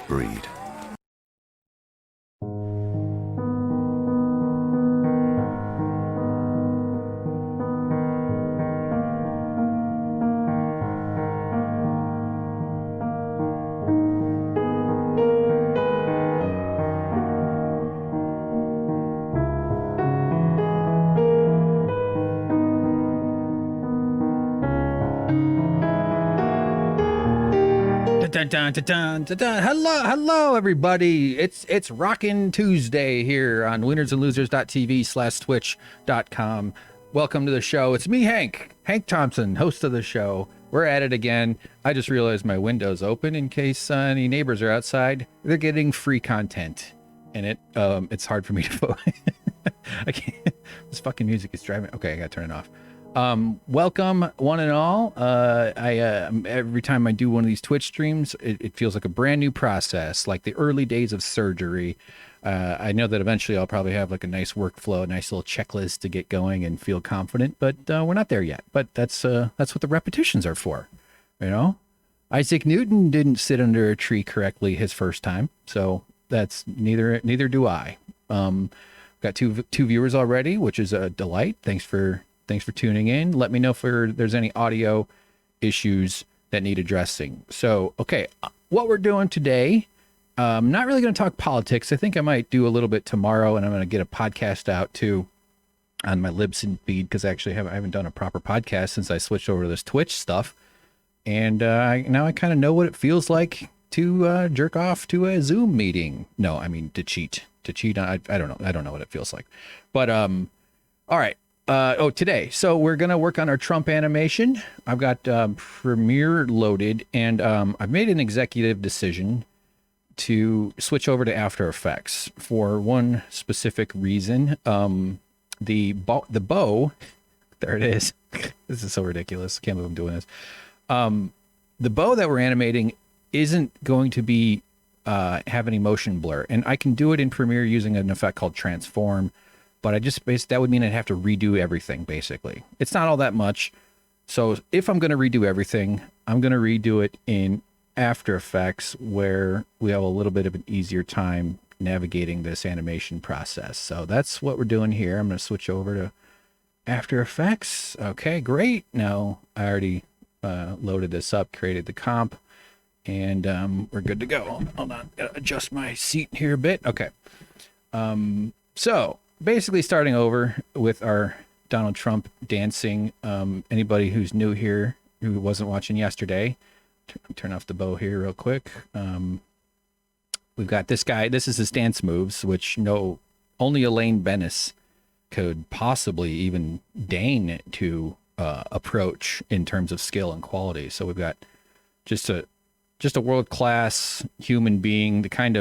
breed. Dun, dun, dun, dun, dun, dun. Hello, everybody. It's Rockin' Tuesday here on winnersandlosers.tv/twitch.com. Welcome to the show. It's me, Hank Thompson, host of the show. We're at it again. I just realized my window's open in case any neighbors are outside. They're getting free content, and it's hard for me to. I can't. This fucking music is driving. Okay, I gotta turn it off. Welcome one and all. Every time I do one of these Twitch streams, it feels like a brand new process, like the early days of surgery. I know that eventually I'll probably have like a nice workflow, a nice little checklist to get going and feel confident, but we're not there yet. But that's what the repetitions are for, you know? Isaac Newton didn't sit under a tree correctly his first time, so that's neither do I. Got two viewers already, which is a delight. Thanks for tuning in. Let me know if there's any audio issues that need addressing. So, okay, what we're doing today, I'm not really going to talk politics. I think I might do a little bit tomorrow, and I'm going to get a podcast out too on my Libsyn feed, because actually I haven't done a proper podcast since I switched over to this Twitch stuff. And now I kind of know what it feels like to jerk off to a Zoom meeting. No, I mean to cheat. I don't know. I don't know what it feels like. But all right. Today. So we're going to work on our Trump animation. I've got Premiere loaded, and I've made an executive decision to switch over to After Effects for one specific reason. The bow, there it is. This is so ridiculous. I can't believe I'm doing this. The bow that we're animating isn't going to be have any motion blur, and I can do it in Premiere using an effect called Transform. But that would mean I'd have to redo everything, basically. It's not all that much. So if I'm going to redo everything, I'm going to redo it in After Effects, where we have a little bit of an easier time navigating this animation process. So that's what we're doing here. I'm going to switch over to After Effects. Okay, great. Now I already loaded this up, created the comp, and we're good to go. Hold on, gotta adjust my seat here a bit. Okay. So basically starting over with our Donald Trump dancing. Anybody who's new here, who wasn't watching yesterday, turn off the bow here real quick. We've got this guy. This is his dance moves, which only Elaine Bennis could possibly even deign to approach in terms of skill and quality. So we've got just a world-class human being, the kind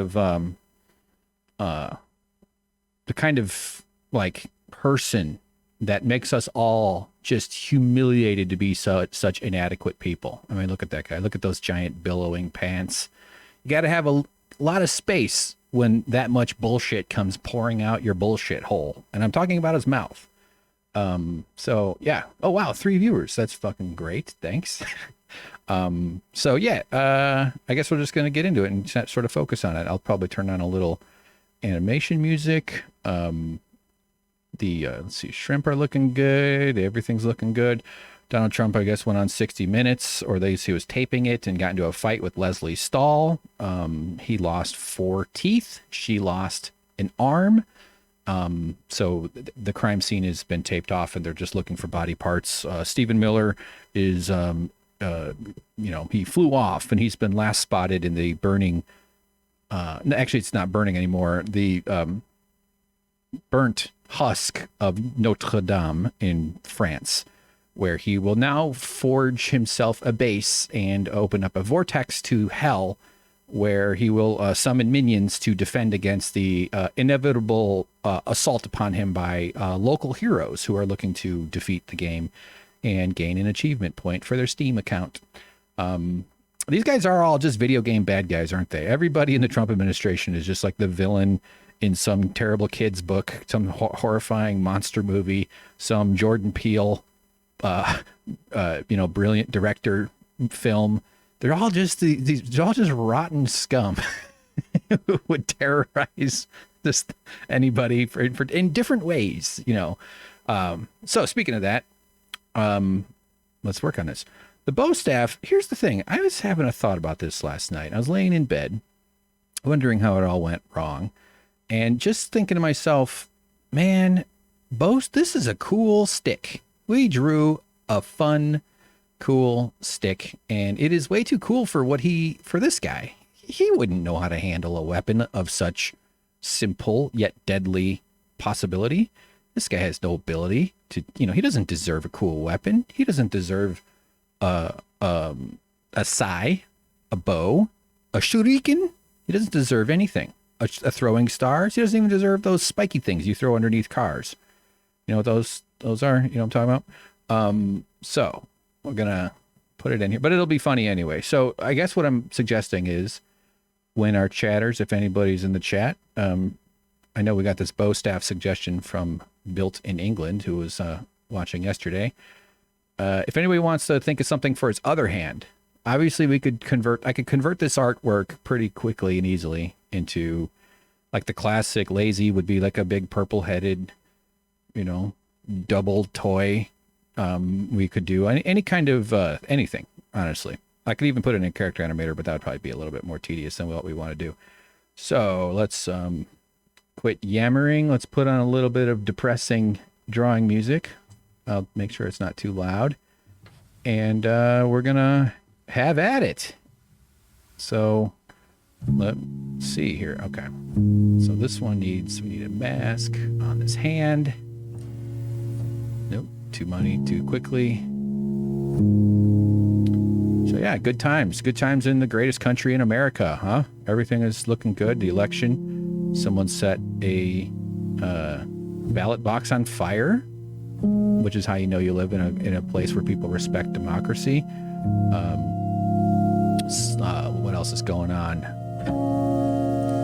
of like person that makes us all just humiliated to be such inadequate people. I mean, look at that guy. Look at those giant billowing pants. You got to have a lot of space when that much bullshit comes pouring out your bullshit hole. And I'm talking about his mouth. So yeah. Oh, wow. 3 viewers. That's fucking great. Thanks. So yeah, I guess we're just going to get into it and sort of focus on it. I'll probably turn on a little animation music. Let's see, shrimp are looking good. Everything's looking good. Donald Trump, I guess, went on 60 Minutes, or he was taping it and got into a fight with Leslie Stahl. He lost 4 teeth. She lost an arm. So the crime scene has been taped off, and they're just looking for body parts. Stephen Miller is, he flew off, and he's been last spotted in the burning. Actually, it's not burning anymore. The burnt husk of Notre Dame in France, where he will now forge himself a base and open up a vortex to hell, where he will summon minions to defend against the inevitable assault upon him by local heroes who are looking to defeat the game and gain an achievement point for their Steam account. These guys are all just video game bad guys, aren't they? Everybody in the Trump administration is just like the villain in some terrible kid's book, some horrifying monster movie, some Jordan Peele, brilliant director film. They're all just they're all just rotten scum. would terrorize just anybody for in different ways, you know. So speaking of that, let's work on this. The bow staff, here's the thing. I was having a thought about this last night. I was laying in bed, wondering how it all went wrong, and just thinking to myself, man, this is a cool stick. We drew a fun, cool stick, and it is way too cool for this guy. He wouldn't know how to handle a weapon of such simple yet deadly possibility. This guy has no ability to, he doesn't deserve a cool weapon. He doesn't deserve a sai, a bow, a shuriken. He doesn't deserve anything. A throwing stars. He doesn't even deserve those spiky things you throw underneath cars. You know what those are? You know what I'm talking about? So we're going to put it in here, but it'll be funny anyway. So I guess what I'm suggesting is when our chatters, if anybody's in the chat, I know we got this bow staff suggestion from Built in England, who was watching yesterday. If anybody wants to think of something for his other hand, obviously I could convert this artwork pretty quickly and easily into like the classic lazy would be like a big purple headed, double toy. We could do any kind of anything, honestly. I could even put it in a character animator, but that would probably be a little bit more tedious than what we want to do. So let's quit yammering. Let's put on a little bit of depressing drawing music. I'll make sure it's not too loud. And we're going to have at it. So let's see here. Okay. So this one we need a mask on this hand. Nope. Too money too quickly. So yeah, good times. Good times in the greatest country in America, huh? Everything is looking good. The election, someone set a ballot box on fire, which is how you know you live in a place where people respect democracy. What else is going on?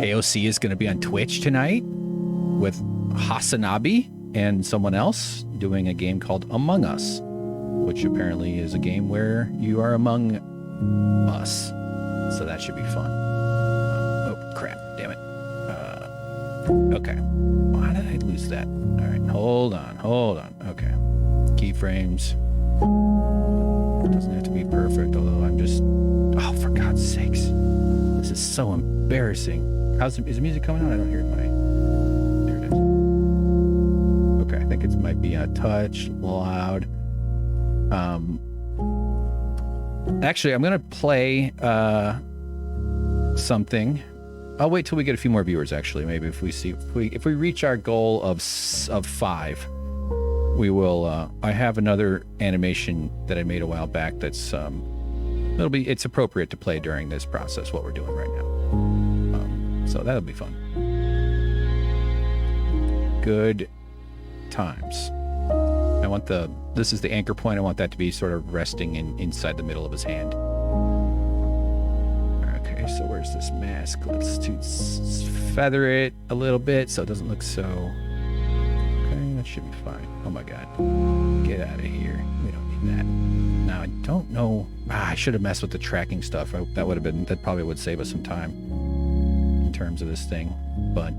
AOC is going to be on Twitch tonight with Hasanabi and someone else doing a game called Among Us, which apparently is a game where you are among us. So that should be fun. Oh, crap. Damn it. Okay. Why did I lose that? All right. Hold on. Okay. Keyframes. It doesn't have to be perfect, although I'm just... Oh, for God's sakes. This is so embarrassing. Is the music coming out? I don't hear it. There it is. Okay. I think it might be a touch loud. Actually, I'm going to play something. I'll wait till we get a few more viewers, actually. Maybe if we reach our goal of 5, we will I have another animation that I made a while back that's it's appropriate to play during this process, what we're doing right now. So that'll be fun. Good times. I want this is the anchor point. I want that to be sort of resting inside the middle of his hand. Okay, so where's this mask? Let's feather it a little bit so it doesn't look so... Okay, that should be fine. Oh my God. Get out of here. We don't need that. Now, I don't know... I should have messed with the tracking stuff. That probably would save us some time in terms of this thing. But,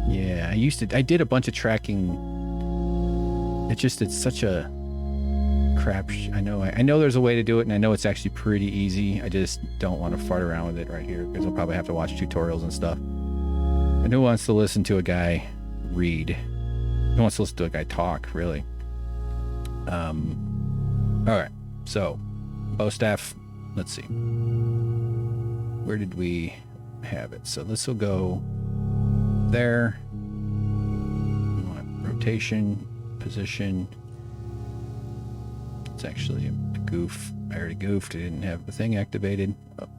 yeah, I did a bunch of tracking. It's such a crap. I know there's a way to do it, and I know it's actually pretty easy. I just don't want to fart around with it right here because I'll probably have to watch tutorials and stuff. And who wants to listen to a guy read? Who wants to listen to a guy talk, really? All right. So, bow staff. Let's see. Where did we have it? So this will go there. We want rotation. Position. It's actually a goof. I already goofed. I didn't have the thing activated. Oh.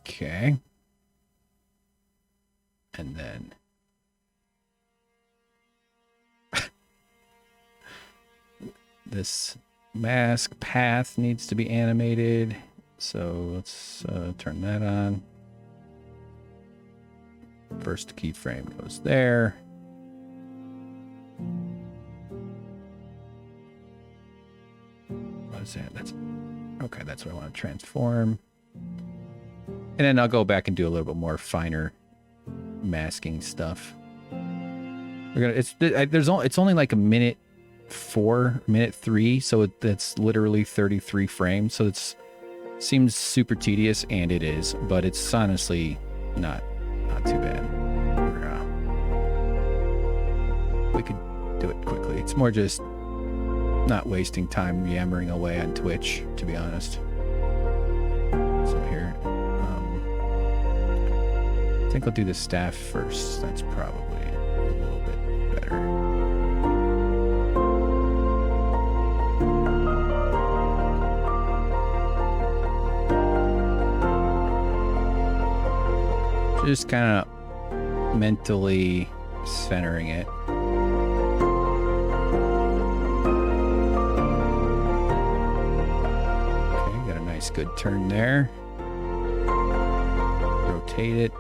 Okay. And then this mask path needs to be animated. So let's turn that on. First keyframe goes there. What is that? Okay, that's what I want to transform. And then I'll go back and do a little bit more finer masking stuff. It's only like a minute 4, minute 3, so that's literally 33 frames. So it's seems super tedious, and it is, but it's honestly not too bad. We could do it quickly. It's more just not wasting time yammering away on Twitch, to be honest. So here, I think I'll do the staff first. That's probably a little bit better. Just kind of mentally centering it. Okay, got a nice good turn there. Rotate it.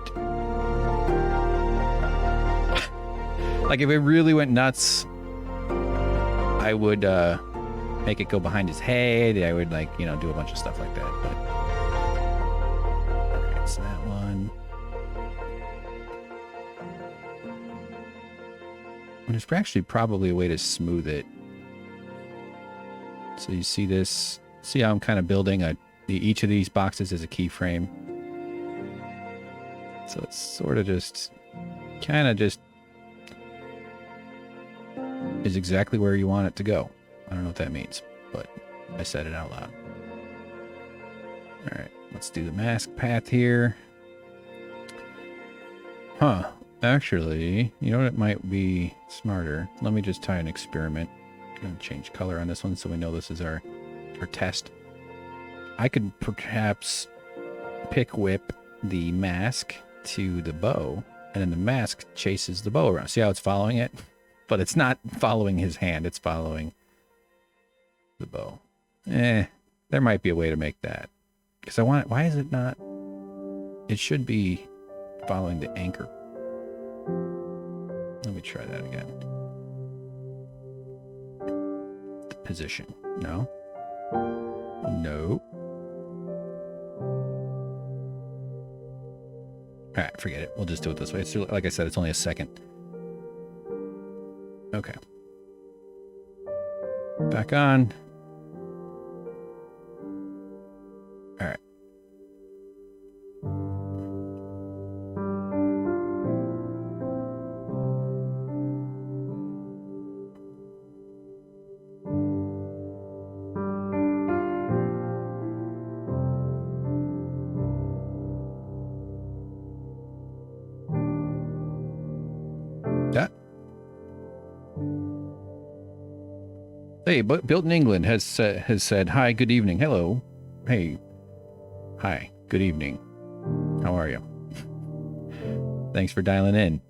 Like if it really went nuts, I would make it go behind his head. I would do a bunch of stuff like that. But all right, so that one. And there's actually probably a way to smooth it. So you see this, see how I'm kind of building each of these boxes as a keyframe. So it's sort of just, is exactly where you want it to go. I don't know what that means, but I said it out loud. All right, let's do the mask path here. Huh. Actually, you know what? It might be smarter. Let me just try an experiment. I'm going to change color on this one so we know this is our test. I could perhaps pick whip the mask to the bow, and then the mask chases the bow around. See how it's following it? But it's not following his hand. It's following the bow. There might be a way to make that. Because I want it. Why is it not? It should be following the anchor. Let me try that again. The position. No. No. All right, forget it. We'll just do it this way. It's, like I said, it's only a second. Okay. Back on. All right. That. Hey, Built in England has said, hi, good evening. Hello. Hey. Hi, good evening. How are you? Thanks for dialing in.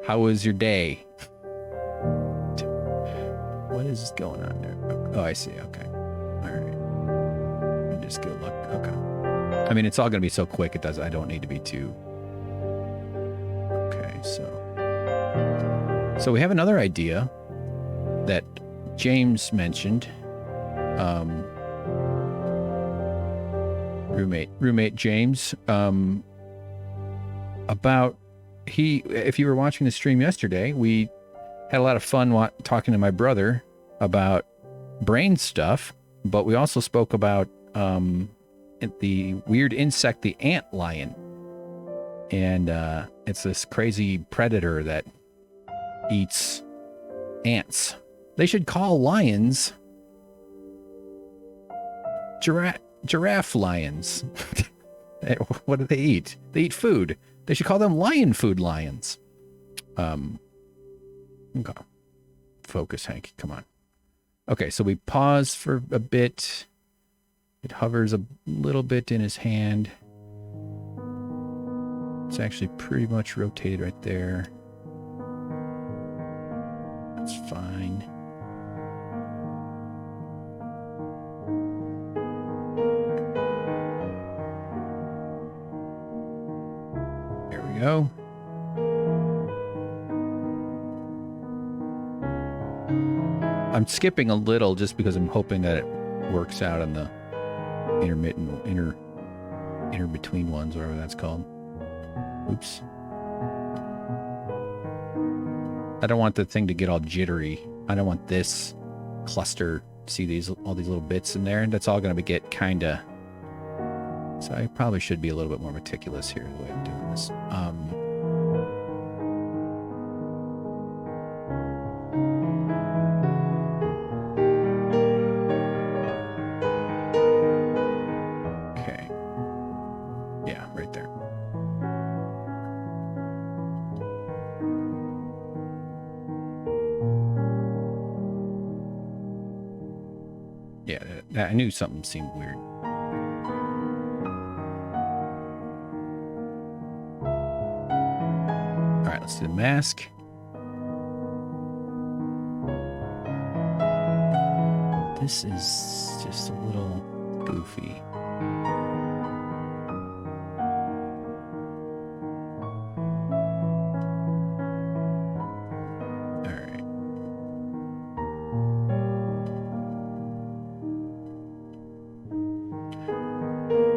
How was your day? What is going on there? Oh, I see. Okay. All right. Just good luck. Okay. I mean, it's all going to be so quick. I don't need to be too. Okay, so we have another idea that James mentioned. Roommate James, about if you were watching the stream yesterday, we had a lot of fun talking to my brother about brain stuff, but we also spoke about the weird insect, the ant lion. And it's this crazy predator that eats ants. They should call lions giraffe lions. What do they eat? They eat food. They should call them lion food lions. Okay. Focus, Hank. Come on. Okay, so we pause for a bit. It hovers a little bit in his hand. It's actually pretty much rotated right there. That's fine. There we go. I'm skipping a little just because I'm hoping that it works out in the inter between ones, whatever that's called. Oops. I don't want the thing to get all jittery. I don't want this cluster. See all these little bits in there? That's all going to get kind of... So I probably should be a little bit more meticulous here the way I'm doing this. Okay. Yeah, right there. Yeah, I knew something seemed weird. All right, let's do the mask. This is just a little goofy.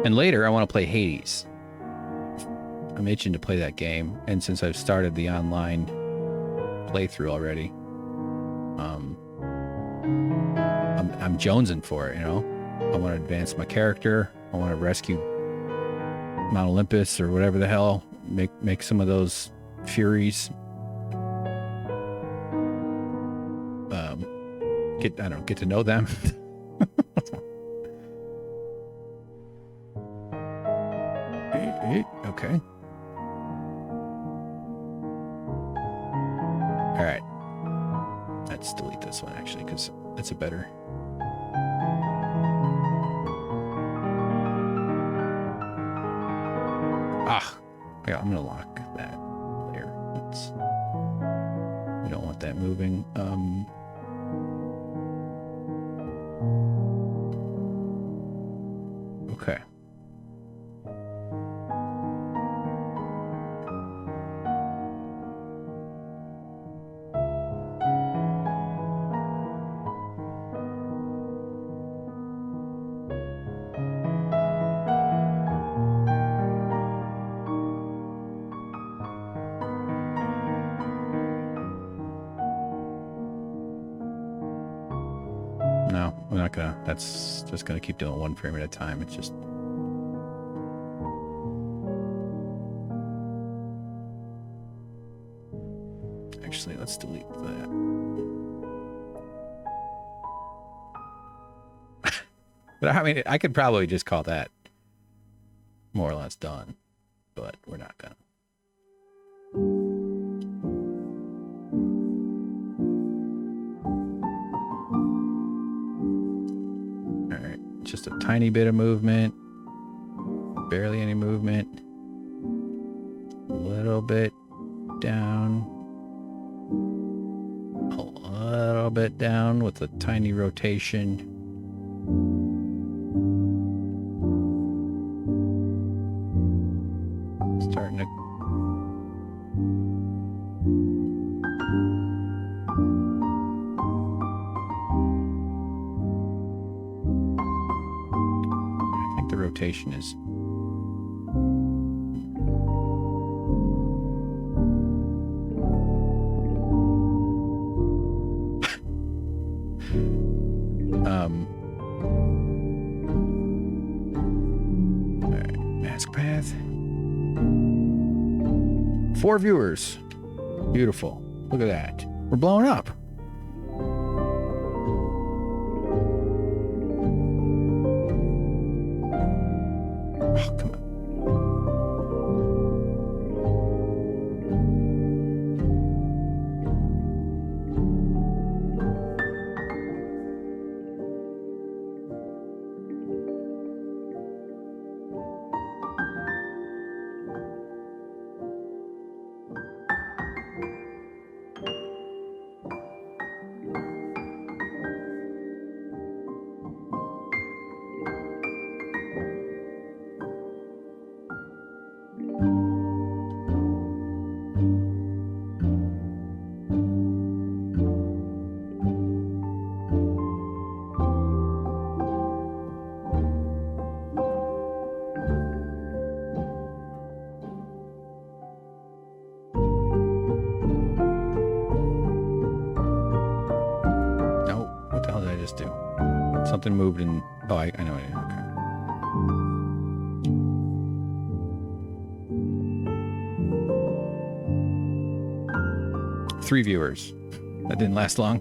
And later, I want to play Hades. I'm itching to play that game, and since I've started the online playthrough already, I'm jonesing for it, you know? I want to advance my character. I want to rescue Mount Olympus or whatever the hell. Make some of those Furies. Get to know them. Okay. All right. Let's delete this one actually, because that's a better. Yeah, I'm gonna lock that there. We don't want that moving. Okay. No, I'm not gonna. That's just gonna keep doing one frame at a time. It's just. Actually, let's delete that. But I mean, I could probably just call that more or less done, but we're not gonna. All right, just a tiny bit of movement, barely any movement, a little bit down, a little bit down with a tiny rotation. Starting to I think the rotation is all right, mask path. 4 viewers. Beautiful. Look at that. We're blowing up. Oh, come on. Something moved in... Oh, I know it. Okay. 3 viewers. That didn't last long.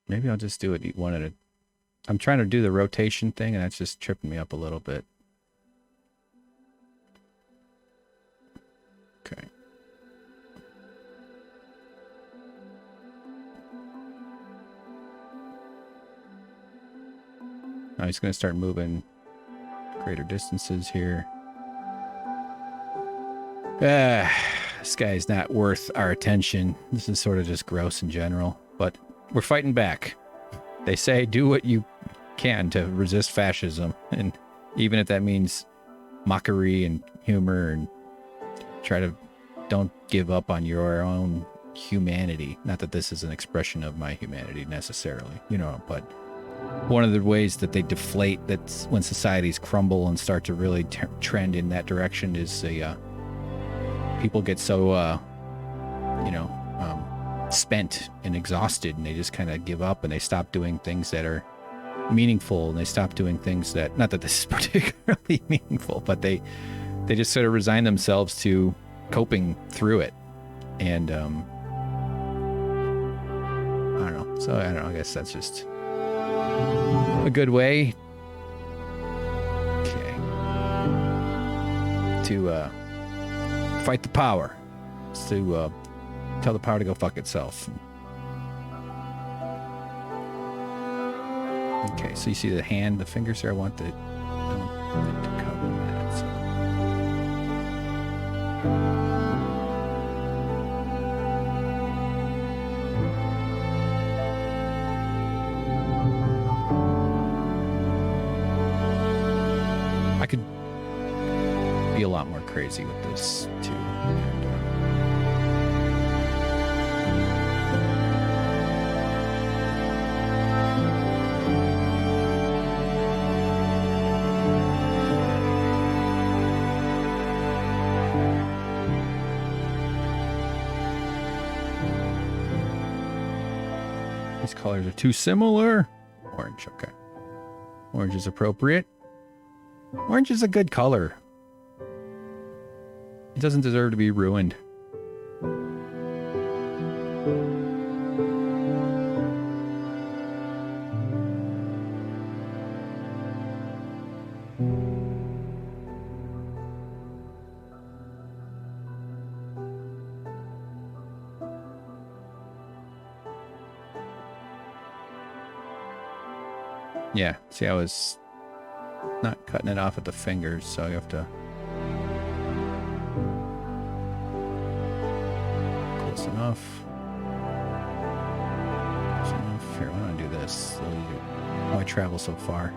Maybe I'll just do it one at a... I'm trying to do the rotation thing, and that's just tripping me up a little bit. Okay. Now he's going to start moving greater distances here. This guy's not worth our attention. This is sort of just gross in general, but we're fighting back. They say do what you can to resist fascism, and even if that means mockery and humor, and try to don't give up on your own humanity. Not that this is an expression of my humanity necessarily, you know, but one of the ways that they deflate, that's when societies crumble and start to really trend in that direction, is people get so spent and exhausted, and they just kind of give up, and they stop doing things that are meaningful, and they stop doing things that, not that this is particularly meaningful, but they just sort of resign themselves to coping through it. And I don't know. So I don't know, I guess that's just a good way to fight the power. It's to tell the power to go fuck itself. Okay, so you see the hand, the fingers there. I want it to cover that. So. I could be a lot more crazy with this too. These colors are too similar. Orange, okay. Orange is appropriate. Orange is a good color. It doesn't deserve to be ruined. Yeah, see, I was not cutting it off at the fingers, so you have to... Close enough. Close enough. Here, why don't I do this? Why travel so far?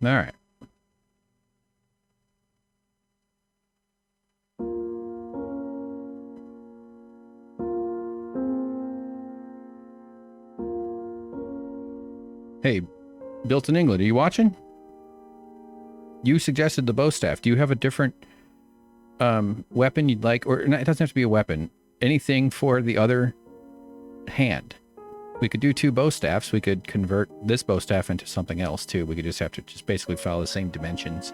All right. Hey, Built in England, are you watching? You suggested the bow staff. Do you have a different weapon you'd like? Or it doesn't have to be a weapon. Anything for the other hand. We could do 2 bow staffs. We could convert this bow staff into something else too. We could just have to just basically follow the same dimensions,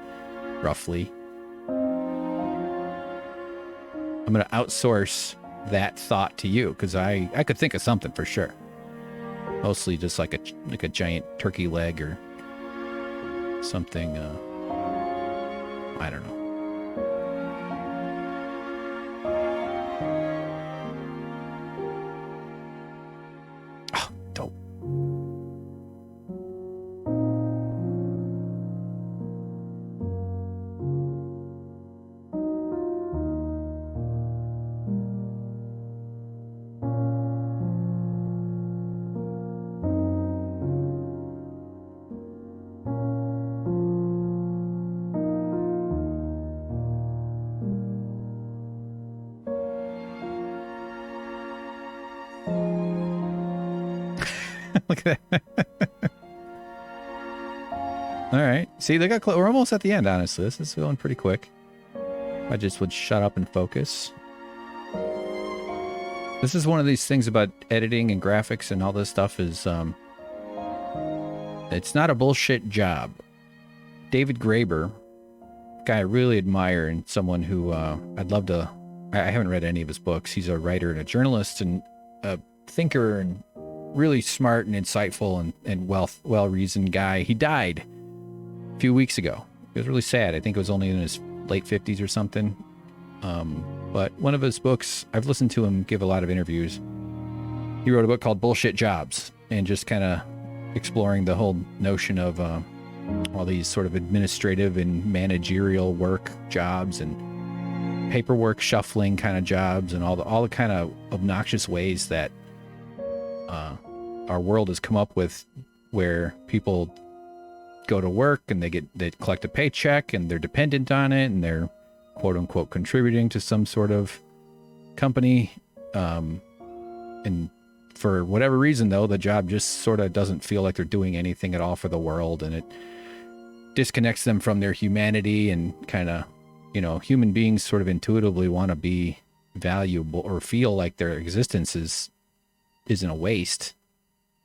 roughly. I'm going to outsource that thought to you because I could think of something for sure. Mostly just like a giant turkey leg or something. I don't know. Oh, dope. Look at that. All right. See, they got close. We're almost at the end, honestly. This is going pretty quick. I just would shut up and focus. This is one of these things about editing and graphics and all this stuff is, it's not a bullshit job. David Graeber, guy I really admire and someone who I'd love to, I haven't read any of his books. He's a writer and a journalist and a thinker and really smart and insightful and well-reasoned guy. He died a few weeks ago. It was really sad. I think it was only in his late 50s or something. But one of his books, I've listened to him give a lot of interviews. He wrote a book called Bullshit Jobs and just kind of exploring the whole notion of all these sort of administrative and managerial work jobs and paperwork shuffling kind of jobs and all the kind of obnoxious ways that our world has come up with, where people go to work and they collect a paycheck and they're dependent on it and they're quote unquote contributing to some sort of company. And for whatever reason though, the job just sort of doesn't feel like they're doing anything at all for the world, and it disconnects them from their humanity and kind of, human beings sort of intuitively want to be valuable or feel like their existence isn't a waste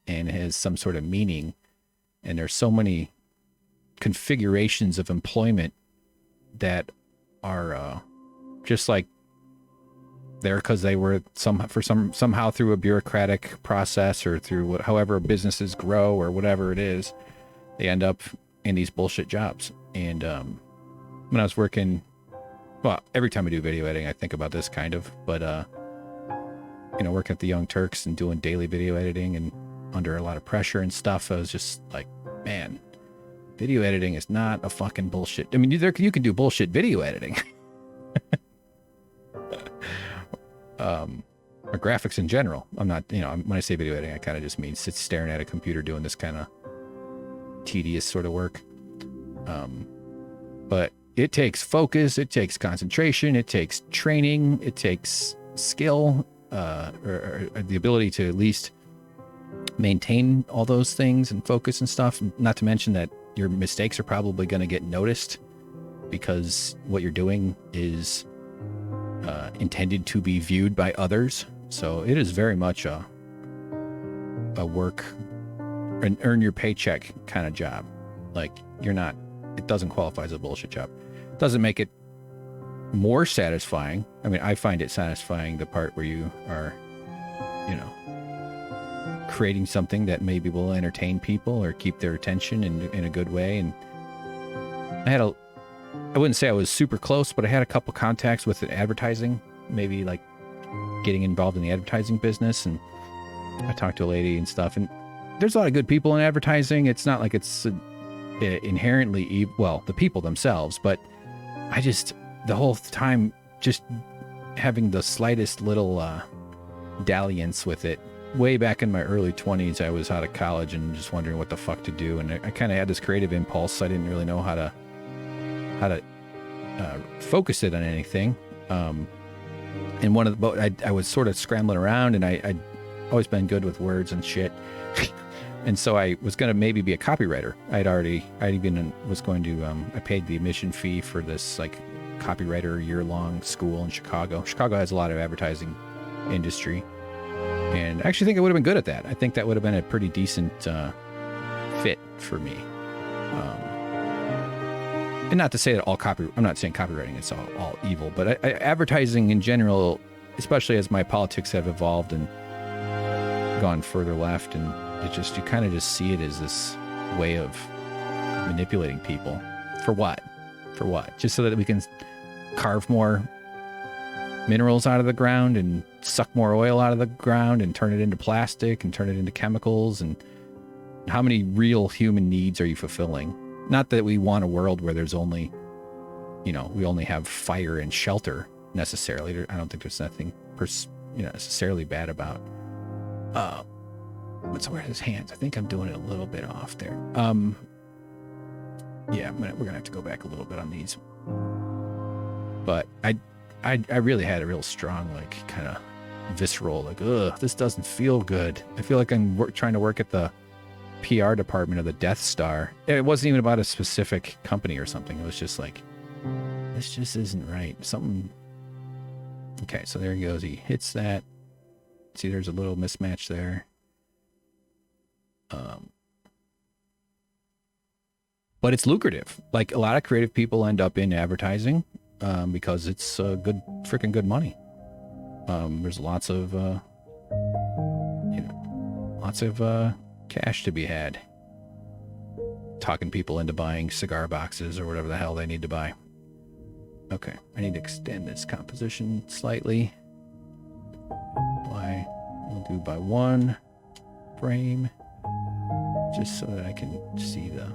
and has some sort of meaning. And there's so many configurations of employment that are just like there because they were somehow through a bureaucratic process or through however businesses grow or whatever it is, they end up in these bullshit jobs. And when I was working, well, every time I do video editing, I think about this kind of, but working at the Young Turks and doing daily video editing and under a lot of pressure and stuff, I was just like, man, video editing is not a fucking bullshit. I mean, you can do bullshit video editing. Or graphics in general. I'm not, when I say video editing, I kind of just mean staring at a computer doing this kind of tedious sort of work. But it takes focus, it takes concentration, it takes training, it takes skill, or the ability to at least maintain all those things and focus and stuff. Not to mention that your mistakes are probably going to get noticed because what you're doing is intended to be viewed by others. So it is very much a work and earn your paycheck kind of job. Like it doesn't qualify as a bullshit job. It doesn't make it more satisfying. I mean, I find it satisfying the part where you are, creating something that maybe will entertain people or keep their attention in a good way. And I wouldn't say I was super close, but I had a couple contacts with advertising, maybe like getting involved in the advertising business. And I talked to a lady and stuff, and there's a lot of good people in advertising. It's not like it's inherently well, the people themselves, but the whole time just having the slightest little dalliance with it. Way back in my early 20s, I was out of college and just wondering what the fuck to do. And I kind of had this creative impulse. I didn't really know how to focus it on anything. And I was sort of scrambling around, and I'd always been good with words and shit. And so I was going to maybe be a copywriter. I paid the admission fee for this like copywriter year-long school in Chicago. Chicago has a lot of advertising industry. And I actually think I would have been good at that. I think that would have been a pretty decent fit for me. And not to say that I'm not saying copywriting is all evil, but advertising in general, especially as my politics have evolved and gone further left, and you kind of just see it as this way of manipulating people. For what? Just so that we can carve more minerals out of the ground and suck more oil out of the ground and turn it into plastic and turn it into chemicals. And how many real human needs are you fulfilling? Not that we want a world where there's only, we only have fire and shelter necessarily. I don't think there's nothing necessarily bad about. Let's wear his hands. I think I'm doing it a little bit off there. Yeah, we're gonna have to go back a little bit on these. But I really had a real strong, like, kind of visceral, like, ugh, this doesn't feel good. I feel like I'm trying to work at the PR department of the Death Star. It wasn't even about a specific company or something. It was just like, this just isn't right. Something. Okay, so there he goes. He hits that. See, there's a little mismatch there. But it's lucrative. Like, a lot of creative people end up in advertising because it's freaking good money. There's lots of cash to be had. Talking people into buying cigar boxes or whatever the hell they need to buy. Okay, I need to extend this composition slightly. We'll do by 1 frame, just so that I can see the.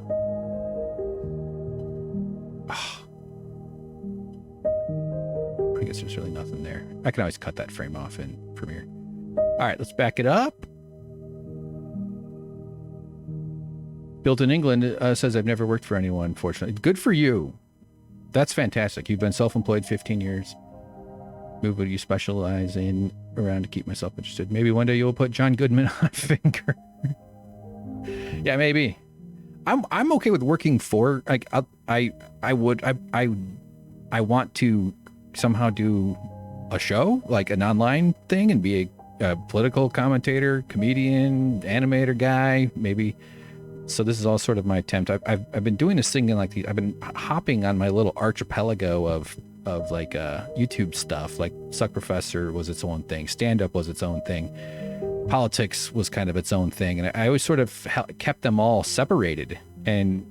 I guess there's really nothing there. I can always cut that frame off in Premiere. All right, let's back it up. Built in England says, I've never worked for anyone, fortunately. Good for you. That's fantastic. You've been self-employed 15 years. Move what you specialize in around to keep myself interested. Maybe one day you'll put John Goodman on a finger. Yeah, maybe. I'm okay with working for, like, I want to somehow do a show, like an online thing, and be a political commentator, comedian, animator guy, maybe. So this is all sort of my attempt. I've been doing this thing in, like, I've been hopping on my little archipelago of like YouTube stuff. Like, Suck Professor was its own thing. Stand Up was its own thing. Politics was kind of its own thing. And I always sort of kept them all separated. And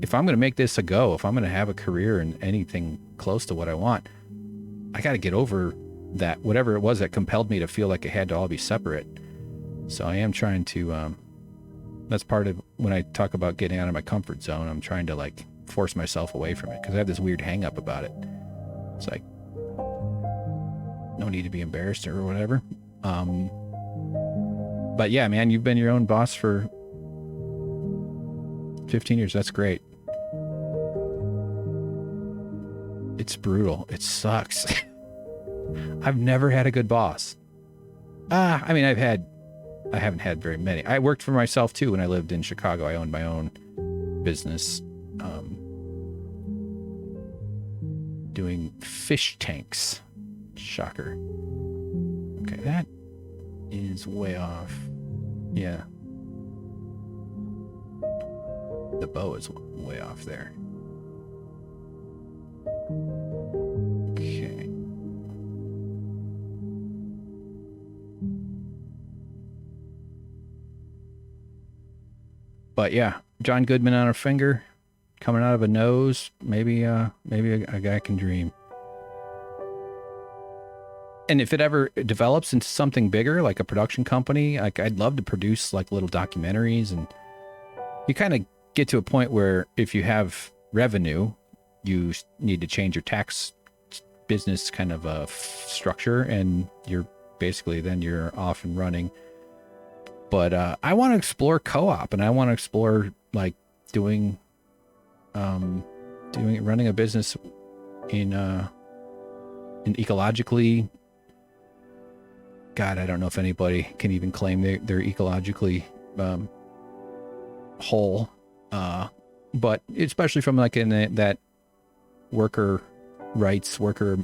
if I'm going to make this a go, if I'm going to have a career in anything close to what I want, I got to get over that, whatever it was that compelled me to feel like it had to all be separate. So I am trying to, that's part of when I talk about getting out of my comfort zone. I'm trying to, like, force myself away from it because I have this weird hang up about it. It's like, no need to be embarrassed or whatever. But yeah, man, you've been your own boss for 15 years. That's great. It's brutal. It sucks. I've never had a good boss. I mean, I haven't had very many. I worked for myself too when I lived in Chicago. I owned my own business, doing fish tanks. Shocker. Okay, that is way off. Yeah. The bow is way off there. Okay. But yeah, John Goodman on a finger, coming out of a nose. Maybe a guy can dream. And if it ever develops into something bigger, like a production company, like, I'd love to produce, like, little documentaries. And you kind of get to a point where if you have revenue, you need to change your tax business kind of structure, and you're basically, then you're off and running. But I want to explore co-op, and I want to explore, like, running a business in ecologically. God, I don't know if anybody can even claim they're ecologically whole, but especially from, like, in that worker rights, worker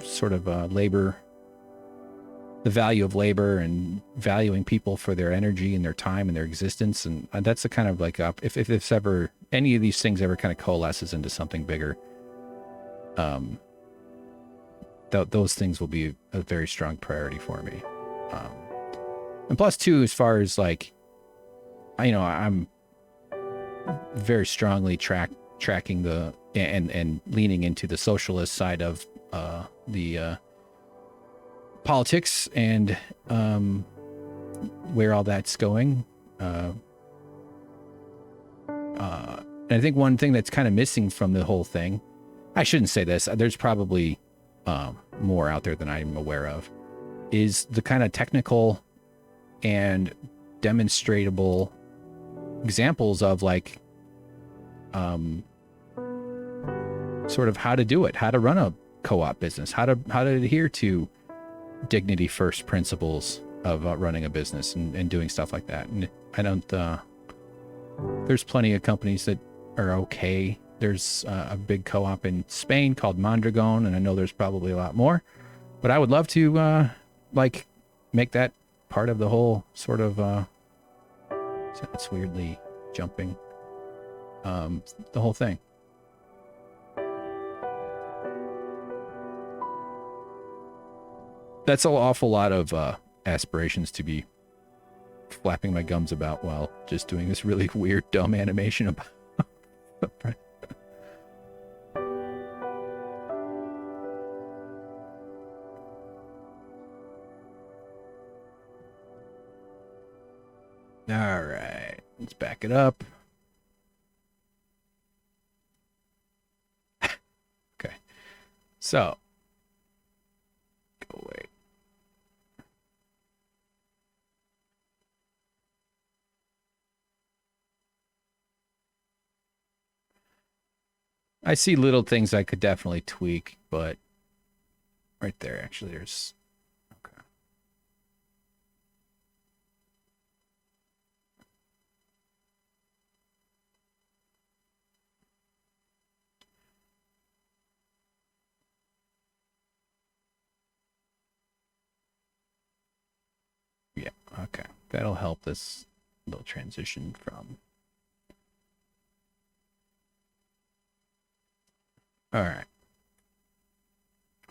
sort of labor the value of labor and valuing people for their energy and their time and their existence. And that's a kind of like, if it's ever, any of these things ever kind of coalesces into something bigger, those things will be a very strong priority for me. And plus too, as far as like, I'm very strongly tracking the, and leaning into the socialist side of the politics and where all that's going. And I think one thing that's kind of missing from the whole thing, I shouldn't say this, there's probably more out there than I'm aware of, is the kind of technical and demonstratable examples of like sort of how to do it, how to run a co-op business, how to adhere to dignity first principles of running a business and doing stuff like that. And I don't there's plenty of companies that are okay. There's a big co-op in Spain called Mondragon, and I know there's probably a lot more, but I would love to like make that part of the whole sort of it's weirdly jumping the whole thing. That's an awful lot of aspirations to be flapping my gums about while just doing this really weird, dumb animation about. All right, let's back it up. Okay, so go away. I see little things I could definitely tweak, but right there, actually, there's okay. Yeah, okay. That'll help this little transition from. All right.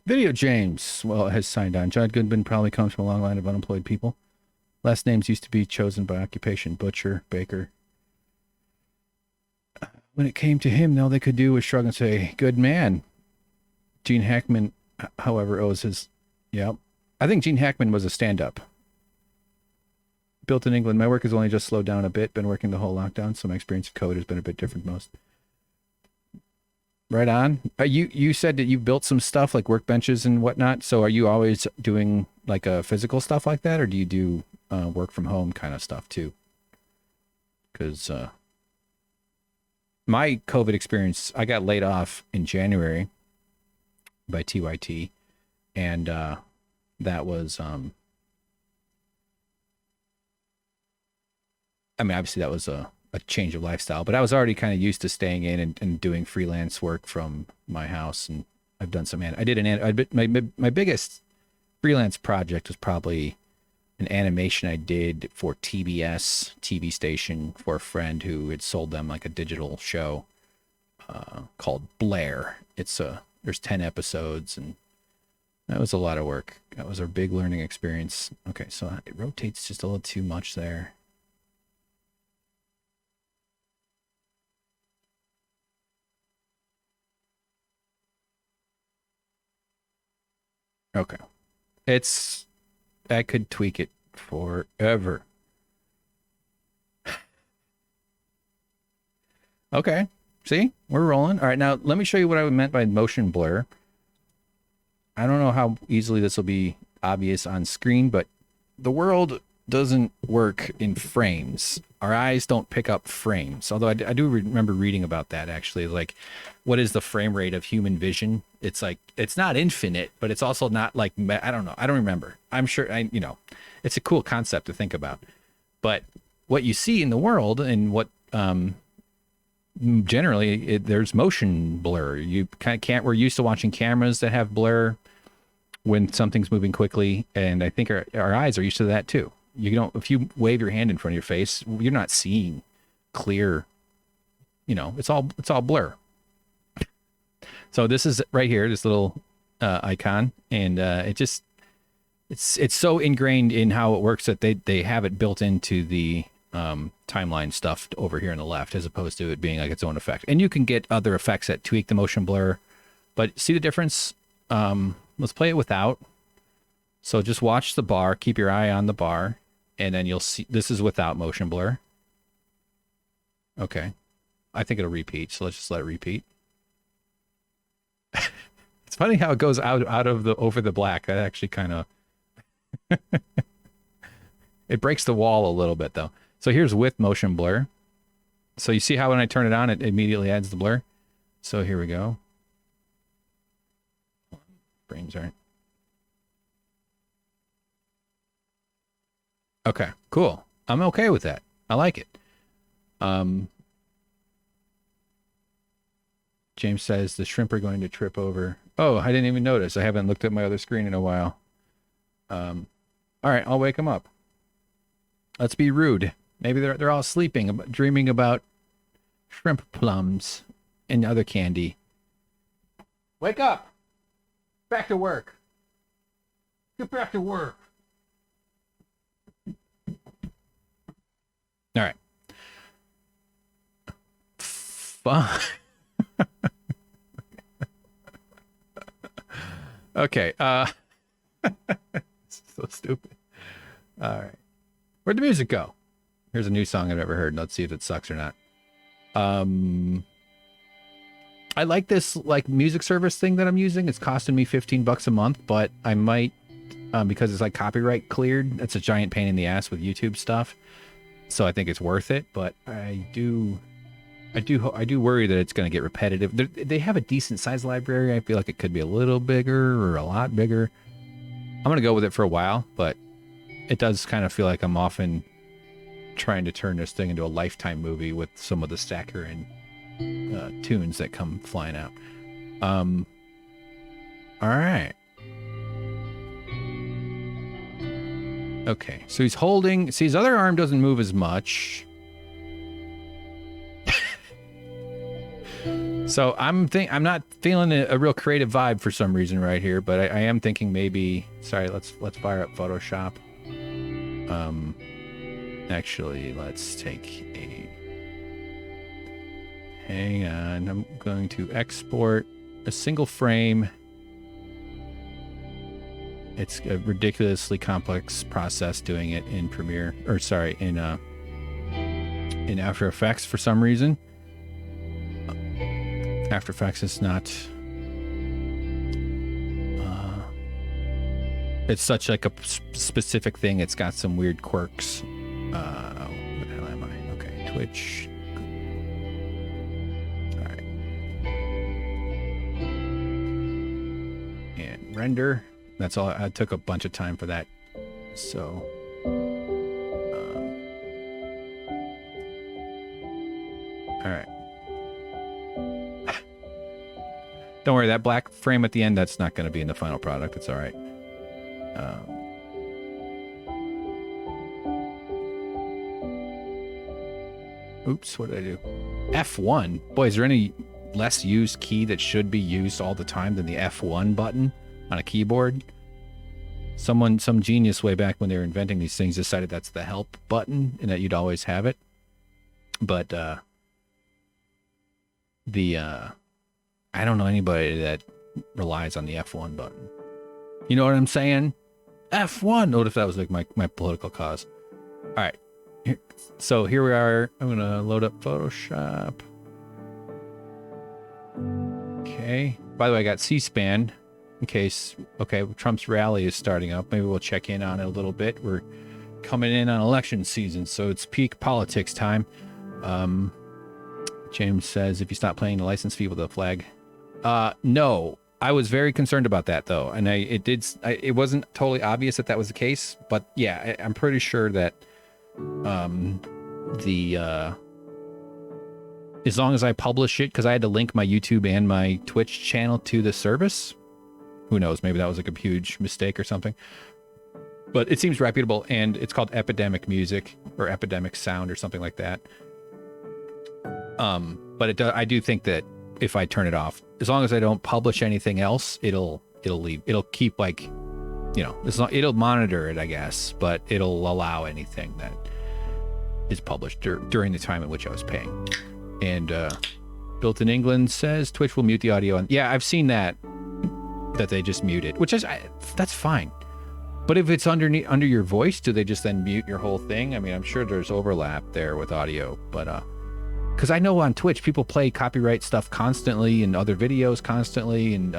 Video James, well, has signed on. John Goodman probably comes from a long line of unemployed people. Last names used to be chosen by occupation: butcher, baker. When it came to him, all they could do was shrug and say, good man. Gene Hackman, however, owes his... Yep. I think Gene Hackman was a stand-up. Built in England. My work has only just slowed down a bit. Been working the whole lockdown, so my experience of code has been a bit different than most. Right on. You said that you built some stuff like workbenches and whatnot. So are you always doing like a physical stuff like that, or do you do work from home kind of stuff too? Because my COVID experience, I got laid off in January by TYT, and that was I mean, obviously that was a change of lifestyle, but I was already kind of used to staying in and doing freelance work from my house. And I've done some, my biggest freelance project was probably an animation I did for TBS TV station for a friend who had sold them like a digital show called Blair. There's 10 episodes, and that was a lot of work. That was a big learning experience. Okay, so it rotates just a little too much there. Okay. I could tweak it forever. Okay. See, we're rolling. All right. Now let me show you what I meant by motion blur. I don't know how easily this will be obvious on screen, but the world doesn't work in frames. Our eyes don't pick up frames. Although I do remember reading about that actually. Like, what is the frame rate of human vision? It's like, it's not infinite, but it's also not like, I don't know. I don't remember. I'm sure it's a cool concept to think about. But what you see in the world and what generally there's motion blur. You kind of can't, we're used to watching cameras that have blur. when something's moving quickly, and I think our eyes are used to that too. You don't, if you wave your hand in front of your face, you're not seeing clear, it's all blur. So this is right here, this little icon, and it's so ingrained in how it works that they have it built into the timeline stuff over here on the left, as opposed to it being like its own effect. And you can get other effects that tweak the motion blur, but see the difference? Let's play it without. So just watch the bar, keep your eye on the bar, and then you'll see this is without motion blur. Okay. I think it'll repeat, so let's just let it repeat. It's funny how it goes out of the over the black. That actually kind of it breaks the wall a little bit though. So here's with motion blur. So you see how when I turn it on, it immediately adds the blur. So here we go. Frames aren't. Okay, cool. I'm okay with that. I like it. James says the shrimp are going to trip over. Oh, I didn't even notice. I haven't looked at my other screen in a while. All right, I'll wake them up. Let's be rude. Maybe they're all sleeping, dreaming about shrimp plums and other candy. Wake up! Back to work. Get back to work. All right. Fun. Okay. So stupid. All right. Where'd the music go? Here's a new song I've never heard. Let's see if it sucks or not. I like this music service thing that I'm using. It's costing me $15 a month, but I might, because it's like copyright cleared. That's a giant pain in the ass with YouTube stuff. So I think it's worth it, but I do worry that it's going to get repetitive. They have a decent size library. I feel like it could be a little bigger or a lot bigger. I'm going to go with it for a while, but it does kind of feel like I'm often trying to turn this thing into a Lifetime movie with some of the saccharine tunes that come flying out. All right. Okay, so he's holding. See, his other arm doesn't move as much. So I'm not feeling a real creative vibe for some reason right here, but I am thinking maybe. Sorry, let's fire up Photoshop. Actually, let's take a. Hang on, I'm going to export a single frame. It's a ridiculously complex process doing it in Premiere, or sorry, in After Effects for some reason. After Effects is not. It's such like a specific thing. It's got some weird quirks. What the hell am I? Okay, Twitch. All right. And render. That's all. I took a bunch of time for that. So. All right. Don't worry, that black frame at the end, that's not going to be in the final product. It's all right. Oops, what did I do? F1? Boy, is there any less used key that should be used all the time than the F1 button on a keyboard? Some genius way back when they were inventing these things decided that's the help button and that you'd always have it. But I don't know anybody that relies on the F1 button. You know what I'm saying? F1. What if that was like my political cause? All right. So here we are. I'm going to load up Photoshop. Okay. By the way, I got C-SPAN in case, okay, Trump's rally is starting up. Maybe we'll check in on it a little bit. We're coming in on election season, so it's peak politics time. James says, if you stop paying the license fee with a flag. No, I was very concerned about that though. And it wasn't totally obvious that was the case, but yeah, I'm pretty sure that, as long as I publish it, because I had to link my YouTube and my Twitch channel to the service, Who knows? Maybe that was like a huge mistake or something. But it seems reputable, and it's called Epidemic Music or Epidemic Sound or something like that. But I do think that if I turn it off, as long as I don't publish anything else, it'll leave. It'll keep like, you know, it'll monitor it, I guess, but it'll allow anything that is published during the time in which I was paying. And Built in England says Twitch will mute the audio. And yeah, I've seen that they just mute it, which is that's fine. But if it's under your voice, do they just then mute your whole thing? I mean, I'm sure there's overlap there with audio, but because I know on Twitch people play copyright stuff constantly and other videos constantly, and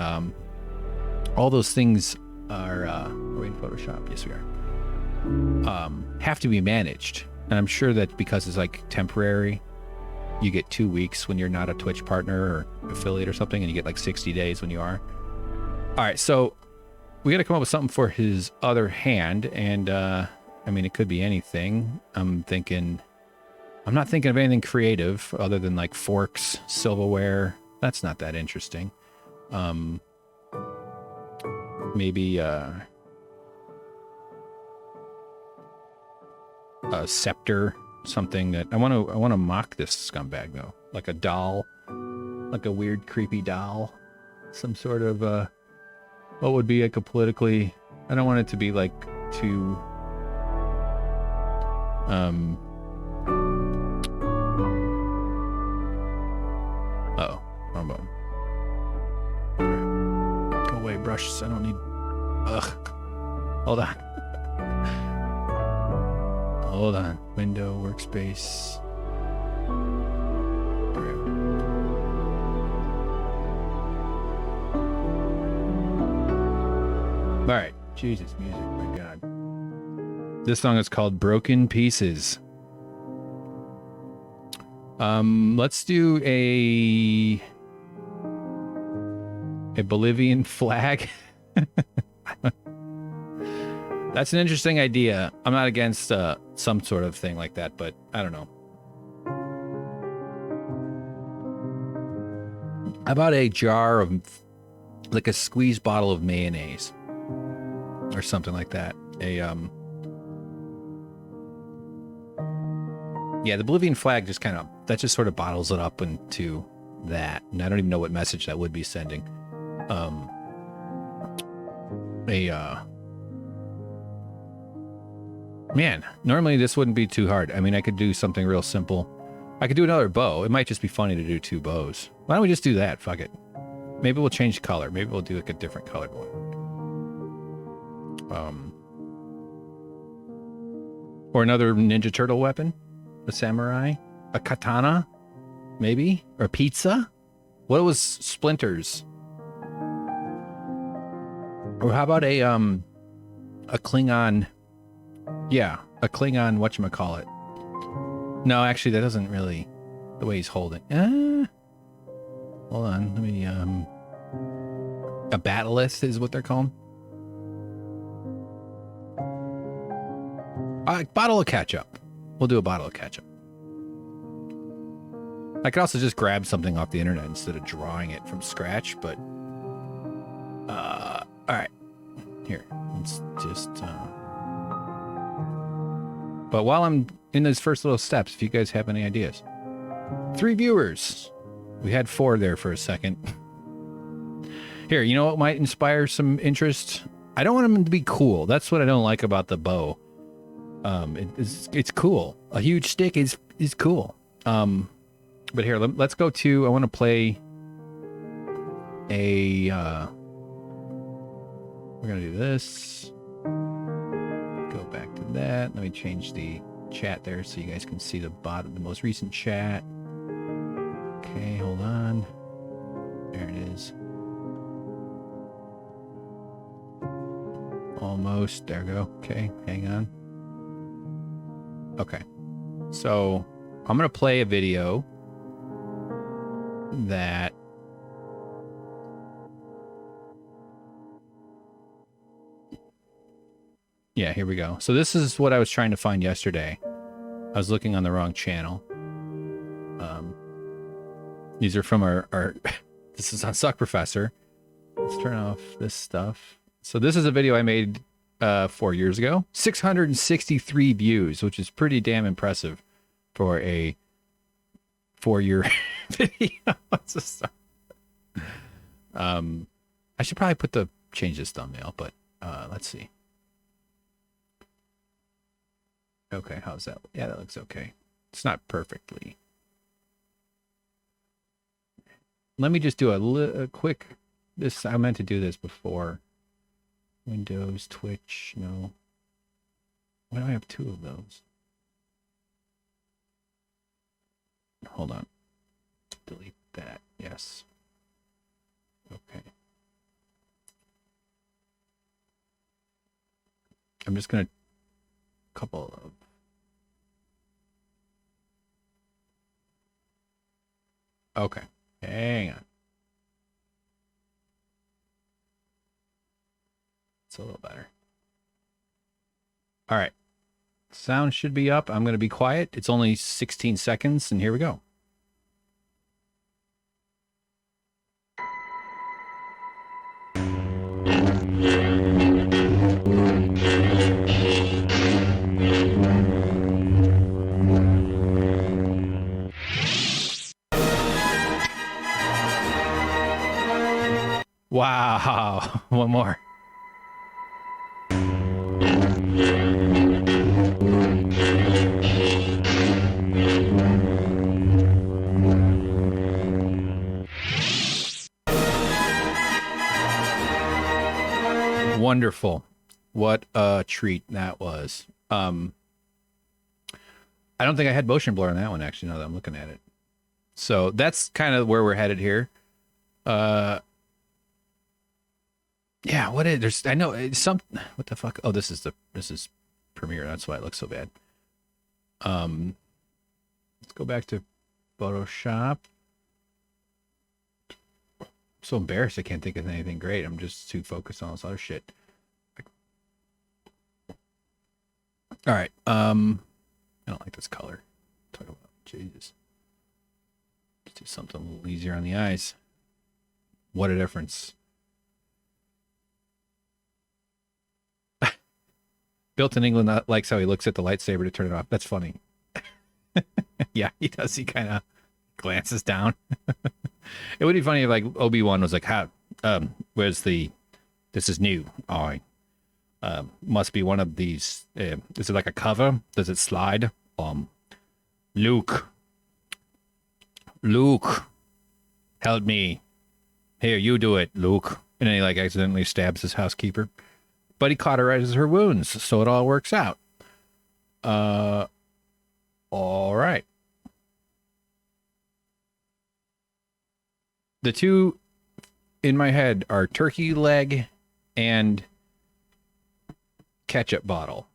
all those things are we in Photoshop? Yes, we are. Have to be managed, and I'm sure that because it's like temporary, you get 2 weeks when you're not a Twitch partner or affiliate or something, and you get like 60 days when you are. All right, so we got to come up with something for his other hand, and I mean, it could be anything. I'm not thinking of anything creative other than like forks, silverware. That's not that interesting. Maybe a scepter, something that I want to mock this scumbag though, like a doll, like a weird, creepy doll, some sort of what would be like a politically. I don't want it to be like too. Uh-oh, wrong button. Right. Go away, brushes. I don't need. Ugh. Hold on. Hold on. Window, workspace. All right. Jesus, music. My God. This song is called Broken Pieces. Let's do a Bolivian flag. That's an interesting idea. I'm not against some sort of thing like that, but I don't know. How about a jar of, like a squeezed bottle of mayonnaise or something like that? Yeah, the Bolivian flag just that just sort of bottles it up into that. And I don't even know what message that would be sending. Man, normally this wouldn't be too hard. I mean, I could do something real simple. I could do another bow. It might just be funny to do 2 bows. Why don't we just do that? Fuck it. Maybe we'll change color. Maybe we'll do like a different colored one. Or another Ninja Turtle weapon. A samurai. A katana. Maybe. Or a pizza. What was splinters? Or how about a Klingon? Yeah, a Klingon whatchamacallit. No, actually, that doesn't really... The way he's holding. Hold on, let me... A bat'leth is what they're called. Bottle of ketchup. We'll do a bottle of ketchup. I could also just grab something off the internet instead of drawing it from scratch, but... Alright. Here, let's just... But while I'm in those first little steps, if you guys have any ideas. 3 viewers. We had 4 there for a second. Here, you know what might inspire some interest? I don't want them to be cool. That's what I don't like about the bow. It's cool. A huge stick is cool. But here, let's go to... I want to play a... We're going to do this. Go back to that. Let me change the chat there so you guys can see the most recent chat. Okay, hold on. There it is. Almost. There we go. Okay, hang on. Okay. So, I'm going to play a video that... Yeah, here we go. So this is what I was trying to find yesterday. I was looking on the wrong channel. These are from our this is on Suck Professor. Let's turn off this stuff. So this is a video I made 4 years ago. 663 views, which is pretty damn impressive for a 4-year video. I should probably change this thumbnail, but let's see. Okay, how's that? Yeah, that looks okay. It's not perfectly. Let me just do a quick. I meant to do this before. Windows, Twitch, no. Why do I have 2 of those? Hold on. Delete that. Yes. Okay. I'm just gonna couple of. Okay. Hang on. It's a little better. All right. Sound should be up. I'm going to be quiet. It's only 16 seconds, and here we go. Wow. One more. Wonderful. What a treat that was. I don't think I had motion blur on that one, actually, now that I'm looking at it. So that's kind of where we're headed here. Yeah, what is there's I know it's what the fuck? Oh, this is Premiere. That's why it looks so bad. Let's go back to Photoshop. I'm so embarrassed I can't think of anything great. I'm just too focused on this other shit. All right. I don't like this color. Talk about Jesus. Let's do something a little easier on the eyes. What a difference. Built in England likes how he looks at the lightsaber to turn it off. That's funny. Yeah, he does. He kind of glances down. It would be funny if like Obi-Wan was like, "How? Where's the? This is new. I must be one of these. Is it like a cover? Does it slide? Luke, help me. Here, you do it, Luke." And then he like accidentally stabs his housekeeper. But he cauterizes her wounds, so it all works out. All right. The two in my head are turkey leg and ketchup bottle.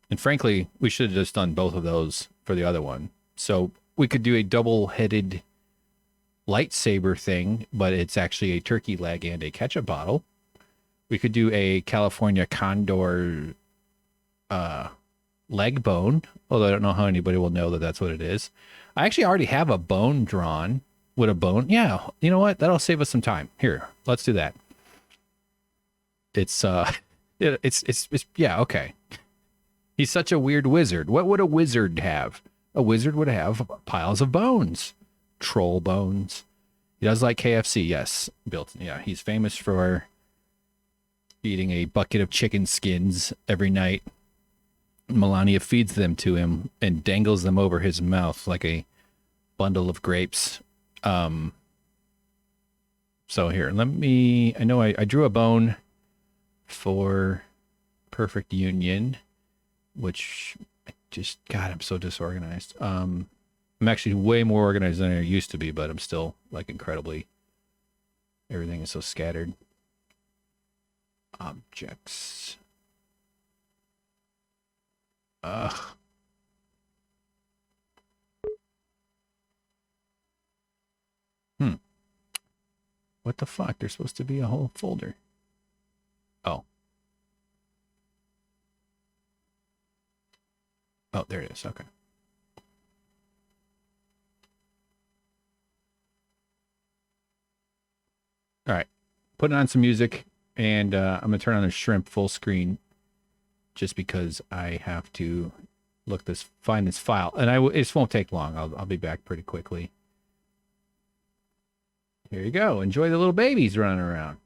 And frankly, we should have just done both of those for the other one. So we could do a double-headed lightsaber thing, but it's actually a turkey leg and a ketchup bottle. We could do a California condor leg bone, although I don't know how anybody will know that that's what it is. I actually already have a bone drawn with a bone. Yeah, you know what? That'll save us some time. Here, let's do that. It's yeah, okay. He's such a weird wizard. What would a wizard have? A wizard would have piles of bones, troll bones. He does like KFC, yes. Yeah, he's famous for eating a bucket of chicken skins every night. Melania feeds them to him and dangles them over his mouth like a bundle of grapes. So here, I know I drew a bone for Perfect Union, which God, I'm so disorganized. I'm actually way more organized than I used to be, but I'm still like everything is so scattered. Objects. Ugh. What the fuck? There's supposed to be a whole folder. Oh. Oh, there it is. Okay. All right. putting on some music, and I'm gonna turn on the shrimp full screen, just because I have to find this file, and it won't take long. I'll be back pretty quickly. Here you go. Enjoy the little babies running around.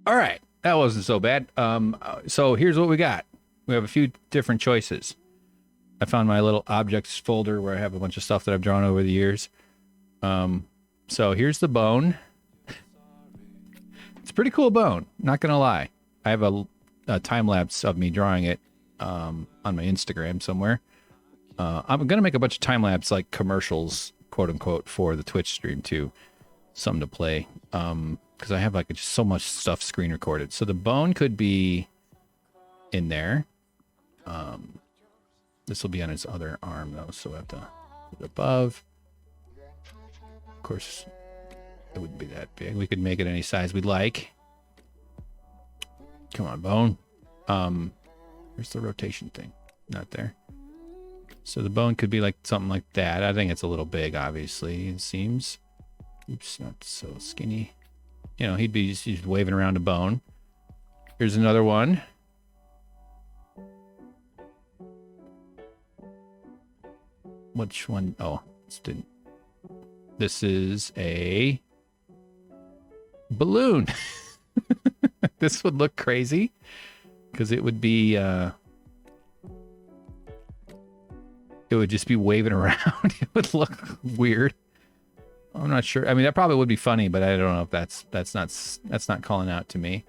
All right, that wasn't so bad. So here's what we got. We have a few different choices. I found my little objects folder where I have a bunch of stuff that I've drawn over the years. So here's the bone. It's a pretty cool bone, not gonna lie. I have a time lapse of me drawing it on my Instagram somewhere. I'm gonna make a bunch of time lapse like commercials, quote unquote, for the Twitch stream too. Something to play. Because I have like just so much stuff screen recorded. So the bone could be in there. This will be on his other arm though, so I have to put it above. Of course, it wouldn't be that big. We could make it any size we'd like. Come on, bone. Where's the rotation thing? Not there. So the bone could be like something like that. I think it's a little big, obviously, it seems. Oops, not so skinny. You know, he'd be just waving around a bone. Here's another one. Which one? Oh, this is a balloon. This would look crazy because it would be it would just be waving around. It would look weird. I'm not sure. I mean, that probably would be funny, but I don't know if that's not calling out to me.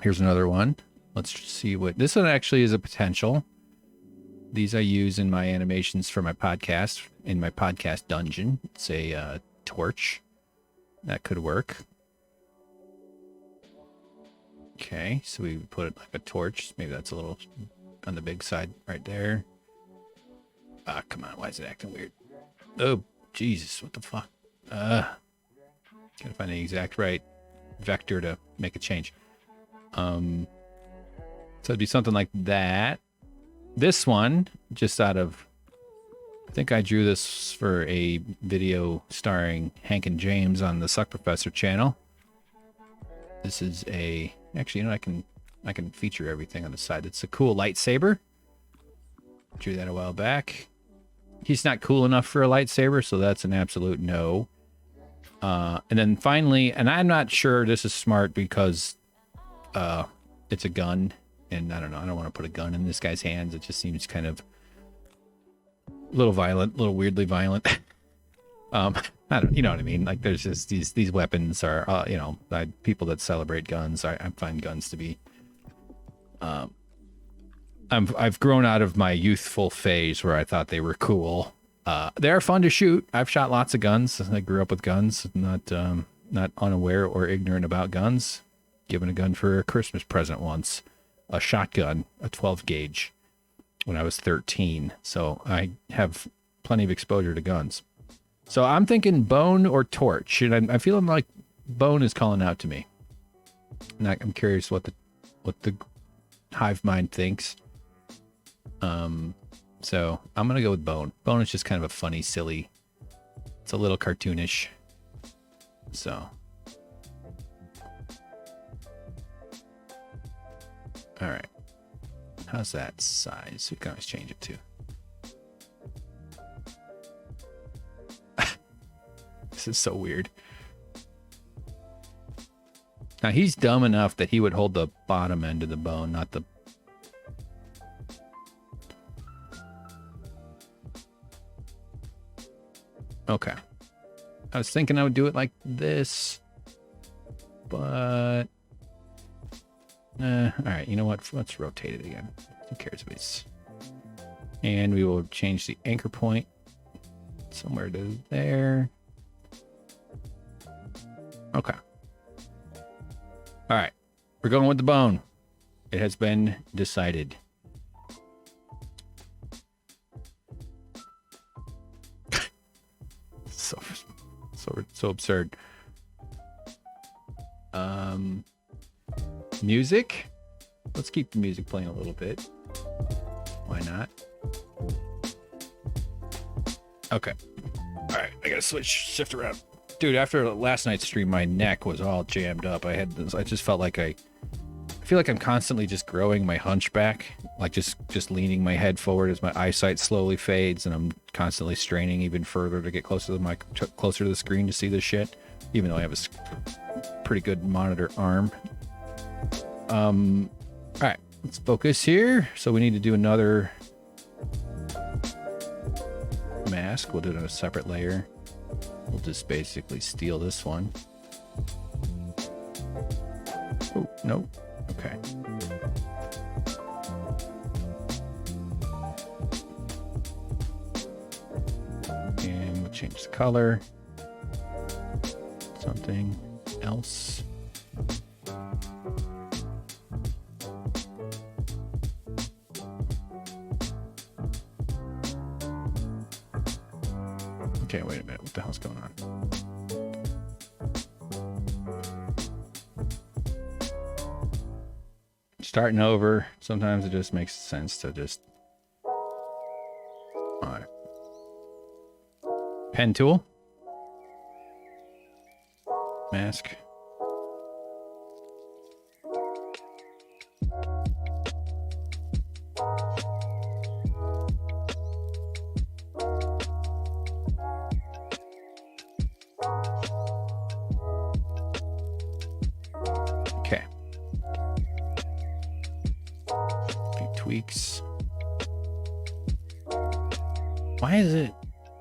Here's another one. Let's see what this one actually is. A potential. These I use in my animations for my podcast, in my podcast dungeon. It's a torch. That could work. Okay, so we put it like a torch. Maybe that's a little on the big side right there. Ah, come on. Why is it acting weird? Oh, Jesus. What the fuck? Gotta find the exact right vector to make a change. So it'd be something like that. This one, just out of... I think I drew this for a video starring Hank and James on the Suck Professor channel. This is a... Actually, you know, I can feature everything on the side. It's a cool lightsaber. Drew that a while back. He's not cool enough for a lightsaber, so that's an absolute no. And then finally, and I'm not sure this is smart because it's a gun, and I don't know, I don't want to put a gun in this guy's hands. It just seems kind of a little violent, a little weirdly violent. I don't, you know what I mean? Like, there's just these weapons are, you know, people that celebrate guns. I find guns to be. I've grown out of my youthful phase where I thought they were cool. They are fun to shoot. I've shot lots of guns. I grew up with guns, not unaware or ignorant about guns. Given a gun for a Christmas present once, a shotgun, a 12 gauge, when I was 13. So I have plenty of exposure to guns. So I'm thinking bone or torch, and I'm feeling like bone is calling out to me. And I'm curious what the hive mind thinks. So I'm gonna go with bone. Bone is just kind of a funny, silly. It's a little cartoonish. So. All right. How's that size? We can always change it too. This is so weird. Now he's dumb enough that he would hold the bottom end of the bone, not the... Okay. I was thinking I would do it like this, but... all right, you know what? Let's rotate it again. Who cares if it's... And we will change the anchor point somewhere to there. Okay. All right. We're going with the bone. It has been decided. So absurd. Music. Let's keep the music playing a little bit. Why not? Okay. All right. I gotta shift around. Dude, after last night's stream, my neck was all jammed up. I just felt like I feel like I'm constantly just growing my hunchback, like just leaning my head forward as my eyesight slowly fades, and I'm constantly straining even further to get closer to the screen to see this shit, even though I have a pretty good monitor arm. All right, let's focus here. So we need to do another mask. We'll do it on a separate layer. We'll just basically steal this one. Oh, no. Okay. And we'll change the color. Something else. Okay, wait a minute. What the hell's going on? Starting over. Sometimes it just makes sense to just... All right. Pen tool. Mask. Okay. A few tweaks. Why is it...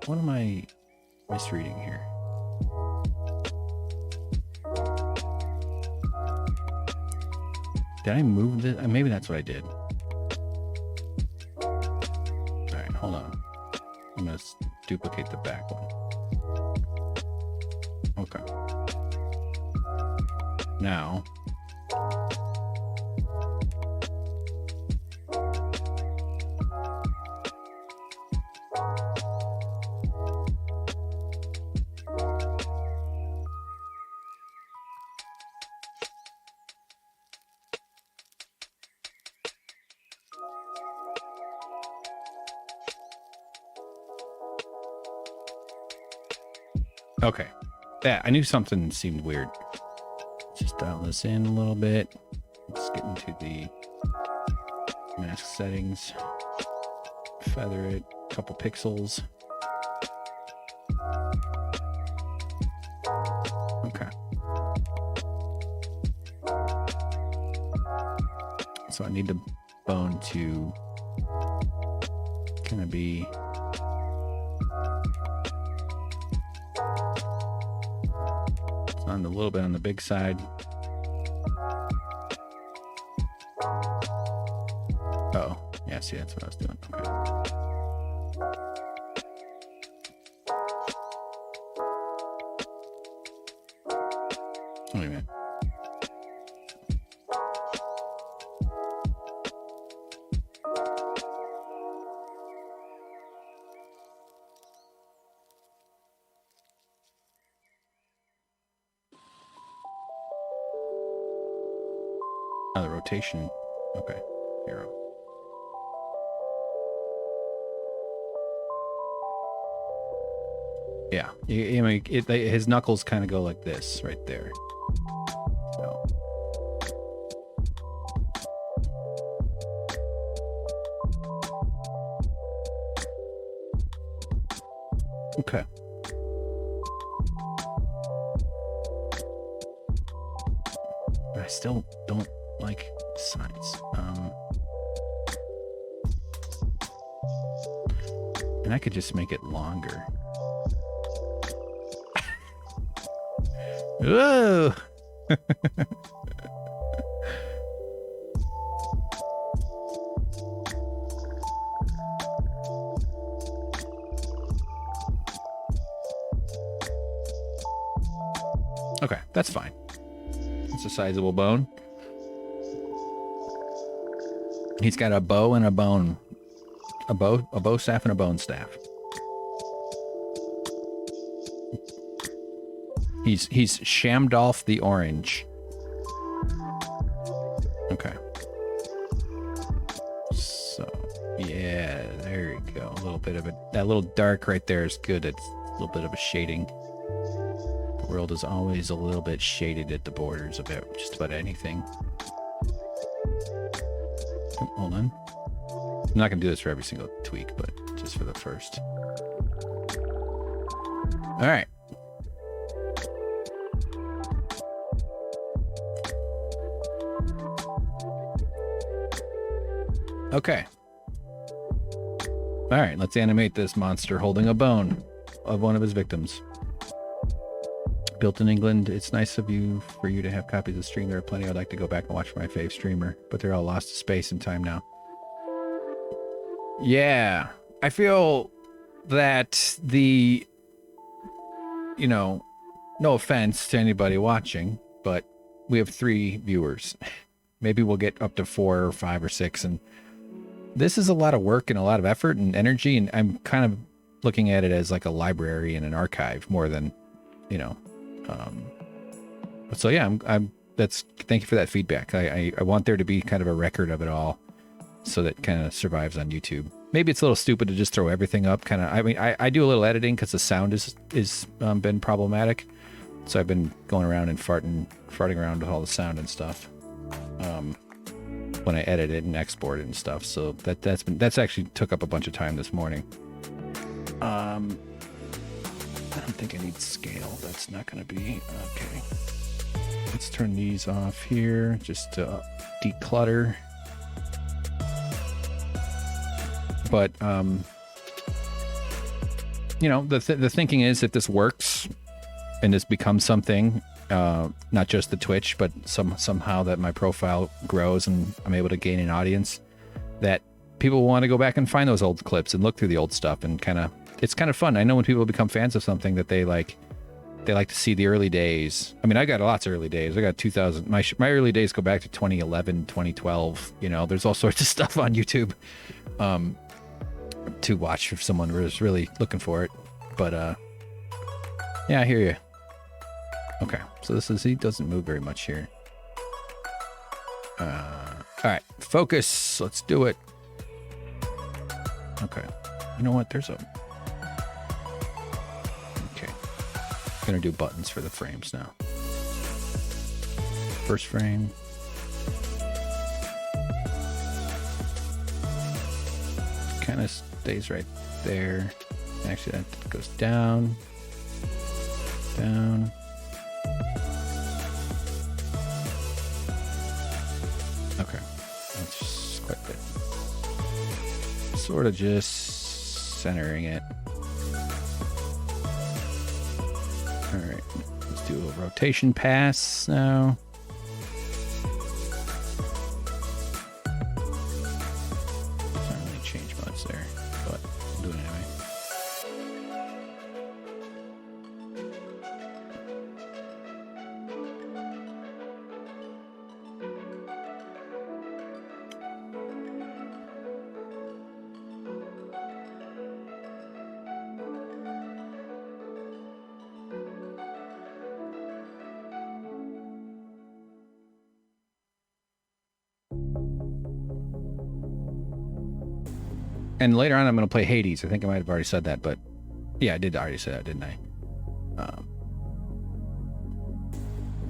What am I misreading here? Did I move this? Maybe that's what I did. All right, hold on. I'm going to duplicate the back one. Okay. Now. Okay. Yeah, I knew something seemed weird. Just dial this in a little bit. Let's get into the mask settings. Feather it a couple pixels. Okay. So I need the bone to kind of be... on a little bit on the big side. Oh, yeah, see, that's what I was doing. Okay. Wait a minute. Oh, the rotation. Okay. Arrow. Yeah. I mean, his knuckles kind of go like this right there. So. Okay. I still don't like sides. And I could just make it longer. Whoa! Okay, that's fine. It's a sizable bone. He's got a bow and a bone. A bow staff and a bone staff. He's Shamdolph the Orange. Okay. So, yeah, there you go. A little bit of it. That little dark right there is good. It's a little bit of a shading. The world is always a little bit shaded at the borders of it, just about anything. Oh, hold on. I'm not going to do this for every single tweak, but just for the first. All right. Okay. All right, let's animate this monster holding a bone of one of his victims. Built in England, it's nice of you for you to have copies of the stream. There are plenty I'd like to go back and watch for my fave streamer, but they're all lost to space and time now. Yeah, I feel that the, you know, no offense to anybody watching, but we have 3 viewers. Maybe we'll get up to 4 or 5 or 6, and this is a lot of work and a lot of effort and energy, and I'm kind of looking at it as like a library and an archive more than, you know. So yeah, thank you for that feedback. I want there to be kind of a record of it all, so that kind of survives on YouTube. Maybe it's a little stupid to just throw everything up. Kind of, I mean, I do a little editing because the sound is been problematic, so I've been going around and farting around with all the sound and stuff. When I edit it and export it and stuff, so that's actually took up a bunch of time this morning. I don't think I need scale. That's not going to be okay. Let's turn these off here just to declutter. But you know, the thinking is that this works and this becomes something, not just the Twitch, but somehow that my profile grows and I'm able to gain an audience, that people want to go back and find those old clips and look through the old stuff, and it's kind of fun. I know when people become fans of something that they like to see the early days. I mean, I got lots of early days. I got 2000. My early days go back to 2011, 2012. You know, there's all sorts of stuff on YouTube to watch if someone was really looking for it. But yeah, I hear you. Okay, so he doesn't move very much here. All right, focus. Let's do it. Okay, you know what? Okay, I'm gonna do buttons for the frames now. First frame. Kind of stays right there. Actually, that goes down. Okay, that's just quite good. Sort of just centering it. All right, let's do a rotation pass now. Not really change much there, but I'll do it anyway. And later on, I'm going to play Hades. I think I might have already said that, but yeah, I did already say that, didn't I?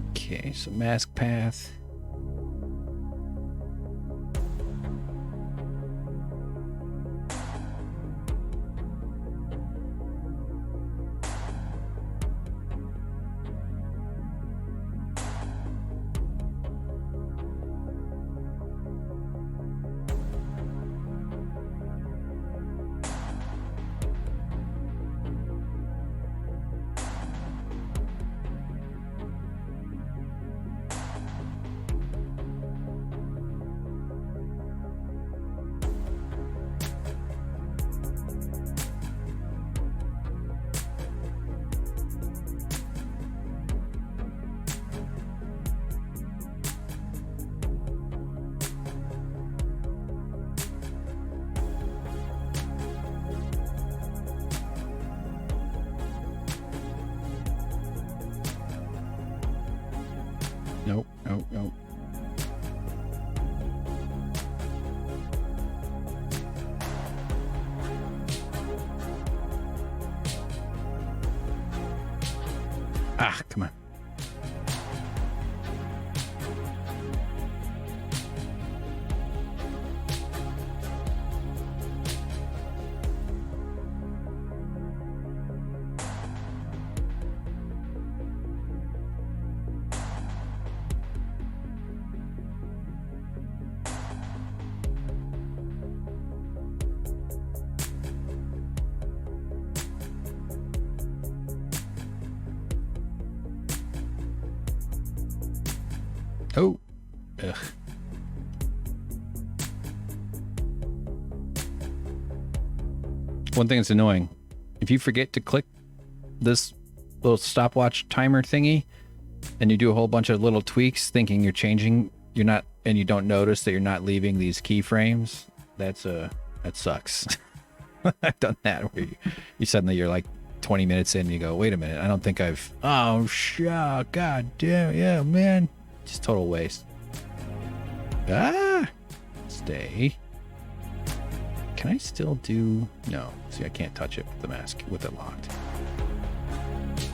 Okay, so mask path. Oh, oh. Ah, come on. Oh, ugh. One thing that's annoying, if you forget to click this little stopwatch timer thingy and you do a whole bunch of little tweaks thinking you're changing, you're not, and you don't notice that you're not leaving these keyframes, that sucks. I've done that where you suddenly you're like 20 minutes in and you go, wait a minute, I don't think oh shit, god damn, yeah, man. Just total waste. Ah! Stay. Can I still do... No. See, I can't touch it with the mask, with it locked.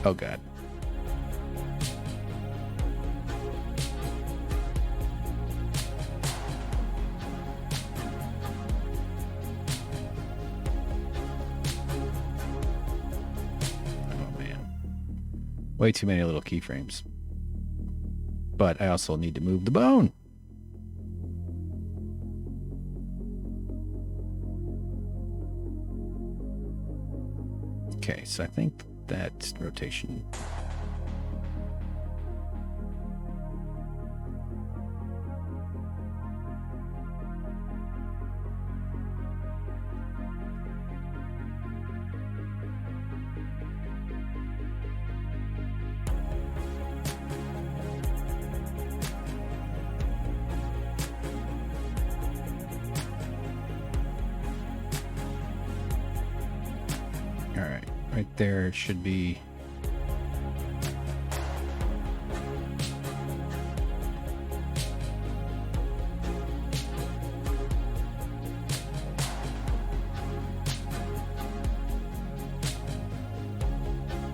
Oh, God. Oh, man. Way too many little keyframes. But I also need to move the bone. Okay, so I think that rotation. Right there, it should be.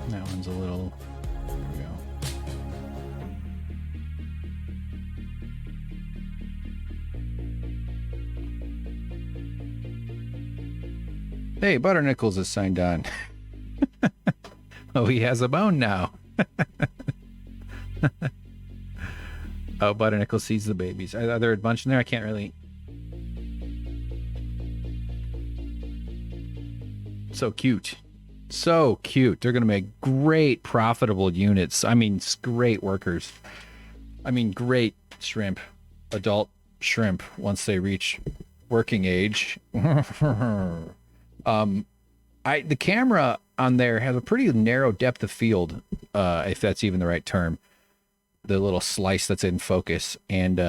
That one's a little. There we go. Hey, Butternickles is signed on. Oh, he has a bone now. Oh, Butternickel sees the babies. Are there a bunch in there? I can't really. So cute. So cute. They're going to make great profitable units. I mean, great workers. I mean, great shrimp. Adult shrimp once they reach working age. The camera on there has a pretty narrow depth of field, if that's even the right term. The little slice that's in focus, and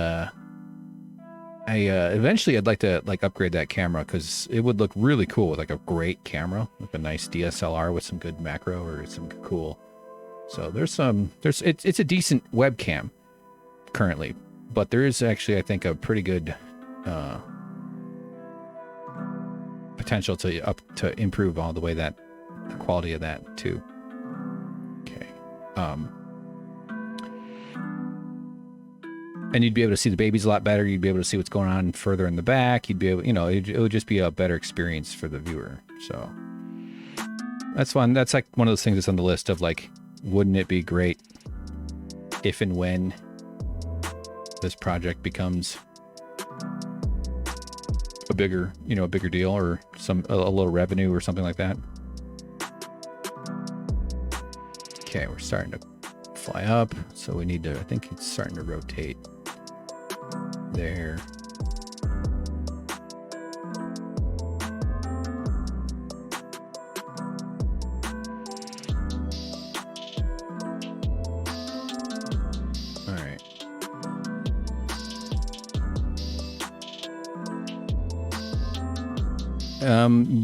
eventually I'd like to upgrade that camera because it would look really cool with like a great camera, like a nice DSLR with some good macro or some cool. So it's a decent webcam currently, but there is actually I think a pretty good potential to improve all the way that the quality of that too. Okay. And you'd be able to see the babies a lot better. You'd be able to see what's going on further in the back. You'd be able, it would just be a better experience for the viewer. So that's fun. That's like one of those things that's on the list of like, wouldn't it be great if and when this project becomes a bigger deal or a little revenue or something like that. Okay, we're starting to fly up, so we need to, I think it's starting to rotate there. All right.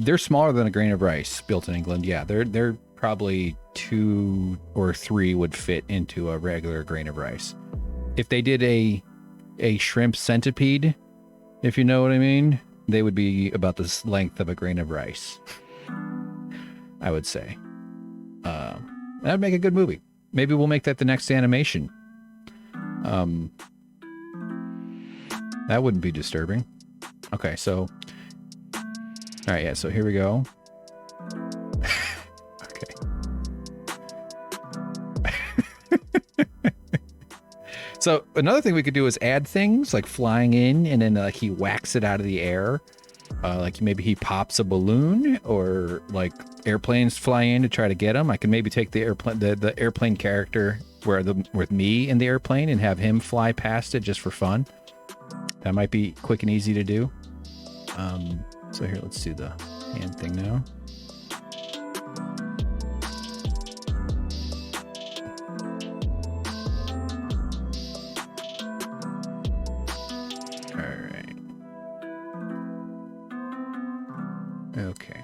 They're smaller than a grain of rice built in England. Yeah, they're probably 2 or 3 would fit into a regular grain of rice. if they did a shrimp centipede, if you know what I mean, they would be about the length of a grain of rice. I would say. That'd make a good movie. Maybe we'll make that the next animation. That wouldn't be disturbing. Okay, so... Alright, yeah, so here we go. Okay. So, another thing we could do is add things, like flying in, and then he whacks it out of the air. Like maybe he pops a balloon, or like airplanes fly in to try to get him. I can maybe take the airplane character with me in the airplane and have him fly past it just for fun. That might be quick and easy to do. So here, let's do the hand thing now. Okay.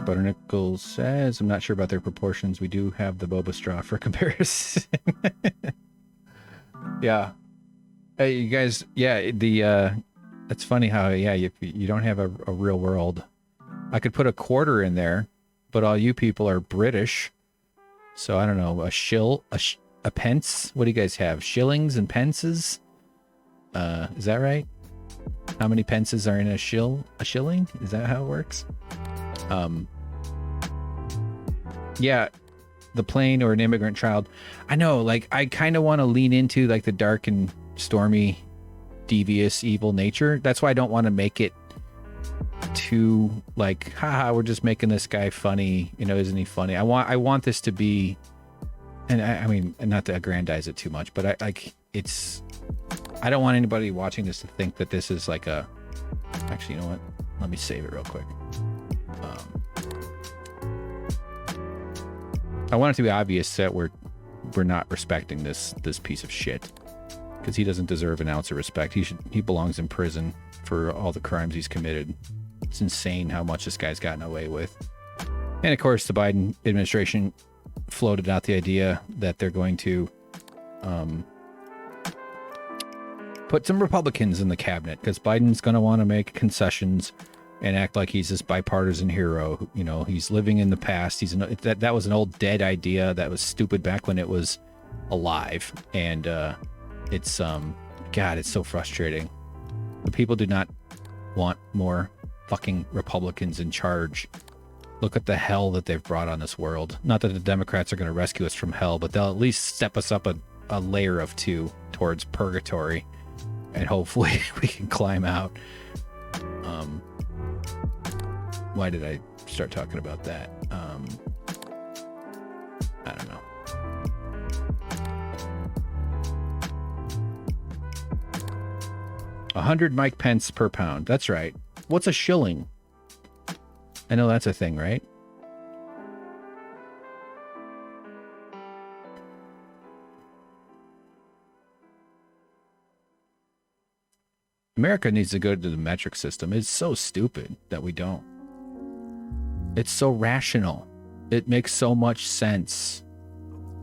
Butternickel says, I'm not sure about their proportions. We do have the boba straw for comparison. Yeah. Hey, you guys, yeah, that's funny how, yeah, you don't have a real world. I could put a quarter in there, but all you people are British. So I don't know, a pence? What do you guys have? Shillings and pences? Is that right? How many pences are in a shilling? Is that how it works? Yeah, the plane or an immigrant child. I know, like, I kind of want to lean into like the dark and stormy, devious, evil nature. That's why I don't want to make it too like, haha, we're just making this guy funny. You know, isn't he funny? I want this to be. And I mean, not to aggrandize it too much, but I don't want anybody watching this to think that this is like a, actually, you know what? Let me save it real quick. I want it to be obvious that we're not respecting this piece of shit, because he doesn't deserve an ounce of respect. He belongs in prison for all the crimes he's committed. It's insane how much this guy's gotten away with. And of course, the Biden administration floated out the idea that they're going to put some Republicans in the cabinet, because Biden's going to want to make concessions and act like he's this bipartisan hero. You know, he's living in the past. That was an old dead idea that was stupid back when it was alive. And it's God, it's so frustrating. The people do not want more fucking Republicans in charge. Look at the hell that they've brought on this world. Not that the Democrats are going to rescue us from hell, but they'll at least step us up a layer of 2 towards purgatory, and hopefully we can climb out. Why did I start talking about that? I don't know. $100 Mike Pence per pound. That's right. What's a shilling? I know that's a thing, right? America needs to go to the metric system. It's so stupid that we don't. It's so rational. It makes so much sense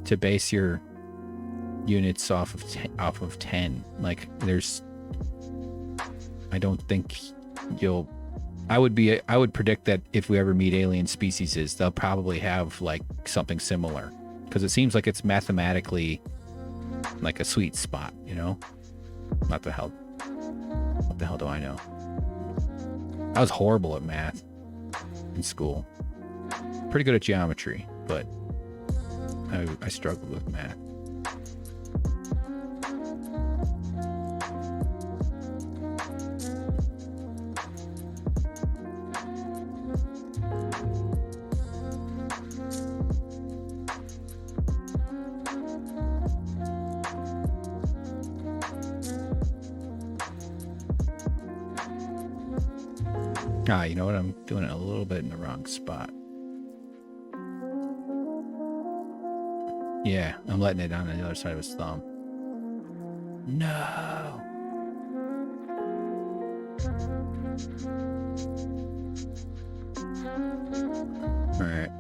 to base your units off of 10. Like, I don't think I would predict that if we ever meet alien species, they'll probably have like something similar, because it seems like it's mathematically like a sweet spot, you know? What the hell do I know? I was horrible at math in school. Pretty good at geometry, but I struggled with math. You know what? I'm doing it a little bit in the wrong spot. Yeah, I'm letting it on the other side of his thumb. No. All right.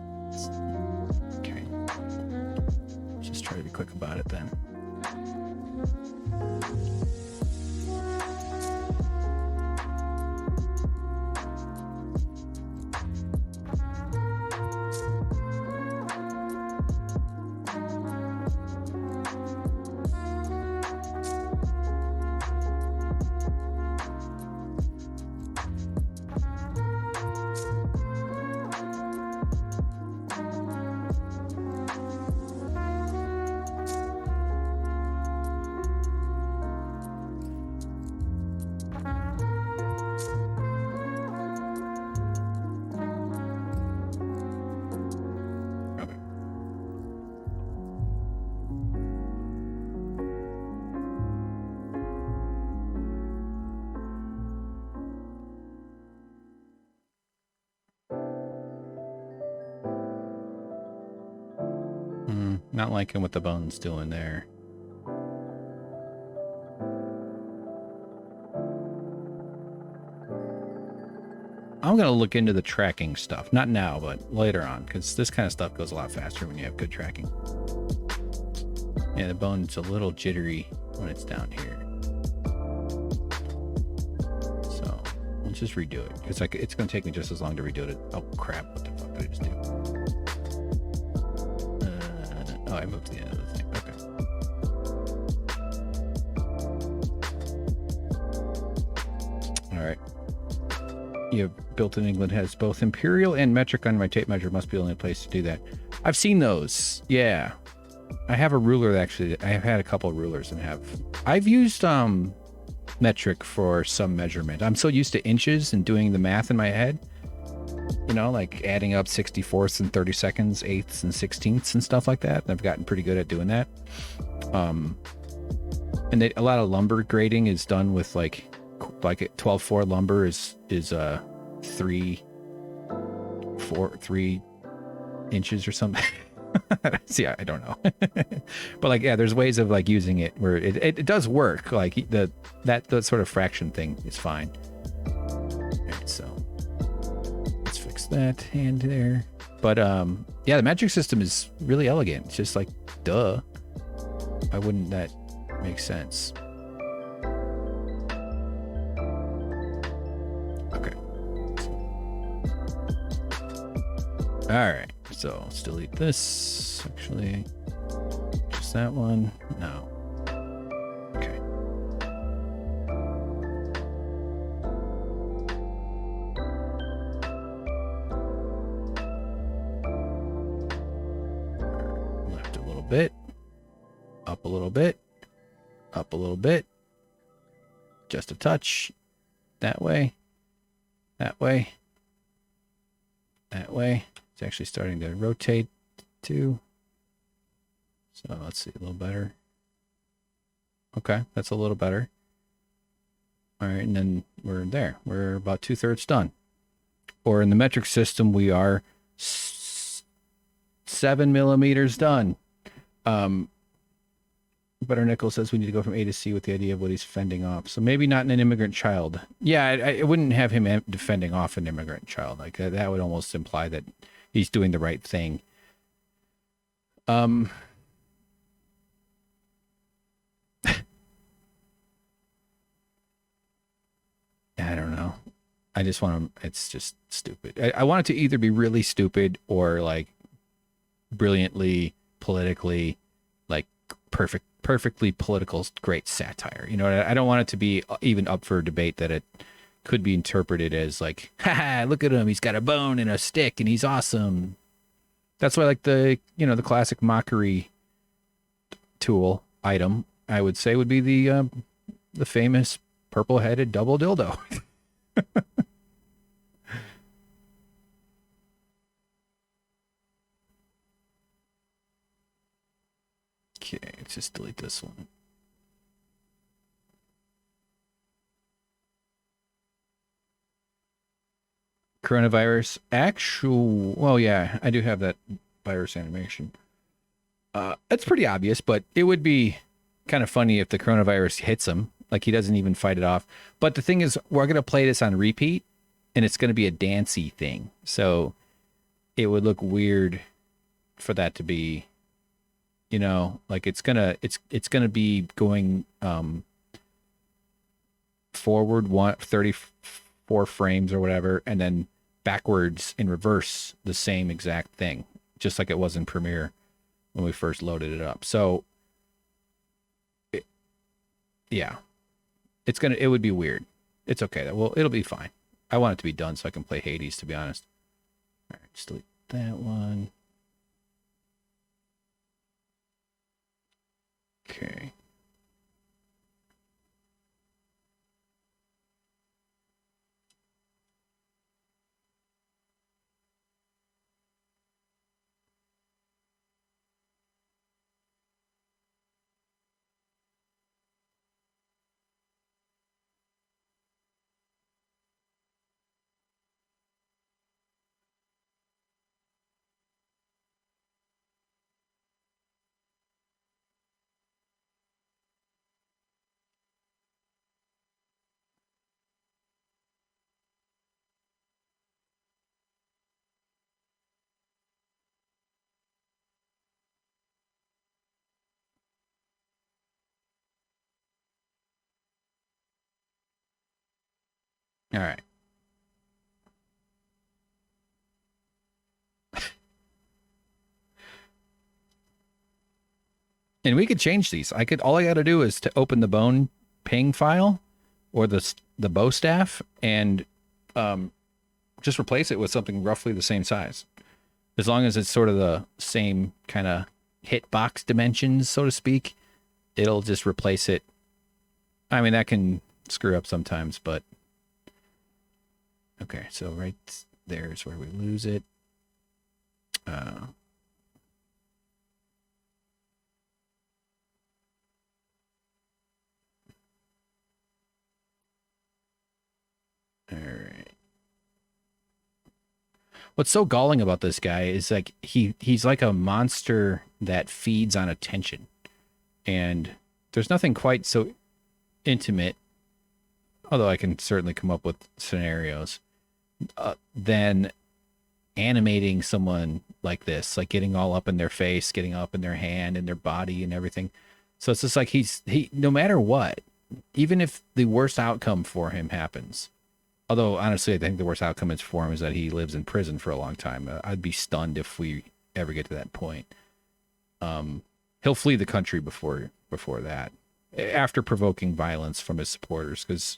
Okay. Just try to be quick about it then. Not liking what the bone's doing there. I'm going to look into the tracking stuff. Not now, but later on, because this kind of stuff goes a lot faster when you have good tracking. Yeah, the bone's a little jittery when it's down here. So we'll just redo it. It's like it's going to take me just as long to redo it. Oh, crap. What the fuck did I just do? Oh, I moved to the end of the thing. Okay. All right. You built in England has both imperial and metric on my tape measure. Must be the only place to do that. I've seen those. Yeah. I have a ruler that actually, I have had a couple of rulers and I've used metric for some measurement. I'm so used to inches and doing the math in my head. You know, like adding up 64ths and 32nds, 8ths and 16ths and stuff like that. I've gotten pretty good at doing that. And a lot of lumber grading is done with like 12-4 lumber is 3 inches or something. See, I don't know. But like, yeah, there's ways of like using it where it does work. Like that sort of fraction thing is fine. All right, so that hand there. But yeah, the metric system is really elegant. It's just like, duh. Why wouldn't that make sense? Okay. All right, so let's delete this. Actually, just that one. No. Okay. Bit up a little bit, up a little bit, just a touch, that way, that way, that way. It's actually starting to rotate too. So let's see, a little better. Okay, that's a little better. All right, and then we're there. We're about 2/3 done. Or in the metric system, we are 7 millimeters done. Butter Nickel says we need to go from A to C with the idea of what he's fending off. So maybe not an immigrant child. Yeah, I wouldn't have him defending off an immigrant child. Like that would almost imply that he's doing the right thing. I don't know. I just want him. It's just stupid. I want it to either be really stupid or like brilliantly politically, like perfectly political, great satire. You know, I don't want it to be even up for debate that it could be interpreted as like, haha, look at him, he's got a bone and a stick and he's awesome. That's why, like, the classic mockery tool item, I would say, would be the famous purple-headed double dildo. Okay, let's just delete this one. Coronavirus actual. Well, yeah, I do have that virus animation. It's pretty obvious, but it would be kind of funny if the coronavirus hits him, like he doesn't even fight it off. But the thing is, we're gonna play this on repeat, and it's going to be a dancey thing. So it would look weird for that to be, like it's gonna be going forward 34 frames or whatever, and then backwards in reverse the same exact thing, just like it was in Premiere when we first loaded it up. So yeah, it would be weird. It's okay. Well, it'll be fine. I want it to be done so I can play Hades, to be honest. All right, just delete that one. Okay. All right. And we could change these. All I got to do is to open the bone ping file or the bow staff and just replace it with something roughly the same size. As long as it's sort of the same kind of hitbox dimensions, so to speak, it'll just replace it. I mean, that can screw up sometimes, but okay. So right there is where we lose it. All right. What's so galling about this guy is like he's like a monster that feeds on attention. And there's nothing quite so intimate, although I can certainly come up with scenarios, than animating someone like this, like getting all up in their face, getting up in their hand and their body and everything. So it's just like he no matter what, even if the worst outcome for him happens, although honestly, I think the worst outcome is for him is that he lives in prison for a long time. I'd be stunned if we ever get to that point. He'll flee the country before that, after provoking violence from his supporters, because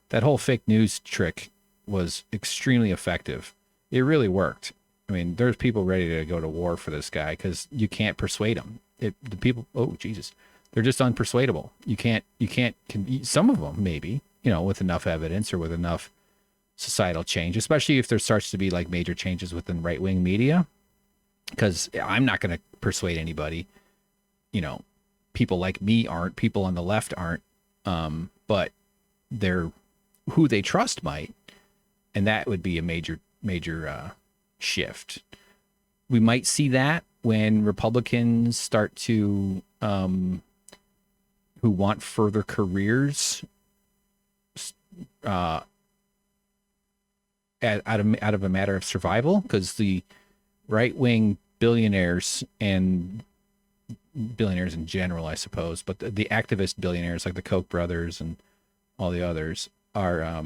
that whole fake news trick was extremely effective. It really worked. I mean, there's people ready to go to war for this guy because you can't persuade them. The people, oh Jesus, they're just unpersuadable. You can't. Some of them maybe, with enough evidence or with enough societal change, especially if there starts to be like major changes within right-wing media. Because I'm not going to persuade anybody. People like me aren't. People on the left aren't. But they're who they trust might, and that would be a major shift. We might see that when Republicans start to who want further careers out of a matter of survival, because the right-wing billionaires and billionaires in general, I suppose, but the activist billionaires like the Koch brothers and all the others are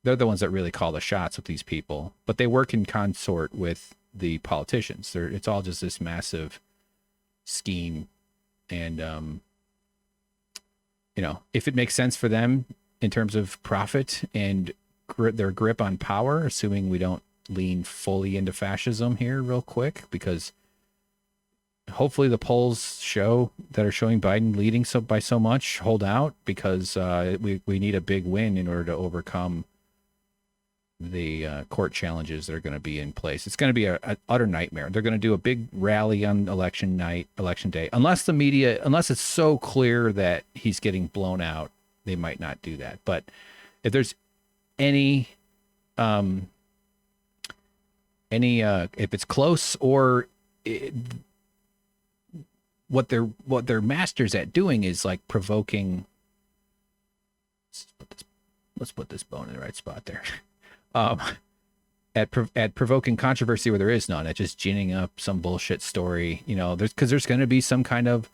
they're the ones that really call the shots with these people, but they work in consort with the politicians. It's all just this massive scheme. And, if it makes sense for them in terms of profit and their grip on power, assuming we don't lean fully into fascism here real quick, because hopefully the polls that are showing Biden leading by so much hold out, because we need a big win in order to overcome the court challenges that are going to be in place. It's going to be an utter nightmare. They're going to do a big rally on election day, unless it's so clear that he's getting blown out, they might not do that. But if there's if it's close, or what they're masters at doing is like provoking. Let's put this let's put this bone in the right spot there. Um, at provoking controversy where there is none, at just ginning up some bullshit story, you know, there's going to be some kind of,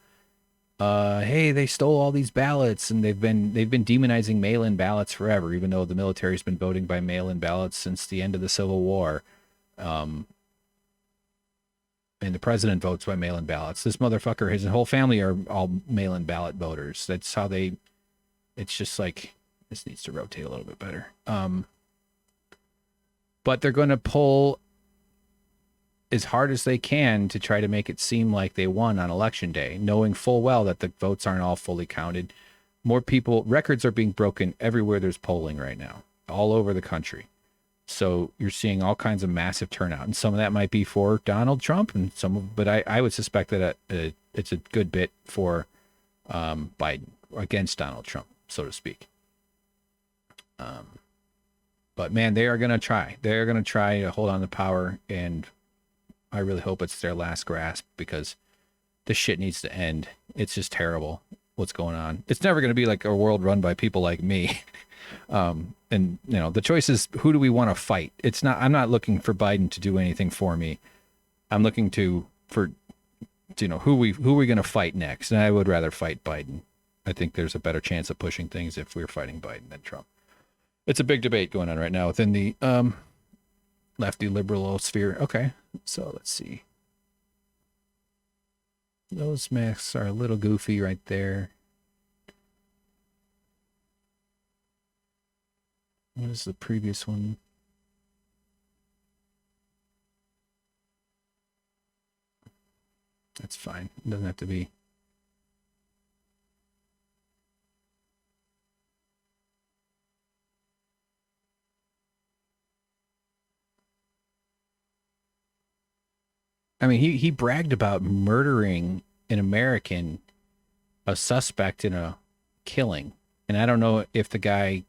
hey, they stole all these ballots, and they've been demonizing mail-in ballots forever, even though the military's been voting by mail-in ballots since the end of the Civil War. And the president votes by mail-in ballots. This motherfucker, his whole family are all mail-in ballot voters. That's how they, it's just like, this needs to rotate a little bit better. But they're going to pull as hard as they can to try to make it seem like they won on election day, knowing full well that the votes aren't all fully counted. More people, records are being broken everywhere there's polling right now, all over the country. So you're seeing all kinds of massive turnout, and some of that might be for Donald Trump, and but I would suspect that it's a good bit for Biden, against Donald Trump, so to speak. But man, they are going to try. They're going to try to hold on to power, and I really hope it's their last grasp, because this shit needs to end. It's just terrible what's going on. It's never going to be like a world run by people like me. And you know, the choice is, who do we want to fight? It's not, I'm not looking for Biden to do anything for me. I'm looking for you know, who we going to fight next. And I would rather fight Biden. I think there's a better chance of pushing things if we're fighting Biden than Trump. It's a big debate going on right now within the lefty liberal sphere. Okay, so let's see. Those masks are a little goofy right there. What is the previous one? That's fine. It doesn't have to be. I mean, he bragged about murdering an American, a suspect in a killing. And I don't know if the guy,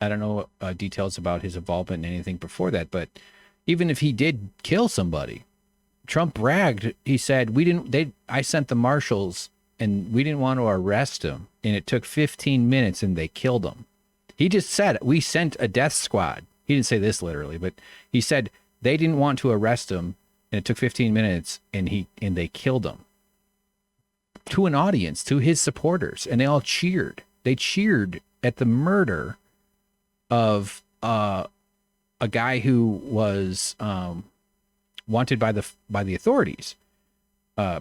I don't know details about his involvement in anything before that, but even if he did kill somebody, Trump bragged. He said, I sent the marshals and we didn't want to arrest him. And it took 15 minutes and they killed him. He just said, we sent a death squad. He didn't say this literally, but he said they didn't want to arrest him. And it took 15 minutes and they killed him, to an audience, to his supporters. And they all cheered. They cheered at the murder of a guy who was wanted by the authorities. I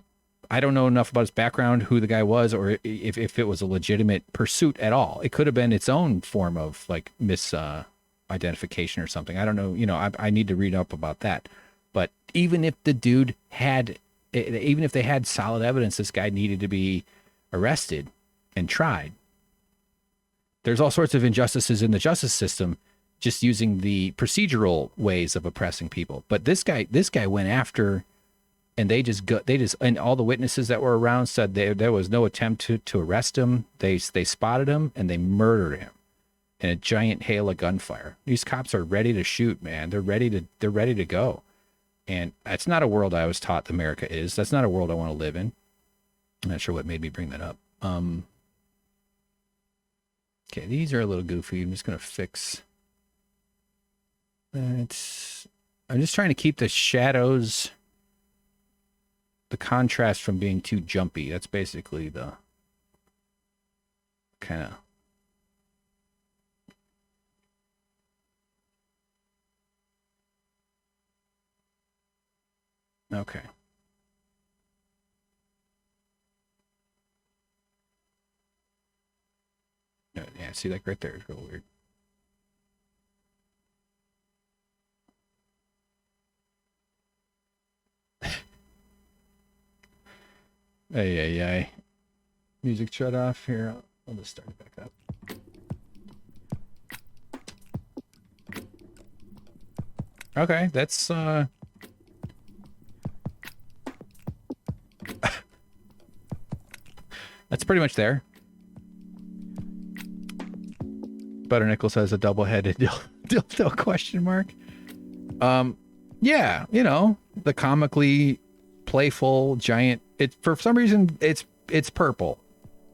don't know enough about his background, who the guy was, or if it was a legitimate pursuit at all. It could have been its own form of like misidentification or something. I don't know. You know, I need to read up about that. But even if the dude even if they had solid evidence this guy needed to be arrested and tried, there's all sorts of injustices in the justice system just using the procedural ways of oppressing people. But this guy went after, and and all the witnesses that were around said there was no attempt to arrest him. They spotted him and they murdered him in a giant hail of gunfire. These cops are ready to shoot, man. They're ready to go. And that's not a world I was taught America is. That's not a world I want to live in. I'm not sure what made me bring that up. Okay, these are a little goofy. I'm just going to fix that. I'm just trying to keep the shadows, the contrast from being too jumpy. That's basically the kind of... Okay. Yeah, see, like right there is real weird. Hey. Music shut off here. I'll just start it back up. Okay, that's that's pretty much there. Butternickel says a double-headed dildo question mark. Yeah, you know, the comically playful giant. It for some reason it's purple.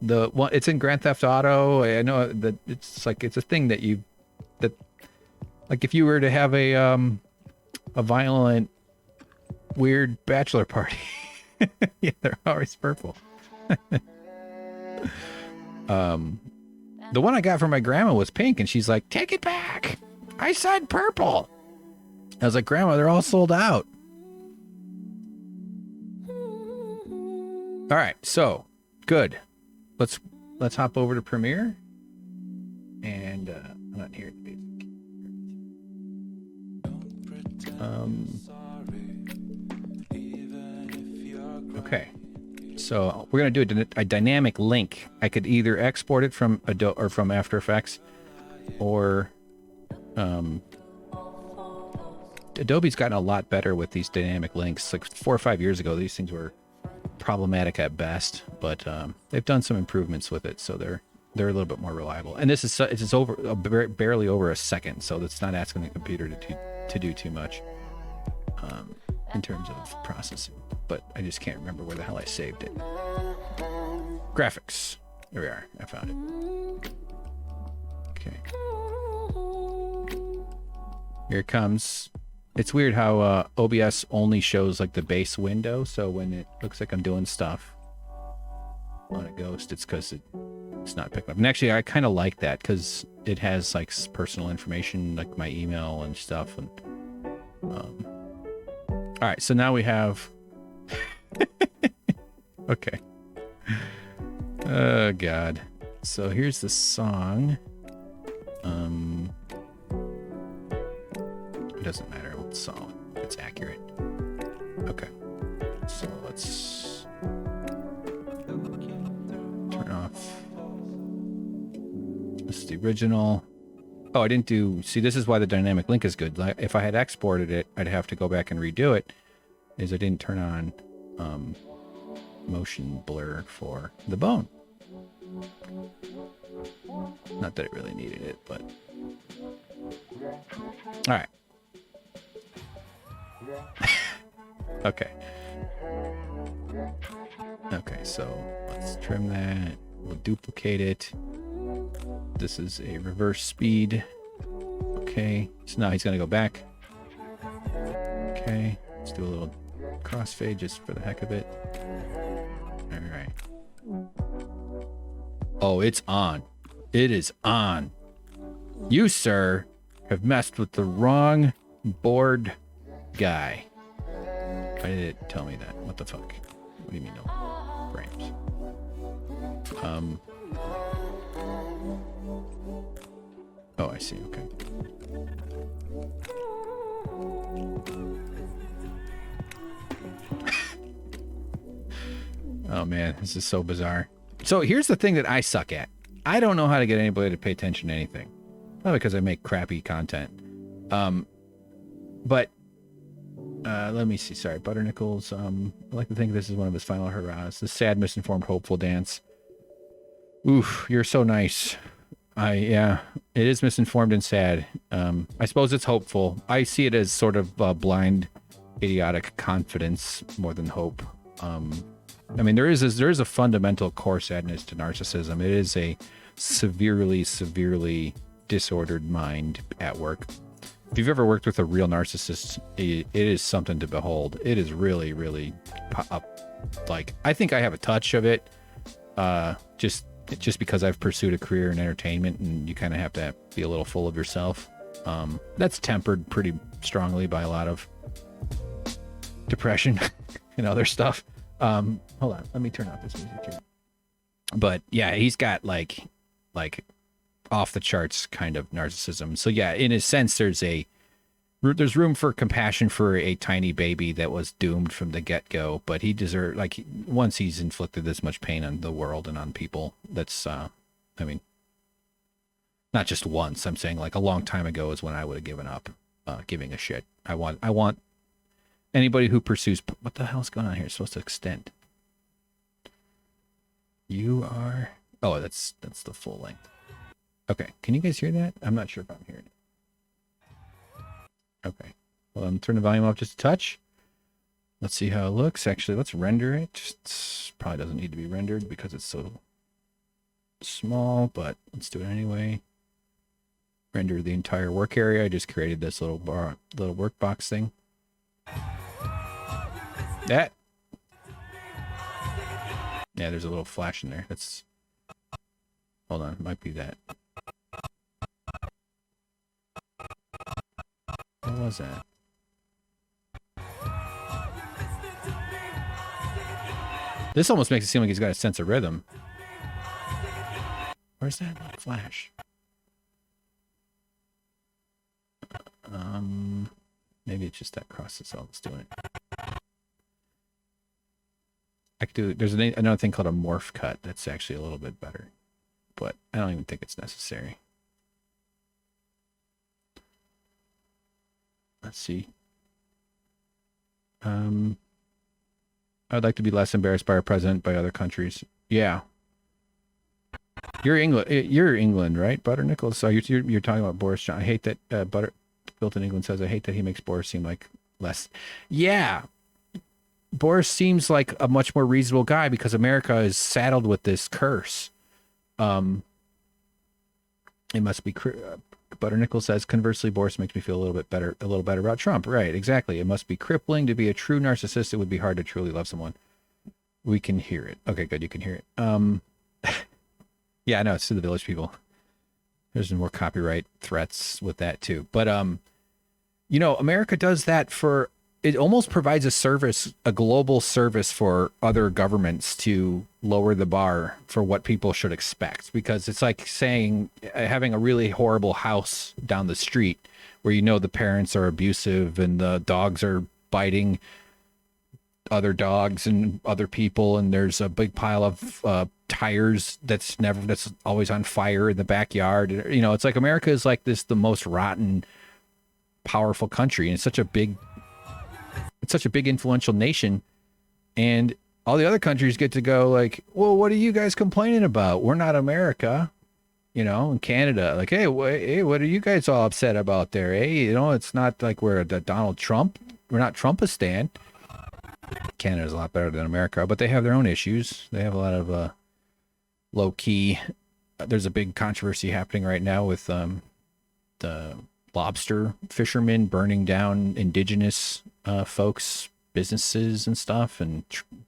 The one, it's in Grand Theft Auto. I know that it's like it's a thing that like if you were to have a violent, weird bachelor party, yeah, they're always purple. The one I got from my grandma was pink, and she's like, "Take it back. I said purple." I was like, "Grandma, they're all sold out." All right, so good. Let's hop over to Premiere, and I'm not here. Okay, so we're gonna do a dynamic link. I could either export it from Adobe or from After Effects, or Adobe's gotten a lot better with these dynamic links. Like 4 or 5 years ago, these things were problematic at best, but they've done some improvements with it, so they're a little bit more reliable. And this is it's over barely over a second, so that's not asking the computer to do too much in terms of processing. But I just can't remember where the hell I saved it. Graphics. There we are. I found it. Okay. Here it comes. It's weird how OBS only shows like the base window, so when it looks like I'm doing stuff on a ghost, it's because it's not picking up. And actually, I kind of like that because it has like personal information, like my email and stuff. And all right, so now we have. Okay. Oh God. So here's the song. It doesn't matter what song. It's accurate. Okay. So let's turn off. This is the original. Oh, I didn't do. See, this is why the dynamic link is good. Like, if I had exported it, I'd have to go back and redo it. Is I didn't turn on motion blur for the bone. Not that it really needed it, but all right. Okay. Okay, so let's trim that. We'll duplicate it. This is a reverse speed. Okay, so now he's gonna go back. Okay, let's do a little crossfade just for the heck of it. All right. Oh, it's on. It is on. You, sir, have messed with the wrong board guy. Why did it tell me that? What the fuck? What do you mean no frames? Oh, I see. Okay. Oh man, this is so bizarre. So here's the thing that I suck at. I don't know how to get anybody to pay attention to anything. Not because I make crappy content. But let me see. Sorry, Butternickels. I like to think this is one of his final hurrahs. The sad, misinformed, hopeful dance. Oof, you're so nice. Yeah, it is misinformed and sad. I suppose it's hopeful. I see it as sort of blind, idiotic confidence more than hope. I mean, there is a fundamental core sadness to narcissism. It is a severely disordered mind at work. If you've ever worked with a real narcissist, it is something to behold. It is really like, I think I have a touch of it, just because I've pursued a career in entertainment, and you kind of have to be a little full of yourself. That's tempered pretty strongly by a lot of depression and other stuff. Hold on, let me turn off this music here. But yeah, he's got like off the charts kind of narcissism. So yeah, in a sense, there's room for compassion for a tiny baby that was doomed from the get-go, but he deserved, like, once he's inflicted this much pain on the world and on people, that's I mean, not just once, I'm saying like a long time ago is when I would have given up giving a shit. I want anybody who pursues, what the hell's going on here? It's supposed to extend. You are, oh, that's the full length. Okay, can you guys hear that? I'm not sure if I'm hearing it. Okay, well, I'm turning the volume up just a touch. Let's see how it looks. Actually, let's render it. It probably doesn't need to be rendered because it's so small, but let's do it anyway. Render the entire work area. I just created this little workbox thing. That. Yeah, there's a little flash in there. That's. Hold on, it might be that. What was that? This almost makes it seem like he's got a sense of rhythm. Where's that flash? Maybe it's just that cross that's all that's doing it. I could do. There's another thing called a morph cut that's actually a little bit better, but I don't even think it's necessary. Let's see. I'd like to be less embarrassed by our president by other countries. Yeah. You're England, right, Butter Nichols? So you're talking about Boris Johnson. I hate that Butter Built in England says, I hate that he makes Boris seem like less. Yeah. Boris seems like a much more reasonable guy because America is saddled with this curse. It must be Butter Nichols says, conversely, Boris makes me feel a little better about Trump. Right, exactly. It must be crippling to be a true narcissist. It would be hard to truly love someone. We can hear it. Okay, good. You can hear it. Yeah, I know. It's to the Village People. There's more copyright threats with that too. But, you know, America does that for, it almost provides a service, a global service for other governments to lower the bar for what people should expect. Because it's like saying, having a really horrible house down the street where you know the parents are abusive and the dogs are biting other dogs and other people, and there's a big pile of tires that's always on fire in the backyard. You know, it's like America is like the most rotten, powerful country, and it's such a big influential nation, and all the other countries get to go like, well, what are you guys complaining about? We're not America. You know, in Canada, like, hey, what are you guys all upset about there? Hey, you know, it's not like we're the Donald Trump. We're not Trumpistan. Canada's a lot better than America, but they have their own issues. They have a lot of low key. There's a big controversy happening right now with the lobster fishermen burning down indigenous folks' businesses and stuff, and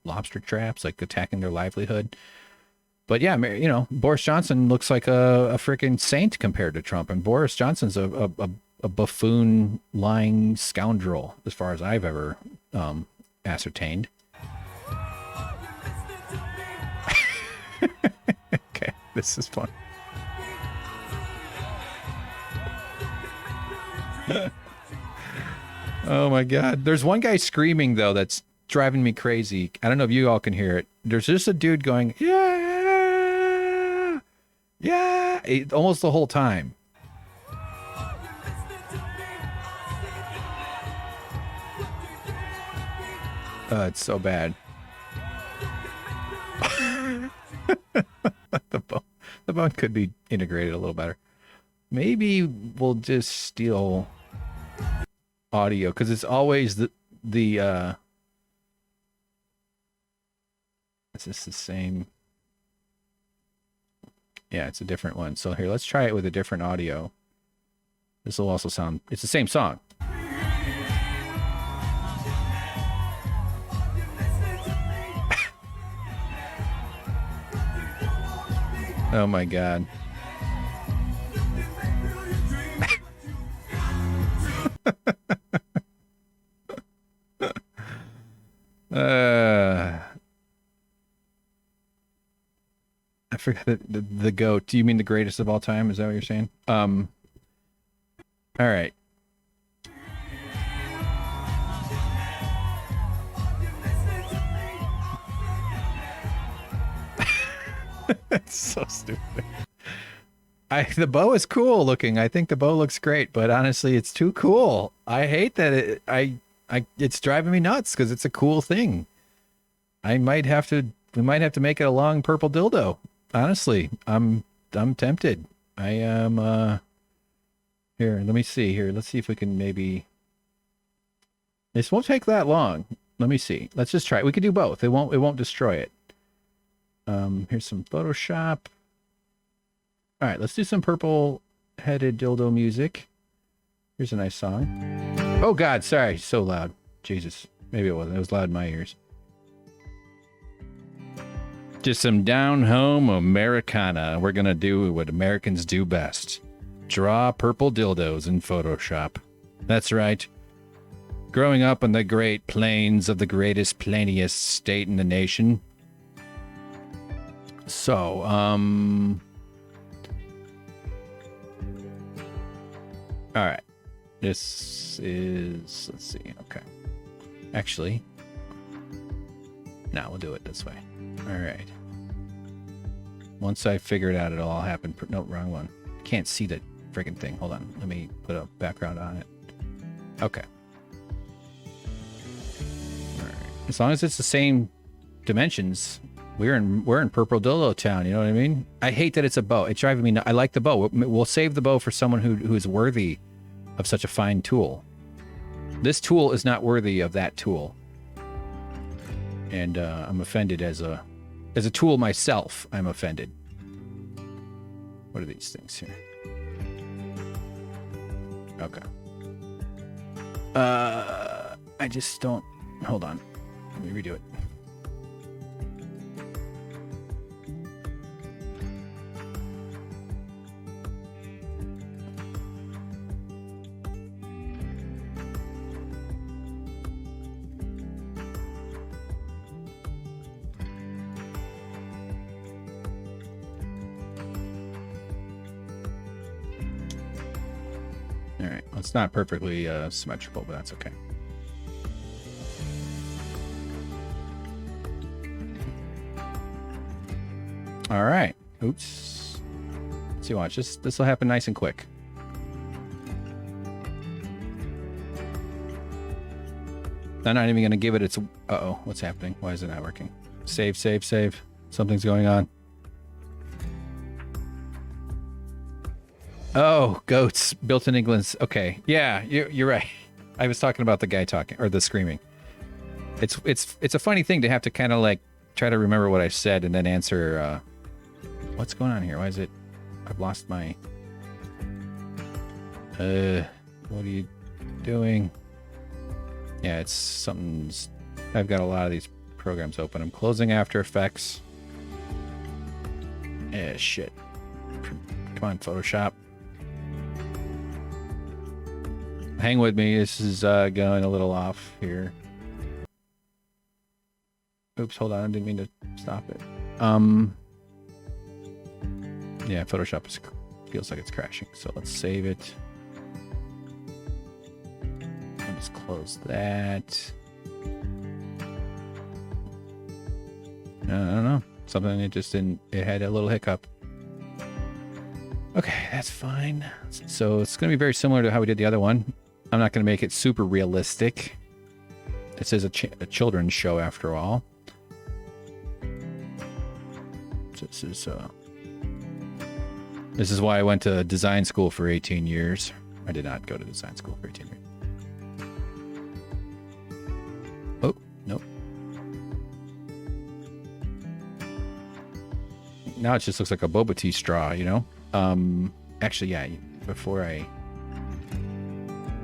lobster traps, like attacking their livelihood. But yeah, you know, Boris Johnson looks like a freaking saint compared to Trump, and Boris Johnson's a buffoon, lying scoundrel, as far as I've ever ascertained. Okay, this is fun. Oh my God. There's one guy screaming though that's driving me crazy. I don't know if you all can hear it. There's just a dude going, yeah, yeah, almost the whole time. It's so bad. The bone could be integrated a little better. Maybe we'll just steal audio because it's always the is this the same? Yeah, it's a different one. So here, let's try it with a different audio. This will also sound, it's the same song. Oh my God. I forgot the GOAT. Do you mean the greatest of all time? Is that what you're saying? All right. That's so stupid. The bow is cool looking. I think the bow looks great, but honestly, it's too cool. I hate that it's driving me nuts because it's a cool thing. We might have to make it a long purple dildo. Honestly, I'm tempted. I am here, let me see here. Let's see if we can maybe, this won't take that long. Let me see. Let's just try it. We could do both. It won't destroy it. Here's some Photoshop. All right, let's do some purple-headed dildo music. Here's a nice song. Oh, God, sorry. So loud. Jesus. Maybe it wasn't. It was loud in my ears. Just some down-home Americana. We're going to do what Americans do best. Draw purple dildos in Photoshop. That's right. Growing up on the Great Plains of the greatest, plainiest state in the nation. So, all right. This is, let's see, okay. Actually, no, we'll do it this way. All right. Once I figure it out, it'll all happen. No, wrong one. Can't see the friggin' thing. Hold on. Let me put a background on it. Okay. All right. As long as it's the same dimensions, we're in purple dildo town. You know what I mean? I hate that it's a bow. It's driving me nuts. I like the bow. We'll save the bow for someone who is worthy of such a fine tool. This tool is not worthy of that tool. And I'm offended as a tool myself. I'm offended. What are these things here? Okay. I just don't... Hold on. Let me redo it. All right. Well, it's not perfectly symmetrical, but that's okay. All right. Oops. Let's see, watch this. This will happen nice and quick. I'm not even going to give it its... Uh-oh. What's happening? Why is it not working? Save, save, save. Something's going on. Oh, goats built in England. Okay. Yeah, you're right. I was talking about the guy talking, or the screaming. It's a funny thing to have to kind of like try to remember what I said and then answer... what's going on here? Why is it... I've lost my... what are you doing? Yeah, it's something's... I've got a lot of these programs open. I'm closing After Effects. Eh, shit. Come on, Photoshop. Hang with me. This is going a little off here. Oops, hold on. I didn't mean to stop it. Yeah, Photoshop feels like it's crashing. So let's save it. I'll just close that. I don't know. Something it just didn't... It had a little hiccup. Okay, that's fine. So it's going to be very similar to how we did the other one. I'm not going to make it super realistic. This is a children's show after all. This is why I went to design school for 18 years. I did not go to design school for 18 years. Oh, nope. Now it just looks like a boba tea straw, you know? Actually, yeah, before I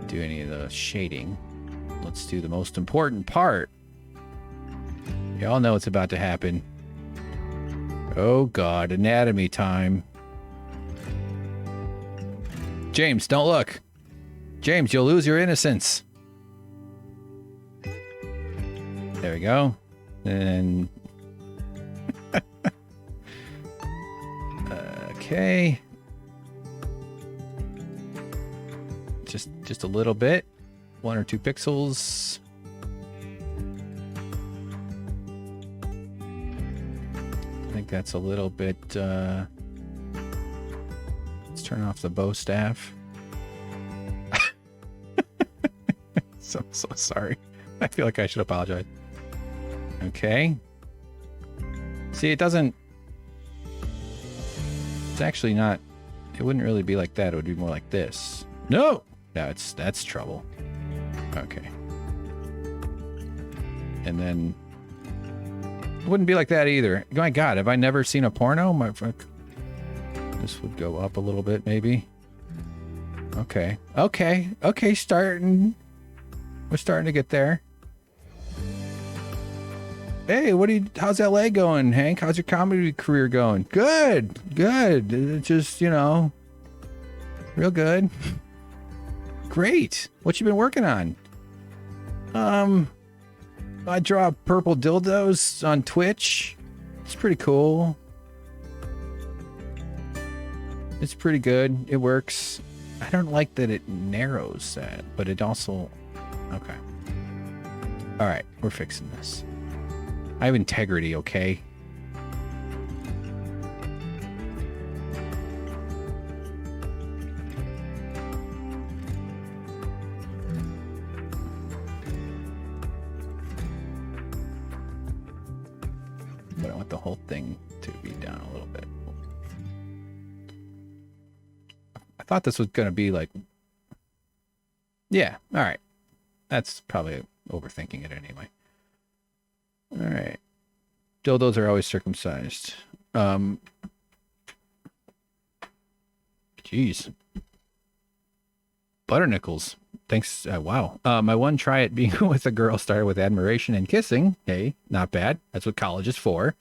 do any of the shading, let's do the most important part. You all know what's about to happen. Oh God, anatomy time. James, don't look. James, you'll lose your innocence. There we go. And okay. Just a little bit. 1 or 2 pixels. I think that's a little bit let's turn off the bow staff. So sorry. I feel like I should apologize. Okay. See, it doesn't... It's actually not... It wouldn't really be like that. It would be more like this. No! That's trouble. Okay. And then... It wouldn't be like that either. My God, have I never seen a porno? This would go up a little bit, maybe. Okay. Okay. Okay, starting. We're starting to get there. Hey, how's LA going, Hank? How's your comedy career going? Good. Good. It's just, you know, real good. Great. What you been working on? I draw purple dildos on Twitch. It's pretty cool. It's pretty good. It works. I don't like that it narrows that, but it also... Okay. All right, we're fixing this. I have integrity, okay? But I want the whole thing to be down a little bit. I thought this was going to be like... Yeah, all right. That's probably overthinking it anyway. All right. Dildos are always circumcised. Jeez. Butternickels. Thanks. Wow. My one try at being with a girl started with admiration and kissing. Hey, not bad. That's what college is for.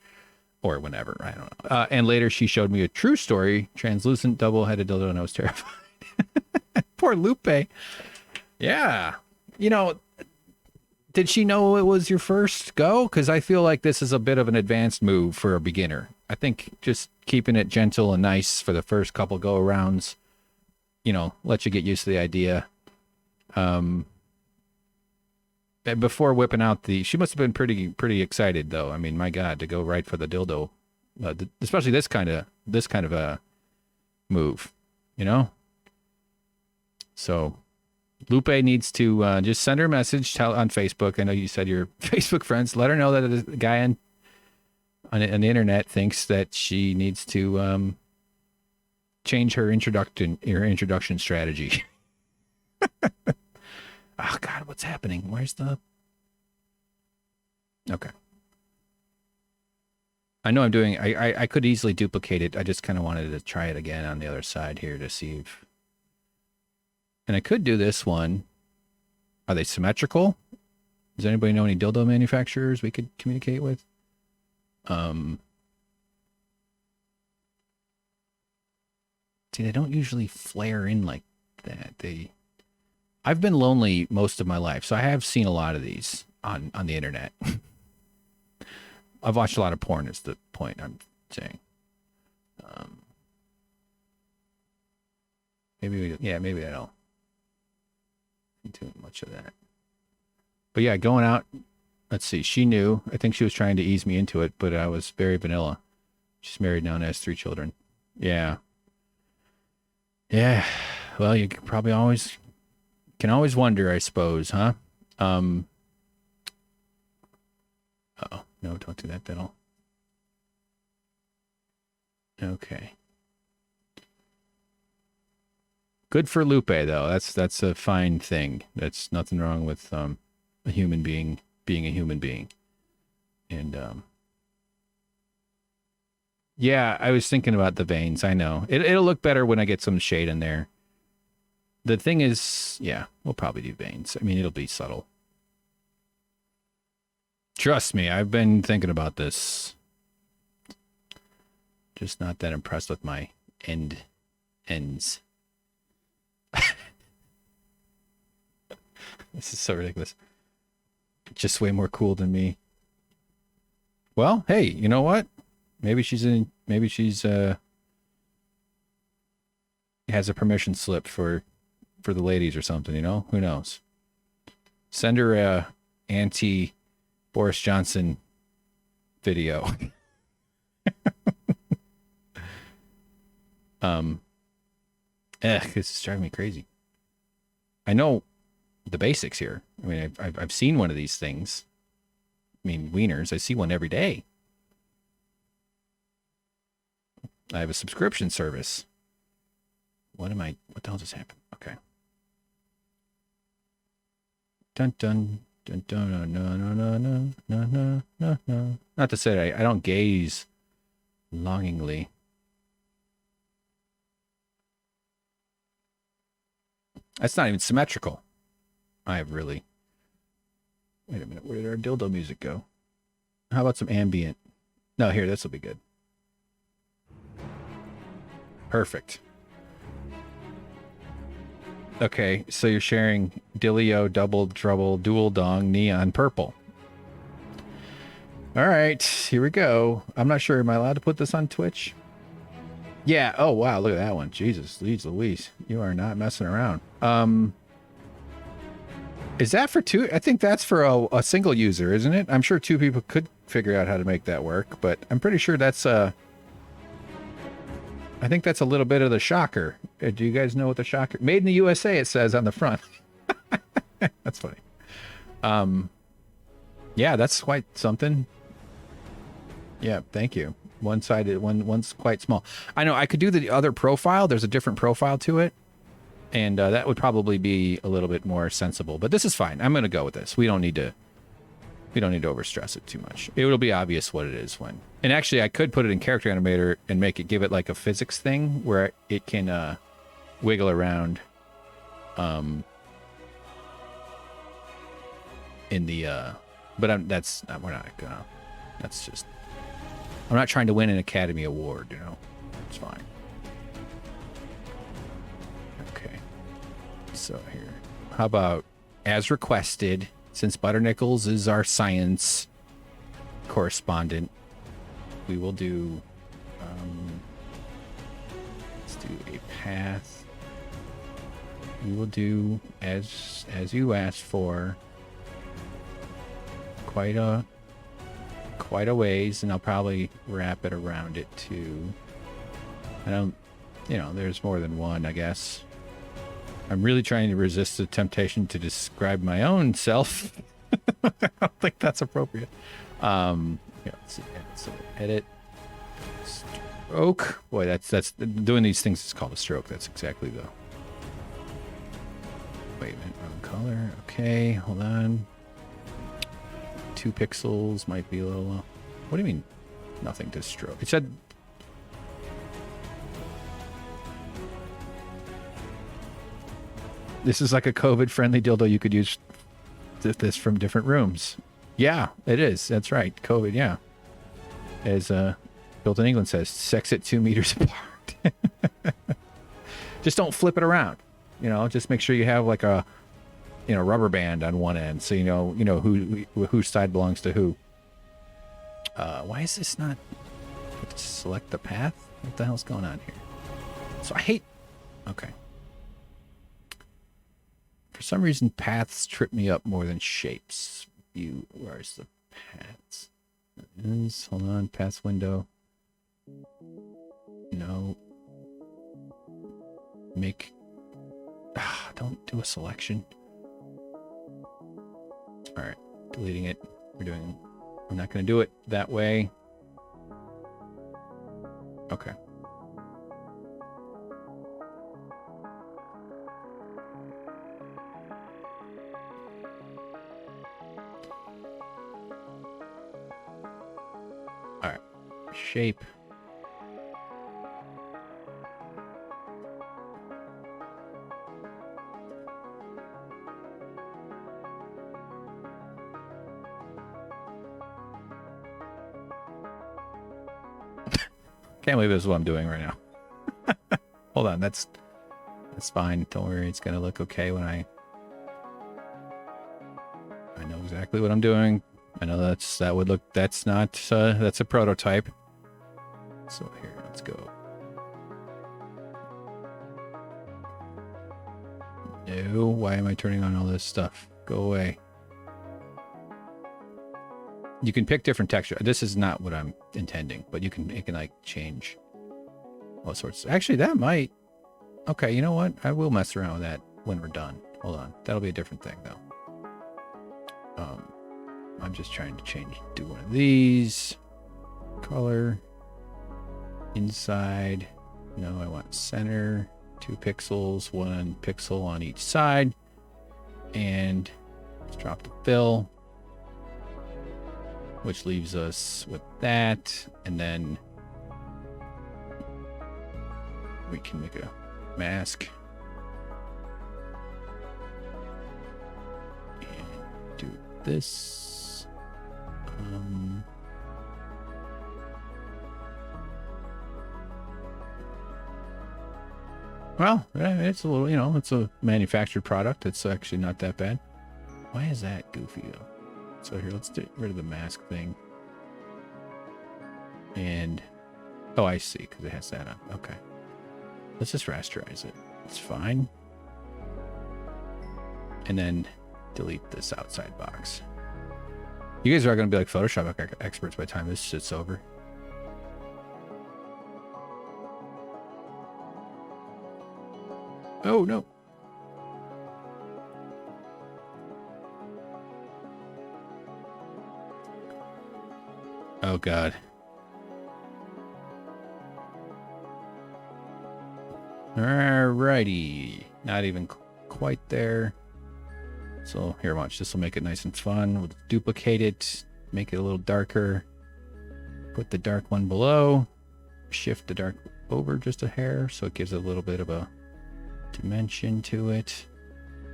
Or whenever. I don't know. And later she showed me a true story. Translucent double-headed dildo, and I was terrified. Poor Lupe. Yeah. You know... Did she know it was your first go? Because I feel like this is a bit of an advanced move for a beginner. I think just keeping it gentle and nice for the first couple go-arounds, you know, let you get used to the idea. Before whipping out she must have been pretty excited, though. I mean, my God, to go right for the dildo, especially this kind of a move, you know. So. Lupe needs to just send her a message on Facebook. I know you said you're Facebook friends. Let her know that the guy on the internet thinks that she needs to change her introduction strategy. Oh God, what's happening? Where's the? Okay. I know I'm doing. I could easily duplicate it. I just kind of wanted to try it again on the other side here to see if. And I could do this one. Are they symmetrical? Does anybody know any dildo manufacturers we could communicate with? See, they don't usually flare in like that. I've been lonely most of my life, so I have seen a lot of these on the internet. I've watched a lot of porn is the point I'm saying. Maybe I don't. Too much of that, but yeah, going out. Let's see. She knew. I think she was trying to ease me into it, but I was very vanilla. She's married now and has 3 children. Yeah. Well, you can always wonder, I suppose, huh? Uh-oh. No, don't do that, Biddle. Okay. Good for Lupe, though. That's a fine thing. That's nothing wrong with a human being being a human being. And yeah, I was thinking about the veins. I know it'll look better when I get some shade in there. The thing is, yeah, we'll probably do veins. I mean, it'll be subtle. Trust me, I've been thinking about this. Just not that impressed with my ends. This is so ridiculous. Just way more cool than me. Well, hey, you know what? Maybe she's has a permission slip for the ladies or something, you know? Who knows? Send her a anti Boris Johnson video. This is driving me crazy. I know the basics here. I mean, I've seen one of these things. I mean, wieners. I see one every day. I have a subscription service. What the hell just happened? Okay. Dun dun dun dun no no no no no no no no. Not to say I don't gaze longingly. That's not even symmetrical. I have really... Wait a minute. Where did our dildo music go? How about some ambient? No, here, this will be good. Perfect. Okay, so you're sharing Dillio, double trouble, dual dong, neon purple. All right, here we go. I'm not sure. Am I allowed to put this on Twitch? Yeah. Oh, wow. Look at that one. Jesus, Louise. You are not messing around. Is that for two? I think that's for a single user, isn't it? I'm sure two people could figure out how to make that work, but I'm pretty sure that's I think that's a little bit of the shocker. Do you guys know what the shocker? Made in the USA, it says on the front. That's funny. Yeah, that's quite something. Yeah, thank you. One-sided, one's quite small. I know I could do the other profile. There's a different profile to it. And that would probably be a little bit more sensible, but this is fine. I'm going to go with this. We don't need to overstress it too much. It will be obvious what it is when. And actually, I could put it in Character Animator and give it like a physics thing where it can wiggle around in the but we're not gonna. That's just. I'm not trying to win an Academy Award, you know. It's fine. Okay. So here, how about as requested? Since Butternickles is our science correspondent, we will do. Let's do a path. We will do as you asked for. Quite a ways, and I'll probably wrap it around it too. I don't, there's more than one, I guess. I'm really trying to resist the temptation to describe my own self. I don't think that's appropriate. Yeah, let's see. So edit, stroke. Boy, that's doing these things is called a stroke. That's exactly the. Wait a minute, wrong color. Okay, hold on. 2 pixels might be a little. What do you mean? Nothing to stroke. It said. This is like a COVID-friendly dildo. You could use this from different rooms. Yeah, it is. That's right. COVID, yeah. As Built in England says, sex it 2 meters apart. Just don't flip it around. Just make sure you have like a rubber band on one end, so you know whose side belongs to who. Why is this not? Select the path. What the hell's going on here? So I hate. Okay. For some reason, paths trip me up more than shapes. Where's the paths? Hold on, paths window. No. Make. Don't do a selection. All right, deleting it. I'm not going to do it that way. Okay. All right, shape. Can't believe this is what I'm doing right now. Hold on, that's fine. Don't worry, it's gonna look okay when I know exactly what I'm doing. I know that's a prototype. So here, let's go. No, why am I turning on all this stuff? Go away. You can pick different texture. This is not what I'm intending, but it can like change all sorts. Actually, that might. Okay, you know what? I will mess around with that when we're done. Hold on. That'll be a different thing though. I'm just trying to do one of these. Color. Inside. No, I want center. 2 pixels, 1 pixel on each side. And let's drop the fill. Which leaves us with that, and then we can make a mask. do this. Well, it's a little, you know, it's a manufactured product. It's actually not that bad. Why is that goofy though? So here, let's get rid of the mask thing. And, oh, I see, because it has that on. Okay. Let's just rasterize it. It's fine. And then delete this outside box. You guys are going to be like Photoshop experts by the time this shit's over. Oh, no. Oh, God. Alrighty. Not even quite there. So here, watch. This will make it nice and fun. We'll duplicate it, make it a little darker. Put the dark one below. Shift the dark over just a hair so it gives a little bit of a dimension to it.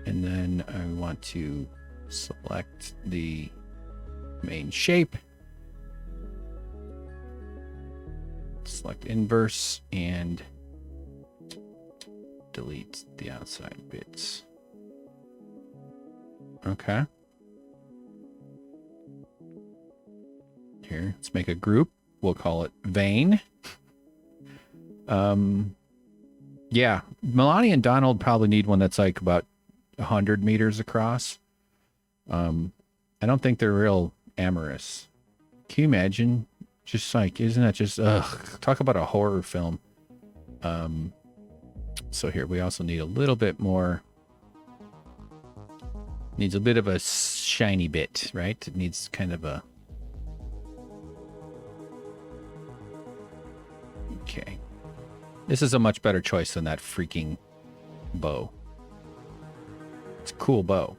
And then I want to select the main shape. Select inverse and delete the outside bits. Okay. Here, let's make a group. We'll call it vein. Yeah, Melania and Donald probably need one that's like about 100 meters across. I don't think they're real amorous. Can you imagine? Just like, isn't that just, talk about a horror film. So here, we also need a little bit more. Needs a bit of a shiny bit, right? It needs kind of a... Okay. This is a much better choice than that freaking bow. It's a cool bow.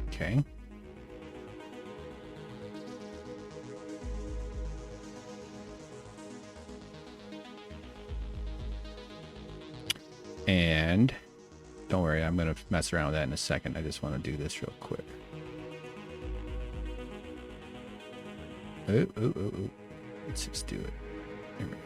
Okay. And don't worry, I'm going to mess around with that in a second. I just want to do this real quick. Oh. Let's just do it. Here we go.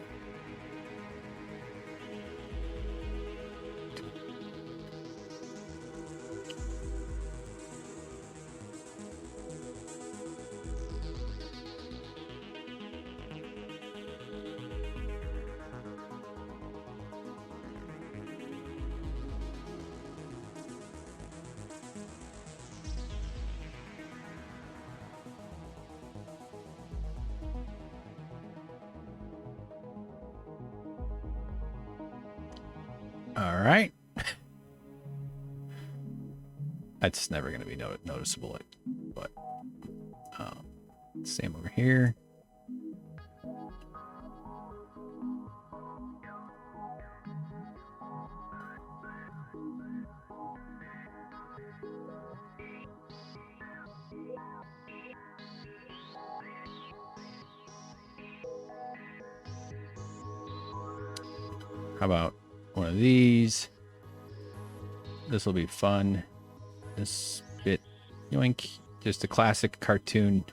All right. That's never going to be noticeable, but same over here. How about one of these? This will be fun. This bit, yoink, just a classic cartoon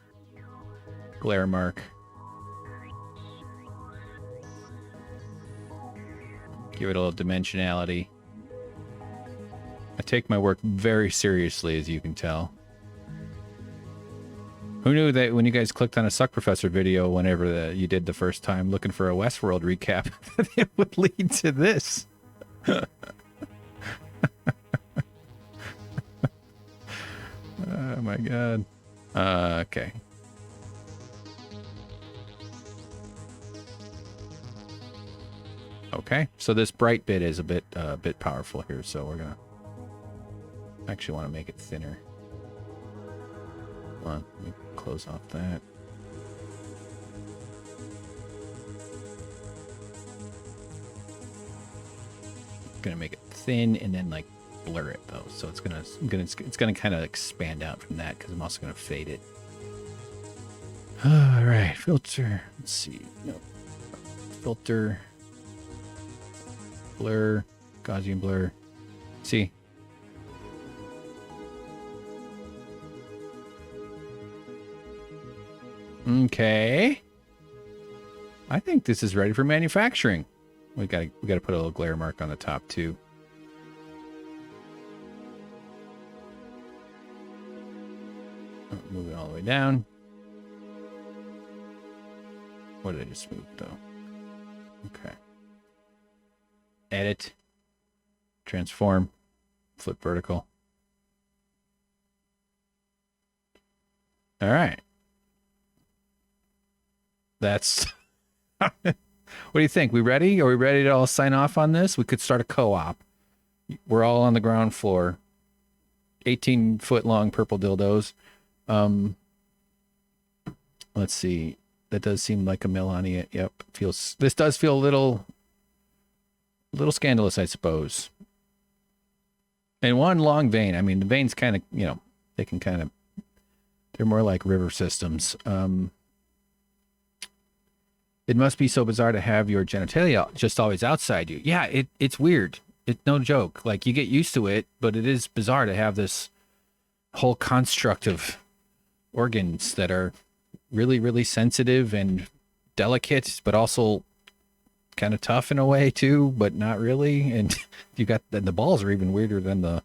glare mark. Give it a little dimensionality. I take my work very seriously, as you can tell. Who knew that when you guys clicked on a Suck Professor video whenever you did the first time looking for a Westworld recap, that it would lead to this? Oh my god. Okay. Okay, so this bright bit is a bit powerful here, so we're gonna actually want to make it thinner. Hold on, let me close off that. Gonna make it thin and then like blur it though, so it's gonna kind of expand out from that because I'm also gonna fade it. All right, filter. Let's see. No, filter, blur, Gaussian blur. See. Okay. I think this is ready for manufacturing. We gotta put a little glare mark on the top too. Move it all the way down. What did I just move though? Okay. Edit. Transform. Flip vertical. All right. That's... What do you think? We ready? Are we ready to all sign off on this? We could start a co-op. We're all on the ground floor. 18-foot long purple dildos. Let's see. That does seem like a Melania. Yep. This does feel a little scandalous, I suppose. And one long vein. I mean, the veins kind of, you know, they're more like river systems. It must be so bizarre to have your genitalia just always outside you. Yeah, it's weird. It's no joke. Like, you get used to it, but it is bizarre to have this whole construct of organs that are really, really sensitive and delicate, but also kind of tough in a way too, but not really. And you got the balls are even weirder than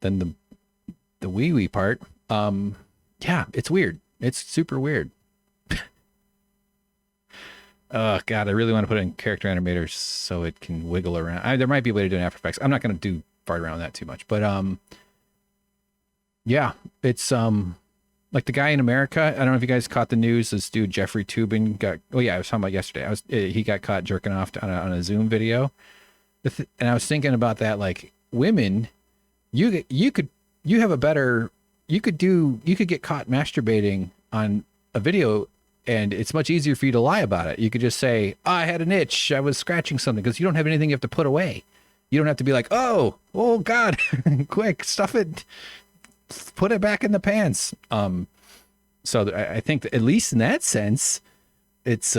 the wee part. Yeah, it's weird. It's super weird. Oh God, I really want to put it in character animators so it can wiggle around. There might be a way to do it in After Effects. I'm not going to do fart around that too much, but yeah, it's like the guy in America. I don't know if you guys caught the news. This dude Jeffrey Toobin got. Oh yeah, I was talking about yesterday. He got caught jerking off on a Zoom video, and I was thinking about that. Like, women, you could get caught masturbating on a video. And it's much easier for you to lie about it. You could just say, oh, I had an itch. I was scratching something, because you don't have anything you have to put away. You don't have to be like, oh God, quick, stuff it, put it back in the pants. So I think that at least in that sense, it's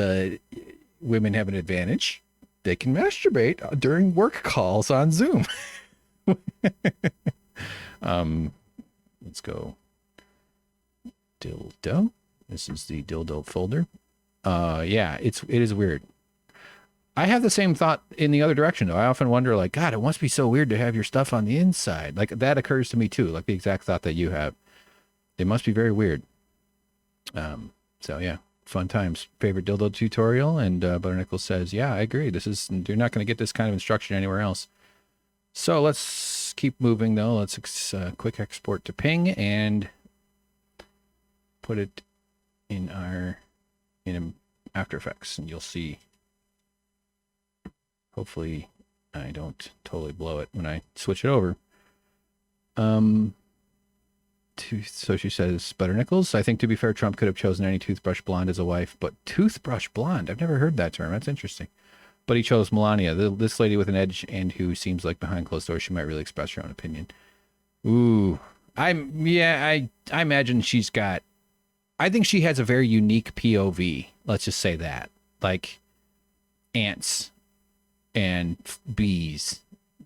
women have an advantage. They can masturbate during work calls on Zoom. Let's go dildo. This is the dildo folder. Yeah, it is weird. I have the same thought in the other direction, though. I often wonder, like, God, it must be so weird to have your stuff on the inside. Like, that occurs to me, too. Like, the exact thought that you have. It must be very weird. So, yeah, fun times. Favorite dildo tutorial? And Butternickel says, yeah, I agree. You're not going to get this kind of instruction anywhere else. So, let's keep moving, though. Let's quick export to ping and put it in After Effects, and you'll see. Hopefully I don't totally blow it when I switch it over. So she says, Butternickels, I think, to be fair, Trump could have chosen any toothbrush blonde as a wife, but toothbrush blonde, I've never heard that term. That's interesting. But he chose Melania, this lady with an edge, and who seems like behind closed doors she might really express her own opinion. Ooh, I imagine she's got, I think she has a very unique POV. Let's just say that. Like ants and bees.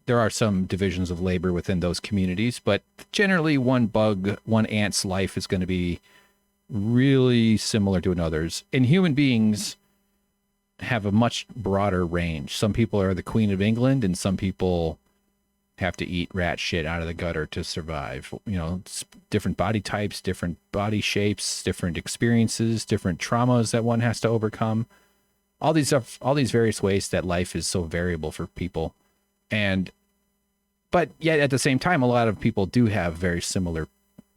There are some divisions of labor within those communities, but generally one ant's life is going to be really similar to another's. And human beings have a much broader range. Some people are the Queen of England, and some people have to eat rat shit out of the gutter to survive. You know, different body types, different body shapes, different experiences, different traumas that one has to overcome. All these various ways that life is so variable for people. But yet at the same time, a lot of people do have very similar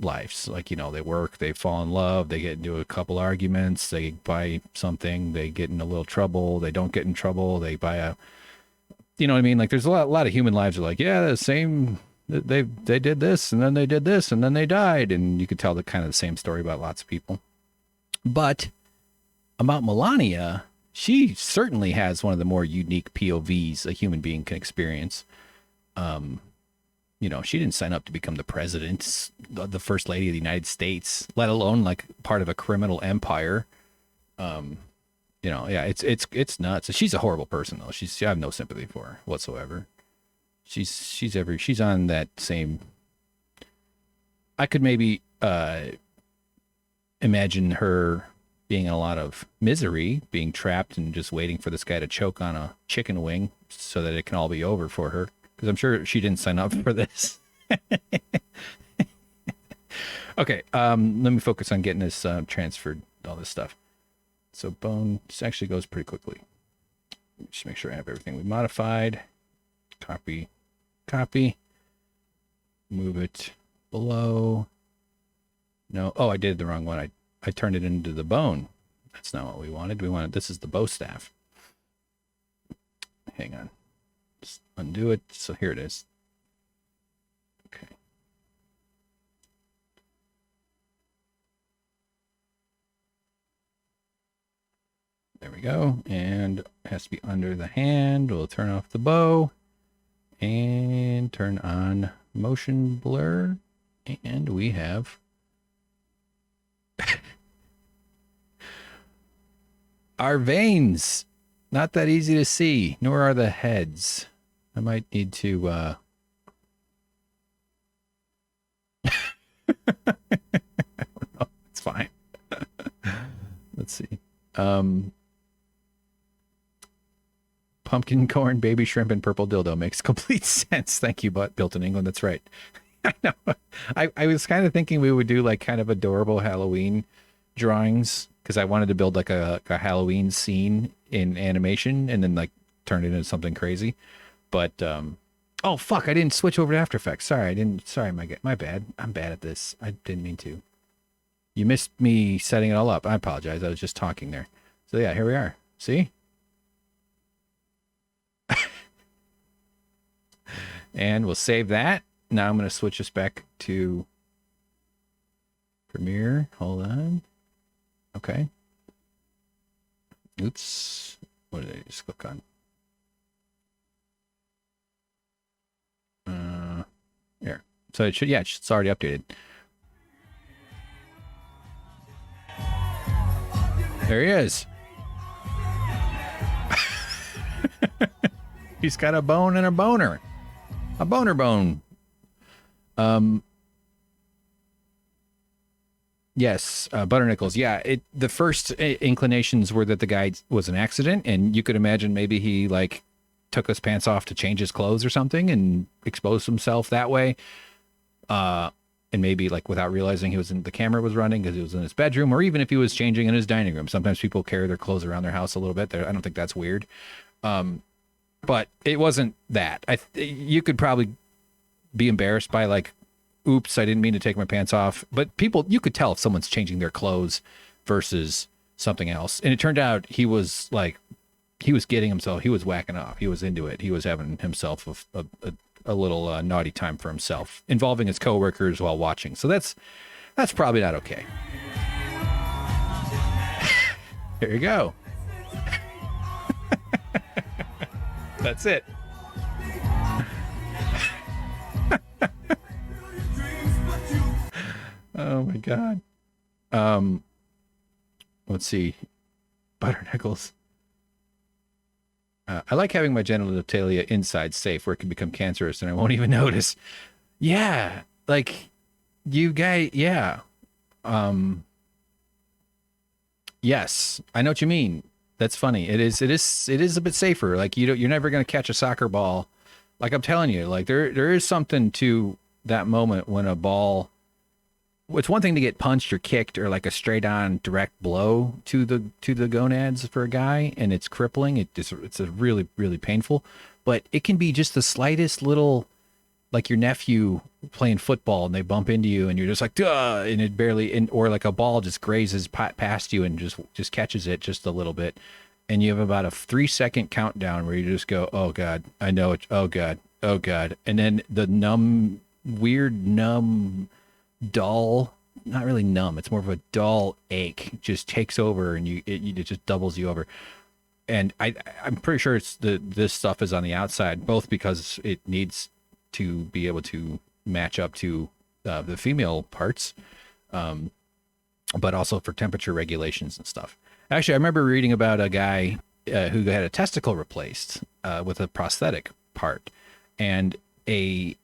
lives. Like, you know, they work, they fall in love, they get into a couple arguments, they buy something, they get in a little trouble, they don't get in trouble, they buy a, you know what I mean? Like, there's a lot of human lives are like, yeah, the same, they did this, and then they did this, and then they died. And you could tell the kind of the same story about lots of people. But about Melania, she certainly has one of the more unique POVs a human being can experience. You know, she didn't sign up to become the president, the first lady of the United States, let alone like part of a criminal empire. You know, yeah, it's nuts. She's a horrible person, though. I have no sympathy for her whatsoever. She's on that same. I could maybe imagine her being in a lot of misery, being trapped and just waiting for this guy to choke on a chicken wing so that it can all be over for her. Because I'm sure she didn't sign up for this. Okay, let me focus on getting this transferred, all this stuff. So bone, this actually goes pretty quickly. Just make sure I have everything we modified. Copy, copy. Move it below. No, oh, I did the wrong one. I turned it into the bone. That's not what we wanted. This is the bow staff. Hang on. Just undo it. So here it is. Okay. There we go. And it has to be under the hand. We'll turn off the bow and turn on motion blur. And we have our veins. Not that easy to see, nor are the heads. I might need to I don't know. It's fine. Let's see. Pumpkin corn, baby shrimp, and purple dildo makes complete sense. Thank you, but built in England. That's right. I know. I was kind of thinking we would do like kind of adorable Halloween drawings because I wanted to build like a Halloween scene in animation and then like turn it into something crazy. But oh fuck, I didn't switch over to After Effects. Sorry, my bad. I'm bad at this. I didn't mean to. You missed me setting it all up. I apologize. I was just talking there. So yeah, here we are. See? And we'll save that. Now I'm going to switch us back to Premiere. Hold on. Okay. Oops. What did I just click on? Here. So it should, yeah, it's already updated. There he is. He's got a bone and a boner. A boner bone. Yes, Butternickles. Yeah, the first inclinations were that the guy was an accident, and you could imagine maybe he like took his pants off to change his clothes or something and exposed himself that way. And maybe like without realizing the camera was running because he was in his bedroom, or even if he was changing in his dining room. Sometimes people carry their clothes around their house a little bit. I don't think that's weird. But it wasn't that. You could probably be embarrassed by like, oops, I didn't mean to take my pants off. But you could tell if someone's changing their clothes versus something else. And it turned out he was getting himself, he was whacking off. He was into it. He was having himself a little naughty time for himself, involving his coworkers while watching. So that's probably not okay. There you go. That's it. Oh my god. Let's see. Butternickles. I like having my genitalia inside safe where it can become cancerous and I won't even notice. Yeah. Like you guys, yeah. Yes, I know what you mean. That's funny. It is a bit safer. Like you're never going to catch a soccer ball. Like I'm telling you, like there is something to that moment when a ball, it's one thing to get punched or kicked or like a straight on direct blow to the gonads for a guy and it's crippling. It's a really, really painful, but it can be just the slightest little, like your nephew playing football and they bump into you and you're just like, duh, and it barely, or like a ball just grazes past you and just catches it just a little bit. And you have about a 3-second countdown where you just go, oh God, I know it. Oh God. Oh God. And then the weird numb, dull, not really numb. It's more of a dull ache just takes over and it just doubles you over. And I'm pretty sure this stuff is on the outside, both because it needs to be able to match up to the female parts, but also for temperature regulations and stuff. Actually, I remember reading about a guy who had a testicle replaced with a prosthetic part, and a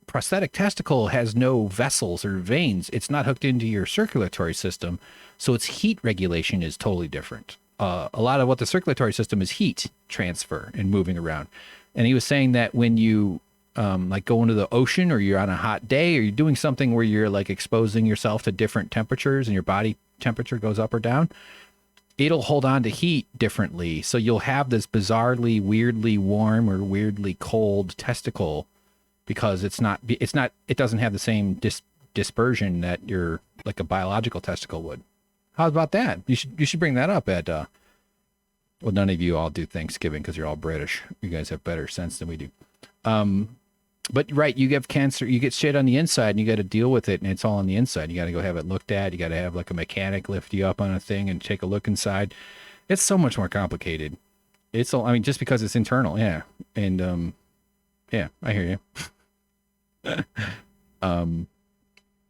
prosthetic testicle has no vessels or veins. It's not hooked into your circulatory system, so its heat regulation is totally different. A lot of what the circulatory system is heat transfer and moving around. And he was saying that when you like go into the ocean, or you're on a hot day, or you're doing something where you're like exposing yourself to different temperatures and your body temperature goes up or down, it'll hold on to heat differently. So you'll have this bizarrely, weirdly warm or weirdly cold testicle, because it doesn't have the same dispersion that your like a biological testicle would. How about that? You should bring that up at well, none of you all do Thanksgiving because you're all British. You guys have better sense than we do. But right, you have cancer, you get shit on the inside and you got to deal with it, and it's all on the inside. You got to go have it looked at. You got to have like a mechanic lift you up on a thing and take a look inside. It's so much more complicated. I mean, just because it's internal. Yeah. And, yeah, I hear you.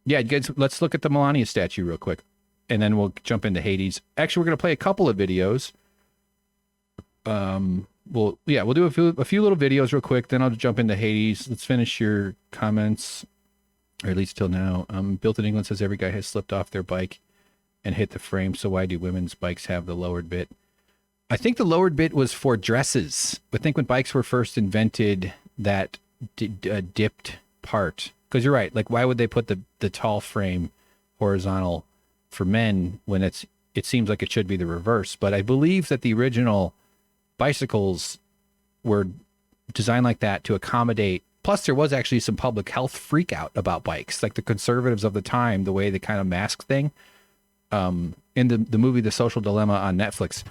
Yeah, guys, let's look at the Melania statue real quick, and then we'll jump into Hades. Actually, we're going to play a couple of videos. We'll do a few little videos real quick, then I'll jump into Hades. Let's finish your comments, or at least till now. Built in England says every guy has slipped off their bike and hit the frame, so why do women's bikes have the lowered bit? I think the lowered bit was for dresses. I think when bikes were first invented, that dipped part, because you're right, like why would they put the tall frame horizontal for men when it seems like it should be the reverse? But I believe that the original bicycles were designed like that to accommodate. Plus, there was actually some public health freak out about bikes, like the conservatives of the time, the way they kind of mask thing. In the movie The Social Dilemma on Netflix,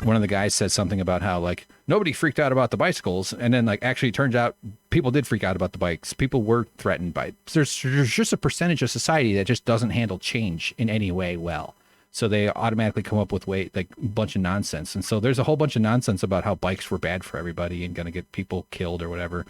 one of the guys said something about how like nobody freaked out about the bicycles, and then like actually it turns out people did freak out about the bikes. People were threatened by it. There's just a percentage of society that just doesn't handle change in any way well. So they automatically come up with like a bunch of nonsense. And so there's a whole bunch of nonsense about how bikes were bad for everybody and going to get people killed or whatever.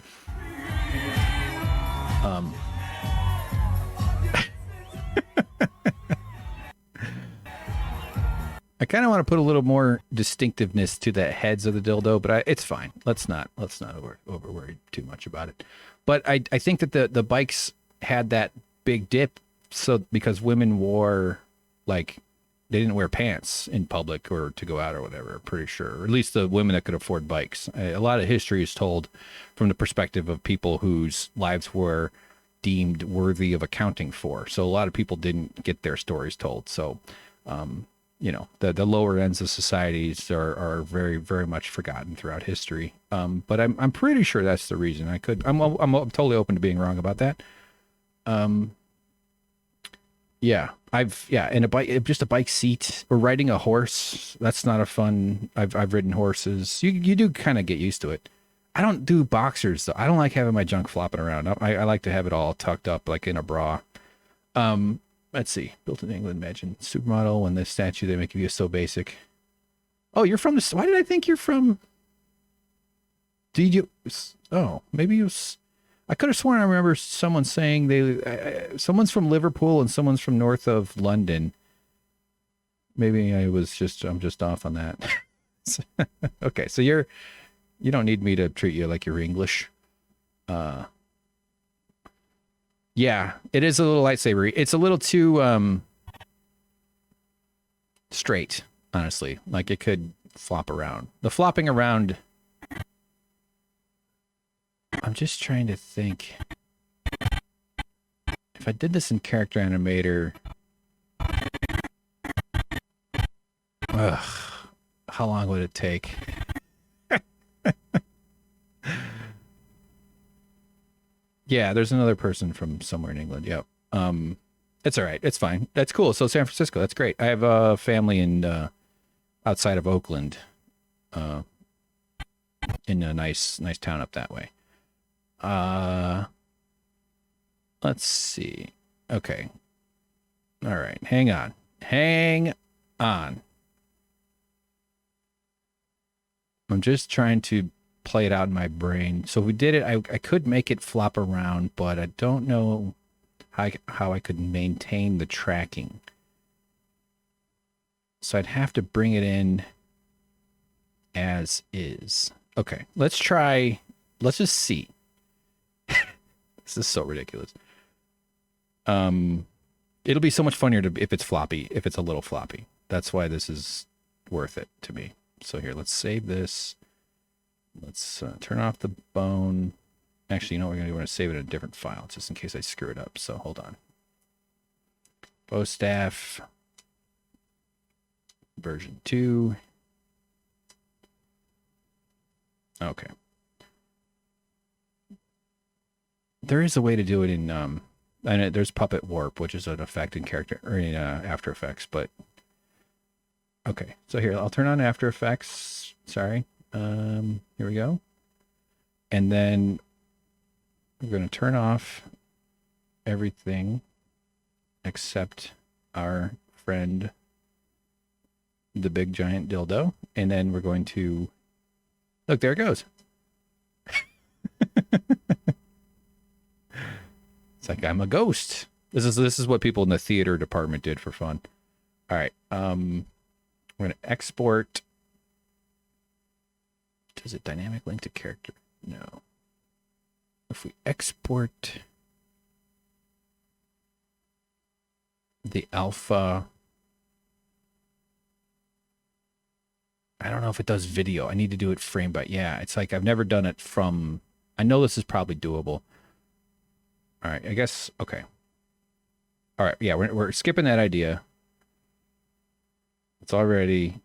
I kind of want to put a little more distinctiveness to the heads of the dildo, but it's fine. Let's not over worry too much about it. But I think that the bikes had that big dip, so because women wore like, they didn't wear pants in public or to go out or whatever, pretty sure. Or at least the women that could afford bikes. A lot of history is told from the perspective of people whose lives were deemed worthy of accounting for. So a lot of people didn't get their stories told. So, you know, the lower ends of societies are very, very much forgotten throughout history. But I'm pretty sure that's the reason. I'm totally open to being wrong about that. Yeah, and a bike, just a bike seat, or riding a horse. That's not a fun. I've ridden horses. You do kind of get used to it. I don't do boxers though. I don't like having my junk flopping around. I like to have it all tucked up like in a bra. Let's see. Built in England, imagine supermodel. When the statue they make of you is so basic. Oh, you're from the. Why did I think you're from? Did you? Oh, maybe you. I could have sworn I remember someone saying someone's from Liverpool and someone's from north of London. Maybe I'm just off on that. Okay, so you don't need me to treat you like you're English. Yeah, it is a little lightsabery. It's a little too straight, honestly. Like it could flop around. The flopping around. I'm just trying to think. If I did this in Character Animator, how long would it take? Yeah, there's another person from somewhere in England. Yep. It's all right. It's fine. That's cool. So San Francisco, that's great. I have a family in outside of Oakland, in a nice town up that way. Let's see. Okay. All right. Hang on. I'm just trying to play it out in my brain. So if we did it, I could make it flop around, but I don't know how I could maintain the tracking. So I'd have to bring it in as is. Okay. Let's try let's just see. This is so ridiculous. It'll be so much funnier if it's floppy, if it's a little floppy. That's why this is worth it to me. So here, let's save this. Let's turn off the bone. Actually, you know what we're going to do? We're going to save it in a different file, just in case I screw it up. So hold on. Bow staff. Version 2. Okay. There is a way to do it in, and there's Puppet Warp, which is an effect in character, or in After Effects, but okay. So here, I'll turn on After Effects. Sorry. Here we go. And then we're going to turn off everything except our friend, the big giant dildo. And then we're going to, look, there it goes. It's like I'm a ghost. This is what people in the theater department did for fun. All right. We're going to export. Does it dynamic link to character? No. If we export the alpha, I don't know if it does video. I need to do it frame by, yeah, it's like I've never done it from, I know this is probably doable. All right, I guess, okay. All right, yeah, we're skipping that idea. It's already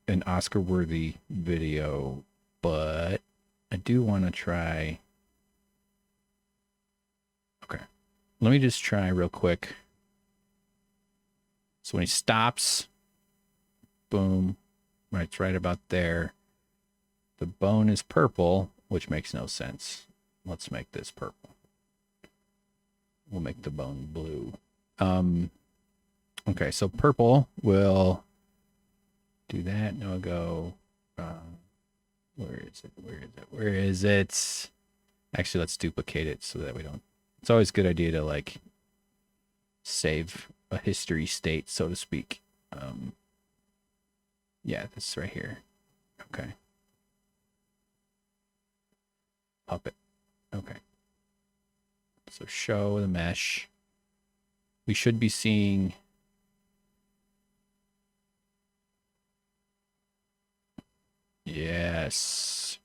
an Oscar-worthy video, but I do want to try. Okay, let me just try real quick. So when he stops, boom, right, it's right about there. The bone is purple, which makes no sense. Let's make this purple. We'll make the bone blue. Okay, so purple will do that. No go. Where is it? Where is it? Where is it? Actually, let's duplicate it so that we don't. It's always a good idea to like save a history state, so to speak. Yeah, this right here. Okay. Puppet. Okay. So show the mesh. We should be seeing. Yes.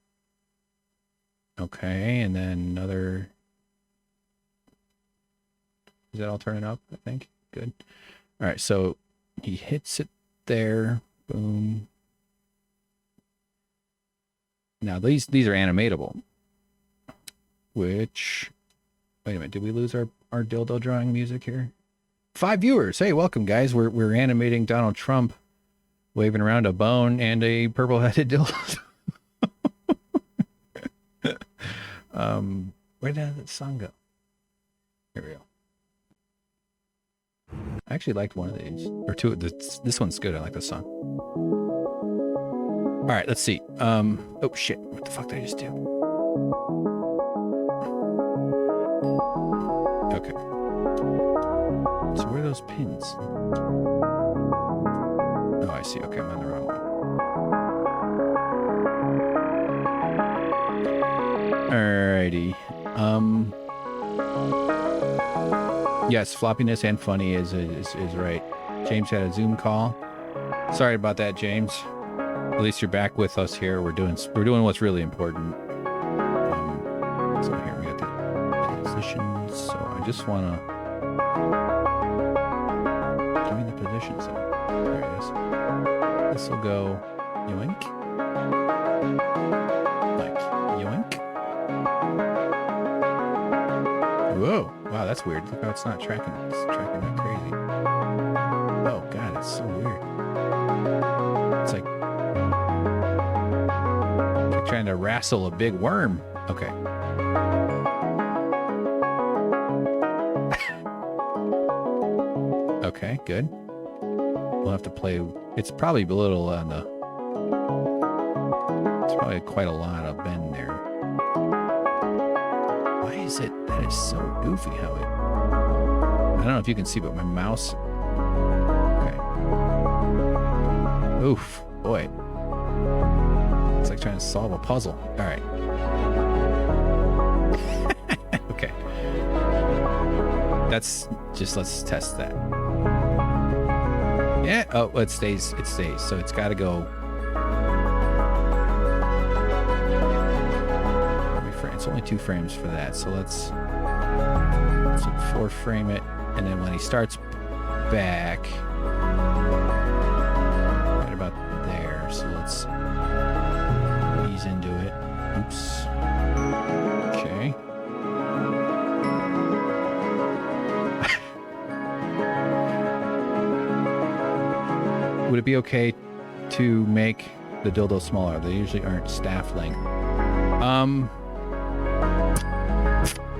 Okay, and then another. Is that all turning up? I think. Good. All right, so he hits it there. Boom. Now these are animatable. Which, wait a minute, did we lose our dildo drawing music here? 5 viewers. Hey, welcome guys. We're animating Donald Trump waving around a bone and a purple-headed dildo. Where did that song go? Here we go. I actually liked one of these, or two. This one's good. I like this song. All right, let's see. Oh shit! What the fuck did I just do? Okay. So where are those pins? Oh, I see. Okay, I'm on the wrong one. Alrighty. Yes, floppiness and funny is right. James had a Zoom call. Sorry about that, James. At least you're back with us here. We're doing what's really important. So here we got the positions. So I just want to give me the positions. There it is. This will go yoink, like yoink. Whoa! Wow, that's weird. Look how it's not tracking. It's tracking like crazy. Oh god, it's so weird. It's like trying to wrestle a big worm. Okay. Okay, good. We'll have to play. It's probably a little on the. It's probably quite a lot of bend there. Why is it? That is so goofy how it. I don't know if you can see, but my mouse. Okay. Oof, boy. It's like trying to solve a puzzle. All right. That's just, let's test that. Yeah. Oh, it stays. It stays. So it's got to go. It's only 2 frames for that. So let's 4 frame it. And then when he starts back, right about there. So let's ease into it. Oops. Okay. Would it be okay to make the dildo smaller? They usually aren't staff length.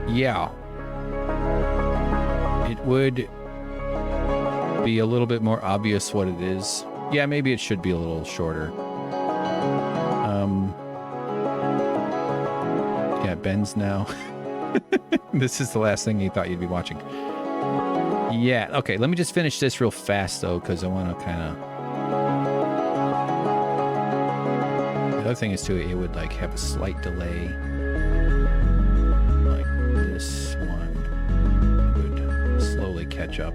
Yeah. It would be a little bit more obvious what it is. Yeah, maybe it should be a little shorter. Yeah, it bends now. This is the last thing you thought you'd be watching. Yeah, okay, let me just finish this real fast, though, because I want to kind of... The other thing is, too, it would, like, have a slight delay. Like this one would slowly catch up.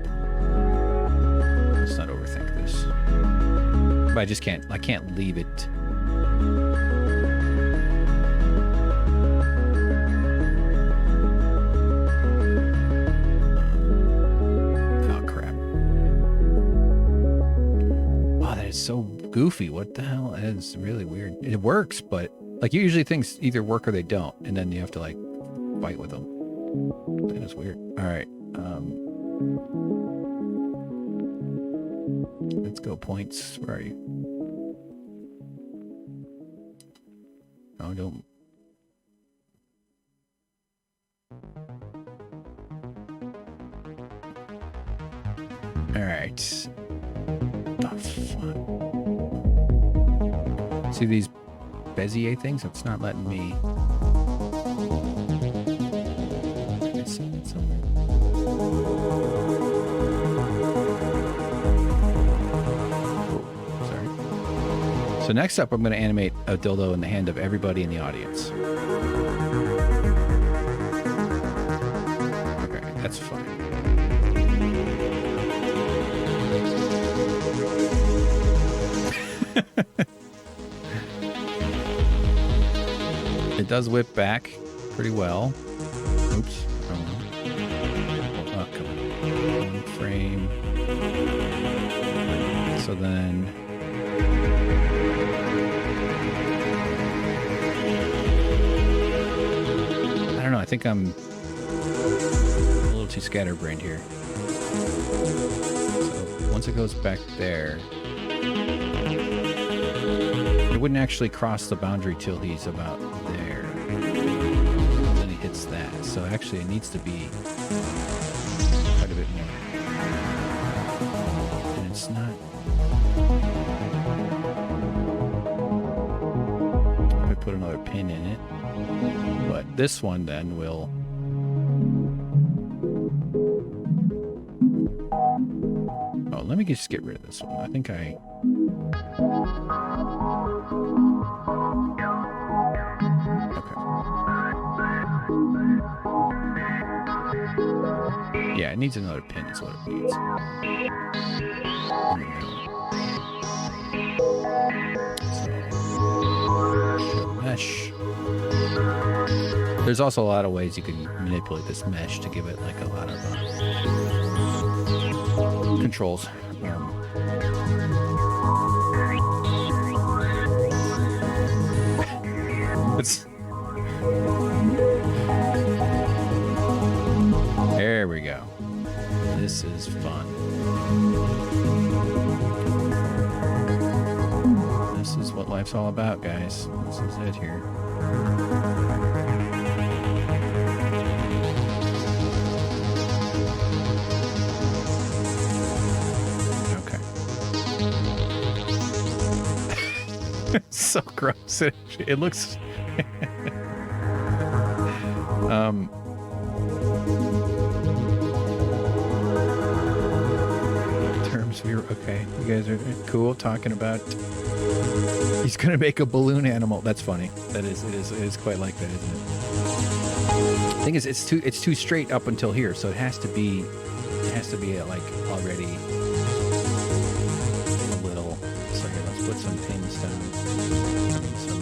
Let's not overthink this. But I just can't, I can't leave it. So goofy. What the hell? It's really weird. It works, but like usually things either work or they don't, and then you have to like fight with them. That is weird. All right. Let's go points. Where are you? Oh, don't. All right. See these Bezier things? It's not letting me. It's somewhere. Oh, sorry. So next up, I'm going to animate a dildo in the hand of everybody in the audience. Okay, that's fine. It does whip back pretty well. Oops. Oh, come on. 1 frame. So then... I don't know. I think I'm a little too scatterbrained here. So once it goes back there... It wouldn't actually cross the boundary till he's about there. Then he hits that. So actually it needs to be quite a bit more. And it's not... I put another pin in it. But this one then will... Oh, let me just get rid of this one. I think I... Yeah, it needs another pin is what it needs. So, mesh. There's also a lot of ways you can manipulate this mesh to give it like a lot of controls. There we go. This is fun. This is what life's all about, guys. This is it here. Okay. It's so gross. It looks... Okay, you guys are cool talking about he's gonna make a balloon animal. That's funny. That is, it is quite like that, isn't it? Thing is, it's too straight up until here, so it has to be like already a little. So here, let's put some pins down, some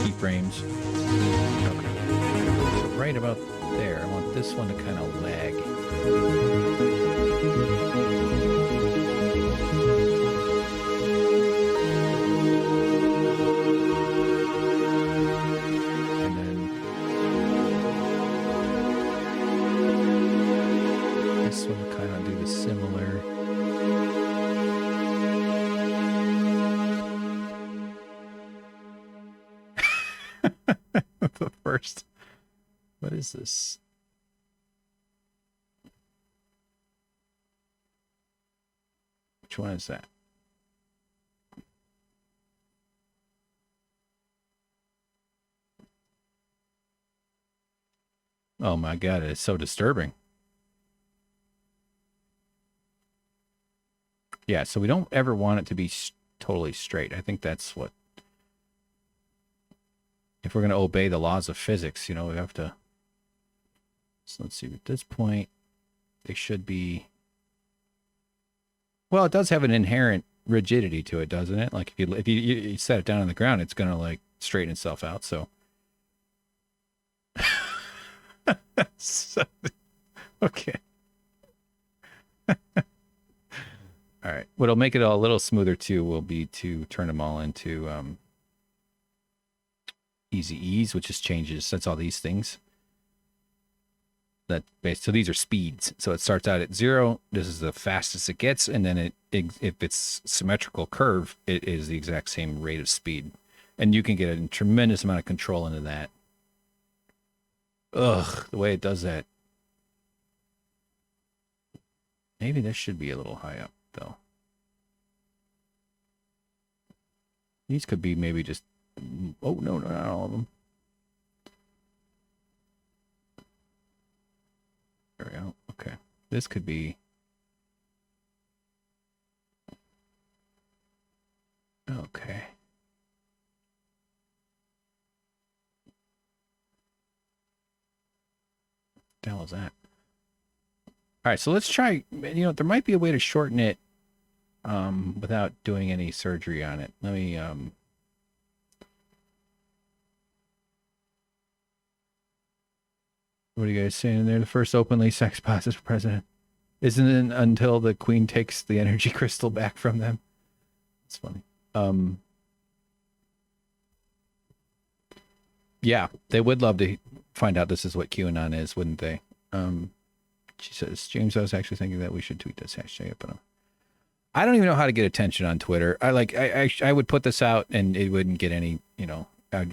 keyframes. Okay, so right about there, I want this one to kind of lag. The first. What is this? Which one is that? Oh my God, it's so disturbing. Yeah, so we don't ever want it to be totally straight. I think that's what, if we're going to obey the laws of physics, you know, we have to. So let's see, at this point, they should be. Well, it does have an inherent rigidity to it, doesn't it? Like if you set it down on the ground, it's going to like straighten itself out. So. So okay. All right. What'll make it a little smoother too will be to turn them all into easy ease, which just changes. That's all these things. So these are speeds. So it starts out at 0. This is the fastest it gets, and then if it's symmetrical curve, it is the exact same rate of speed, and you can get a tremendous amount of control into that. Ugh, the way it does that. Maybe this should be a little high up, though. These could be maybe just... Oh, no, not all of them. There we go. Okay. This could be... Okay. What the hell is that? All right, so let's try... You know, there might be a way to shorten it without doing any surgery on it. Let me... What are you guys saying there? The first openly sex positive president. Isn't it until the queen takes the energy crystal back from them? It's funny. Yeah, they would love to find out this is what QAnon is, wouldn't they? She says, James, I was actually thinking that we should tweet this hashtag up. But I don't even know how to get attention on Twitter. I would put this out and it wouldn't get any, you know,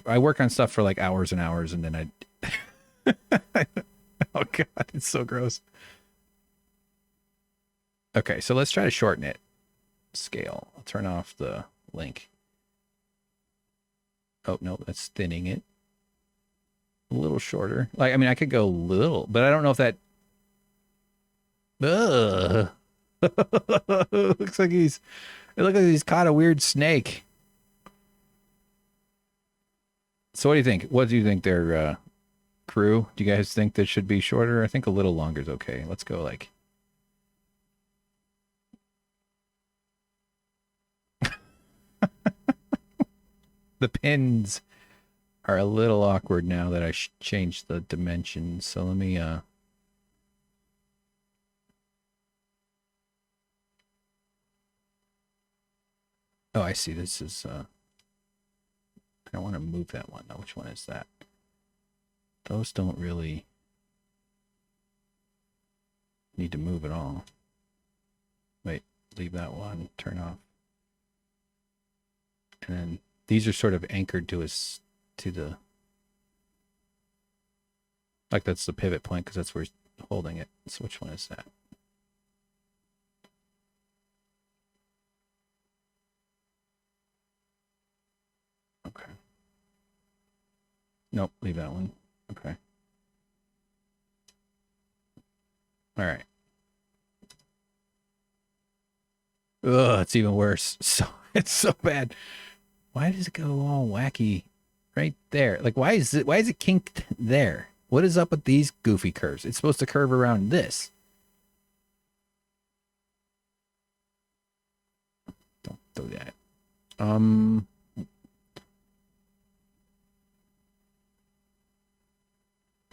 I work on stuff for like hours and hours and then I'd oh God, it's so gross. Okay, so let's try to shorten it. Scale. I'll turn off the link. Oh no, that's thinning it. A little shorter. Like, I mean, I could go little, but I don't know if that. Ugh. It looks like he's caught a weird snake. So what do you think? What do you think their crew? Do you guys think that should be shorter? I think a little longer is okay. Let's go like. The pins are a little awkward now that I changed the dimensions. So let me oh, I see. This is I don't want to move that one. Now, which one is that? Those don't really need to move at all. Wait, leave that one, turn off. And then these are sort of anchored to us, to the, like that's the pivot point because that's where he's holding it. So which one is that? Okay. Nope, leave that one. Okay. All right. Ugh, it's even worse. So it's so bad. Why does it go all wacky? right there. Like, why is it kinked there? What is up with these goofy curves? It's supposed to curve around this. Don't do that.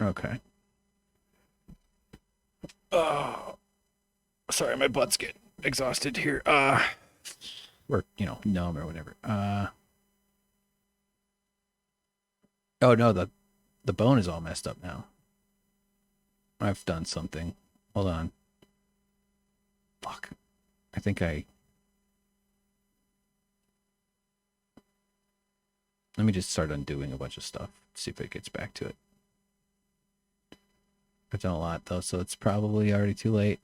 Okay. Oh, sorry, my butt's getting exhausted here. Or, numb or whatever. Oh no, the bone is all messed up now. I've done something. Hold on. Fuck. I think let me just start undoing a bunch of stuff. See if it gets back to it. I've done a lot though, so it's probably already too late.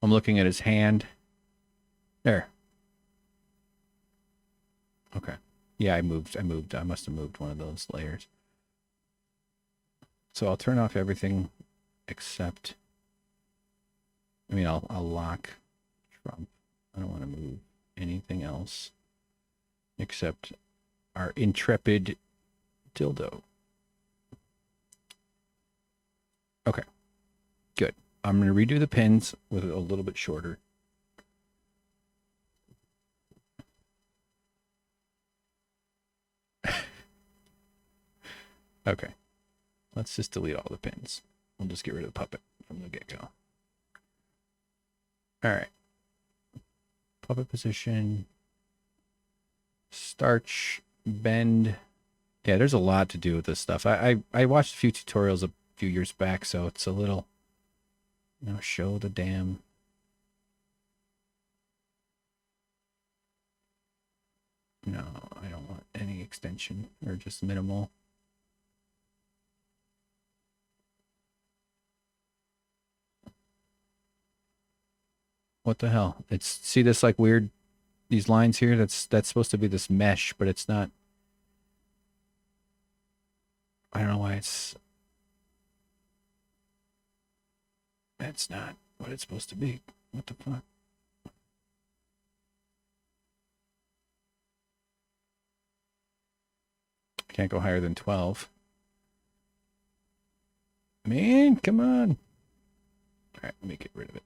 I'm looking at his hand. There. Okay. Yeah, I moved. I must have moved one of those layers. So I'll turn off everything except, I'll lock Trump. I don't want to move anything else except our intrepid dildo. Okay. Good. I'm going to redo the pins with it a little bit shorter. Okay. Let's just delete all the pins. We'll just get rid of the puppet from the get-go. All right. Puppet position. Starch. Bend. Yeah, there's a lot to do with this stuff. I watched a few tutorials a few years back, so it's a little... show the damn... No, I don't want any extension, or just minimal. What the hell? See this like weird, these lines here? That's supposed to be this mesh, but it's not. I don't know why that's not what it's supposed to be. What the fuck? Can't go higher than 12. Man, come on. All right, let me get rid of it.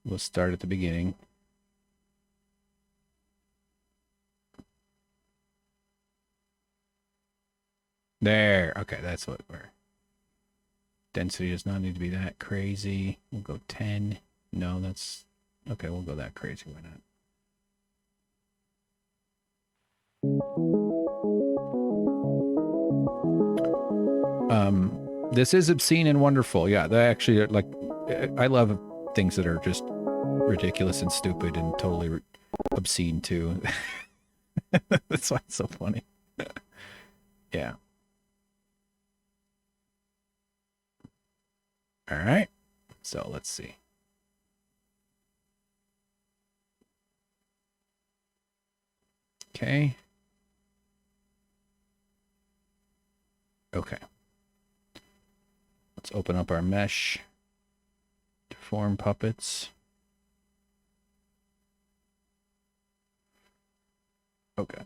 We'll start at the beginning. There. Okay, that's what we're... Density does not need to be that crazy. We'll go 10. No, that's... Okay, we'll go that crazy. Why not? This is obscene and wonderful. Yeah, they actually, like, I love things that are just ridiculous and stupid and totally obscene too. That's why it's so funny. Yeah. All right. So let's see. Okay. Okay. Let's open up our mesh. Deform puppets. Okay.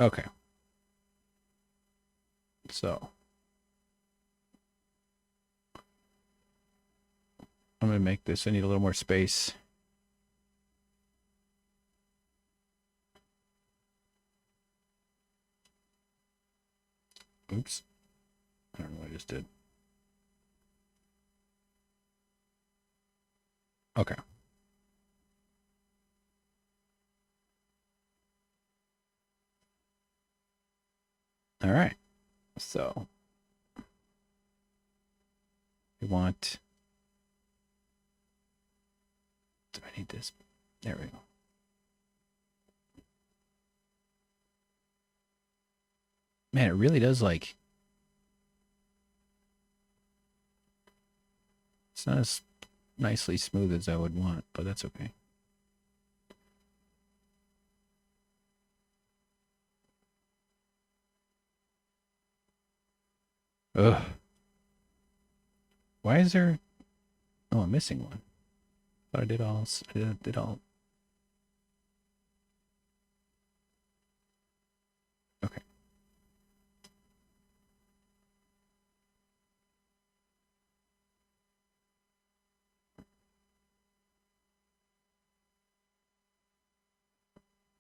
Okay. So I'm going to make this. I need a little more space. Oops. I don't know what I just did. Okay. All right. So we want... Do I need this? There we go. Man, it really does, like... It's not as nicely smooth as I would want, but that's okay. Ugh. Why is there... Oh, I'm missing one. But I did all... I did all... Okay.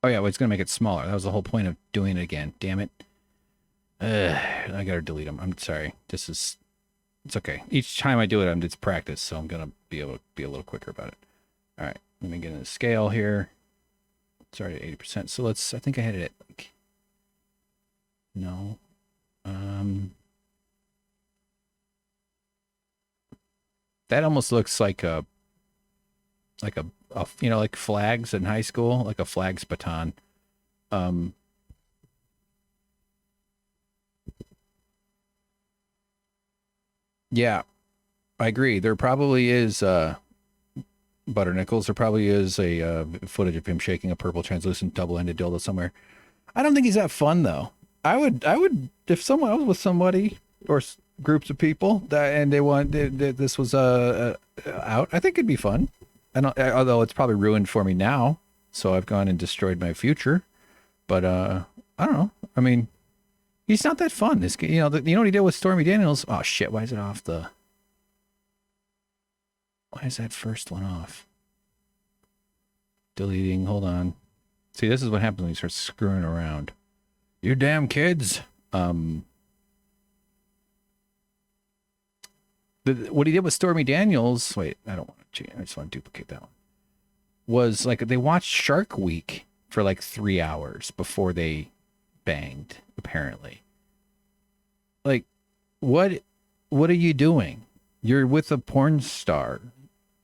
Oh, yeah, well, it's going to make it smaller. That was the whole point of doing it again. Damn it. I got to delete them. I'm sorry. This is... It's okay. Each time I do it, it's practice, so I'm going to be able to be a little quicker about it. All right. Let me get in the scale here. It's already at 80%. So let's... I think I had it at... Like, no. That almost looks like a you know, like flags in high school, like a flags baton. Um, yeah, I agree. There probably is Butternickles. There probably is a footage of him shaking a purple translucent double-ended dildo somewhere. I don't think he's that fun though. I would if someone else with somebody or groups of people that and they want this was out. I think it'd be fun. I don't. Although it's probably ruined for me now, so I've gone and destroyed my future. But I don't know. I mean, he's not that fun. This you know you know what he did with Stormy Daniels. Oh shit! Why is it off the? Why is that first one off? Deleting. Hold on. See, this is what happens when you start screwing around. You damn kids. What he did with Stormy Daniels. Wait, I don't want to change. I just want to duplicate that one. Was like they watched Shark Week for like 3 hours before they banged. Apparently, like, what? What are you doing? You're with a porn star.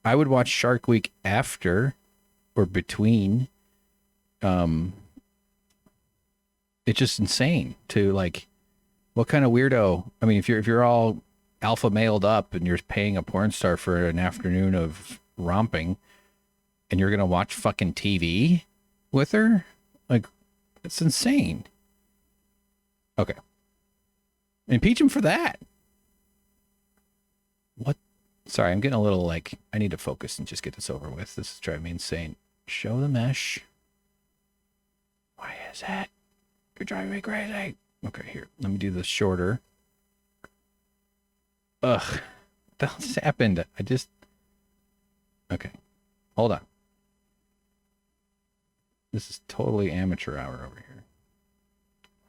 I would watch Shark Week after or between. Um, it's just insane to like. What kind of weirdo? I mean, if you're all alpha mailed up and you're paying a porn star for an afternoon of romping, and you're gonna watch fucking TV with her, like, it's insane. Okay, impeach him for that. What? Sorry, I'm getting a little like I need to focus and just get this over with. This is driving me insane. Show the mesh. Why is that? You're driving me crazy. Okay, here. Let me do this shorter. Ugh. What the hell just happened? I just... Okay. Hold on. This is totally amateur hour over here.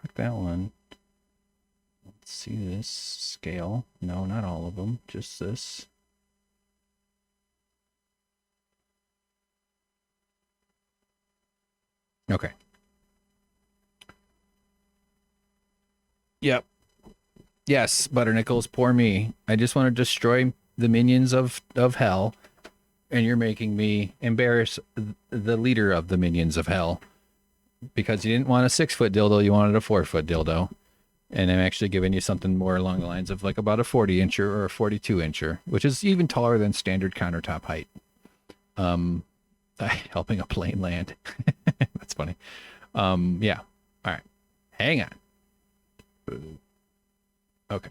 Fuck that one. Let's see this. Scale. No, not all of them. Just this. Okay. Yep. Yes, Butternickles, poor me. I just want to destroy the minions of hell, and you're making me embarrass the leader of the minions of hell because you didn't want a 6-foot dildo, you wanted a 4-foot dildo, and I'm actually giving you something more along the lines of like about a 40-incher or a 42-incher, which is even taller than standard countertop height. Helping a plane land. That's funny. Yeah. All right. Hang on. Okay.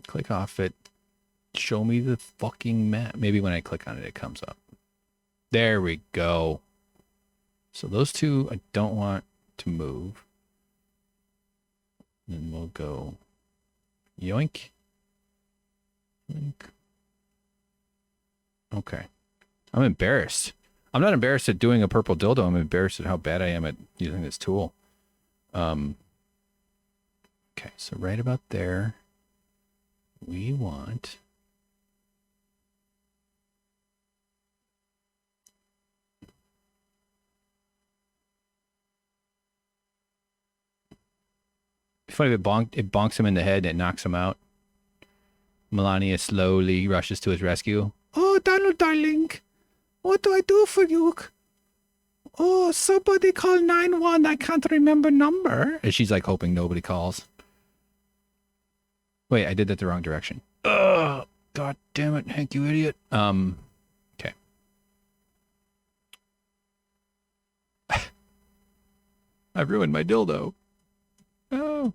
Click off it. Show me the fucking map. Maybe when I click on it, it comes up. There we go. So those two I don't want to move. Then we'll go yoink. Yoink. Okay. I'm embarrassed. I'm not embarrassed at doing a purple dildo. I'm embarrassed at how bad I am at using this tool. Okay, so right about there. We want funny if it bonks him in the head and it knocks him out. Melania slowly rushes to his rescue. Oh, Donald, darling, what do I do for you? Oh, somebody call 911. I can't remember number. And she's like hoping nobody calls. Wait, I did that the wrong direction. Ugh, God damn it, Hank, you idiot. Okay. I've ruined my dildo. Oh.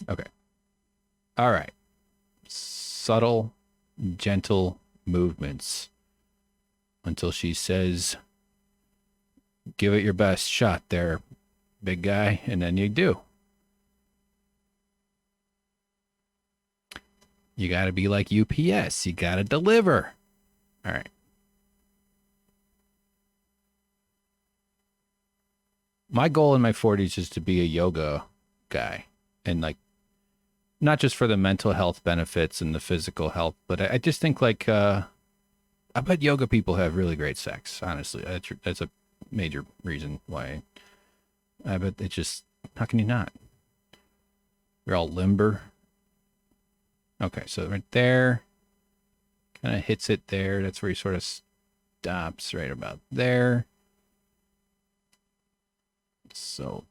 Okay. All right. subtle, gentle movements until she says, "Give it your best shot there, big guy," and then you do. You got to be like UPS. You got to deliver. All right. My goal in my 40s is to be a yoga guy, and like, not just for the mental health benefits and the physical health, but I just think like, I bet yoga people have really great sex. Honestly, that's a major reason why. I bet it just, how can you not? You're all limber. Okay, so right there, kind of hits it there. That's where he sort of stops right about there. So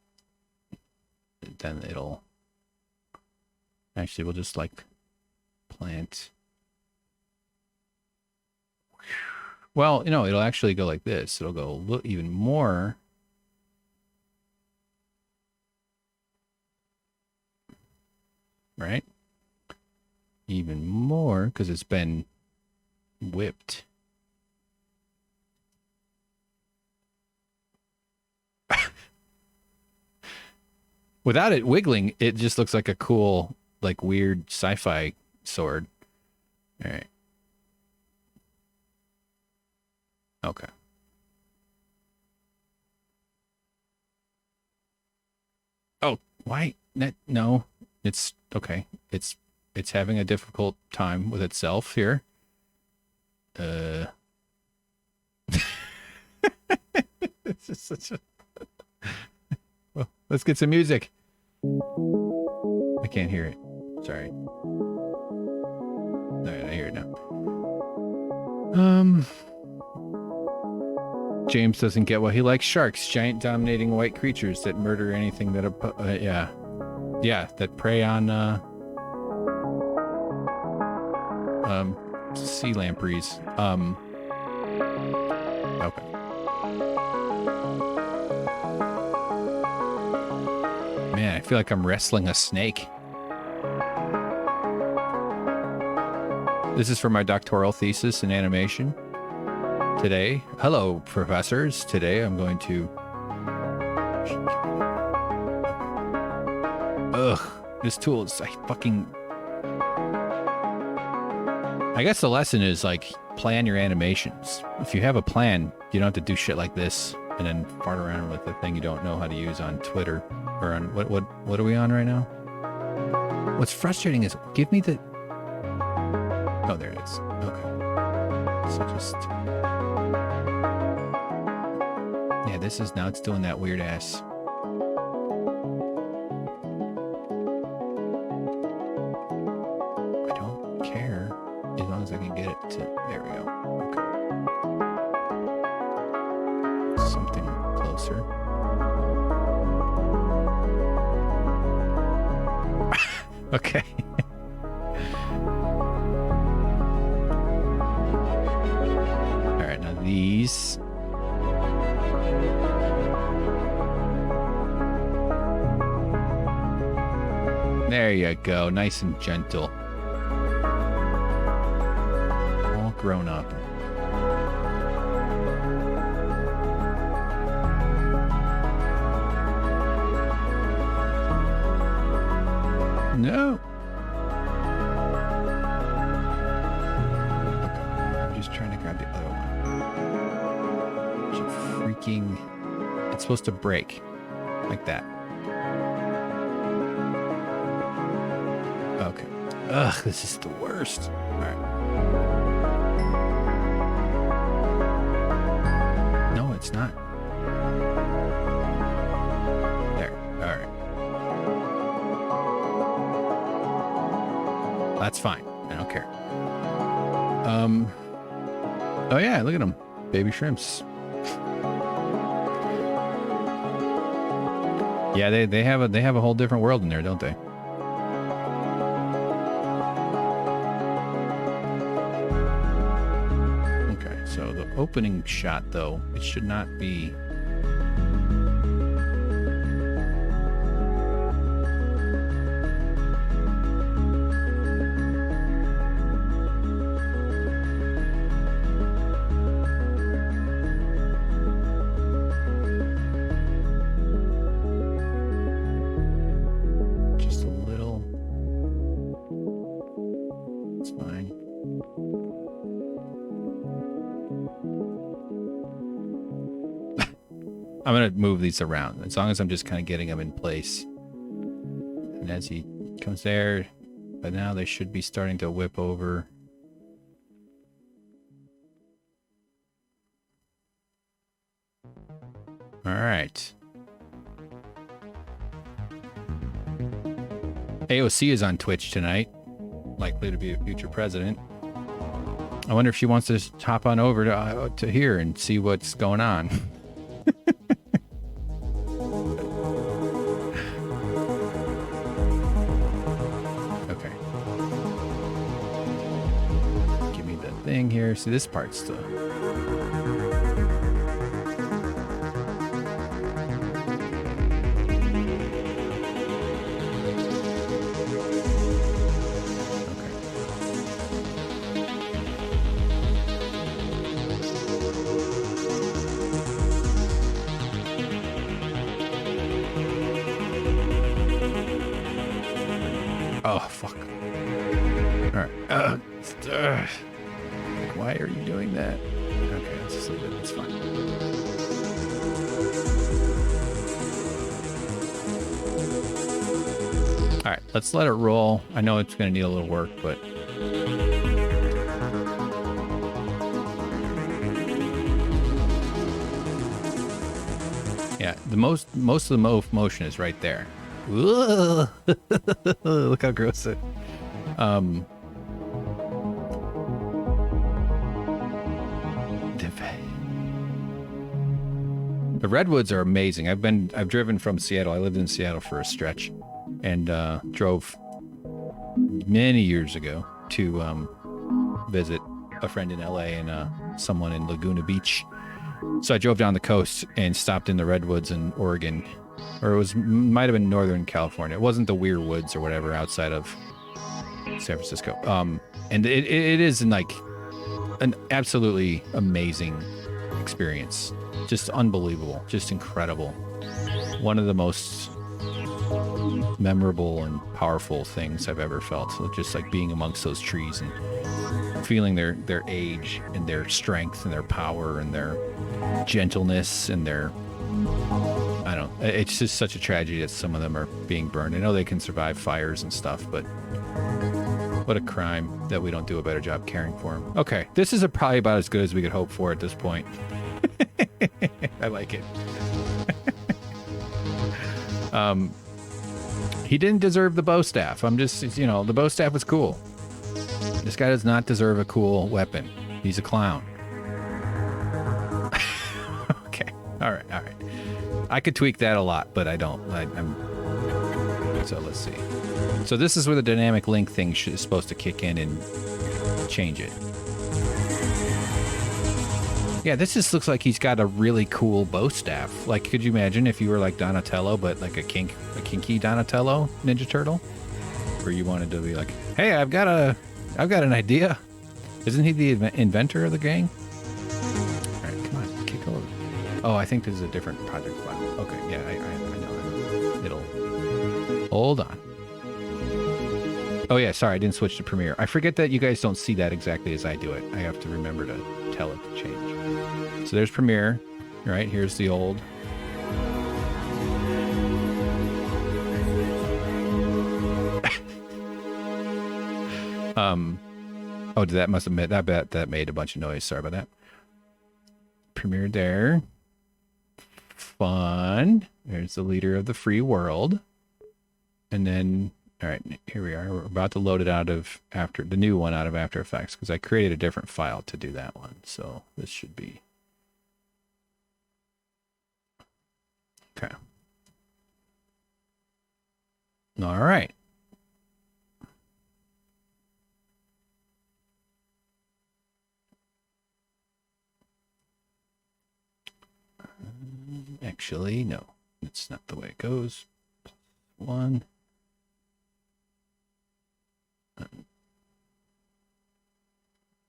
then it'll, actually we'll just like plant. Well, you know, it'll actually go like this. It'll go a little even more. Right? Even more because it's been whipped. Without it wiggling, it just looks like a cool, like weird sci-fi sword. All right. Okay. Oh, why? No, it's okay. It's having a difficult time with itself here. This is such a. Well, let's get some music. I can't hear it. Sorry. All right, I hear it now. James doesn't get why he likes sharks, giant dominating white creatures that murder anything that that prey on sea lampreys. Okay. Man, I feel like I'm wrestling a snake. This is for my doctoral thesis in animation. Today, hello, professors. Today I'm going to... Ugh, this tool is I guess the lesson is like, plan your animations. If you have a plan, you don't have to do shit like this and then fart around with the thing you don't know how to use on Twitter or on what are we on right now? What's frustrating is give me the... Oh, there it is. Okay. So just... Yeah, this is now it's doing that weird ass. I don't care as long as I can get it to. There we go. Okay. Something closer. Okay. All right, now these. There you go, nice and gentle. All grown up. No. Okay, I'm just trying to grab the other one. Freaking... It's supposed to break. Like that. Okay. Ugh, this is the worst. All right. No, it's not. There. All right. That's fine. I don't care. Oh yeah, look at them. Baby shrimps. Yeah, they have a whole different world in there, don't they? So the opening shot, though, it should not be... I'm going to move these around as long as I'm just kind of getting them in place. And as he comes there, but now they should be starting to whip over. All right. AOC is on Twitch tonight, likely to be a future president. I wonder if she wants to hop on over to here and see what's going on. Okay. Give me the thing here. See, this part's still... Oh, fuck. All right. Why are you doing that? Okay, let's just leave it. It's fine. All right, let's let it roll. I know it's going to need a little work, but... yeah, most of the motion is right there. Look how gross it. The redwoods are amazing. I've driven from Seattle. I lived in Seattle for a stretch, and drove many years ago to visit a friend in LA and someone in Laguna Beach. So I drove down the coast and stopped in the redwoods in Oregon. Or might have been Northern California. It wasn't the Weir Woods or whatever outside of San Francisco. And it is like an absolutely amazing experience. Just unbelievable. Just incredible. One of the most memorable and powerful things I've ever felt. So just like being amongst those trees and feeling their age and their strength and their power and their gentleness and their... I don't know. It's just such a tragedy that some of them are being burned. I know they can survive fires and stuff, but what a crime that we don't do a better job caring for them. Okay, this is probably about as good as we could hope for at this point. I like it. He didn't deserve the bow staff. I'm just, you know, the bow staff was cool. This guy does not deserve a cool weapon. He's a clown. Okay, all right. I could tweak that a lot, but I don't. So let's see. So this is where the dynamic link thing is supposed to kick in and change it. Yeah, this just looks like he's got a really cool bow staff. Like, could you imagine if you were like Donatello, but like a kinky Donatello Ninja Turtle, where you wanted to be like, hey, I've got an idea. Isn't he the inventor of the gang? All right, come on, kick over. Oh, I think this is a different project file. Okay, yeah, I know. It'll... Hold on. Oh, yeah, sorry, I didn't switch to Premiere. I forget that you guys don't see that exactly as I do it. I have to remember to tell it to change. So there's Premiere, right? Here's the old... Oh, that must have made... that made a bunch of noise. Sorry about that. Premiere there. Fun. There's the leader of the free world. And then, all right, here we are. We're about to load it out of the new one out of After Effects because I created a different file to do that one. So this should be. Okay. All right. Actually, no, it's not the way it goes. One.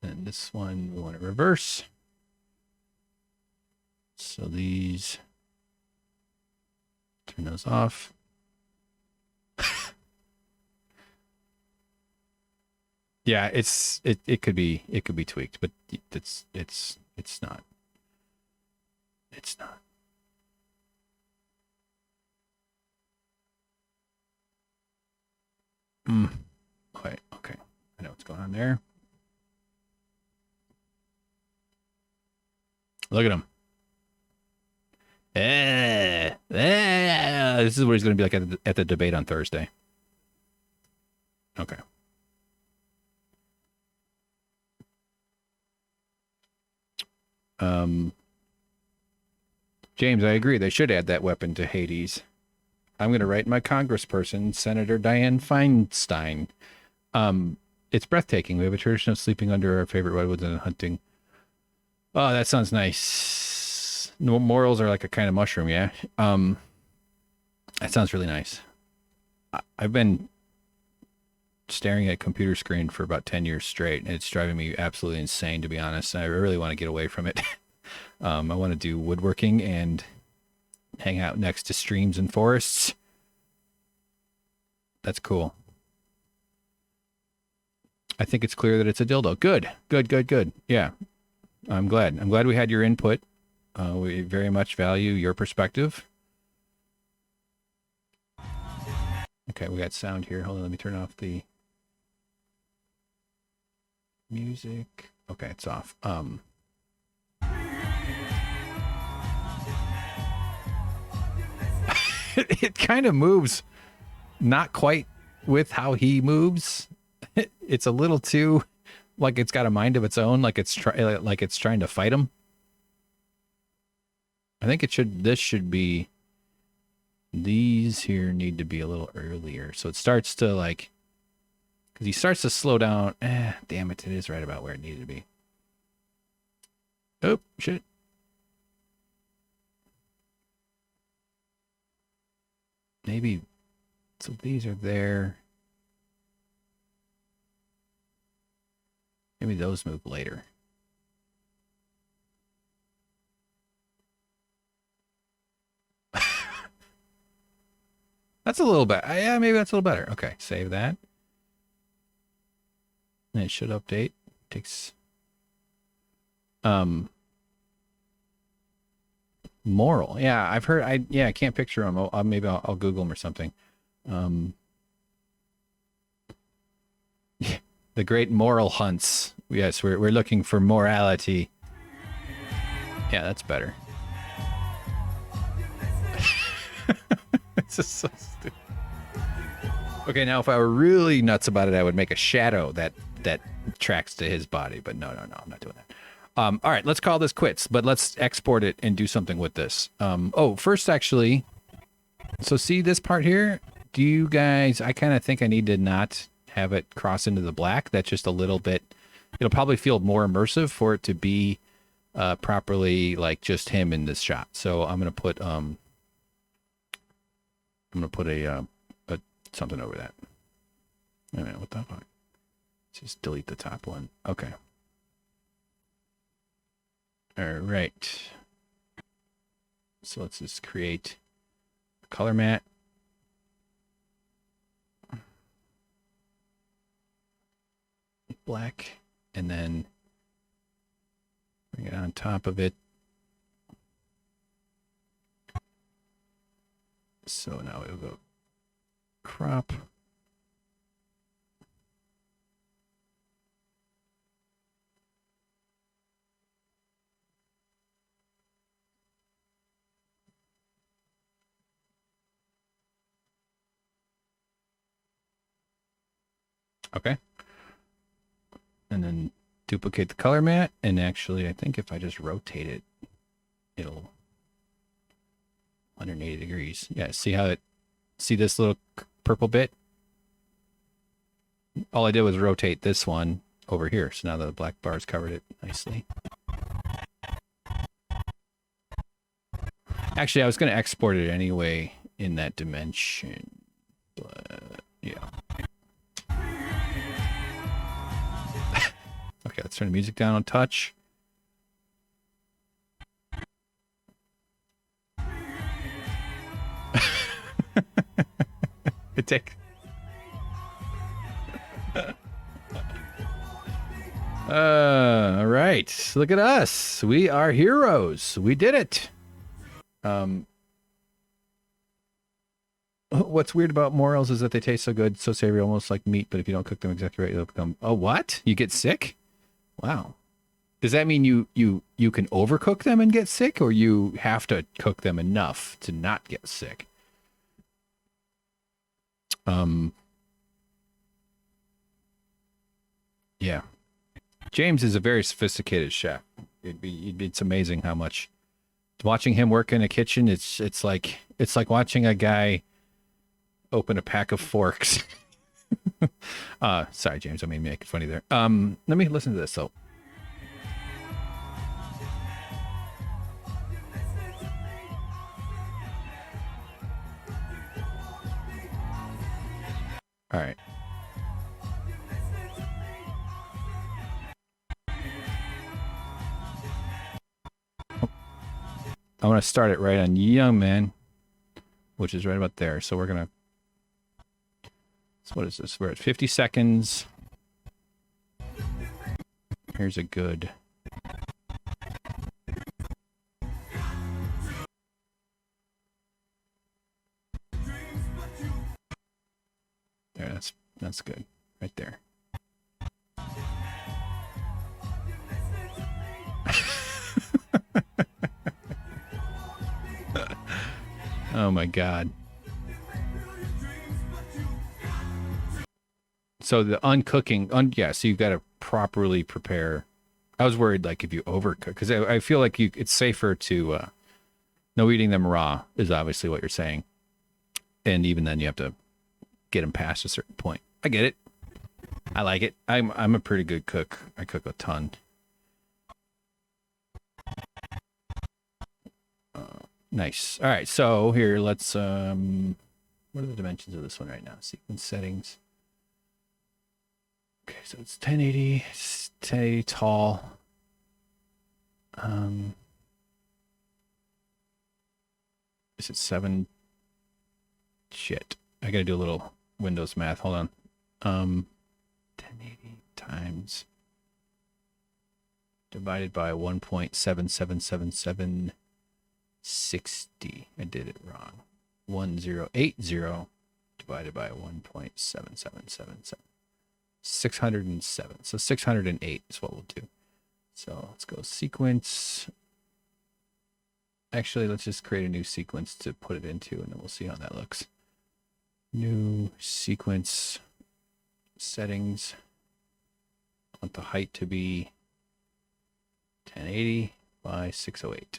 And this one we want to reverse. So these, turn those off. Yeah, it could be tweaked, but it's not. It's not. Wait, okay. I know what's going on there. Look at him. This is what he's going to be like at the debate on Thursday. Okay. James, I agree. They should add that weapon to Hades. I'm going to write my congressperson, Senator Dianne Feinstein. It's breathtaking. We have a tradition of sleeping under our favorite redwoods and hunting. Oh, that sounds nice. No, morals are like a kind of mushroom, yeah. That sounds really nice. I've been staring at a computer screen for about 10 years straight, and it's driving me absolutely insane, to be honest. I really want to get away from it. I want to do woodworking and hang out next to streams and forests. That's cool. I think it's clear that it's a dildo. Good. Yeah. I'm glad. I'm glad we had your input. We very much value your perspective. Okay, we got sound here. Hold on, let me turn off the music. Okay, it's off. It kind of moves not quite with how he moves. It's a little too like it's got a mind of its own, like it's trying to fight him. I think this should be, these here need to be a little earlier. So it starts to like, because he starts to slow down. Damn it, it is right about where it needed to be. Oh, shit. Maybe, so these are there. Maybe those move later. That's a little better. Yeah, maybe that's a little better. Okay, save that. And it should update. Takes moral. Yeah, I've heard. I can't picture him. Maybe I'll Google him or something. The great moral hunts. Yes, we're looking for morality. Yeah, that's better. It's just so stupid. Okay, now if I were really nuts about it, I would make a shadow that tracks to his body. But no, I'm not doing that. All right, let's call this quits, but let's export it and do something with this. First, actually, so see this part here? Do you guys, I kind of think I need to not have it cross into the black. That's just a little bit, it'll probably feel more immersive for it to be properly like just him in this shot. So I'm going to put, a something over that. Wait a minute, what the fuck? Just delete the top one. Okay. All right. So let's just create a color matte. Black, and then bring it on top of it. So now it'll go crop. Okay. And then duplicate the color matte. And actually, I think if I just rotate it, it'll 180 degrees. Yeah, see this little purple bit? All I did was rotate this one over here. So now the black bars covered it nicely. Actually, I was going to export it anyway in that dimension. But, yeah. Okay, let's turn the music down on touch. It takes. All right. Look at us. We are heroes. We did it. What's weird about morels is that they taste so good, so savory, almost like meat. But if you don't cook them exactly right, they'll become. Oh, what? You get sick? Wow. Does that mean you can overcook them and get sick, or you have to cook them enough to not get sick? Yeah. James is a very sophisticated chef. It's amazing how much watching him work in a kitchen. It's like watching a guy open a pack of forks. Sorry, James, I mean make it funny there. Let me listen to this though. All right. I want to start it right on Young Man, which is right about there. So we're going to, so what is this? We're at 50 seconds. Here's a good. There, that's good. Right there. Oh my God. So the uncooking, yeah, so you've got to properly prepare. I was worried like if you overcook, because I feel like it's safer to, no eating them raw is obviously what you're saying. And even then you have to get them past a certain point. I get it. I like it. I'm a pretty good cook. I cook a ton. Nice. All right, so here let's what are the dimensions of this one right now? Sequence settings. Okay, so it's 1080, it's 1080 tall. Is it 7? Shit. I gotta do a little Windows math. Hold on. 1080 times divided by 1.777760. I did it wrong. 1080 divided by 1.7777. 607. So 608 is what we'll do. So let's go sequence. Actually, let's just create a new sequence to put it into, and then we'll see how that looks. New sequence settings. I want the height to be 1080 by 608.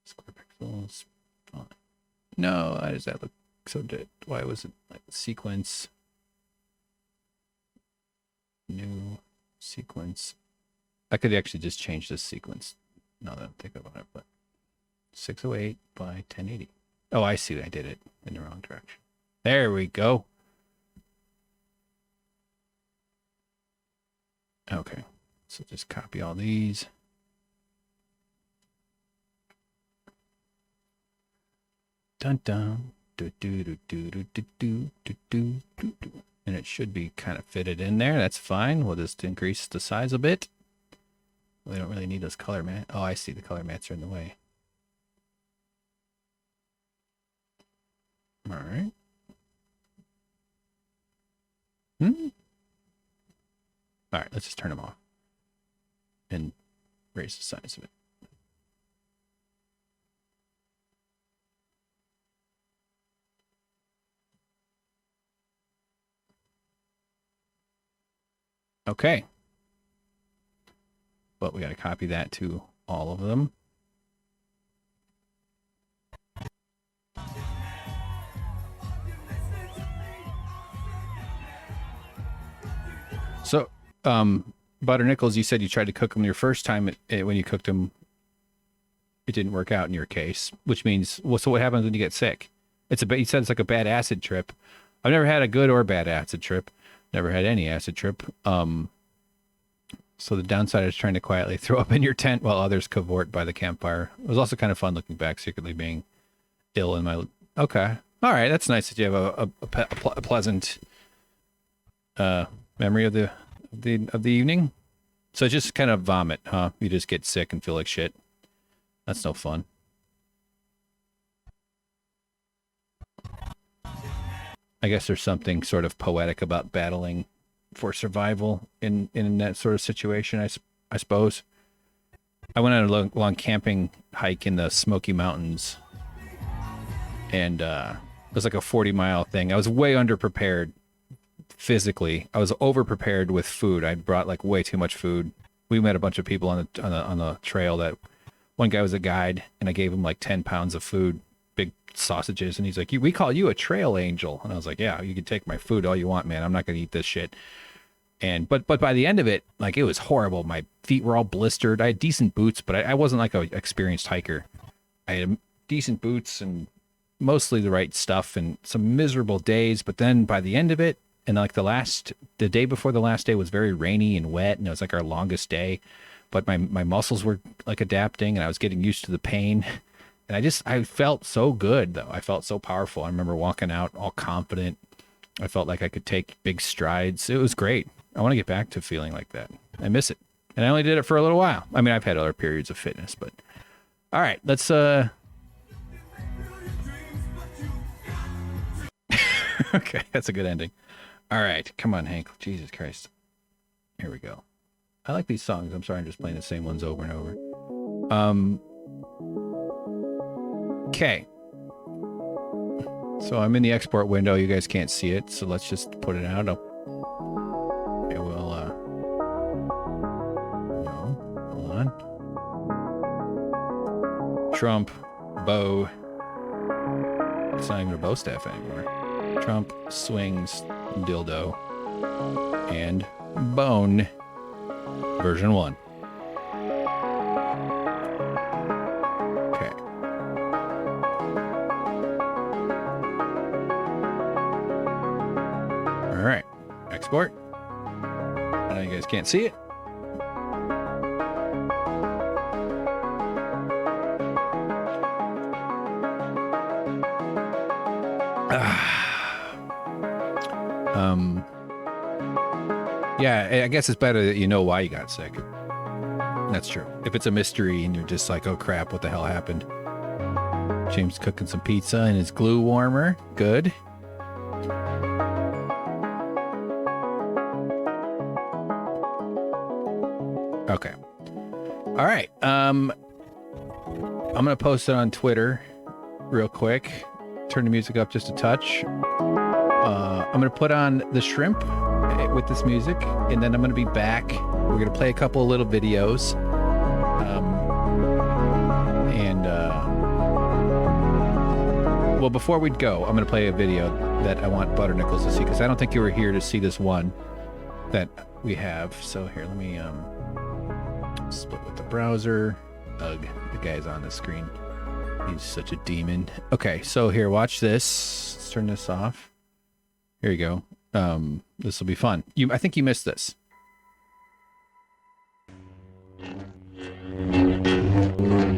Square pixels. Oh. No, why does that look so dead? Why was it like sequence? New sequence. I could actually just change this sequence now that I'm thinking about it, but 608 by 1080. Oh, I see. I did it in the wrong direction. There we go. Okay. So just copy all these. Dun dun. Do do do do do do do do do do do. And it should be kind of fitted in there. That's fine. We'll just increase the size a bit. We don't really need those color mats. Oh, I see. The color mats are in the way. All right. All right, let's just turn them off and raise the size of it. Okay. But we got to copy that to all of them. So, Butter Nickels, you said you tried to cook them your first time. When you cooked them, it didn't work out in your case, which means, well, so what happens when you get sick? You said it's like a bad acid trip. I've never had a good or bad acid trip. Never had any acid trip. So the downside is trying to quietly throw up in your tent while others cavort by the campfire. It was also kind of fun looking back, secretly being ill in my... Okay. All right. That's nice that you have a pleasant memory of the evening. So just kind of vomit, huh? You just get sick and feel like shit. That's no fun. I guess there's something sort of poetic about battling for survival in that sort of situation, I suppose. I went on a long camping hike in the Smoky Mountains, and it was like a 40-mile thing. I was way underprepared physically. I was overprepared with food. I brought like way too much food. We met a bunch of people on the trail. That one guy was a guide, and I gave him like 10 pounds of food, big sausages, and he's like, "We call you a trail angel." And I was like, "Yeah, you can take my food all you want, man. I'm not gonna eat this shit." And but by the end of it, like, it was horrible. My feet were all blistered. I had decent boots, but I wasn't like an experienced hiker. I had decent boots and mostly the right stuff, and some miserable days. But then by the end of it, and like the day before the last day was very rainy and wet, and it was like our longest day. But my muscles were like adapting, and I was getting used to the pain. And I felt so good, though. I felt so powerful. I remember walking out all confident. I felt like I could take big strides. It was great. I want to get back to feeling like that. I miss it. And I only did it for a little while. I mean, I've had other periods of fitness, but all right, let's okay, that's a good ending. All right, come on, Hank. Jesus Christ. Here we go. I like these songs. I'm sorry, I'm just playing the same ones over and over. Okay. So I'm in the export window. You guys can't see it, so let's just put it out. No, hold on. Trump, bow. It's not even a bow staff anymore. Trump swings dildo and bone version 1. Okay. All right. Export. I know you guys can't see it. Yeah, I guess it's better that you know why you got sick. That's true. If it's a mystery and you're just like, oh crap, what the hell happened? James cooking some pizza in his glue warmer. Good. Okay. All right. I'm gonna post it on Twitter real quick. Turn the music up just a touch. I'm gonna put on the shrimp with this music, and then I'm gonna be back. We're gonna play a couple of little videos. Well, before we go, I'm gonna play a video that I want Butternickles to see, because I don't think you were here to see this one that we have. So here, let me split with the browser. Ugh, the guy's on the screen. He's such a demon. Okay, so here, watch this. Let's turn this off. Here you go. This will be fun. I think you missed this.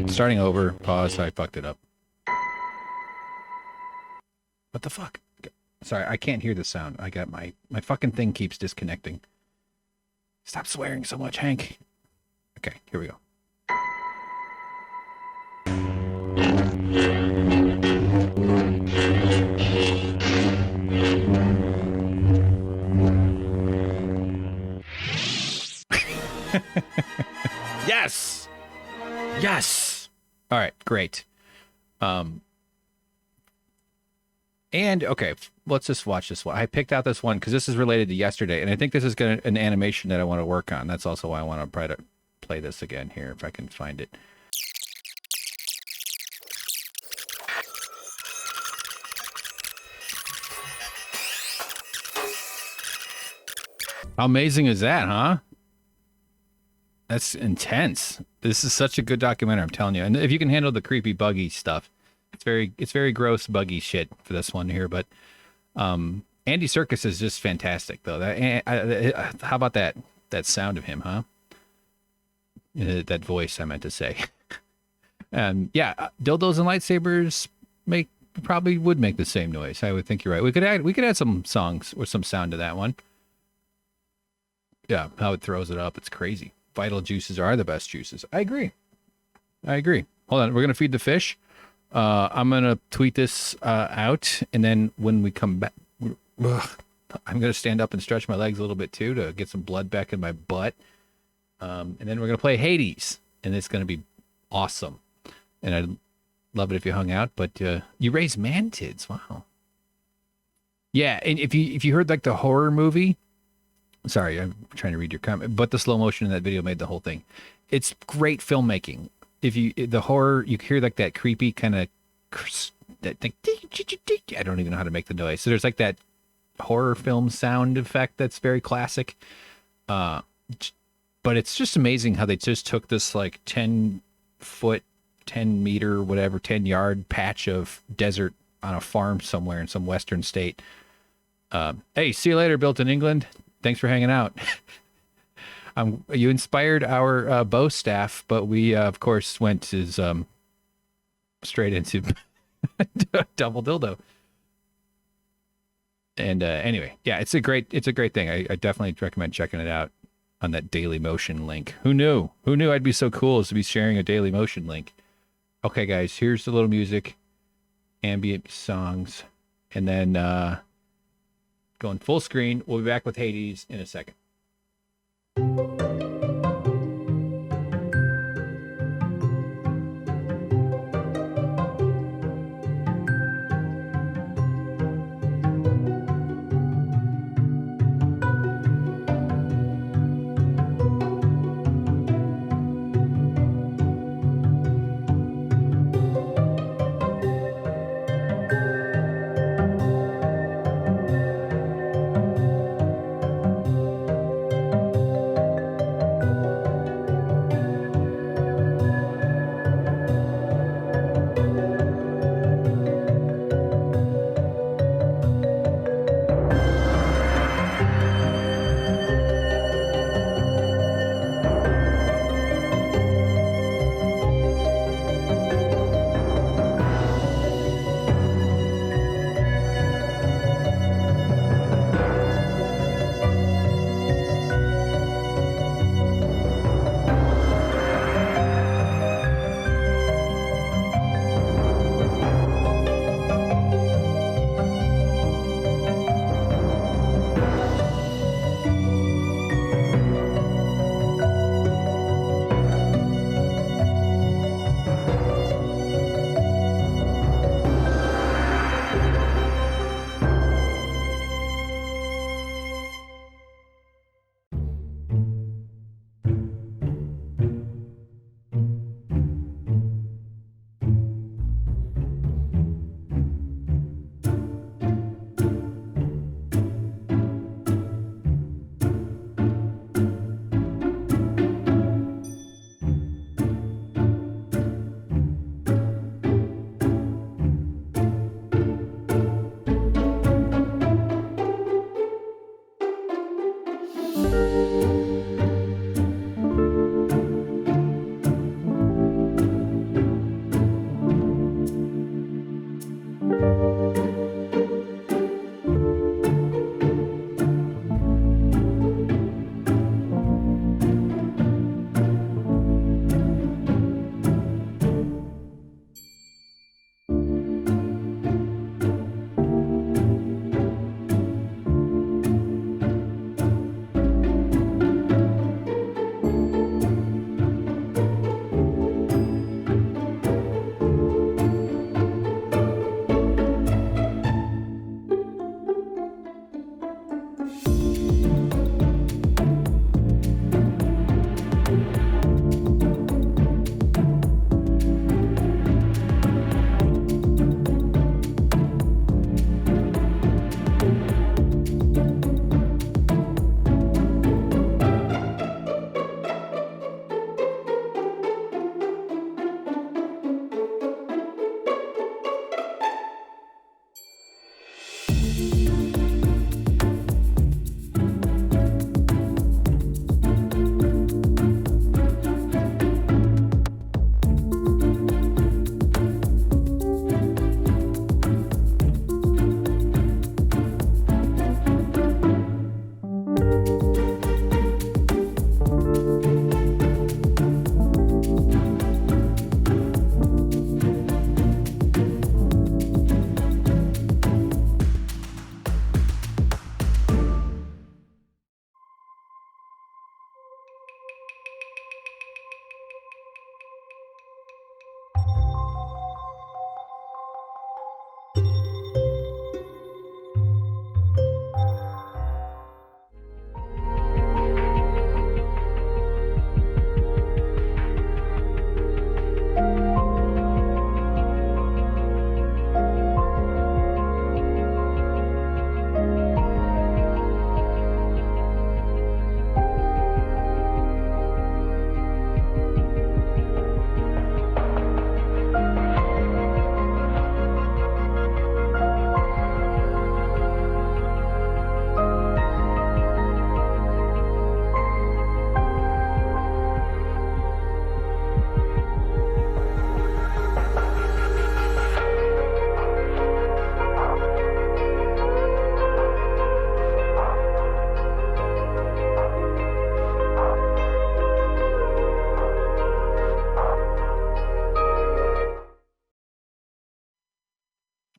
Starting over. Pause. I fucked it up. What the fuck? Sorry, I can't hear the sound. I got my fucking thing keeps disconnecting. Stop swearing so much, Hank. Okay, here we go. Yes. Yes. All right, great. And okay, let's just watch this one. I picked out this one because this is related to yesterday, and I think this is an animation that I want to work on. That's also why I want to try to play this again here if I can find it. How amazing is that, huh? That's intense. This is such a good documentary, I'm telling you. And if you can handle the creepy, buggy stuff, it's very gross, buggy shit for this one here. But Andy Serkis is just fantastic, though. How about that sound of him, huh? That voice, I meant to say. Yeah, dildos and lightsabers probably would make the same noise. I would think you're right. We could add some songs or some sound to that one. Yeah, how it throws it up. It's crazy. Vital juices are the best juices. I agree. Hold on. We're going to feed the fish. I'm going to tweet this out. And then when we come back, Ugh. I'm going to stand up and stretch my legs a little bit too to get some blood back in my butt. And then we're going to play Hades, and it's going to be awesome. And I'd love it if you hung out, but you raise mantids. Wow. Yeah, and if you heard like the horror movie, sorry, I'm trying to read your comment, but the slow motion in that video made the whole thing. It's great filmmaking. If you the horror, you hear like that creepy kind of that thing. I don't even know how to make the noise. So there's like that horror film sound effect that's very classic. But it's just amazing how they just took this like 10-foot, 10-meter, whatever, 10-yard patch of desert on a farm somewhere in some western state. Hey, see you later, built in England. Thanks for hanging out. You inspired our bow staff, but we, of course, went straight into double-dildo. And anyway, yeah, it's a great thing. I definitely recommend checking it out on that Daily Motion link. Who knew? Who knew I'd be so cool as to be sharing a Daily Motion link? Okay, guys, here's the little music, ambient songs, and then going full screen. We'll be back with Hades in a second.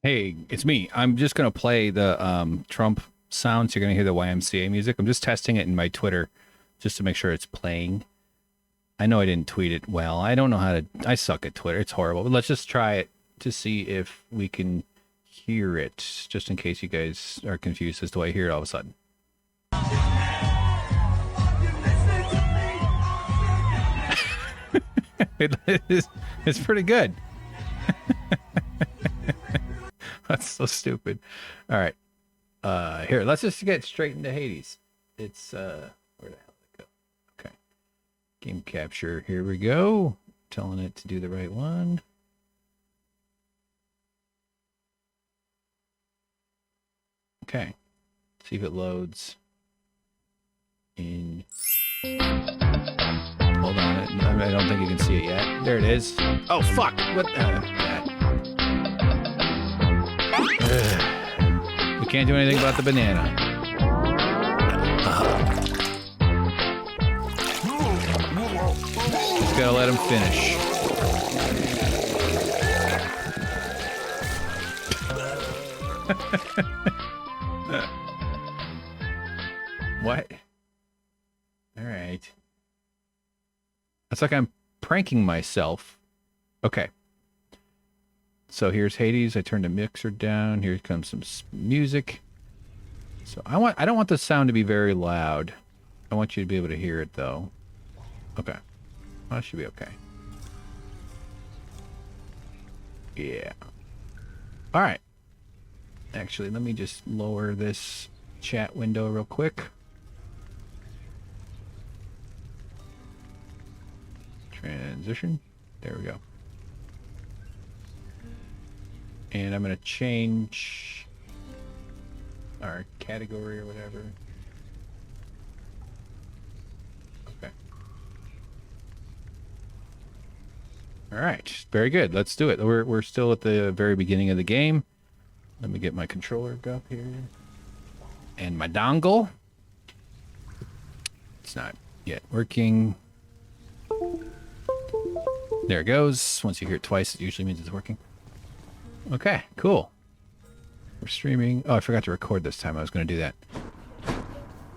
Hey, it's me. I'm just gonna play the Trump sounds. You're gonna hear the YMCA music. I'm just testing it in my Twitter just to make sure it's playing. I know I didn't tweet it well. I don't know how to. I suck at Twitter. It's horrible. But let's just try it to see if we can hear it, just in case you guys are confused as to why I hear it all of a sudden. It's pretty good. That's so stupid. All right. Here, let's just get straight into Hades. It's where the hell did it go? Okay. Game capture. Here we go. Telling it to do the right one. Okay. See if it loads in. Hold on. I don't think you can see it yet. There it is. Oh, fuck. What the? We can't do anything about the banana. Just gotta let him finish. What? All right. It's like I'm pranking myself. Okay. So here's Hades. I turned the mixer down. Here comes some music. So I don't want the sound to be very loud. I want you to be able to hear it though. Okay. Well, that should be okay. Yeah. All right. Actually, let me just lower this chat window real quick. Transition. There we go. And I'm going to change our category or whatever. Okay. All right. Very good. Let's do it. We're still at the very beginning of the game. Let me get my controller up here. And my dongle. It's not yet working. There it goes. Once you hear it twice, it usually means it's working. Okay, cool. We're streaming. Oh, I forgot to record this time. I was going to do that.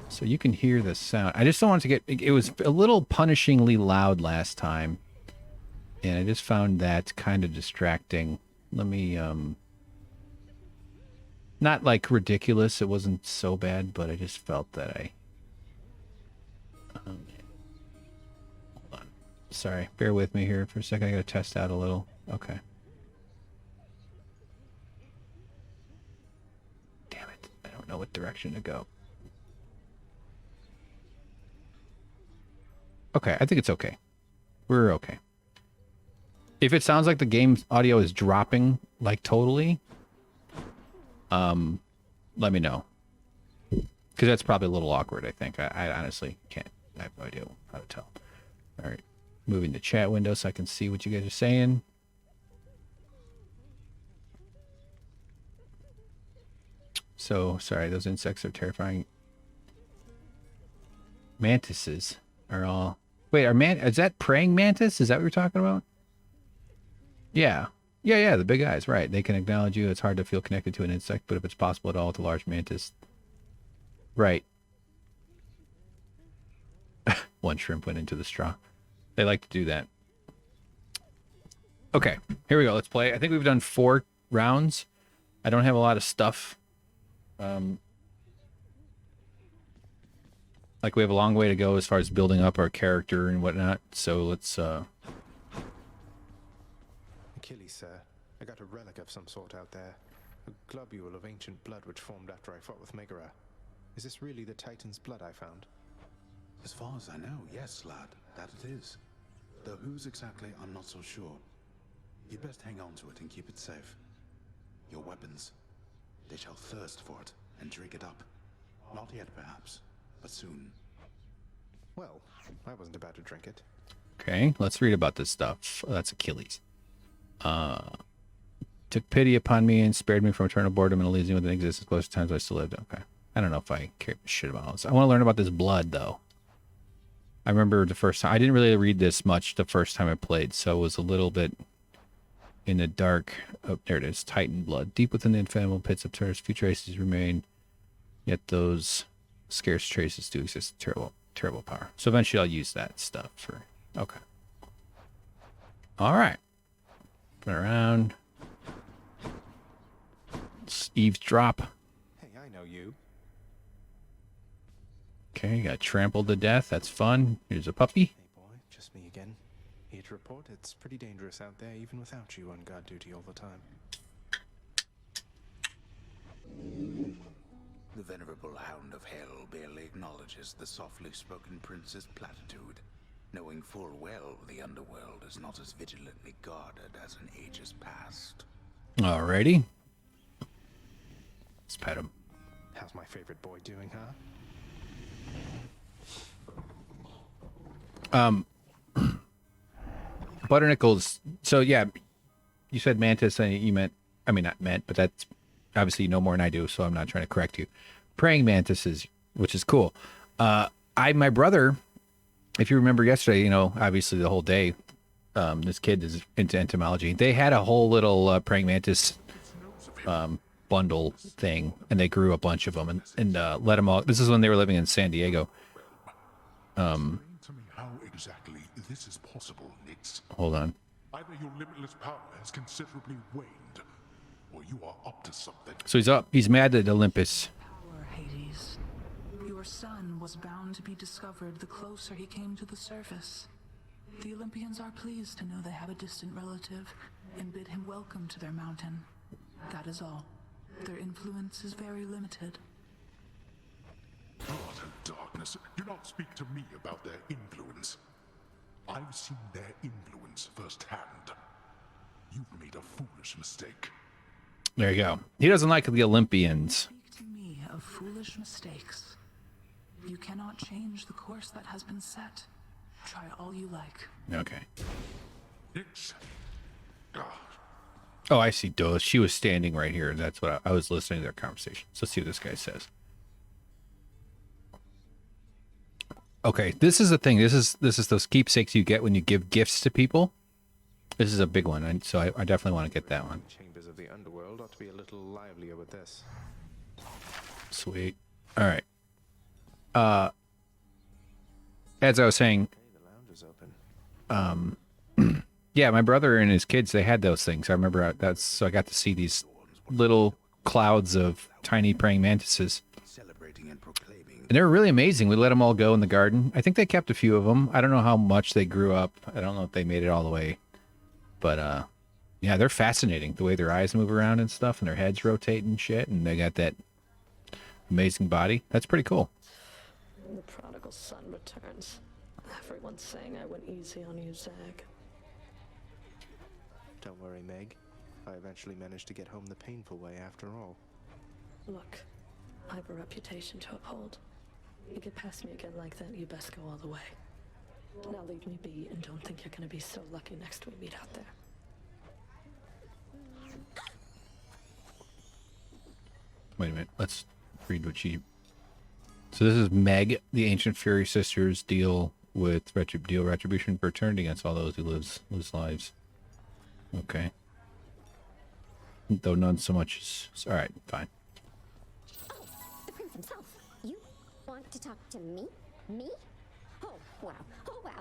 So you can hear the sound. I just don't want it to get... It was a little punishingly loud last time. And I just found that kind of distracting. Let me... Not like ridiculous. It wasn't so bad, but I just felt that I... hold on. Sorry. Bear with me here for a second. I got to test out a little. Okay. Know what direction to go. Okay, I think it's okay. We're okay. If it sounds like the game's audio is dropping, like totally, let me know. Because that's probably a little awkward, I think. I honestly can't. I have no idea how to tell. All right. Moving the chat window so I can see what you guys are saying. So, sorry, those insects are terrifying. Mantises are all... Wait, is that praying mantis? Is that what you're talking about? Yeah. Yeah, the big eyes, right. They can acknowledge you. It's hard to feel connected to an insect, but if it's possible at all with a large mantis... Right. One shrimp went into the straw. They like to do that. Okay, here we go. Let's play. I think we've done 4 rounds. I don't have a lot of stuff. Like we have a long way to go as far as building up our character and whatnot, so let's Achilles, sir. I got a relic of some sort out there. A globule of ancient blood which formed after I fought with Megara. Is this really the Titan's blood I found? As far as I know, yes, lad, that it is. Though whose exactly, I'm not so sure. You'd best hang on to it and keep it safe. Your weapons. They shall thirst for it and drink it up. Not yet, perhaps, but soon. Well, I wasn't about to drink it. Okay, let's read about this stuff. Oh, that's Achilles. Took pity upon me and spared me from eternal boredom and Elysium with an existence close to times I still lived. Okay. I don't know if I care shit about all this. I want to learn about this blood, though. I remember the first time... I didn't really read this much the first time I played, so it was a little bit... in the dark. Oh, there it is. Titan blood. Deep within the inflammable pits of Turnus, few traces remain. Yet those scarce traces do exist. Terrible, terrible power. So eventually I'll use that stuff for... Okay. All right. Turn around. Let's eavesdrop. Hey, I know you. Okay, got trampled to death. That's fun. Here's a puppy. Hey, boy, just me again. Here to report, it's pretty dangerous out there, even without you on guard duty all the time. The venerable Hound of Hell barely acknowledges the softly spoken prince's platitude, knowing full well the underworld is not as vigilantly guarded as in ages past. Alrighty. Let's pet him. How's my favorite boy doing, huh? Butternickles. So yeah, you said mantis, and you meant, I mean not meant, but that's obviously you know more than I do, so I'm not trying to correct you. Praying mantises, which is cool. My brother, if you remember yesterday, you know, obviously the whole day, this kid is into entomology. They had a whole little praying mantis bundle thing, and they grew a bunch of them and let them all. This is when they were living in San Diego. Explain to me how exactly this is possible, Nix. Hold on. Either your limitless power has considerably waned, or you are up to something. So he's up. He's mad at Olympus. Power, Hades. Your son was bound to be discovered the closer he came to the surface. The Olympians are pleased to know they have a distant relative and bid him welcome to their mountain. That is all. Their influence is very limited. Blood and darkness. Do not speak to me about their influence. I've seen their influence firsthand. You've made a foolish mistake. There you go. He doesn't like the Olympians. Speak to me of foolish mistakes. You cannot change the course that has been set. Try all you like. Okay. Nix. Oh, I see. Duh. She was standing right here. That's what I was listening to their conversation. So let's see what this guy says. Okay, this is the thing. This is those keepsakes you get when you give gifts to people. This is a big one, so I definitely want to get that one. Chambers of the underworld ought to be a little livelier with this. Sweet. All right. As I was saying, Okay, the lounge is open. yeah, my brother and his kids, they had those things. I remember so I got to see these little clouds of tiny praying mantises. Celebrating and proclaiming. And they were really amazing. We let them all go in the garden. I think they kept a few of them. I don't know how much they grew up. I don't know if they made it all the way. But, yeah, they're fascinating. The way their eyes move around and stuff, and their heads rotate and shit, and they got that amazing body. That's pretty cool. The prodigal son returns. Everyone's saying I went easy on you, Zag. Don't worry, Meg. I eventually managed to get home the painful way after all. Look, I have a reputation to uphold. You get past me again like that, you best go all the way. Now leave me be and don't think you're gonna be so lucky next we meet out there. Wait a minute. Let's read what she... So this is Meg, the ancient Fury sisters deal with retribution for eternity against all those who lose lives. Okay. Though none so much as... All right, fine. Oh, the prince himself. You want to talk to me? Me? Oh, wow. Oh, wow.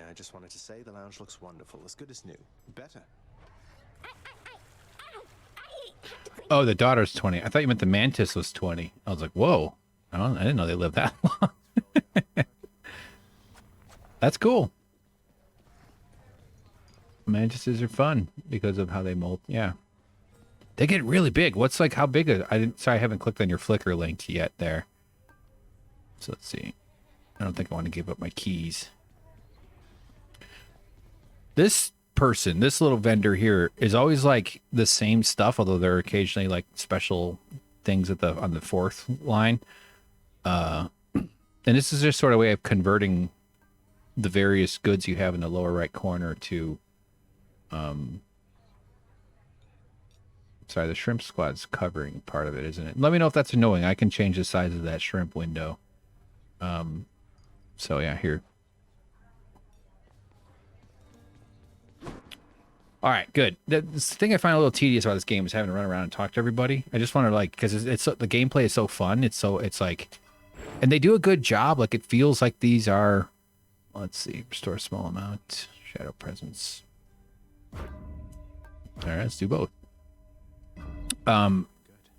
I just wanted to say the lounge looks wonderful, as good as new. Better. Oh, the daughter's 20. I thought you meant the mantis was 20. I was like, whoa. I didn't know they lived that long. That's cool. Mantises are fun because of how they molt. Yeah. They get really big. What's like, how big is it? Sorry, I haven't clicked on your Flickr link yet there. So let's see. I don't think I want to give up my keys. This person, this little vendor here, is always like the same stuff, although there are occasionally like special things on the fourth line. And this is just sort of a way of converting the various goods you have in the lower right corner to Sorry, the shrimp squad's covering part of it, isn't it? Let me know if that's annoying. I can change the size of that shrimp window. So yeah, here. All right, good. The thing I find a little tedious about this game is having to run around and talk to everybody. I just want to like, because it's the gameplay is so fun. It's like, and they do a good job. Like it feels like these are. Let's see, restore a small amount, shadow presence. All right, let's do both.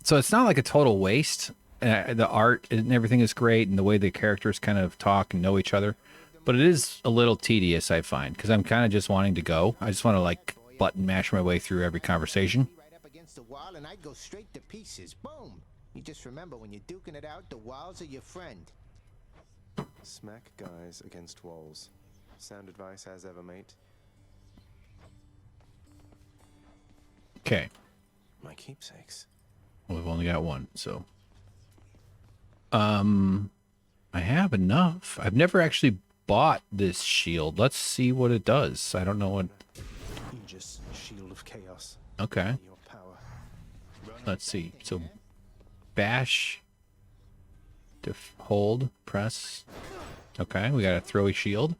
So it's not like a total waste. The art and everything is great, and the way the characters kind of talk and know each other. But it is a little tedious, I find, because I'm kind of just wanting to go. I just want to like button mash my way through every conversation. Right up against the wall, and I'd go straight to pieces. Boom! You just remember when you're duking it out, the walls are your friend. Smack guys against walls. Sound advice as ever, mate. Okay. My keepsakes. Well, we've only got one, so. I have enough. I've never actually bought this shield. Let's see what it does. I don't know what. Aegis, shield of chaos. Okay. Your power. Let's see. So, bash. Hold. Press. Okay, we got a throwy shield.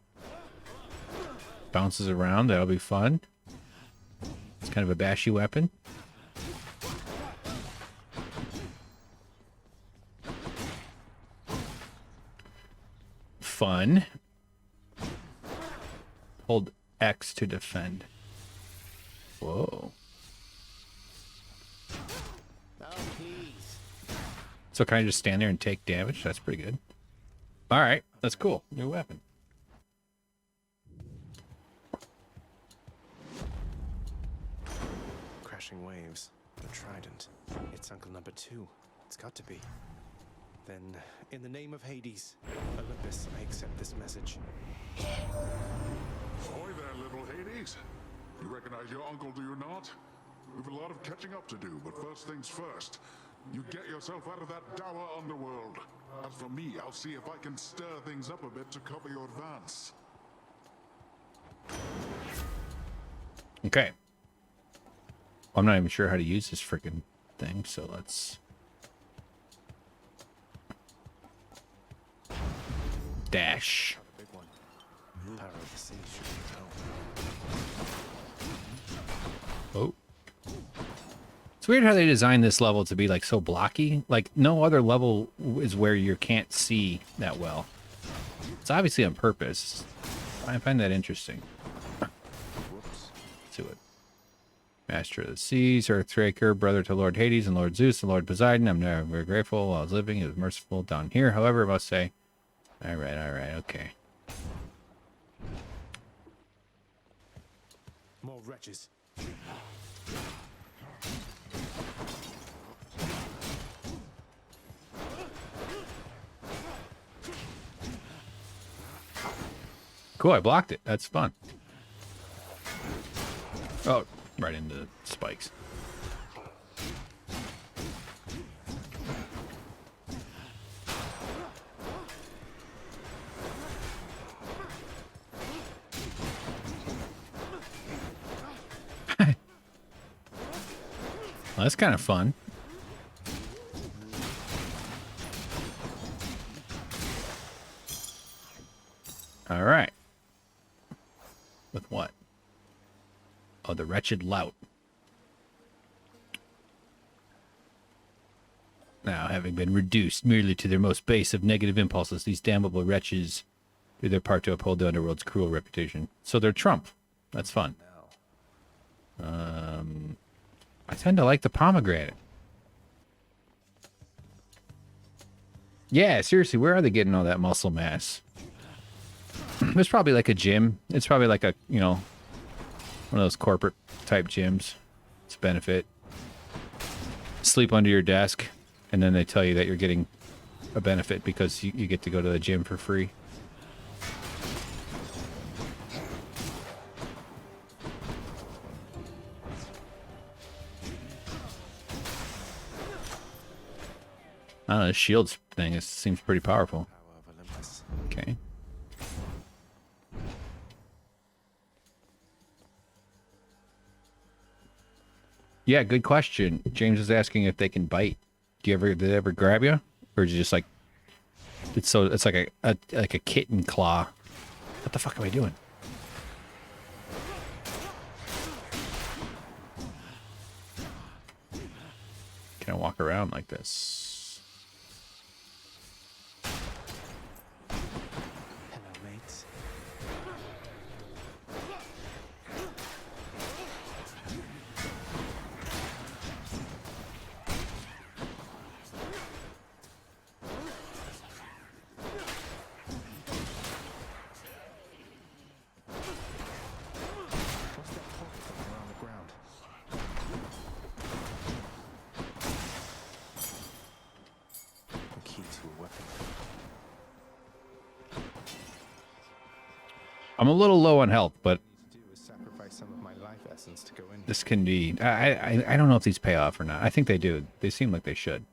Bounces around. That'll be fun. It's kind of a bashy weapon. Fun. Hold X to defend. Whoa. Oh, please. So can I just stand there and take damage? That's pretty good. All right, that's cool. New weapon. Crashing waves. The trident. It's Uncle Number 2. It's got to be. Then, in the name of Hades, Olympus, I accept this message. Ahoy there, little Hades. You recognize your uncle, do you not? We've a lot of catching up to do, but first things first. You get yourself out of that dour underworld. As for me, I'll see if I can stir things up a bit to cover your advance. Okay. I'm not even sure how to use this freaking thing, so let's... Dash. Big one. Power of the sea should be Oh. It's weird how they designed this level to be like so blocky. Like no other level is where you can't see that well. It's obviously on purpose. I find that interesting. Whoops. Let's do it. Master of the Seas, Earthbreaker, brother to Lord Hades and Lord Zeus and Lord Poseidon. I'm never very grateful while I was living. He was merciful down here. However, I must say, all right, okay. More wretches. Cool, I blocked it. That's fun. Oh, right into the spikes. Well, that's kind of fun. All right. With what? Oh, the wretched lout. Now, having been reduced merely to their most base of negative impulses, these damnable wretches do their part to uphold the underworld's cruel reputation. So they're Trump. That's fun. I tend to like the pomegranate. Yeah, seriously, where are they getting all that muscle mass? There's probably like a gym. It's probably like a, you know, one of those corporate type gyms. It's a benefit. Sleep under your desk, and then they tell you that you're getting a benefit because you get to go to the gym for free. I don't know, the shields thing seems pretty powerful. Power of Olympus. Okay. Yeah, good question. James is asking if they can bite. Did they ever grab you? Or is it just like it's like a kitten claw. What the fuck am I doing? Can I walk around like this? Hello, mates. What's that purple thing around the ground? A key to a weapon. I'm a little low on health, but To do is sacrifice some of my life essence to go in. this can be... I don't know if these pay off or not. I think they do. They seem like they should.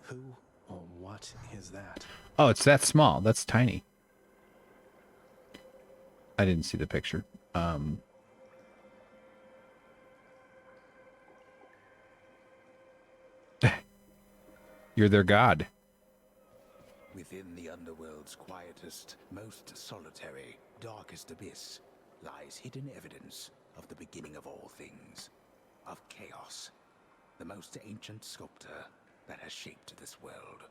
Who or what is that? Oh, it's that small. That's tiny. I didn't see the picture. You're their god. Within the underworld's quietest, most solitary, darkest abyss lies hidden evidence of the beginning of all things, of chaos, the most ancient sculptor that has shaped this world.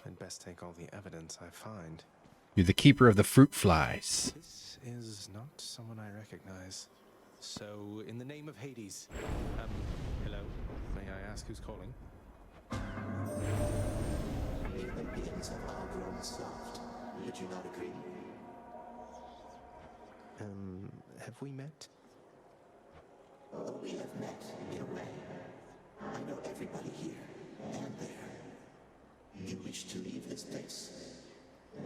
I'd best take all the evidence I find. You're the keeper of the fruit flies. This is not someone I recognize. So, in the name of Hades, hello? May I ask who's calling? The Olympians have all grown soft. Would you not agree? Have we met? Oh, we have met, in a way. I know everybody here and there. You wish to leave this place,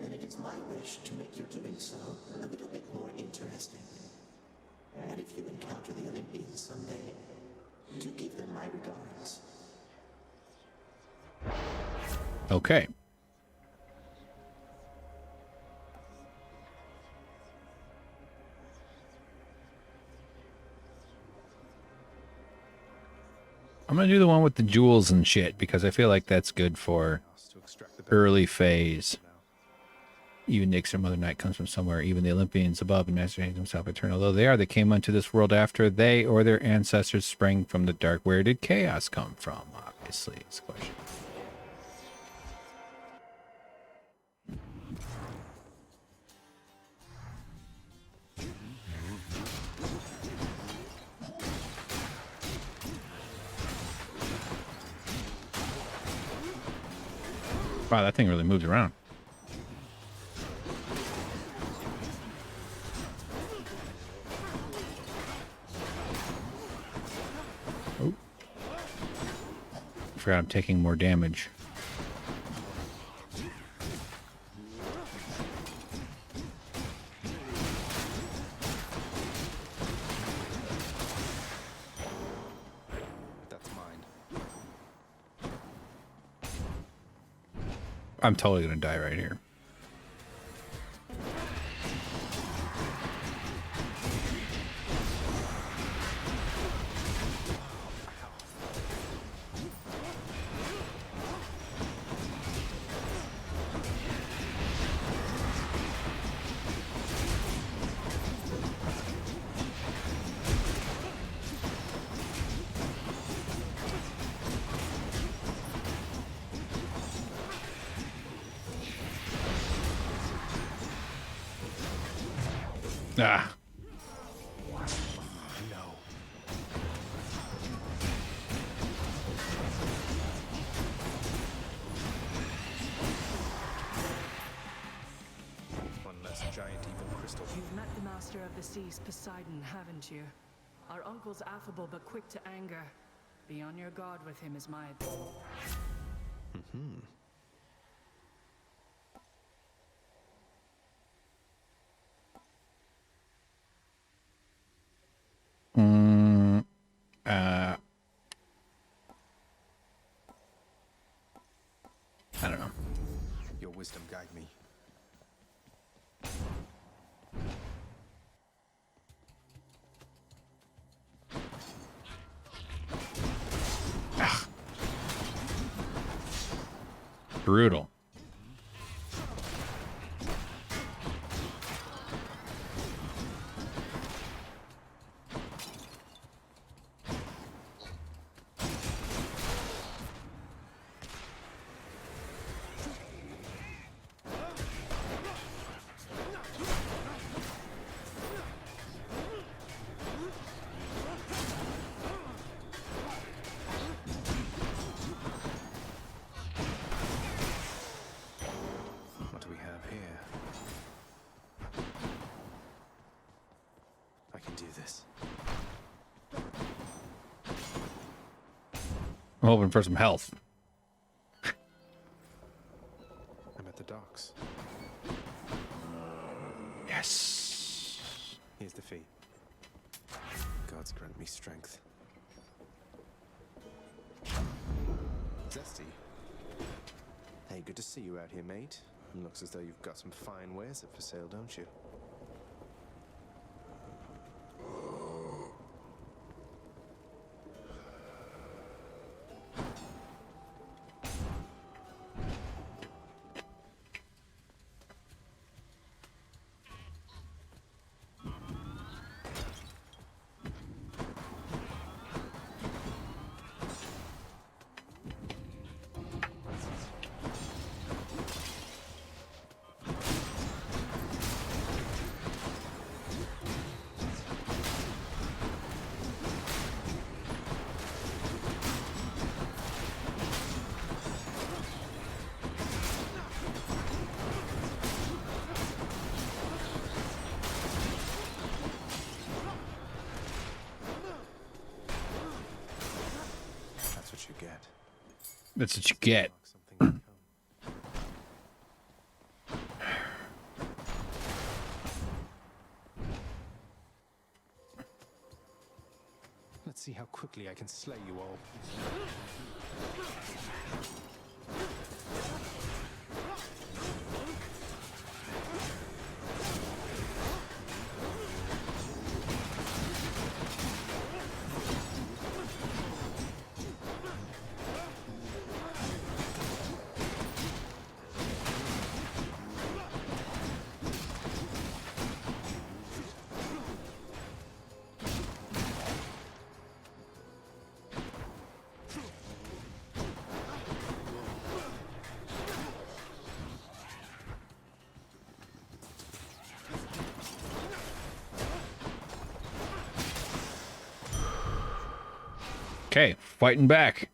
and it is my wish to make your doing so a little bit more interesting. And if you encounter the Olympians someday, do give them my regards. Okay. I'm gonna do the one with the jewels and shit because I feel like that's good for To extract the early phase. Even Nyx or Mother Night comes from somewhere. Even the Olympians above and Master Hades himself eternal. Though they are, they came unto this world after they or their ancestors sprang from the dark. Where did chaos come from? Obviously, it's a question. Wow, that thing really moves around. Oh. Forgot I'm taking more damage. That's mine. I'm totally gonna die right here. Ah. No. One less giant evil crystal. You've met the master of the seas, Poseidon, haven't you? Our uncle's affable but quick to anger. Be on your guard with him is my opinion. I don't know. Your wisdom guide me. Brutal. What do we have here? I can do this. I'm hoping for some health. I'm at the docks. Yes. Here's the fee. Gods grant me strength. Zesty. Hey, good to see you out here, mate. Looks as though you've got some fine wares up for sale, don't you? That's what you get. That's what you get. Something like home. Let's see how quickly I can slay you all. Okay, fighting back.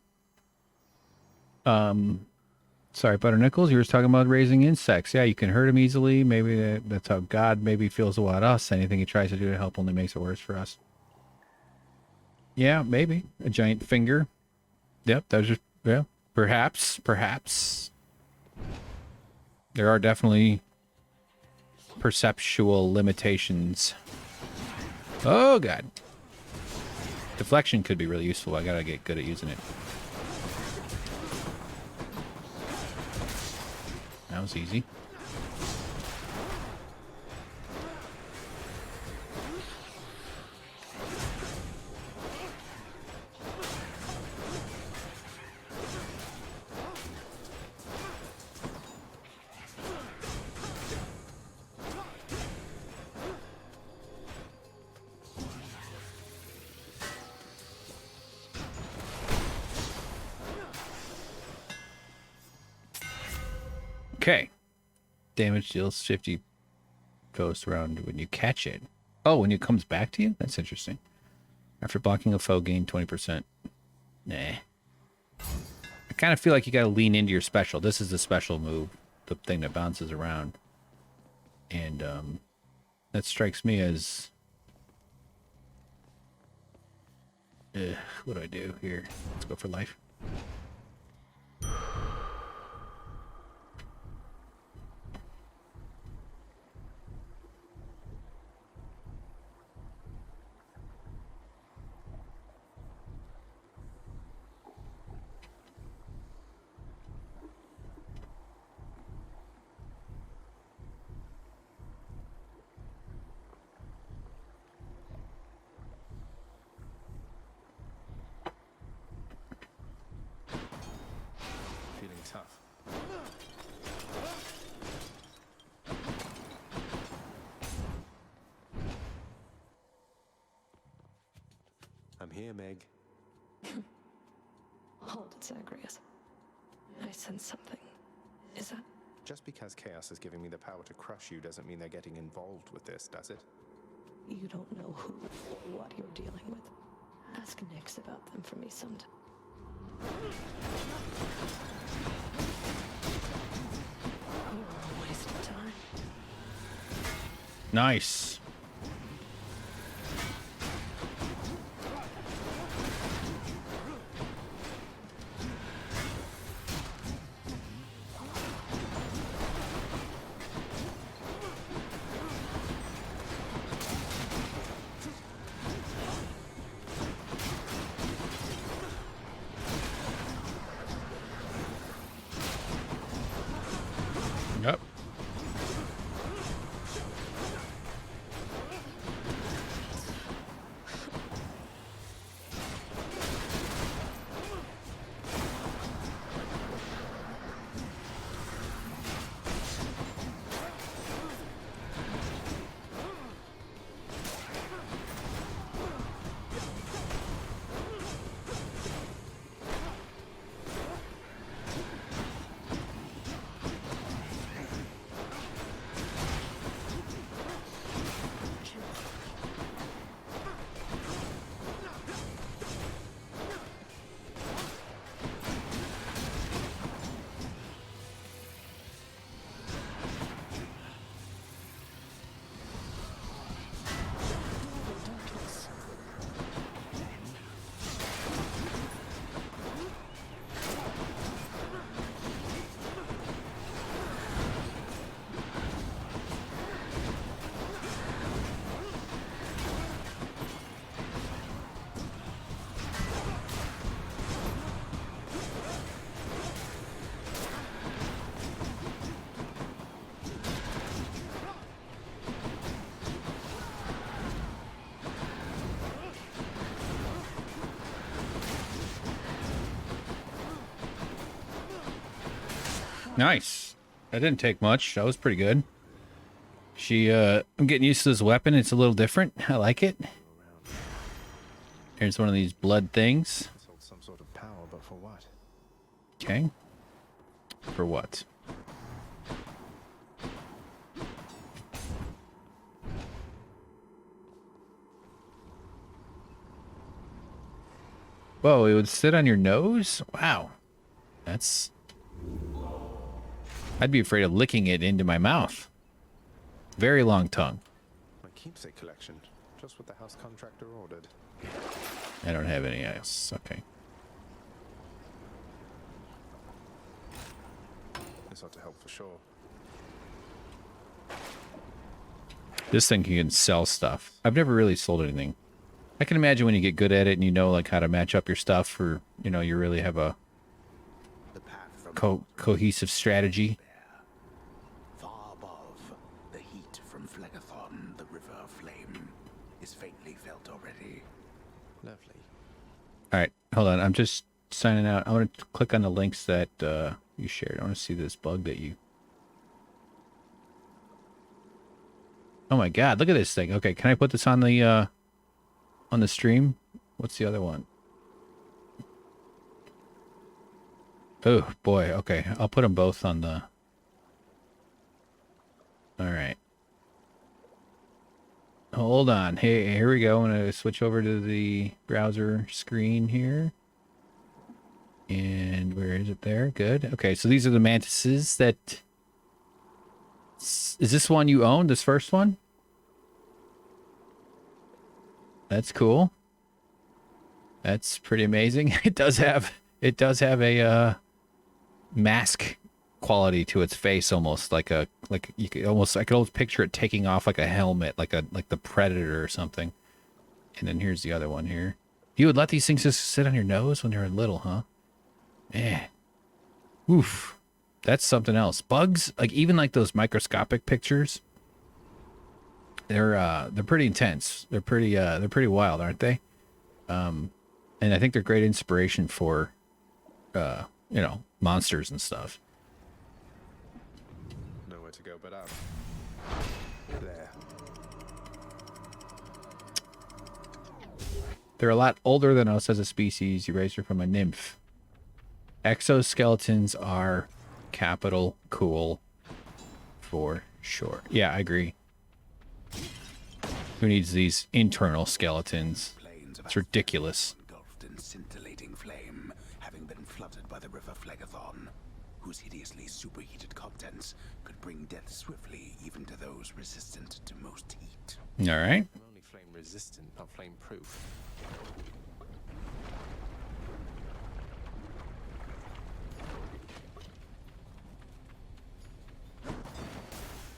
Sorry, Butter Nickels, you were talking about raising insects. Yeah, you can hurt them easily. Maybe that's how God maybe feels about us. Anything he tries to do to help only makes it worse for us. Yeah, maybe. A giant finger. Yep, that was just, yeah. Perhaps. There are definitely perceptual limitations. Oh, God. Deflection could be really useful. I gotta get good at using it. That was easy. Okay. Damage deals 50 ghost round when you catch it. Oh, when it comes back to you? That's interesting. After blocking a foe, gain 20%. Nah. I kind of feel like you got to lean into your special. This is the special move, the thing that bounces around. And that strikes me as... what do I do here? Let's go for life. Feeling tough. I'm here, Meg. Hold it, Zagreus. I sense something. Is that... Just because Chaos is giving me the power to crush you doesn't mean they're getting involved with this, does it? You don't know who or what you're dealing with. Ask Nyx about them for me sometime. You're a waste of time. Nice. Yep. Nice. That didn't take much. That was pretty good. I'm getting used to this weapon. It's a little different. I like it. Here's one of these blood things. Some sort of power, but for what? Okay. For what? Whoa, it would sit on your nose? Wow. That's... I'd be afraid of licking it into my mouth. Very long tongue. My keepsake collection. Just what the house contractor ordered. I don't have any else. Okay. This ought to help for sure. This thing can sell stuff. I've never really sold anything. I can imagine when you get good at it and you know like how to match up your stuff, or you know you really have a cohesive strategy. Far above, the heat from Phlegethon, the river of flame, is faintly felt already. Lovely. All right, hold on. I'm just signing out. I want to click on the links that you shared. I want to see this bug that you... Oh my God, look at this thing. Okay, can I put this on the stream? What's the other one? Oh boy, okay. I'll put them both on the... All right. Hold on. Hey, here we go. I'm going to switch over to the browser screen here. And where is it there? Good. Okay, so these are the mantises that... Is this one you own, this first one? That's cool. That's pretty amazing. It does have a mask quality to its face, almost like you could almost, I could almost picture it taking off like a helmet, like the Predator or something. And then here's the other one here. You would let these things just sit on your nose when you're little, huh? Man. Oof. That's something else. Bugs, like even like those microscopic pictures, they're pretty intense. They're pretty wild, aren't they? And I think they're great inspiration for you know, monsters and stuff. ago, but there. They're a lot older than us as a species. You raised her from a nymph. Exoskeletons are capital cool for sure. Yeah, I agree. Who needs these internal skeletons? It's ridiculous. Engulfed in scintillating flame, having been flooded by the river Phlegethon, whose hideously superheated contents could bring death swiftly even to those resistant to most heat. All right. I'm only flame resistant, not flame proof.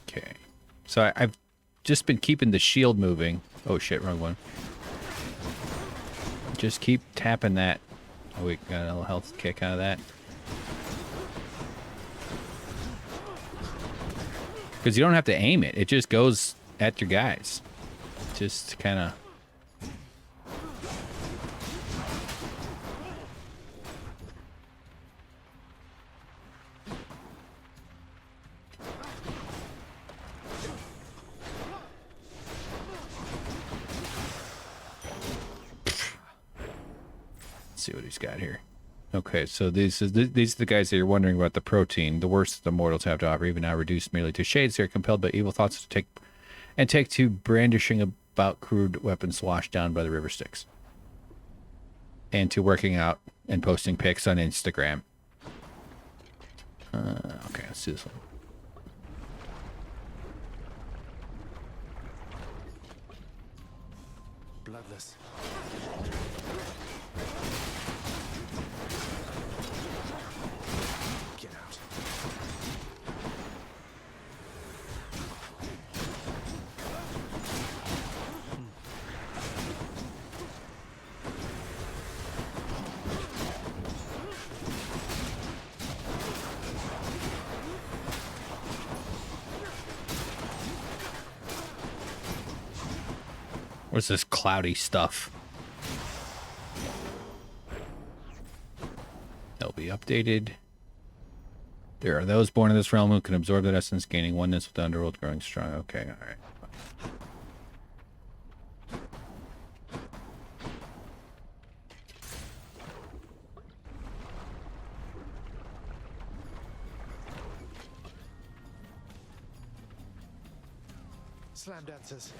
Okay. So I've just been keeping the shield moving. Oh shit, wrong one. Just keep tapping that. Oh, we got a little health kick out of that. Because you don't have to aim it. It just goes at your guys. Just kind of... Let's see what he's got here. Okay, so these are the guys that you're wondering about the protein. The worst the mortals have to offer, even now reduced merely to shades. They are compelled by evil thoughts to take to brandishing about crude weapons washed down by the river Styx, and to working out and posting pics on Instagram. Okay, let's do this one. Bloodless. Get out. What's this cloudy stuff? They'll be updated. There are those born in this realm who can absorb that essence, gaining oneness with the underworld, growing strong. Okay, all right. Slam dancers.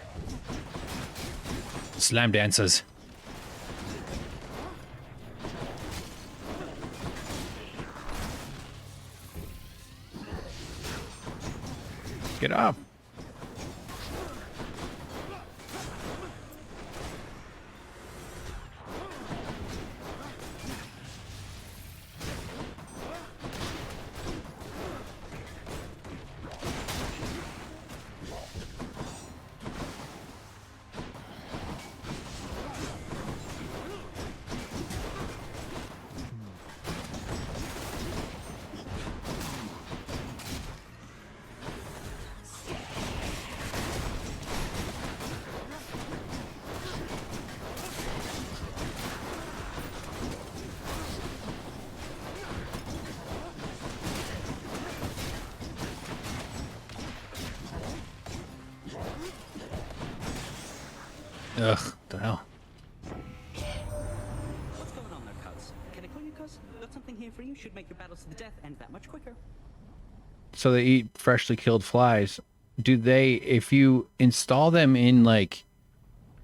Slam dancers. Get up. Ugh, the hell. What's going on there, cuz? Can I call you cuz? Got something here for you. Should make your battles to the death end that much quicker. So they eat freshly killed flies. Do they, if you install them in like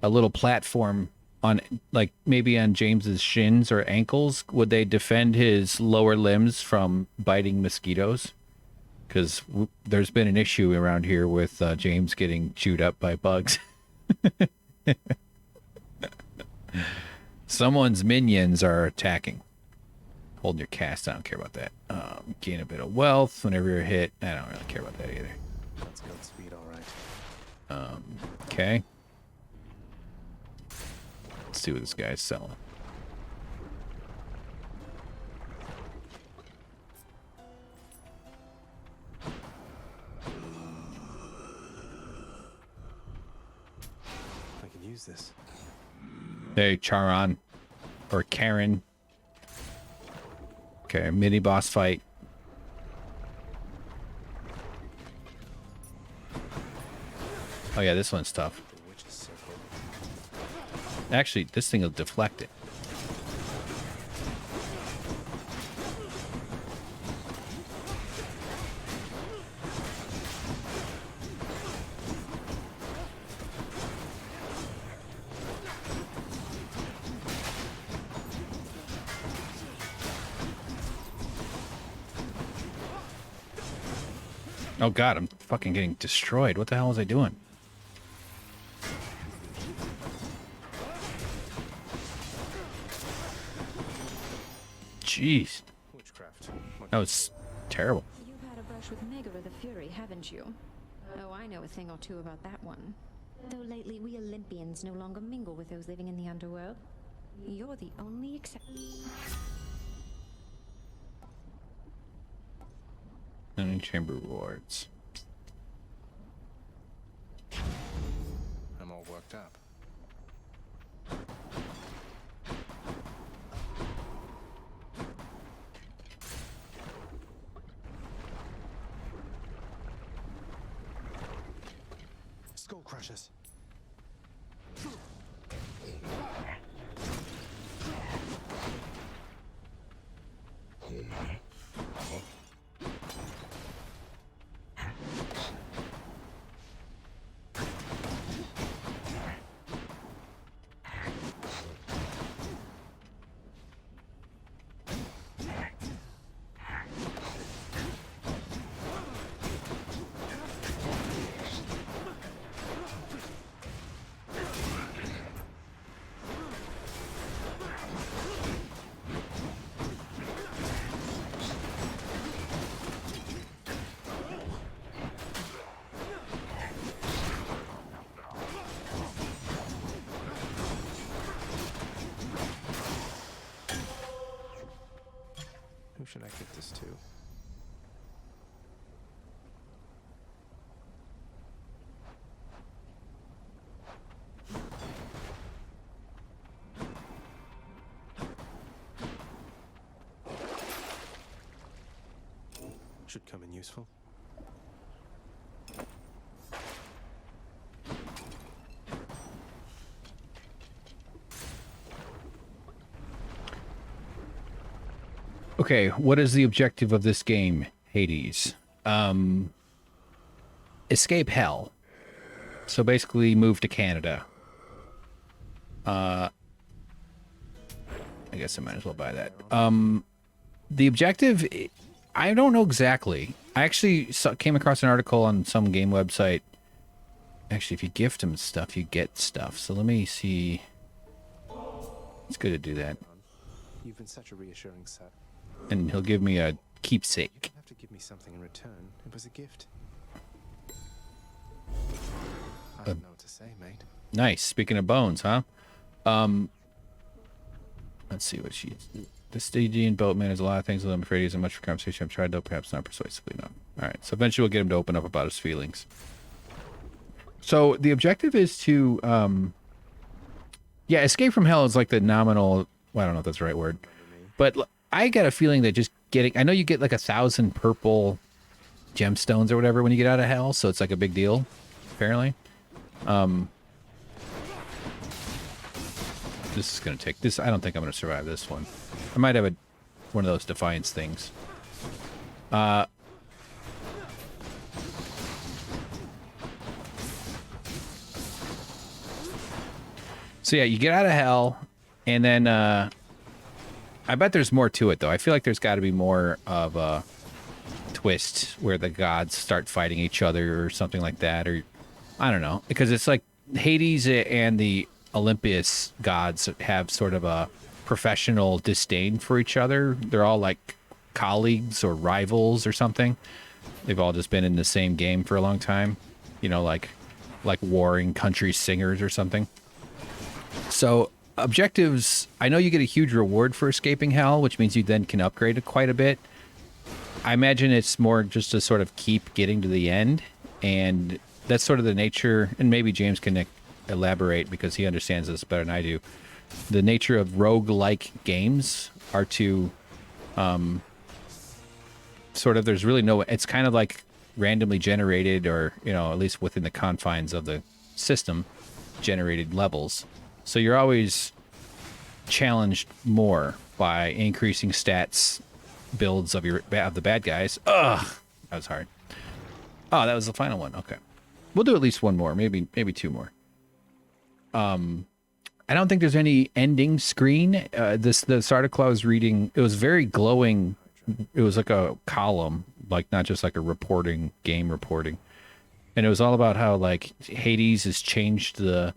a little platform on, like maybe on James's shins or ankles, would they defend his lower limbs from biting mosquitoes? Because there's been an issue around here with James getting chewed up by bugs. Someone's minions are attacking. Holding your cast, I don't care about that. Gain a bit of wealth whenever you're hit. I don't really care about that either. That's good speed, all right. Okay. Let's see what this guy's selling. I can use this. Hey, Charon. Or Karen. Okay, mini boss fight. Oh yeah, this one's tough. The witch's circle. Actually, this thing will deflect it. Oh god, I'm fucking getting destroyed. What the hell was I doing? Jeez. Witchcraft. That was terrible. You've had a brush with Megara the Fury, haven't you? Oh, I know a thing or two about that one. Though lately we Olympians no longer mingle with those living in the underworld. You're the only exception. Any chamber rewards. I'm all worked up. Skull crushers. Who should I give this to? Should come in useful. Okay, what is the objective of this game, Hades? Escape hell. So basically move to Canada. I guess I might as well buy that. The objective, I don't know exactly. I actually came across an article on some game website. Actually, if you gift them stuff, you get stuff. So let me see. It's good to do that. You've been such a reassuring set. And he'll give me a keepsake. You don't have to give me something in return. It was a gift. I don't know what to say, mate. Nice. Speaking of bones, huh? Let's see what she... The Stygian boatman has a lot of things that I'm afraid he isn't much for conversation. I've tried, though, perhaps not persuasively enough. All right. So eventually we'll get him to open up about his feelings. So the objective is to... yeah, escape from hell is like the nominal... Well, I don't know if that's the right word. But I got a feeling that just getting... I know you get like 1,000 purple gemstones or whatever when you get out of hell, so it's like a big deal, apparently. This is going to take... this. I don't think I'm going to survive this one. I might have one of those defiance things. So yeah, you get out of hell, and then I bet there's more to it, though. I feel like there's got to be more of a twist where the gods start fighting each other or something like that, or I don't know, because it's like Hades and the Olympus gods have sort of a professional disdain for each other. They're all like colleagues or rivals or something. They've all just been in the same game for a long time, you know, like warring country singers or something. So objectives, I know you get a huge reward for escaping hell, which means you then can upgrade it quite a bit. I imagine it's more just to sort of keep getting to the end, and that's sort of the nature, and maybe James can elaborate because he understands this better than I do. The nature of roguelike games are to sort of, there's really no, it's kind of like randomly generated, or at least within the confines of the system, generated levels. So you're always challenged more by increasing stats builds of the bad guys. Ugh, that was hard. Oh, that was the final one. Okay, we'll do at least one more, maybe two more. I don't think there's any ending screen. This article I was reading, it was very glowing. It was like a column, like not just like a game reporting. And it was all about how like Hades has changed the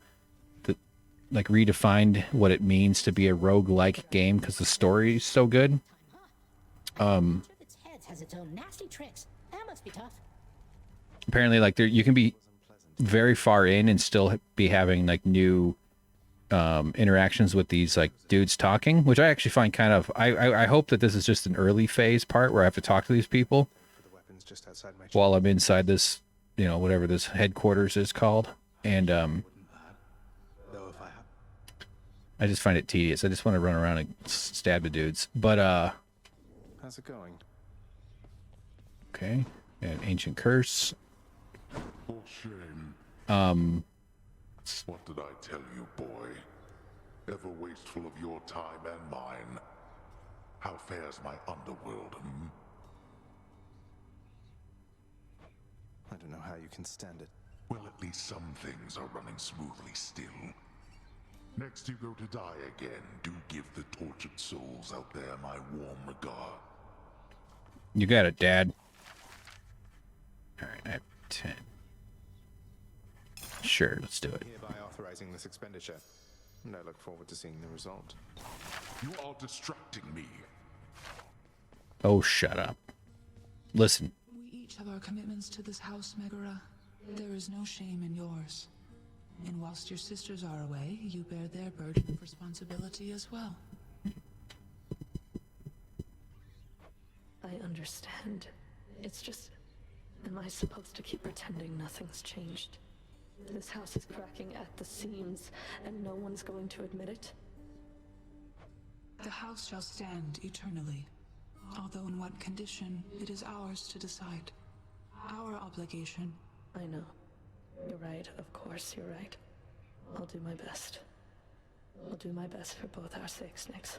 like redefined what it means to be a roguelike game because the story is so good. Its head has its own nasty tricks. That must be tough. Apparently, like you can be very far in and still be having like new interactions with these like dudes talking, which I actually find kind of. I hope that this is just an early phase part where I have to talk to these people while I'm inside this, whatever this headquarters is called, and I just find it tedious. I just want to run around and stab the dudes. But how's it going? Okay, and ancient curse. For shame. What did I tell you, boy? Ever wasteful of your time and mine. How fares my underworld, hmm? I don't know how you can stand it. Well, at least some things are running smoothly still. Next you go to die again, do give the tortured souls out there my warm regard. You got it, Dad. All right, I have 10. Sure, let's do it. Hereby authorizing this expenditure, and I look forward to seeing the result. You are distracting me. Oh, shut up. Listen. We each have our commitments to this house, Megara. There is no shame in yours. And whilst your sisters are away, you bear their burden of responsibility as well. I understand. It's just... Am I supposed to keep pretending nothing's changed? This house is cracking at the seams, and no one's going to admit it? The house shall stand eternally. Although in what condition, it is ours to decide. Our obligation. I know. You're right, of course you're right. I'll do my best. I'll do my best for both our sakes, Nix.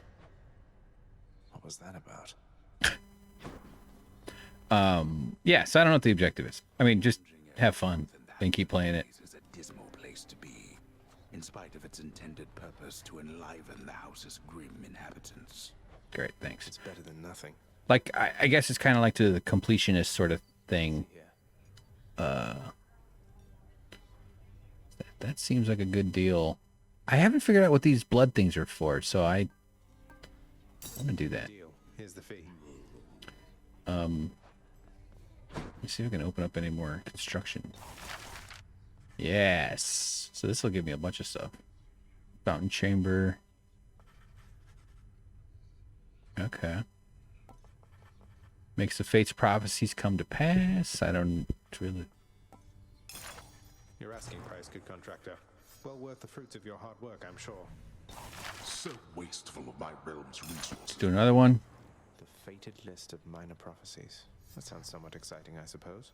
What was that about? Yeah, so I don't know what the objective is. I mean, just have fun and keep playing it. Is a dismal place to be, in spite of its intended purpose to enliven the house's grim inhabitants. Great, thanks. It's better than nothing. Like, I guess it's kind of like to the completionist sort of thing. That seems like a good deal. I haven't figured out what these blood things are for, so I'm gonna do that. Here's the fee. Let me see if I can open up any more construction. Yes. So this will give me a bunch of stuff. Fountain chamber. Okay. Makes the fate's prophecies come to pass. I don't really... Your asking price, good contractor. Well worth the fruits of your hard work, I'm sure. So wasteful of my realm's resources. Let's do another one. The fated list of minor prophecies. That sounds somewhat exciting, I suppose.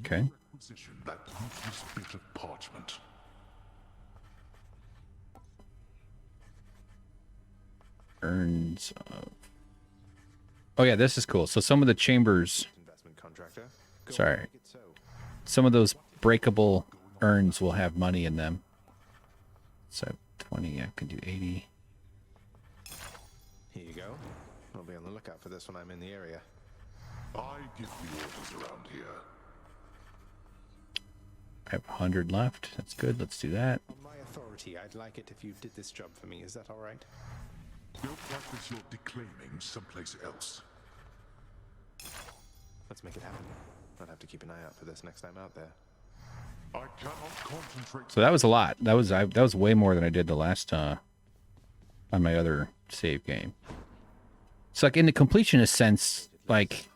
Okay. Requisition that useless bit of parchment. Urns of... Oh yeah, this is cool. So some of the chambers... Sorry. Some of those breakable urns will have money in them. So 20, I can do 80. Here you go. I'll be on the lookout for this when I'm in the area. I give the orders around here. I have 100 left. That's good. Let's do that. On my authority, I'd like it if you did this job for me. Is that all right? Don't practice your declaiming someplace else. Let's make it happen. I'll have to keep an eye out for this next time out there. I cannot concentrate. So that was a lot. That was way more than I did the last on my other save game. So like in the completionist sense, like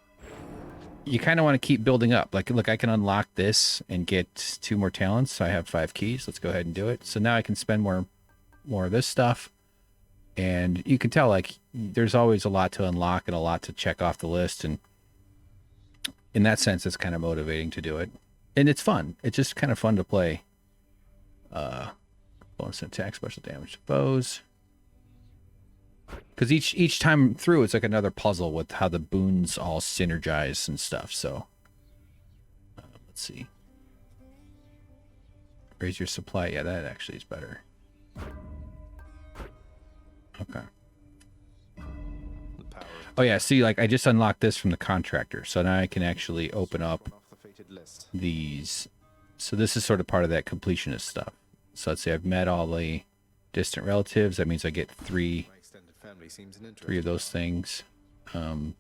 you kind of want to keep building up. Like, look, I can unlock this and get 2 more talents. I have 5 keys. Let's go ahead and do it. So now I can spend more of this stuff. And you can tell like there's always a lot to unlock and a lot to check off the list. And in that sense, it's kind of motivating to do it. And it's fun. It's just kind of fun to play. Bonus attack, special damage to foes. Because each time through, it's like another puzzle with how the boons all synergize and stuff. So, let's see. Raise your supply. Yeah, that actually is better. Okay. Oh yeah, see, like I just unlocked this from the contractor, so now I can actually open up these. So this is sort of part of that completionist stuff. So let's say I've met all the distant relatives. That means I get three of those things. So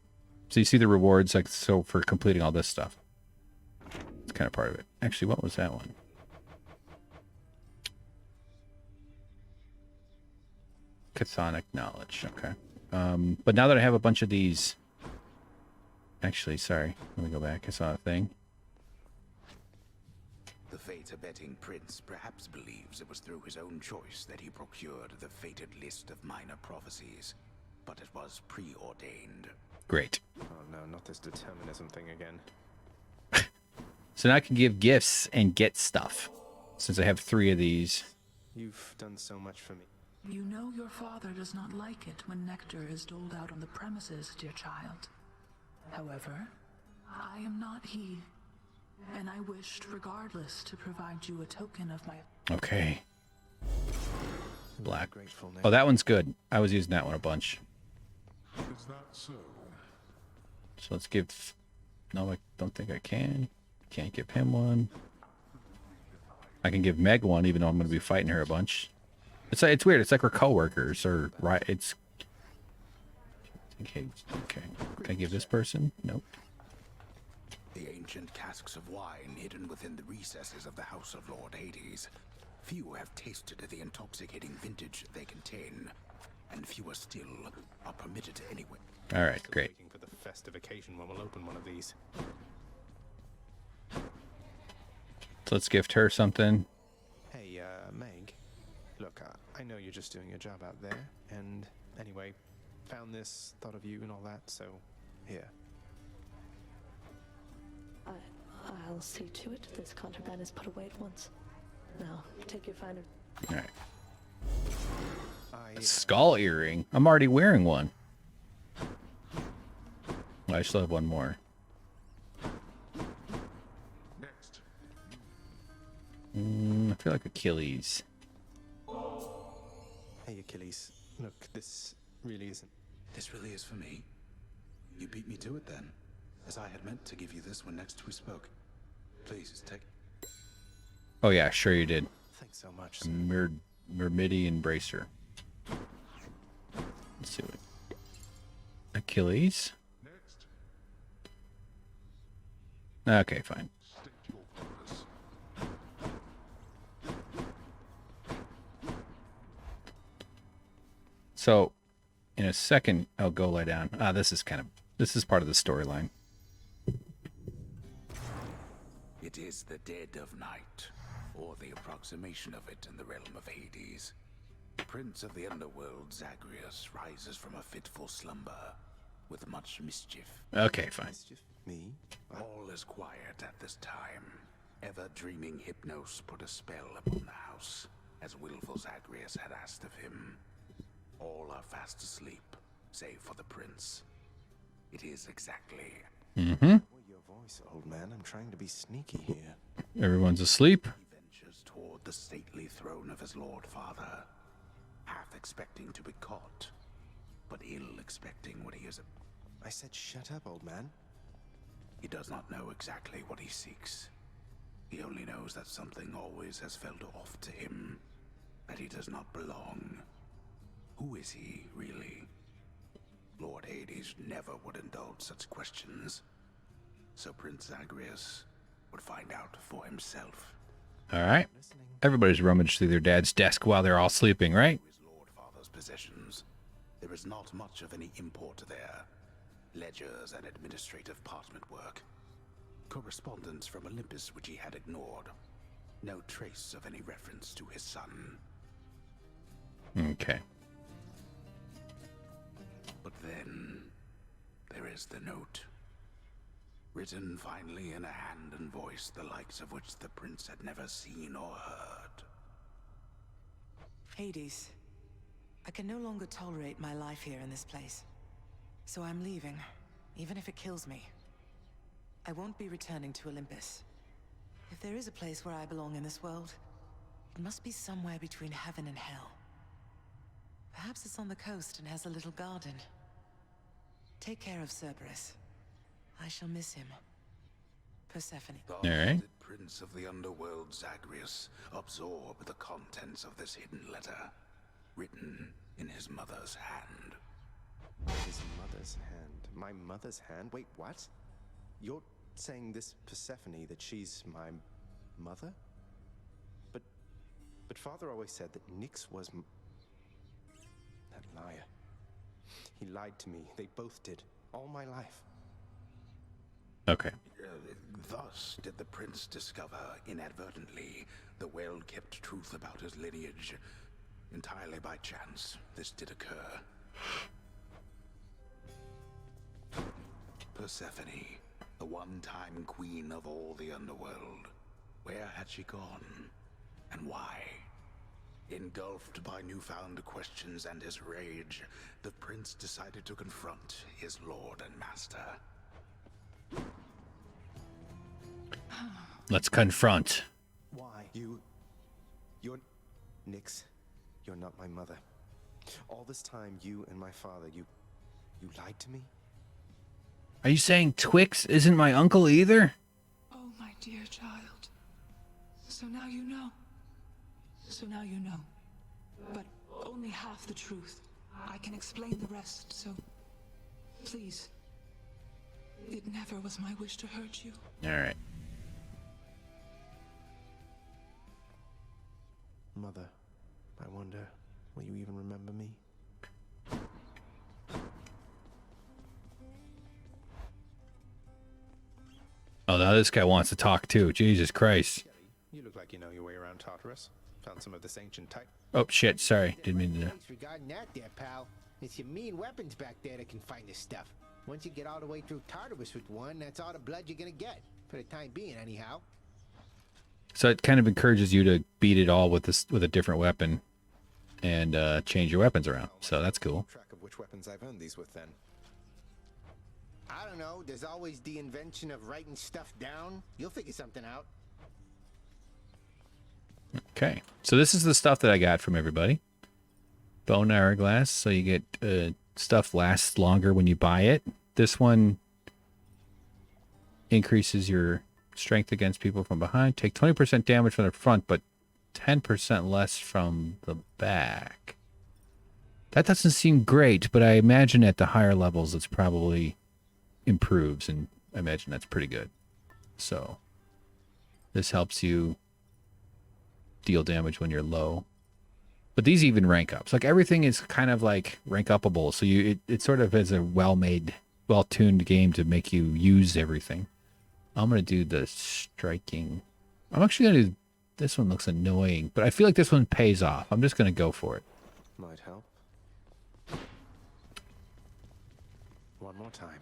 you see the rewards, like so for completing all this stuff. It's kind of part of it. Actually, what was that one? Chthonic knowledge. Okay. But now that I have a bunch of these, actually, sorry, let me go back. I saw a thing. The fate-abetting prince perhaps believes it was through his own choice that he procured the fated list of minor prophecies, but it was preordained. Great. Oh no, not this determinism thing again. So now I can give gifts and get stuff, since I have 3 of these. You've done so much for me. You know your father does not like it when nectar is doled out on the premises, dear child. However, I am not he, and I wished regardless to provide you a token of my... Okay. Black. Oh, that one's good. I was using that one a bunch. Is that so? So let's give... No, I don't think I can. Can't give him one. I can give Meg one, even though I'm going to be fighting her a bunch. It's weird. It's like we're co-workers, or right? It's okay. Okay. Can I give this person? Nope. The ancient casks of wine hidden within the recesses of the House of Lord Hades. Few have tasted the intoxicating vintage they contain, and fewer still are permitted anyway. All right, great. Waiting for the festive occasion when we'll open one of these. So let's gift her something. Hey, Meg. Look, I know you're just doing your job out there, and anyway, found this, thought of you and all that, so here. I'll see to it this contraband is put away at once. Now, take your finder. All right. A skull earring. I'm already wearing one. Well, I still have one more. Next. I feel like Achilles. Hey, Achilles. Look, this really isn't... This really is for me? You beat me to it then, as I had meant to give you this when next we spoke. Please, take... Oh yeah, sure you did. Thanks so much. Myrmidian bracer. Let's see what... Achilles? Next. Okay, fine. State your purpose. So, in a second, I'll go lie down. This is part of the storyline. It is the dead of night, or the approximation of it in the realm of Hades. Prince of the underworld, Zagreus, rises from a fitful slumber with much mischief. Okay, fine. Me? All is quiet at this time. Ever-dreaming Hypnos put a spell upon the house, as willful Zagreus had asked of him. All are fast asleep, save for the prince. It is exactly... Mm-hmm. Your voice, old man. I'm trying to be sneaky here. Everyone's asleep. He ventures toward the stately throne of his lord father, half expecting to be caught, but ill expecting what he is... I said shut up, old man. He does not know exactly what he seeks. He only knows that something always has felt off to him, that he does not belong. Who is he, really? Lord Hades never would indulge such questions, so Prince Zagreus would find out for himself. All right. Everybody's rummaged through their dad's desk while they're all sleeping, right? His lord father's possessions. There is not much of any import there. Ledgers and administrative parchment work. Correspondence from Olympus which he had ignored. No trace of any reference to his son. Okay. But then, there is the note. Written finally in a hand and voice the likes of which the prince had never seen or heard. Hades, I can no longer tolerate my life here in this place. So I'm leaving, even if it kills me. I won't be returning to Olympus. If there is a place where I belong in this world, it must be somewhere between heaven and hell. Perhaps it's on the coast and has a little garden. Take care of Cerberus. I shall miss him. Persephone. All right. Did Prince of the Underworld Zagreus absorb the contents of this hidden letter, written in his mother's hand? His mother's hand. My mother's hand? Wait, what? You're saying this Persephone, that she's my mother? But Father always said that Nyx was that liar. He lied to me. They both did. All my life. Okay. Thus did the prince discover, inadvertently, the well-kept truth about his lineage. Entirely by chance, this did occur. Persephone, the one-time queen of all the underworld. Where had she gone? And why? Engulfed by newfound questions and his rage, the prince decided to confront his lord and master. Let's confront. Why? You're Nyx. You're not my mother. All this time, you and my father, you lied to me? Are you saying Twix isn't my uncle either? Oh, my dear child. So now you know. So now you know. But only half the truth. I can explain the rest, so please. It never was my wish to hurt you. All right. Mother, I wonder, will you even remember me? Oh, now this guy wants to talk too. Jesus Christ. You look like you know your way around Tartarus. Found some of this ancient type. Oh, shit. Sorry. Didn't mean to. Regarding that there, pal. It's your mean weapons back there that can find this stuff. Once you get all the way through Tartarus with one, that's all the blood you're gonna get. For the time being, anyhow. So it kind of encourages you to beat it all with a different weapon and change your weapons around. So that's cool. Track of which weapons I've earned these with then. I don't know. There's always the invention of writing stuff down. You'll figure something out. Okay. So this is the stuff that I got from everybody. Bone hourglass. So you get stuff lasts longer when you buy it. This one increases your strength against people from behind. Take 20% damage from the front, but 10% less from the back. That doesn't seem great, but I imagine at the higher levels it's probably improves, and I imagine that's pretty good. So this helps you deal damage when you're low. But these even rank ups. Like everything is kind of like rank upable. So it sort of is a well-made, well-tuned game to make you use everything. I'm going to do the striking. I'm actually going to do, this one looks annoying, but I feel like this one pays off. I'm just going to go for it. Might help. One more time.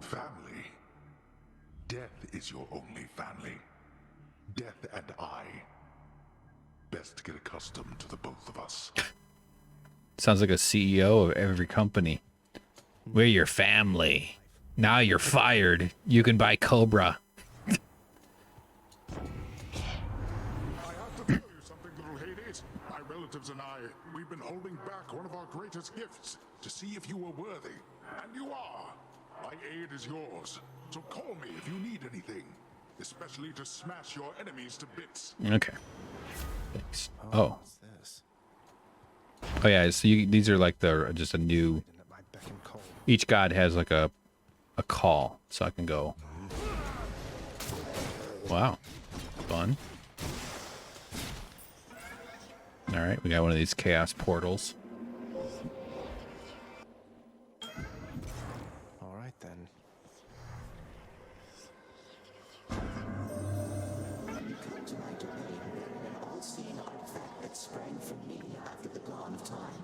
Family. Death is your only family. Death and I. Best get accustomed to the both of us. Sounds like a CEO of every company. We're your family. Now you're fired. You can buy Cobra. I have to tell you something, little Hades. My relatives and I, we've been holding back one of our greatest gifts to see if you were worthy. And you are. My aid is yours. So call me if you need anything. Especially to smash your enemies to bits. Okay. Thanks. Oh. Oh yeah, so these are like just a new... Each god has like a call, so I can go... Wow. Fun. Alright, we got one of these chaos portals. Alright then. You come to my domain bearing an all-seeing artifact that sprang from me after the dawn of time.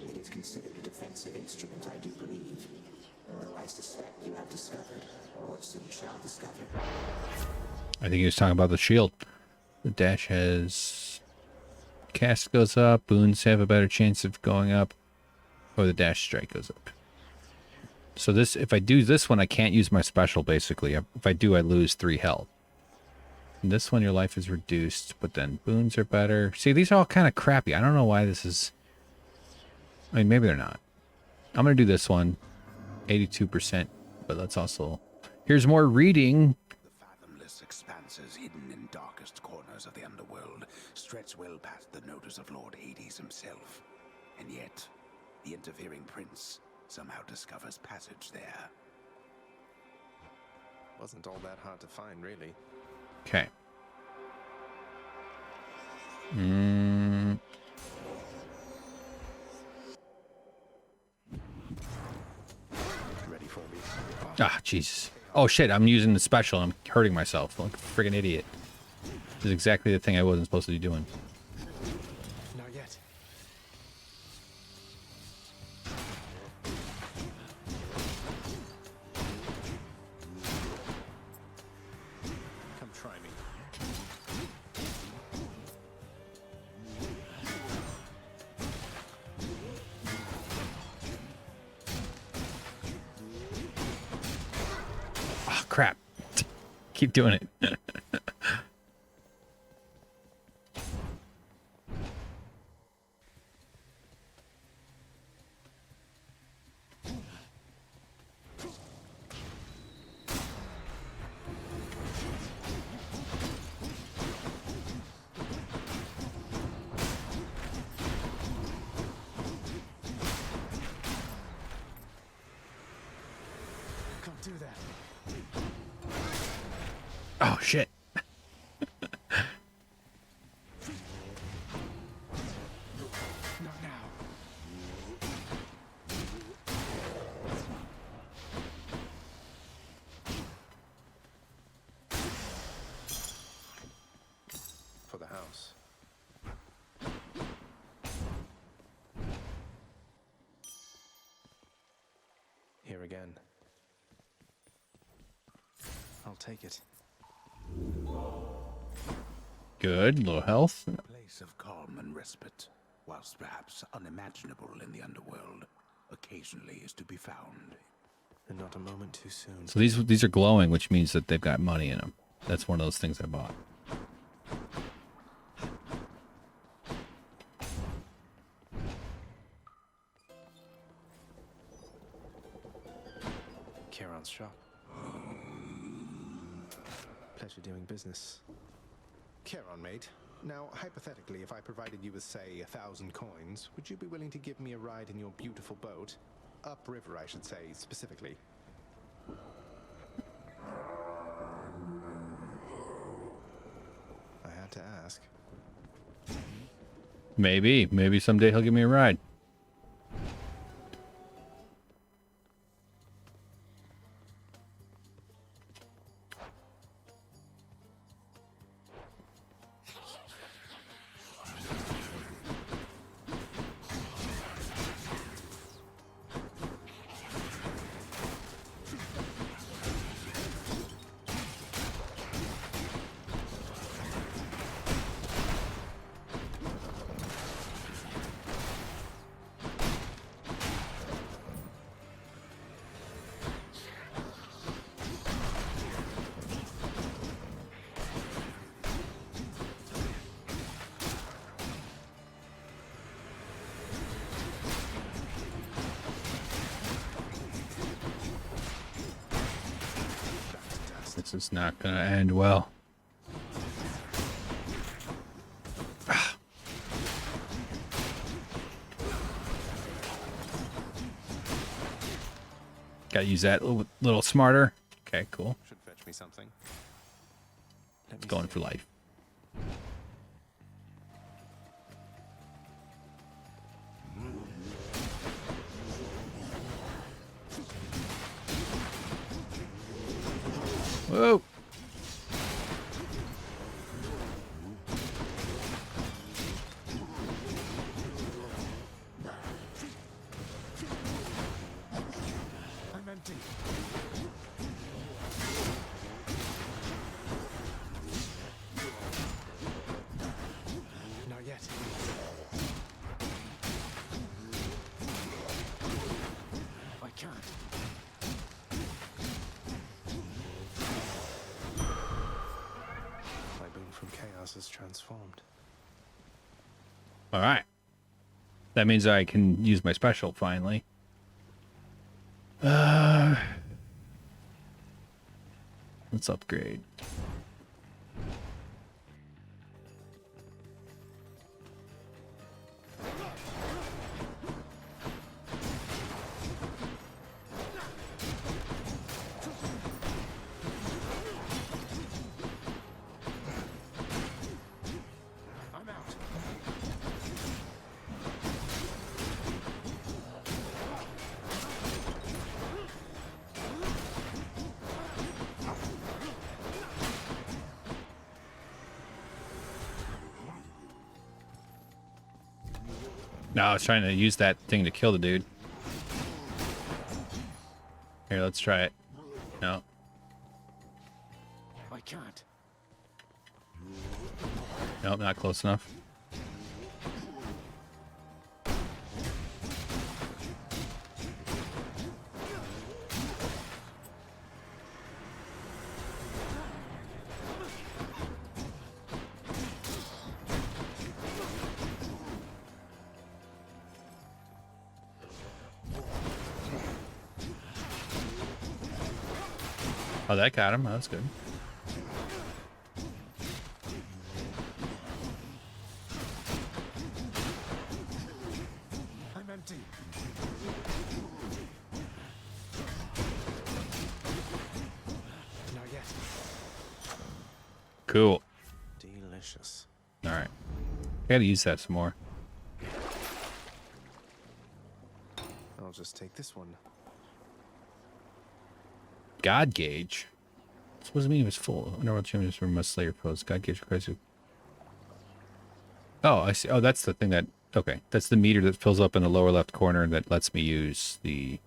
It is considered a defensive instrument, I do believe. Though I I suspect you have discovered, or soon shall discover. I think he was talking about the shield. The dash has... Cast goes up, boons have a better chance of going up, or the dash strike goes up. So this, if I do this one, I can't use my special, basically. If I do, I lose 3 health. And this one, your life is reduced, but then boons are better. See, these are all kind of crappy. I don't know why this is... I mean, maybe they're not. I'm going to do this one. 82%, but let's also... Here's more reading. The fathomless expanses hidden in darkest corners of the underworld stretch well past the notice of Lord Hades himself. And yet, the interfering prince somehow discovers passage there. Wasn't all that hard to find, really. Okay. Ready for me? Ah, Jesus. Oh, shit, I'm using the special. I'm hurting myself like a friggin' idiot. This is exactly the thing I wasn't supposed to be doing. Not yet. Come try me. Oh, crap. Keep doing it. Can't do that. Oh, shit. Not now. For the house. Here again. I'll take it. Good. Little health. A place of calm and respite, whilst perhaps unimaginable in the underworld, occasionally is to be found. And not a moment too soon. So these are glowing, which means that they've got money in them. That's one of those things I bought. Charon's shop. Pleasure doing business. Charon, mate. Now, hypothetically, if I provided you with, say, 1,000 coins, would you be willing to give me a ride in your beautiful boat? Upriver, I should say, specifically. I had to ask. Maybe someday he'll give me a ride. This is not gonna end well. Gotta use that a little smarter. Okay, cool. Should fetch me something. It's going for life. Whoa. I'm empty. Not yet. I can't. My boon from chaos is transformed. All right. That means I can use my special finally. Let's upgrade. I'm out. No, I was trying to use that thing to kill the dude. Here, let's try it. No. I can't. Nope, not close enough. Oh, that got him. That's good. I'm empty. Not yet. Cool. Delicious. All right. I gotta use that some more. I'll just take this one. God gauge. What does it mean it was full? Underworld changes from must slay your foes. God gauge requires you. Oh, I see. Oh, that's the thing that. Okay, that's the meter that fills up in the lower left corner that lets me use the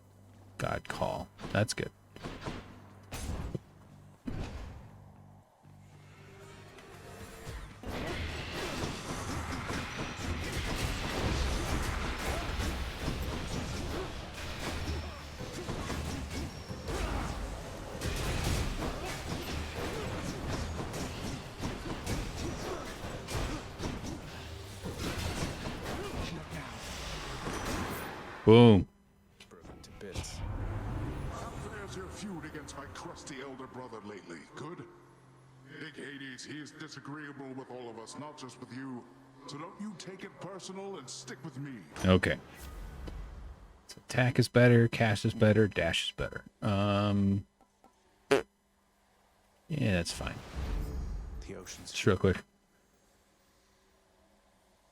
God call. That's good. Boom. Broken to bits. How fares your feud against my crusty elder brother lately? Good? Big Hades, he is disagreeable with all of us, not just with you. So don't you take it personal and stick with me. Okay. So attack is better, cast is better, dash is better. Yeah, that's fine. The ocean's Just real quick.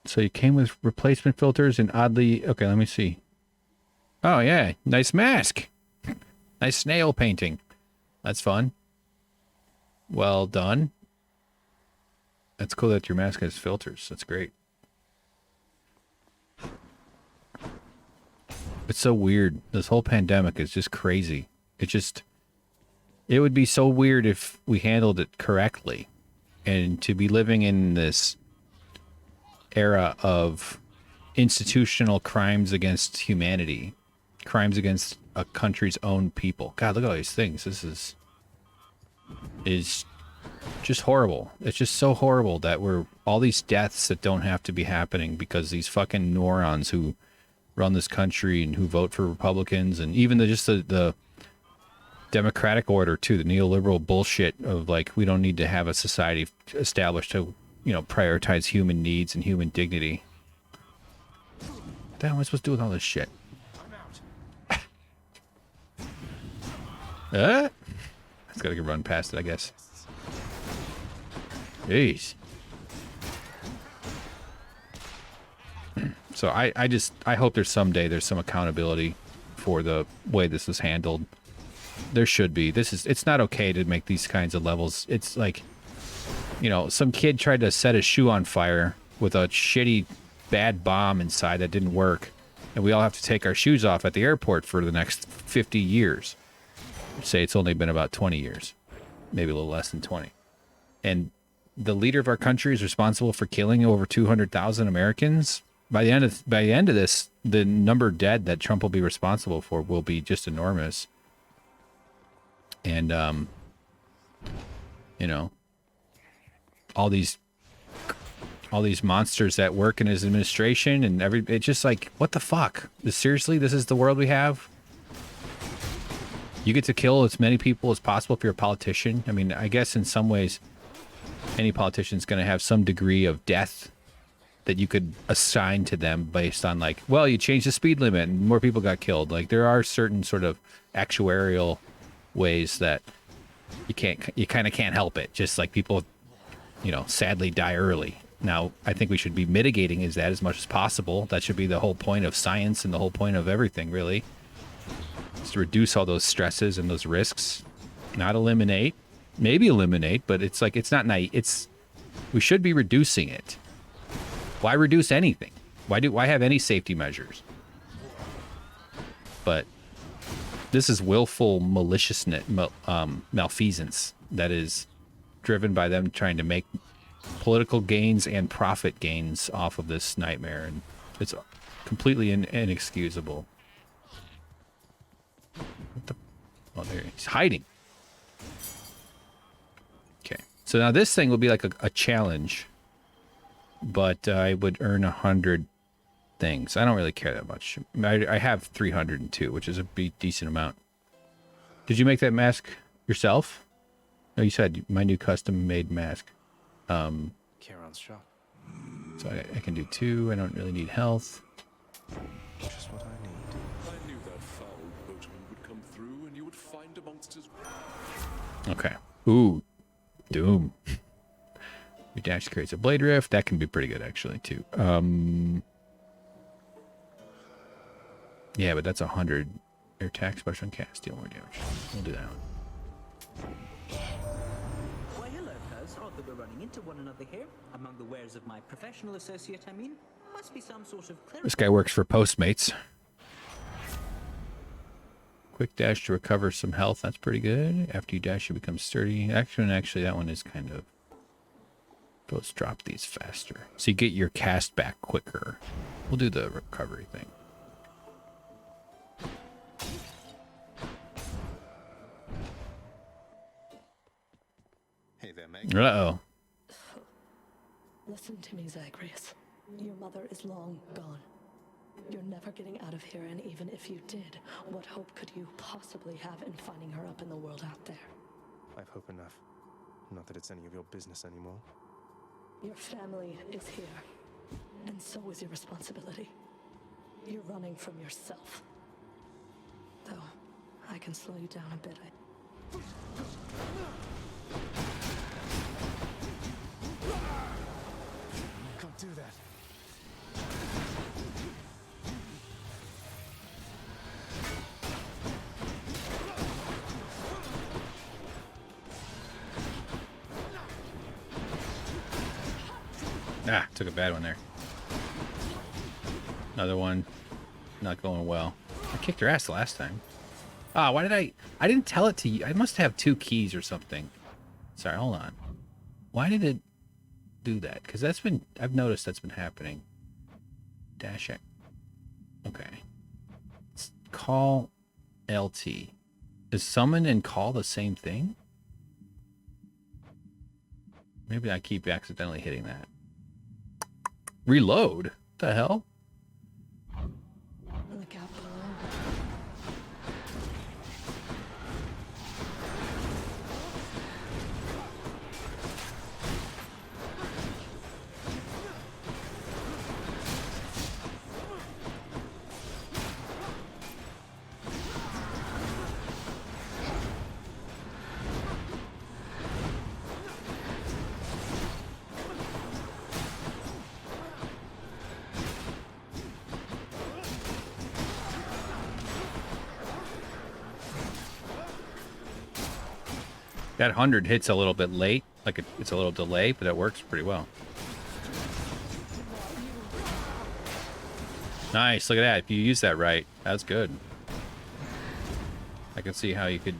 So you came with replacement filters and oddly... Okay, let me see. Oh, yeah. Nice mask. Nice snail painting. That's fun. Well done. That's cool that your mask has filters. That's great. It's so weird. This whole pandemic is just crazy. It would be so weird if we handled it correctly. And to be living in this era of institutional crimes against humanity, crimes against a country's own people. God, look at all these things. This is just horrible. It's just so horrible that we're all these deaths that don't have to be happening because these fucking morons who run this country and who vote for Republicans and even the democratic order too, the neoliberal bullshit of like we don't need to have a society established to, you know, prioritize human needs and human dignity. What the hell am I supposed to do with all this shit? I just gotta run past it, I guess. Jeez. So I hope there's someday there's some accountability for the way this is handled. There should be. It's not okay to make these kinds of levels. It's like, you know, some kid tried to set a shoe on fire with a shitty bad bomb inside that didn't work. And we all have to take our shoes off at the airport for the next 50 years. say it's only been about 20 years, maybe a little less than 20. And the leader of our country is responsible for killing over 200,000 Americans. By the end of this, the number dead that Trump will be responsible for will be just enormous. And you know, all these monsters that work in his administration and it's just like, what the fuck? Seriously, this is the world we have? You get to kill as many people as possible if you're a politician. I mean, I guess in some ways, any politician's going to have some degree of death that you could assign to them based on, like, well, you changed the speed limit and more people got killed. Like, there are certain sort of actuarial ways that you kind of can't help it. Just like people, you know, sadly die early. Now, I think we should be mitigating that as much as possible. That should be the whole point of science and the whole point of everything, really. Is to reduce all those stresses and those risks. Not eliminate. Maybe eliminate, but it's like, it's not naive. We should be reducing it. Why reduce anything? Why have any safety measures? But this is willful maliciousness, malfeasance that is driven by them trying to make political gains and profit gains off of this nightmare, and it's completely inexcusable. What the? Oh, there he's hiding. Okay, so now this thing will be like a challenge, but I would earn 100 things. I don't really care that much. I have 302, which is a decent amount. Did you make that mask yourself? No, you said my new custom-made mask. Kieran's shop. So I can do 2. I don't really need health. Just what I need. I knew that foul boatman would come through and you would find amongst his... Okay. Ooh. Doom. Your dash creates a blade rift. That can be pretty good, actually, too. Yeah, but that's 100 air attack, special, and cast. Deal more damage. We'll do that one. Why, hello, Cuz. Odd that we're running into one another here. Among the wares of my professional associate, I mean. Must be some sort of clerical... This guy works for Postmates. Quick dash to recover some health. That's pretty good. After you dash, you become sturdy. Actually, that one is kind of... Let's drop these faster. So you get your cast back quicker. We'll do the recovery thing. Hey there, Meg. Uh-oh. Listen to me, Zagreus. Your mother is long gone. You're never getting out of here, and even if you did, what hope could you possibly have in finding her up in the world out there? I've hope enough. Not that it's any of your business anymore. Your family is here, and so is your responsibility. You're running from yourself. Though, I can slow you down a bit. Can't do that. Ah, took a bad one there. Another one. Not going well. I kicked her ass the last time. Ah, why did I didn't tell it to you. I must have 2 keys or something. Sorry, hold on. Why did it do that? Because I've noticed that's been happening. Dash it. Okay. Let's call LT. Is summon and call the same thing? Maybe I keep accidentally hitting that. Reload? What the hell? Look out below. That 100 hits a little bit late, like it's a little delay, but it works pretty well. Nice, look at that. If you use that right, that's good. I can see how you could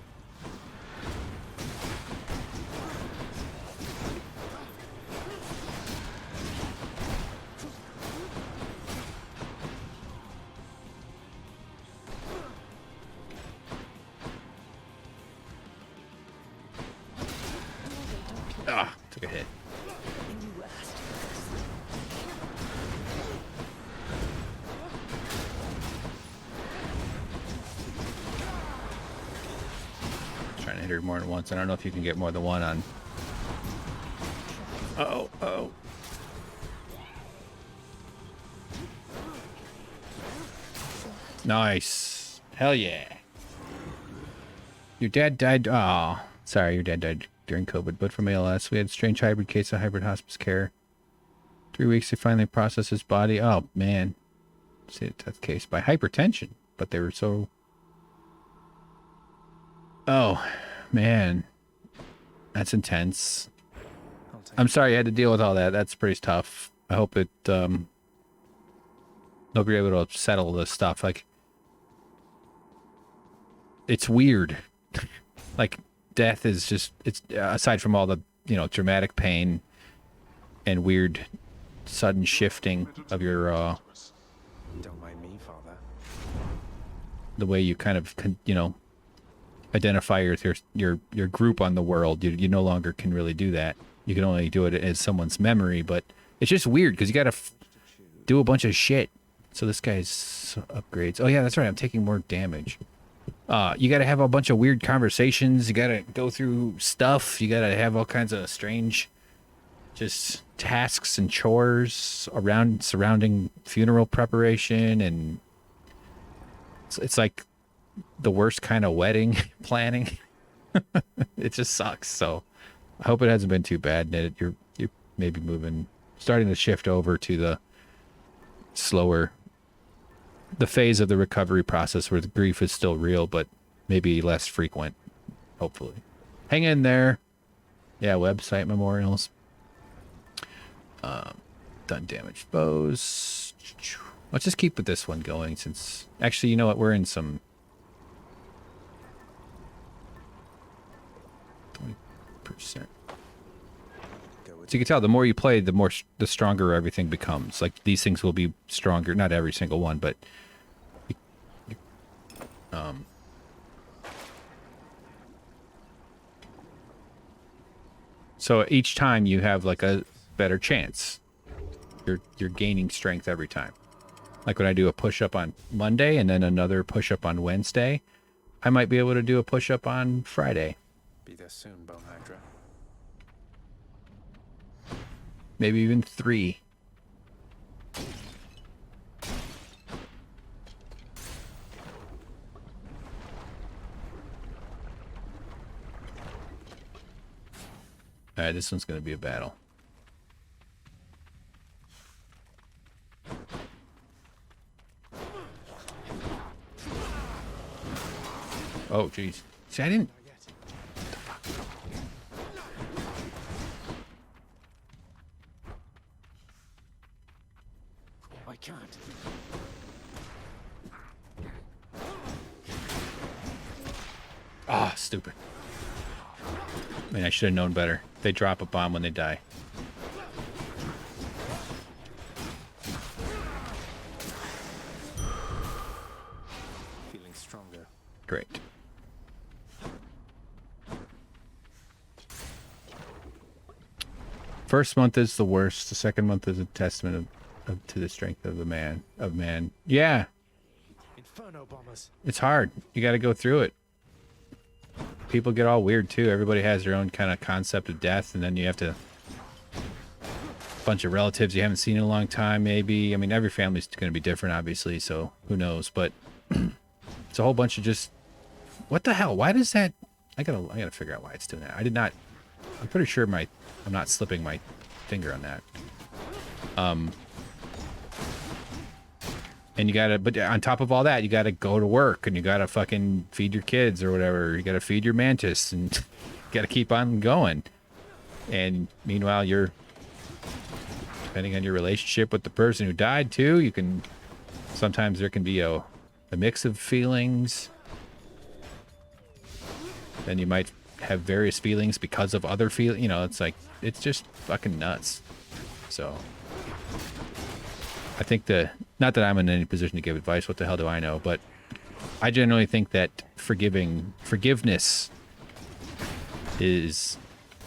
Ah, took a hit. Trying to hit her more than once. I don't know if you can get more than one on. Oh, oh. Nice. Hell yeah. Your dad died. Oh, sorry, your dad died during COVID, but from ALS. We had a strange hybrid case of hybrid hospice care. 3 weeks to finally process his body. Oh, man. See a death case by hypertension, but they were so. Oh, man. That's intense. I'm sorry you had to deal with all that. That's pretty tough. I hope it, hope you're able to settle this stuff. Like, it's weird. Like, death is just, it's, aside from all the, you know, dramatic pain and weird sudden shifting of your, Don't mind me, Father. the way you kind of, you know, identify your group on the world. You no longer can really do that. You can only do it as someone's memory, but it's just weird because you got to do a bunch of shit. So this guy's upgrades. Oh yeah, that's right. I'm taking more damage. You got to have a bunch of weird conversations. You got to go through stuff. You got to have all kinds of strange, just tasks and chores surrounding funeral preparation, and it's like the worst kind of wedding planning. It just sucks. So I hope it hasn't been too bad. And you're maybe starting to shift over to the slower, the phase of the recovery process where the grief is still real, but maybe less frequent, hopefully. Hang in there. Yeah, website memorials. Done damaged bows. Let's just keep with this one going since... Actually, you know what? We're in some... 20%. So you can tell the more you play, the stronger everything becomes. Like, these things will be stronger. Not every single one, but... So each time you have like a better chance. You're gaining strength every time. Like when I do a push-up on Monday and then another push-up on Wednesday, I might be able to do a push-up on Friday. Be there soon, Bone Hydra. Maybe even 3. All right, this one's going to be a battle. Oh, jeez. See, I didn't... I can't. Ah, stupid. I mean, I should have known better. They drop a bomb when they die. Feeling stronger. Great. First month is the worst. The second month is a testament to the strength of man. Yeah. Inferno bombers. It's hard. You got to go through it. People get all weird too. Everybody has their own kind of concept of death, and then you have to... A bunch of relatives you haven't seen in a long time, maybe. I mean, every family's going to be different, obviously, so who knows? But it's a whole bunch of just... What the hell? Why does that... I gotta figure out why it's doing that. I did not... I'm pretty sure I'm not slipping my finger on that. And you gotta, but on top of all that, you gotta go to work and you gotta fucking feed your kids or whatever. You gotta feed your mantis and you gotta keep on going. And meanwhile, you're, depending on your relationship with the person who died too, you can, sometimes there can be a mix of feelings. Then you might have various feelings because of other feelings. You know, it's like, it's just fucking nuts. So I think not that I'm in any position to give advice, what the hell do I know, but I generally think that forgiveness is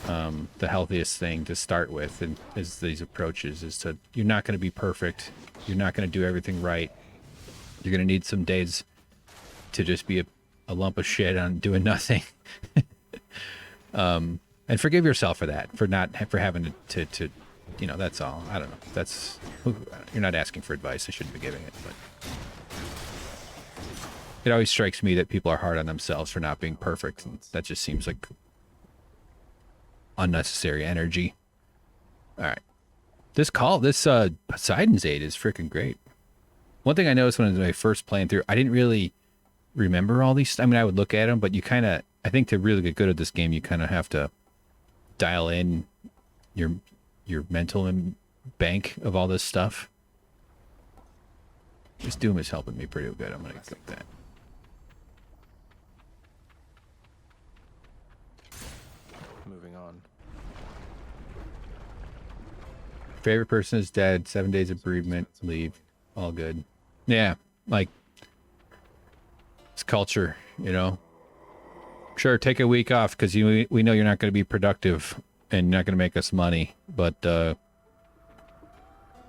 the healthiest thing to start with, and is these approaches, is to, you're not going to be perfect. You're not going to do everything right. You're going to need some days to just be a lump of shit on doing nothing. And forgive yourself for that, for having to, you know, that's all. I don't know. You're not asking for advice. I shouldn't be giving it, but it always strikes me that people are hard on themselves for not being perfect. And that just seems like unnecessary energy. All right. This Poseidon's Aid is freaking great. One thing I noticed when I was first playing through, I didn't really remember all these. I mean, I would look at them, but you kind of, I think to really get good at this game, you kind of have to dial in your mental bank of all this stuff. This Doom is helping me pretty good. I'm going to click that. Moving on. Favorite person is dead. 7 days of bereavement. Leave. All good. Yeah, like, it's culture, you know. Sure, take a week off because we know you're not going to be productive and not going to make us money. But you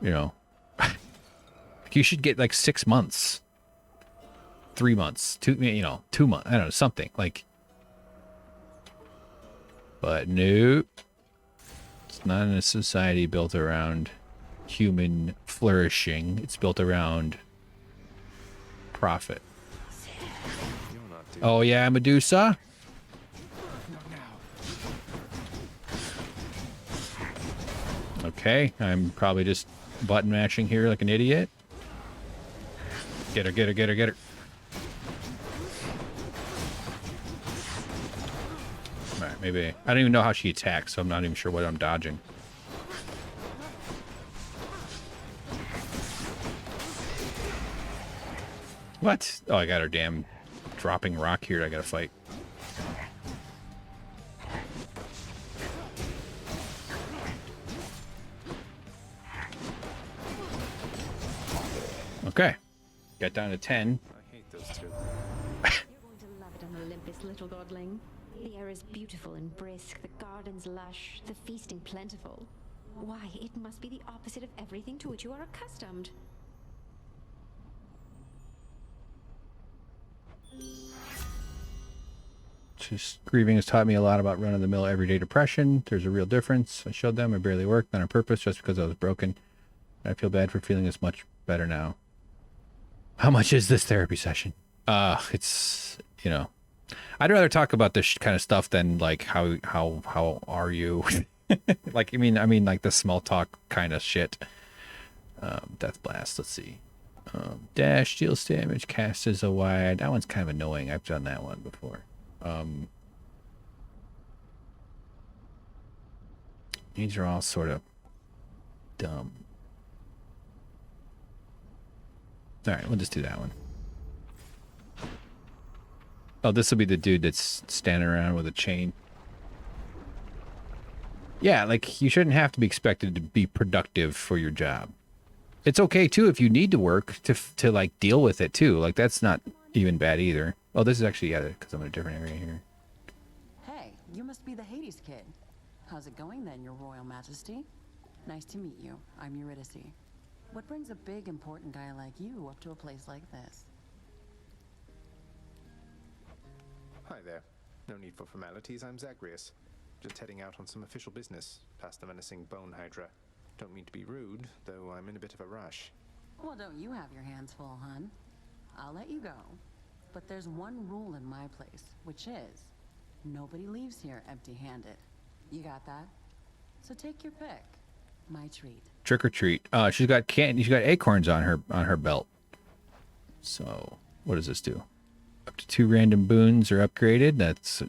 know, you should get like 6 months, 3 months, 2 months. I don't know, something like. But no, it's not in a society built around human flourishing. It's built around profit. Oh yeah, Medusa. Okay, I'm probably just button mashing here like an idiot. Get her, get her, get her, get her. Alright, maybe. I don't even know how she attacks, so I'm not even sure what I'm dodging. What? Oh, I got her damn dropping rock here. I gotta fight. Okay. Got down to 10. I hate those two. You're going to love it on Olympus, little godling. The air is beautiful and brisk, the gardens lush, the feasting plentiful. Why, it must be the opposite of everything to which you are accustomed. Just grieving has taught me a lot about run-of-the-mill everyday depression. There's a real difference. I showed them I barely worked, not on purpose, just because I was broken. I feel bad for feeling this much better now. How much is this therapy session? It's, you know, I'd rather talk about this kind of stuff than like how are you? Like, I mean like the small talk kind of shit. Death Blast, let's see. Dash, deals damage, cast as a wide. That one's kind of annoying. I've done that one before. These are all sort of dumb. All right, we'll just do that one. Oh, this will be the dude that's standing around with a chain. Yeah, like, you shouldn't have to be expected to be productive for your job. It's okay, too, if you need to work to like, deal with it, too. Like, that's not even bad, either. Oh, this is actually, yeah, because I'm in a different area here. Hey, you must be the Hades kid. How's it going, then, Your Royal Majesty? Nice to meet you. I'm Eurydice. What brings a big, important guy like you up to a place like this? Hi there. No need for formalities. I'm Zagreus. Just heading out on some official business, past the menacing Bone Hydra. Don't mean to be rude, though I'm in a bit of a rush. Well, don't you have your hands full, hun? I'll let you go. But there's one rule in my place, which is nobody leaves here empty-handed. You got that? So take your pick. My treat. Trick or treat. She's got candy. She's got acorns on her belt. So what does this do? Up to 2 random boons are upgraded. That's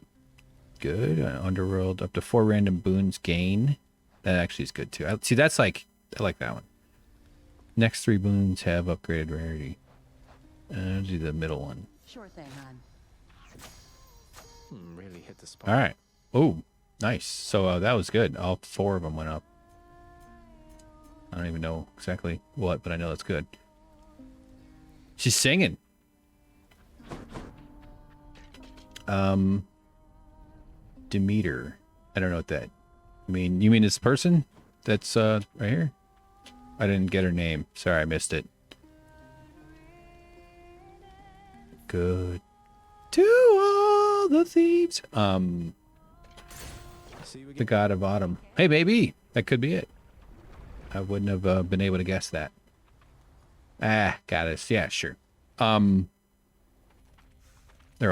good. Underworld, up to 4 random boons gain. That actually is good too. See, that's like, I like that one. Next 3 boons have upgraded rarity. I'll do the middle one. Sure thing, hon. Really hit the spot. All right. Oh, nice. So that was good. All 4 of them went up. I don't even know exactly what, but I know that's good. She's singing. Demeter. I don't know what that. I mean, you mean this person that's right here? I didn't get her name. Sorry, I missed it. Good to all the thieves. The god of autumn. Hey, maybe that could be it. I wouldn't have been able to guess that. Ah, goddess. Yeah, sure. They're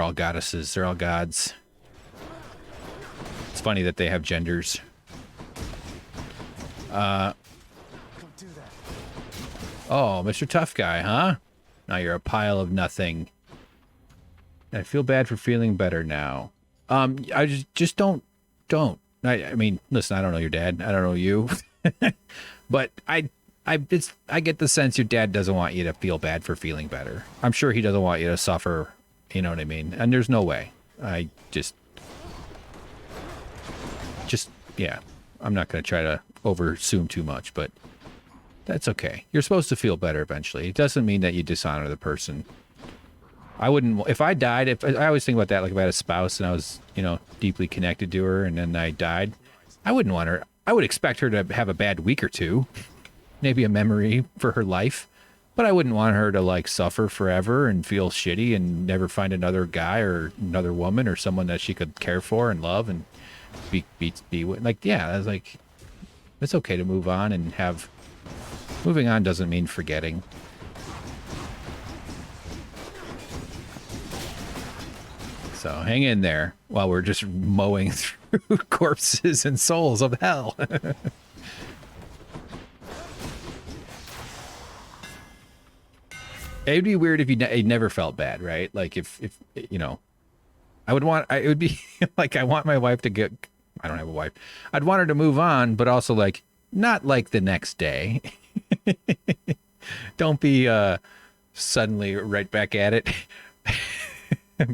all goddesses. They're all gods. It's funny that they have genders. Oh, Mr. Tough Guy, huh? Now you're a pile of nothing. I feel bad for feeling better now. I just don't. I mean, listen, I don't know your dad. I don't know you. But I get the sense your dad doesn't want you to feel bad for feeling better. I'm sure he doesn't want you to suffer, you know what I mean? And there's no way. I just yeah. I'm not going to try to over-assume too much, but that's okay. You're supposed to feel better eventually. It doesn't mean that you dishonor the person. I wouldn't, if I died, I always think about that, like if I had a spouse and I was, you know, deeply connected to her and then I died, I wouldn't want her, I would expect her to have a bad week or two, maybe a memory for her life, but I wouldn't want her to like suffer forever and feel shitty and never find another guy or another woman or someone that she could care for and love and be with. Like, yeah, I was like, it's okay to move on and have, moving on doesn't mean forgetting. So hang in there while we're just mowing through corpses and souls of hell. It'd be weird if you never felt bad, right? Like if you know, it would be like, I want my wife to get, I don't have a wife. I'd want her to move on, but also like, not like the next day. Don't be suddenly right back at it.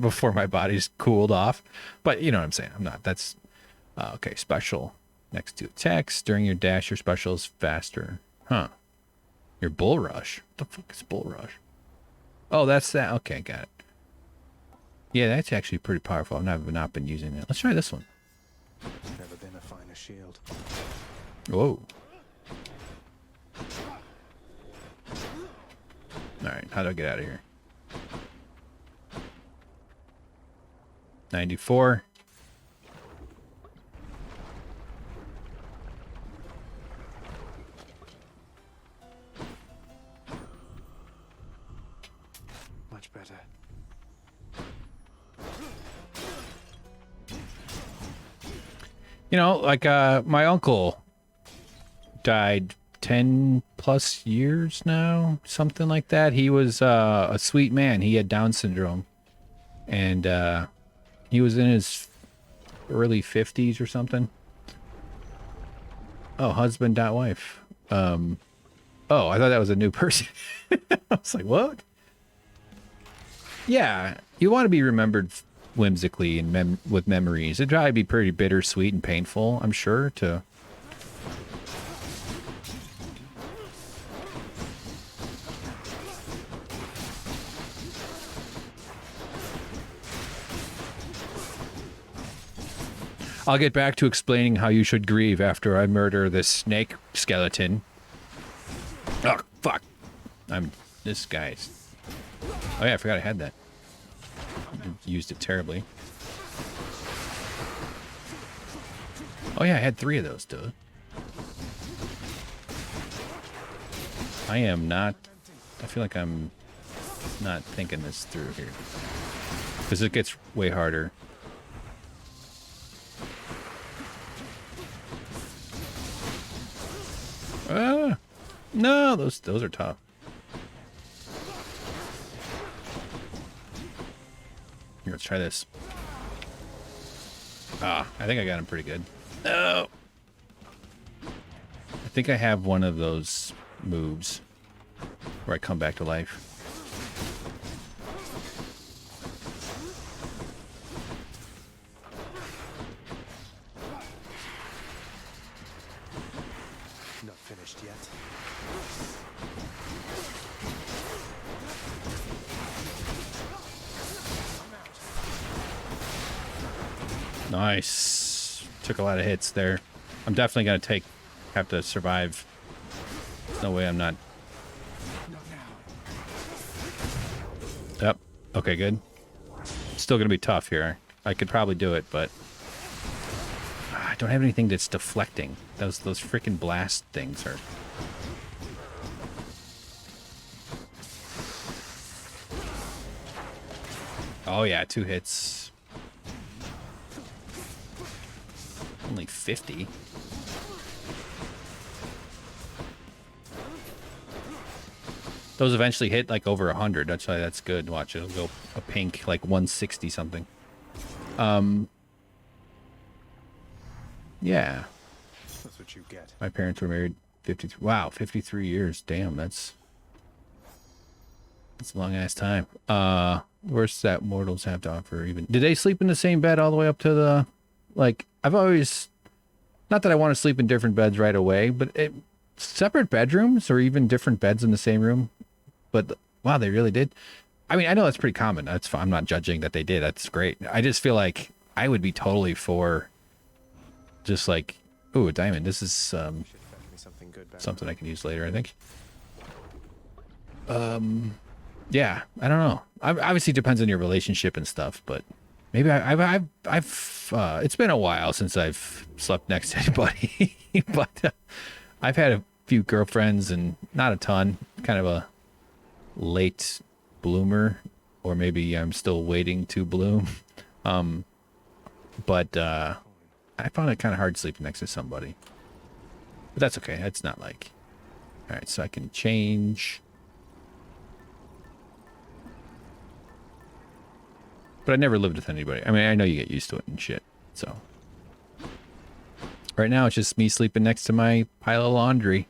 Before my body's cooled off. But you know what I'm saying. I'm not. That's okay. Special next to text. During your dash, your special is faster. Huh. Your bull rush. What the fuck is bull rush? Oh, that's that. Okay, got it. Yeah, that's actually pretty powerful. I've not been using that. Let's try this one. Never been a finer shield. Whoa. All right. How do I get out of here? 94. Much better. You know, like my uncle died 10 plus years now, something like that. He was a sweet man. He had Down syndrome. And he was in his early 50s or something. Oh, husband, not wife. Oh, I thought that was a new person. I was like, what? Yeah, you want to be remembered whimsically and with memories. It'd probably be pretty bittersweet and painful, I'm sure, to... I'll get back to explaining how you should grieve after I murder this snake skeleton. Oh, fuck. This guy's... Oh yeah, I forgot I had that. I used it terribly. Oh yeah, I had 3 of those, dude. I am not... I feel like I'm not thinking this through here. Because it gets way harder. No, those are tough. Here, let's try this. Ah, I think I got him pretty good. No. I think I have one of those moves where I come back to life. Not finished yet. Nice. Took a lot of hits there. I'm definitely gonna have to survive. There's no way I'm not. Yep. Okay, good. Still gonna be tough here. I could probably do it, but I don't have anything that's deflecting. Those freaking blast things are. Oh yeah, 2 hits. Only 50. Those eventually hit like over 100. That's why that's good. Watch, it'll go a pink like 160 something. Yeah. That's what you get. My parents were married 53. Wow, 53 years. Damn, that's a long ass time. Worst that mortals have to offer. Even did they sleep in the same bed all the way up to the? Like, I've always, not that I want to sleep in different beds right away, but separate bedrooms or even different beds in the same room. But wow, they really did. I mean, I know that's pretty common. That's fine. I'm not judging that they did. That's great. I just feel like I would be totally for just like, ooh, a diamond. This is something I can use later, I think. Yeah, I don't know. Obviously, it depends on your relationship and stuff, but maybe I've it's been a while since I've slept next to anybody, but I've had a few girlfriends and not a ton. Kind of a late bloomer, or maybe I'm still waiting to bloom. But I found it kind of hard sleeping next to somebody, but that's okay. It's not like, all right, so I can change. But I never lived with anybody. I mean, I know you get used to it and shit. So right now it's just me sleeping next to my pile of laundry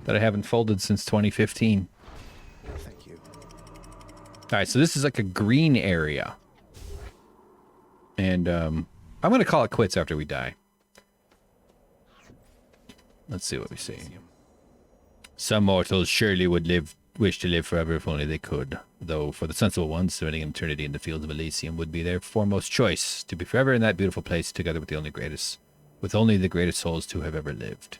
that I haven't folded since 2015. Thank you. All right, so this is like a green area. And I'm going to call it quits after we die. Let's see what we see. Some mortals surely would wish to live forever if only they could. Though for the sensible ones, spending an eternity in the fields of Elysium would be their foremost choice, to be forever in that beautiful place together with only the greatest souls to have ever lived.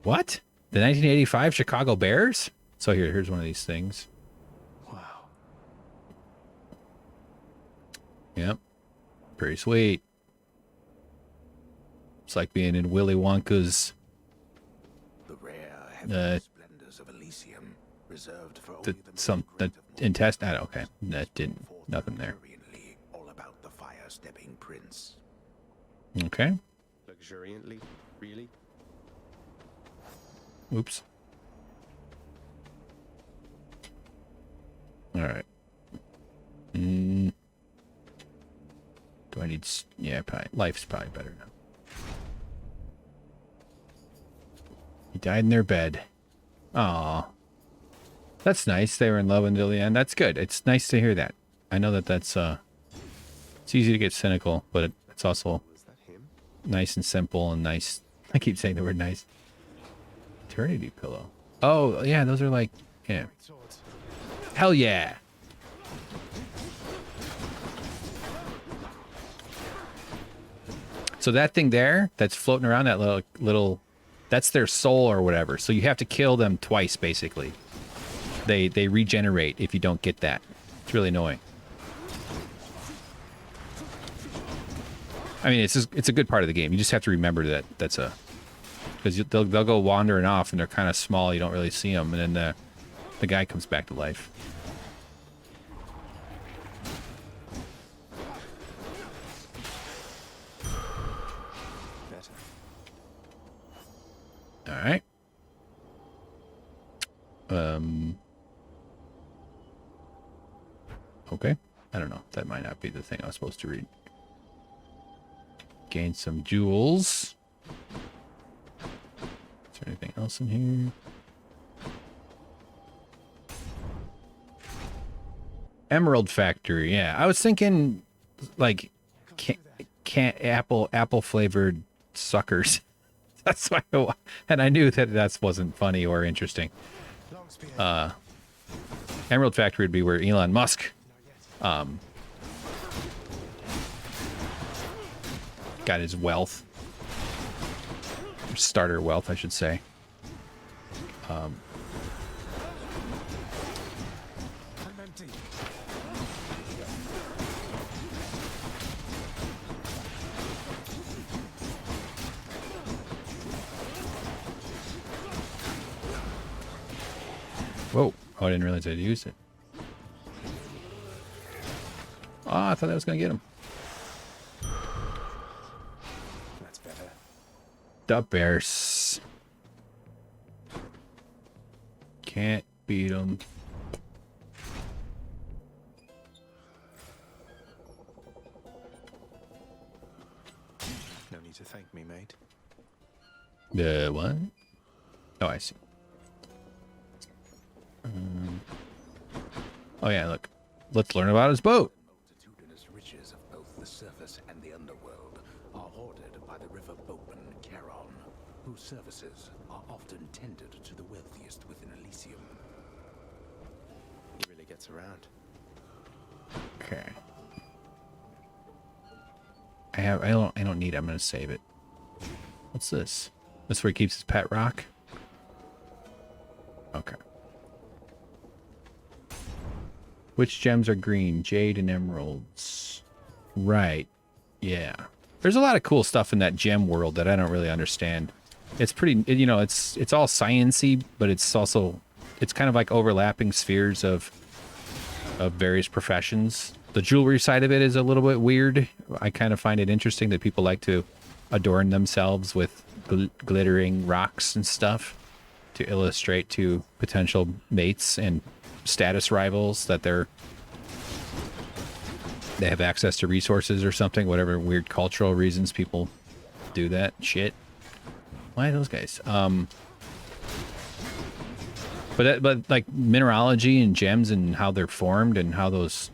What? The 1985 Chicago Bears? So here's one of these things. Wow. Yep. Pretty sweet. It's like being in Willy Wonka's the rare heavenly splendors of Elysium, reserved for only the intestine. Okay, that didn't. Nothing there. All about the fire-stepping prince. Okay. Luxuriantly, really? Oops. All right. Do I need? Yeah, probably. Life's probably better now. He died in their bed. Aw. That's nice. They were in love until the end. That's good. It's nice to hear that. I know that's it's easy to get cynical, but it's also nice and simple and nice. I keep saying the word nice. Eternity pillow. Oh, yeah, those are like, yeah. Hell yeah. So that thing there that's floating around, that little that's their soul or whatever. So you have to kill them twice, basically. They regenerate if you don't get that. It's really annoying. I mean, it's a good part of the game. You just have to remember that that's a, because they'll go wandering off and they're kind of small. You don't really see them, and then the guy comes back to life. All right. Okay. I don't know. That might not be the thing I was supposed to read. Gain some jewels. Is there anything else in here? Emerald Factory. Yeah, I was thinking like apple flavored suckers. That's why, and I knew that wasn't funny or interesting. Emerald Factory would be where Elon Musk got his wealth. Starter wealth, I should say. I'm empty. Whoa. Oh, I didn't realize I'd used it. Oh, I thought that was going to get him. That's better. The Bears. Can't beat them. No need to thank me, mate. What? Oh, I see. Oh yeah, look. Let's learn about his boat. Multitudinous riches of both the surface and the underworld are hoarded by the river boatman Charon, whose services are often tendered to the wealthiest within Elysium. He really gets around. Okay. I don't need it. I'm gonna save it. What's this? This is where he keeps his pet rock? Okay. Which gems are green? Jade and emeralds. Right. Yeah. There's a lot of cool stuff in that gem world that I don't really understand. It's pretty, you know, it's all science-y, but it's also, it's kind of like overlapping spheres of various professions. The jewelry side of it is a little bit weird. I kind of find it interesting that people like to adorn themselves with glittering rocks and stuff to illustrate to potential mates and status rivals that they have access to resources or something, whatever weird cultural reasons people do that shit. Why those guys? But like mineralogy and gems and how they're formed and how those,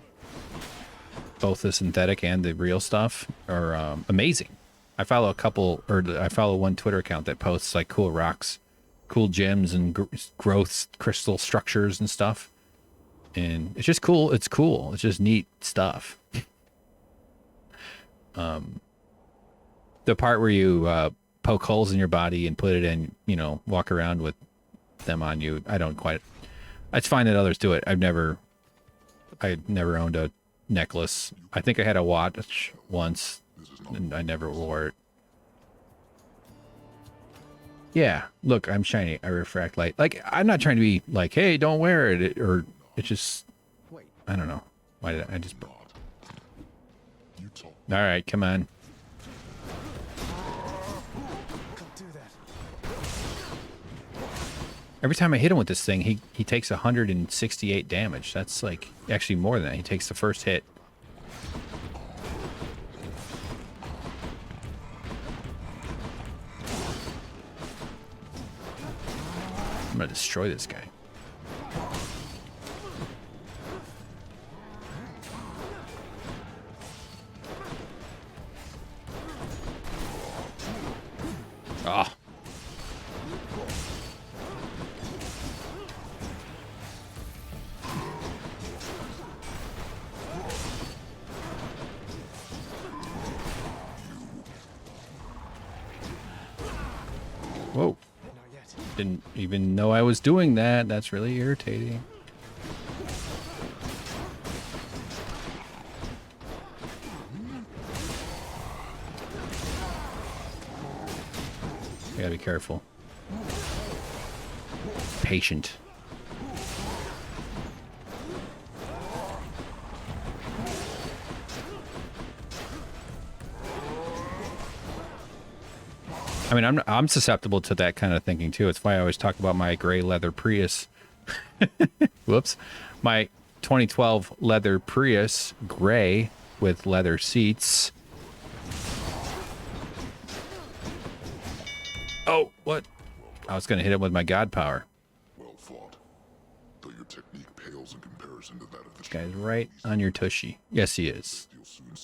both the synthetic and the real stuff, are amazing. I follow I follow one Twitter account that posts like cool rocks, cool gems and growth crystal structures and stuff. And it's just cool. It's cool. It's just neat stuff. The part where you poke holes in your body and put it in, you know, walk around with them on you. I don't quite. It's fine that others do it. I never owned a necklace. I think I had a watch once, and I never wore it. Yeah, look, I'm shiny. I refract light. Like, I'm not trying to be like, hey, don't wear it, or it's just, I don't know. Why did I just... All right, come on. Every time I hit him with this thing, he takes 168 damage. That's like, actually more than that. He takes the first hit. I'm gonna destroy this guy. Ah. Whoa. Didn't even know I was doing that. That's really irritating. I gotta be careful. Patient. I mean, I'm susceptible to that kind of thinking too. It's why I always talk about my gray leather Prius. Whoops. My 2012 leather Prius, gray with leather seats. Oh, what? I was going to hit him with my god power. Well fought. Though your technique pales in comparison to that of the This guy's right on your tushy. Yes, he is.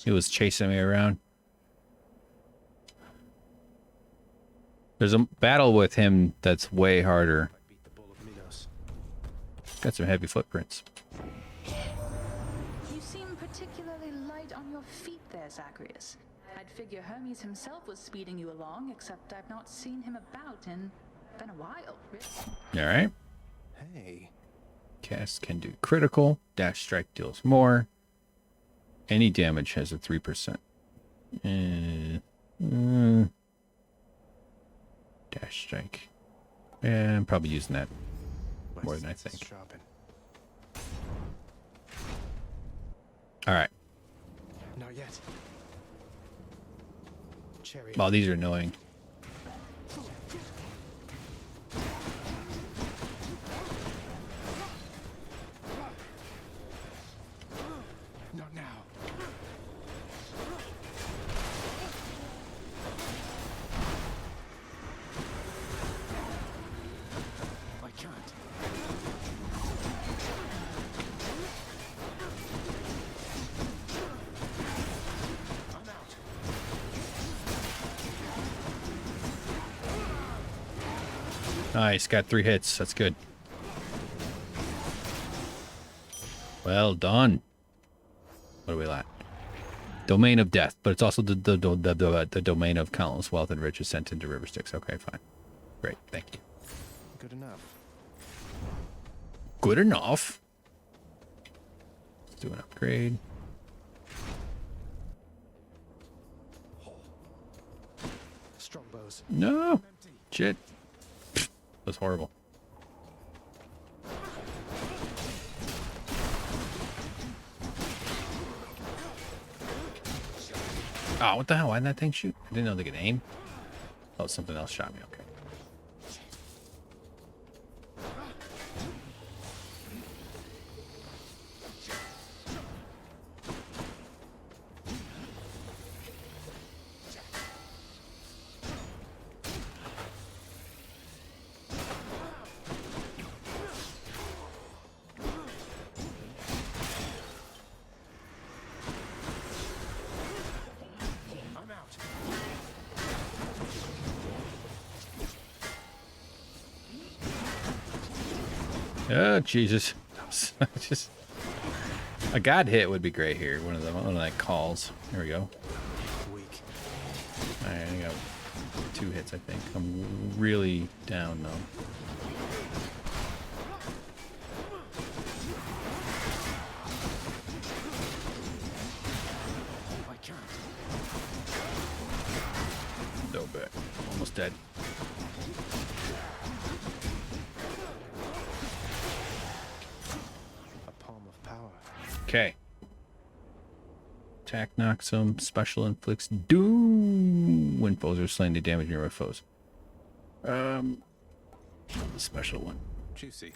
He was chasing me around. There's a battle with him that's way harder. Got some heavy footprints. You seem particularly light on your feet there, Zacharias. I'd figure Hermes himself was speeding you along, except I've not seen him about in been a while. All right. Hey. Cast can do critical. Dash strike deals more. Any damage has a 3%. Dash strike. Yeah, I'm probably using that more than I think. All right. Not yet. Cherry. Well, these are annoying. Not now. I can't. I'm out. Nice, got 3 hits. That's good. Well done. What are we at? Domain of death, but it's also the domain of countless wealth and riches sent into river Styx. Okay, fine. Great, thank you. Good enough. Good enough. Let's do an upgrade. Strongbows. No. Shit. That's horrible. Oh, what the hell? Why did that thing shoot? I didn't know they could aim. Oh, something else shot me. Okay. Oh, Jesus. Just a god hit would be great here. One of the calls. There we go. Weak. All right, I got 2 hits, I think. I'm really down though. I can't. No bet. Almost dead. Okay. Attack knocks him. Special inflicts doom when foes are slain to damage nearby foes. The special one. Juicy.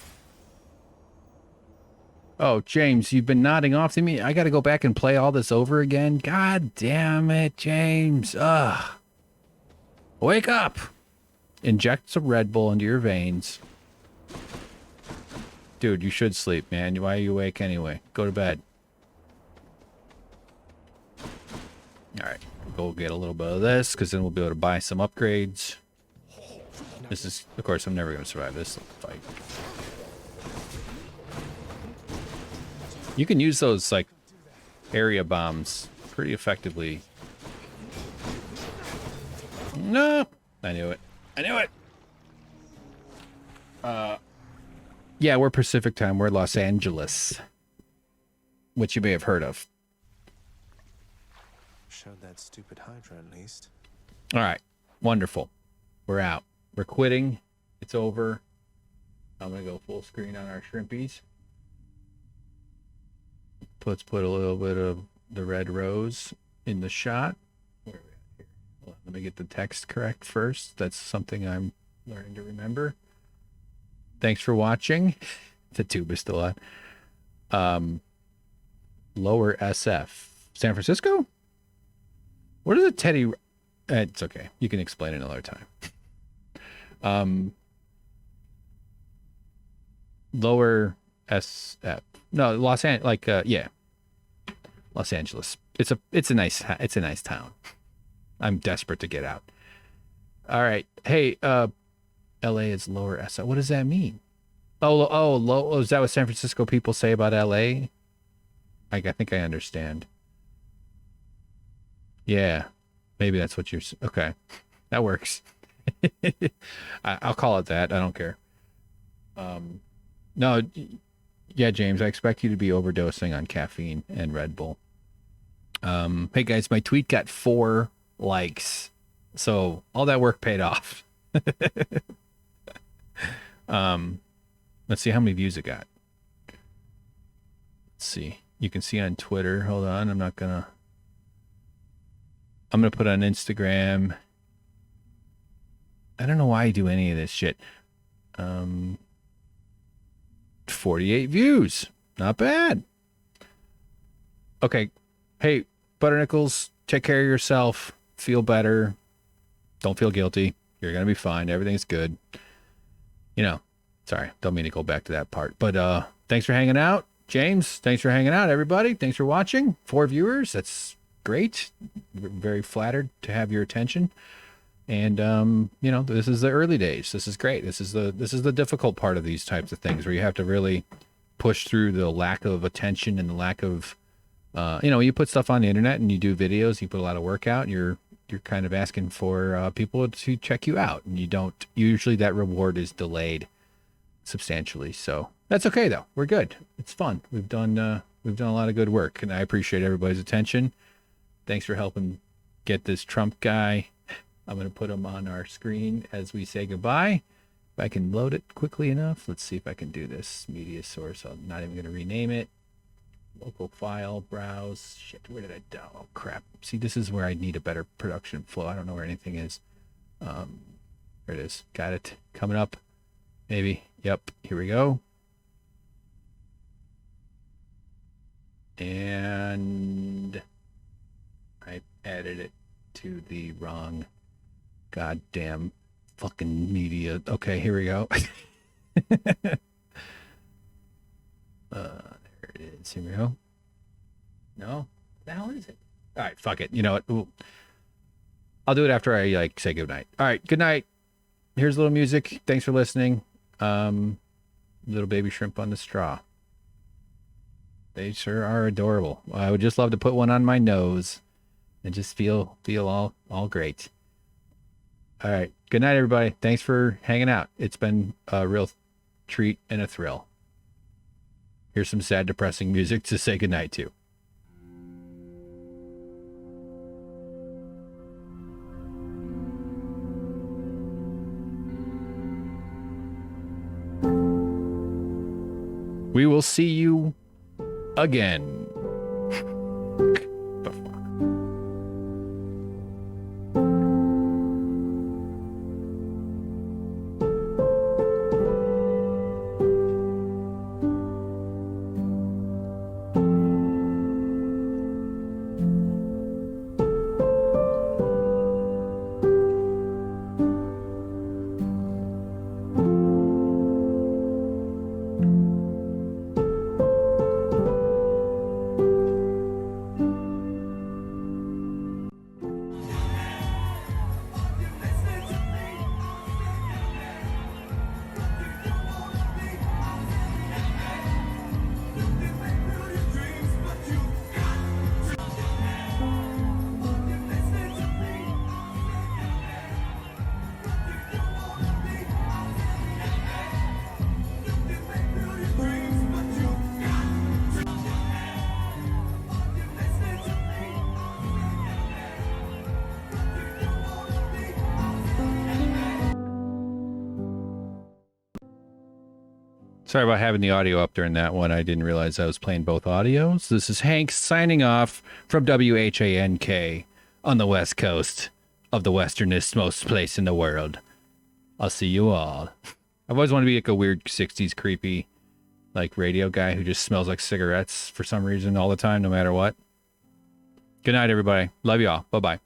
Oh, James, you've been nodding off to me. I got to go back and play all this over again. God damn it, James. Ugh. Wake up. Inject some Red Bull into your veins. Dude, you should sleep, man. Why are you awake anyway? Go to bed. All right, go get a little bit of this, because then we'll be able to buy some upgrades. This is, of course, I'm never going to survive this fight. You can use those, like, area bombs pretty effectively. No! I knew it. I knew it! Yeah, we're Pacific time. We're Los Angeles. Which you may have heard of. Showed that stupid Hydra at least. All right. Wonderful. We're out. We're quitting. It's over. I'm going to go full screen on our shrimpies. Let's put a little bit of the red rose in the shot. Where are we at here? Hold on, let me get the text correct first. That's something I'm learning to remember. Thanks for watching. The tube is still on. Lower SF. San Francisco? What is a Teddy? It's okay. You can explain it another time. Lower SF. No, Los Angeles. Like, yeah, Los Angeles. It's a nice town. I'm desperate to get out. All right. Hey, LA is lower SF. What does that mean? Oh, is that what San Francisco people say about LA? I think I understand. Yeah. Maybe that's what you're... Okay. That works. I'll call it that. I don't care. No, yeah, James, I expect you to be overdosing on caffeine and Red Bull. Hey, guys, my tweet got 4 likes. So all that work paid off. Let's see how many views it got. Let's see. You can see on Twitter. Hold on. I'm going to put on Instagram. I don't know why I do any of this shit. 48 views. Not bad. Okay. Hey, Butternickles, take care of yourself. Feel better. Don't feel guilty. You're going to be fine. Everything's good. You know, sorry. Don't mean to go back to that part. But thanks for hanging out. James, thanks for hanging out, everybody. Thanks for watching. 4 viewers. That's great. We're very flattered to have your attention. And you know, this is the early days. This is great. This is the difficult part of these types of things, where you have to really push through the lack of attention and the lack of you know, you put stuff on the internet and you do videos, you put a lot of work out, and you're kind of asking for people to check you out, and you don't usually, that reward is delayed substantially. So that's okay though. We're good. It's fun. We've done a lot of good work, and I appreciate everybody's attention. Thanks for helping get this Trump guy. I'm going to put him on our screen as we say goodbye. If I can load it quickly enough. Let's see if I can do this. Media source. I'm not even going to rename it. Local file, browse. Shit, where did I do? Oh, crap. See, this is where I need a better production flow. I don't know where anything is. There it is. Got it. Coming up. Maybe. Yep. Here we go. And I added it to the wrong goddamn fucking media. Okay, here we go. There it is. Here we go. No? What the hell is it? All right, fuck it. You know what? Ooh. I'll do it after I like say goodnight. All right, good night. Here's a little music. Thanks for listening. Little baby shrimp on the straw. They sure are adorable. I would just love to put one on my nose and just feel all great. All right. Good night, everybody. Thanks for hanging out. It's been a real treat and a thrill. Here's some sad, depressing music to say goodnight to. We will see you again. Sorry about having the audio up during that one. I didn't realize I was playing both audios. This is Hank signing off from WHANK on the west coast of the westernest most place in the world. I'll see you all. I've always wanted to be like a weird 60s creepy like radio guy who just smells like cigarettes for some reason all the time, no matter what. Good night, everybody. Love y'all. Bye-bye.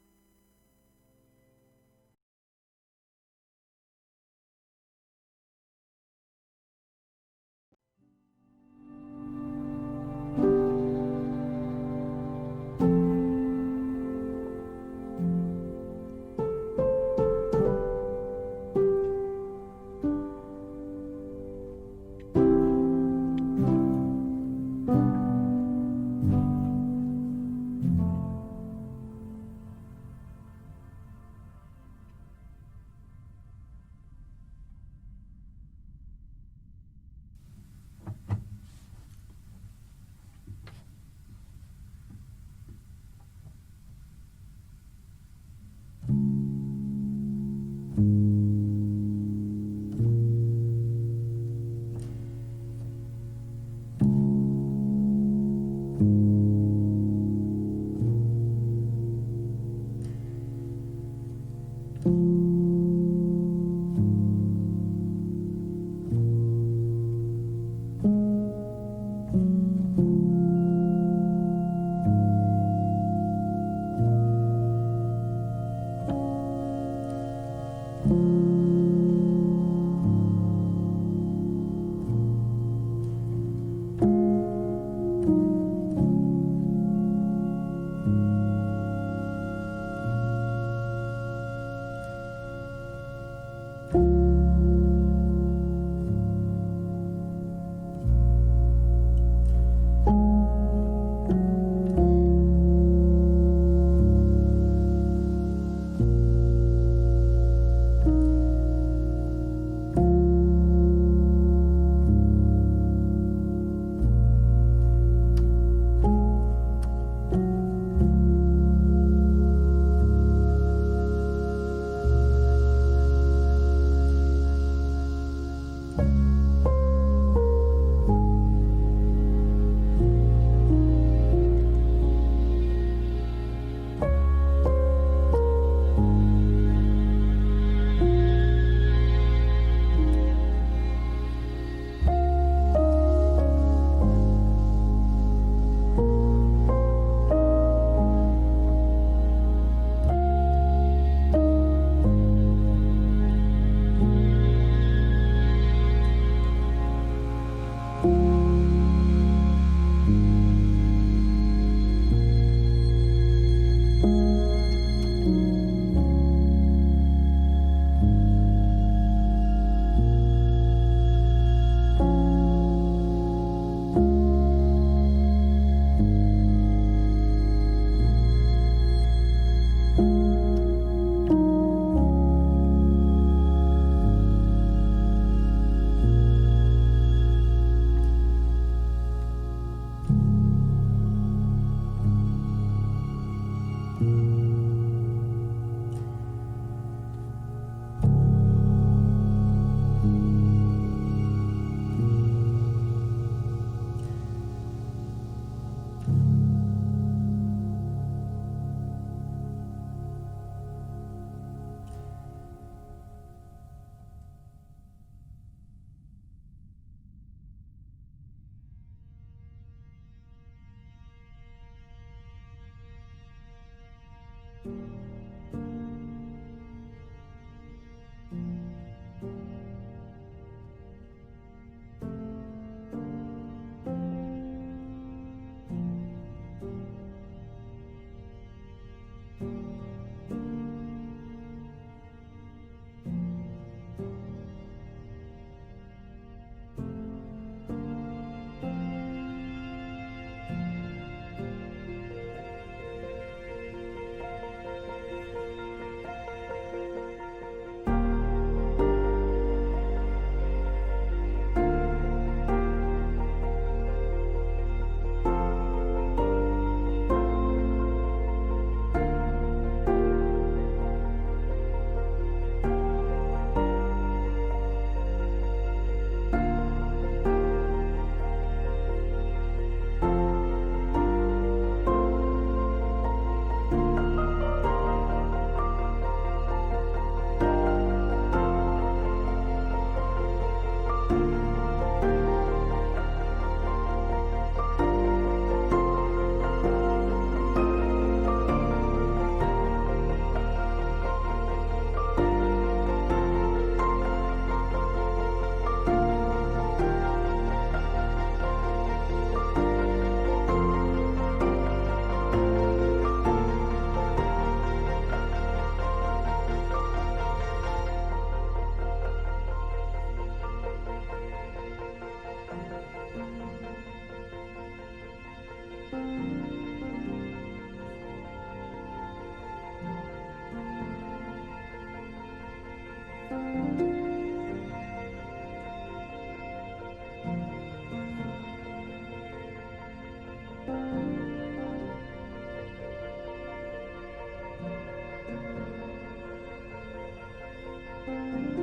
you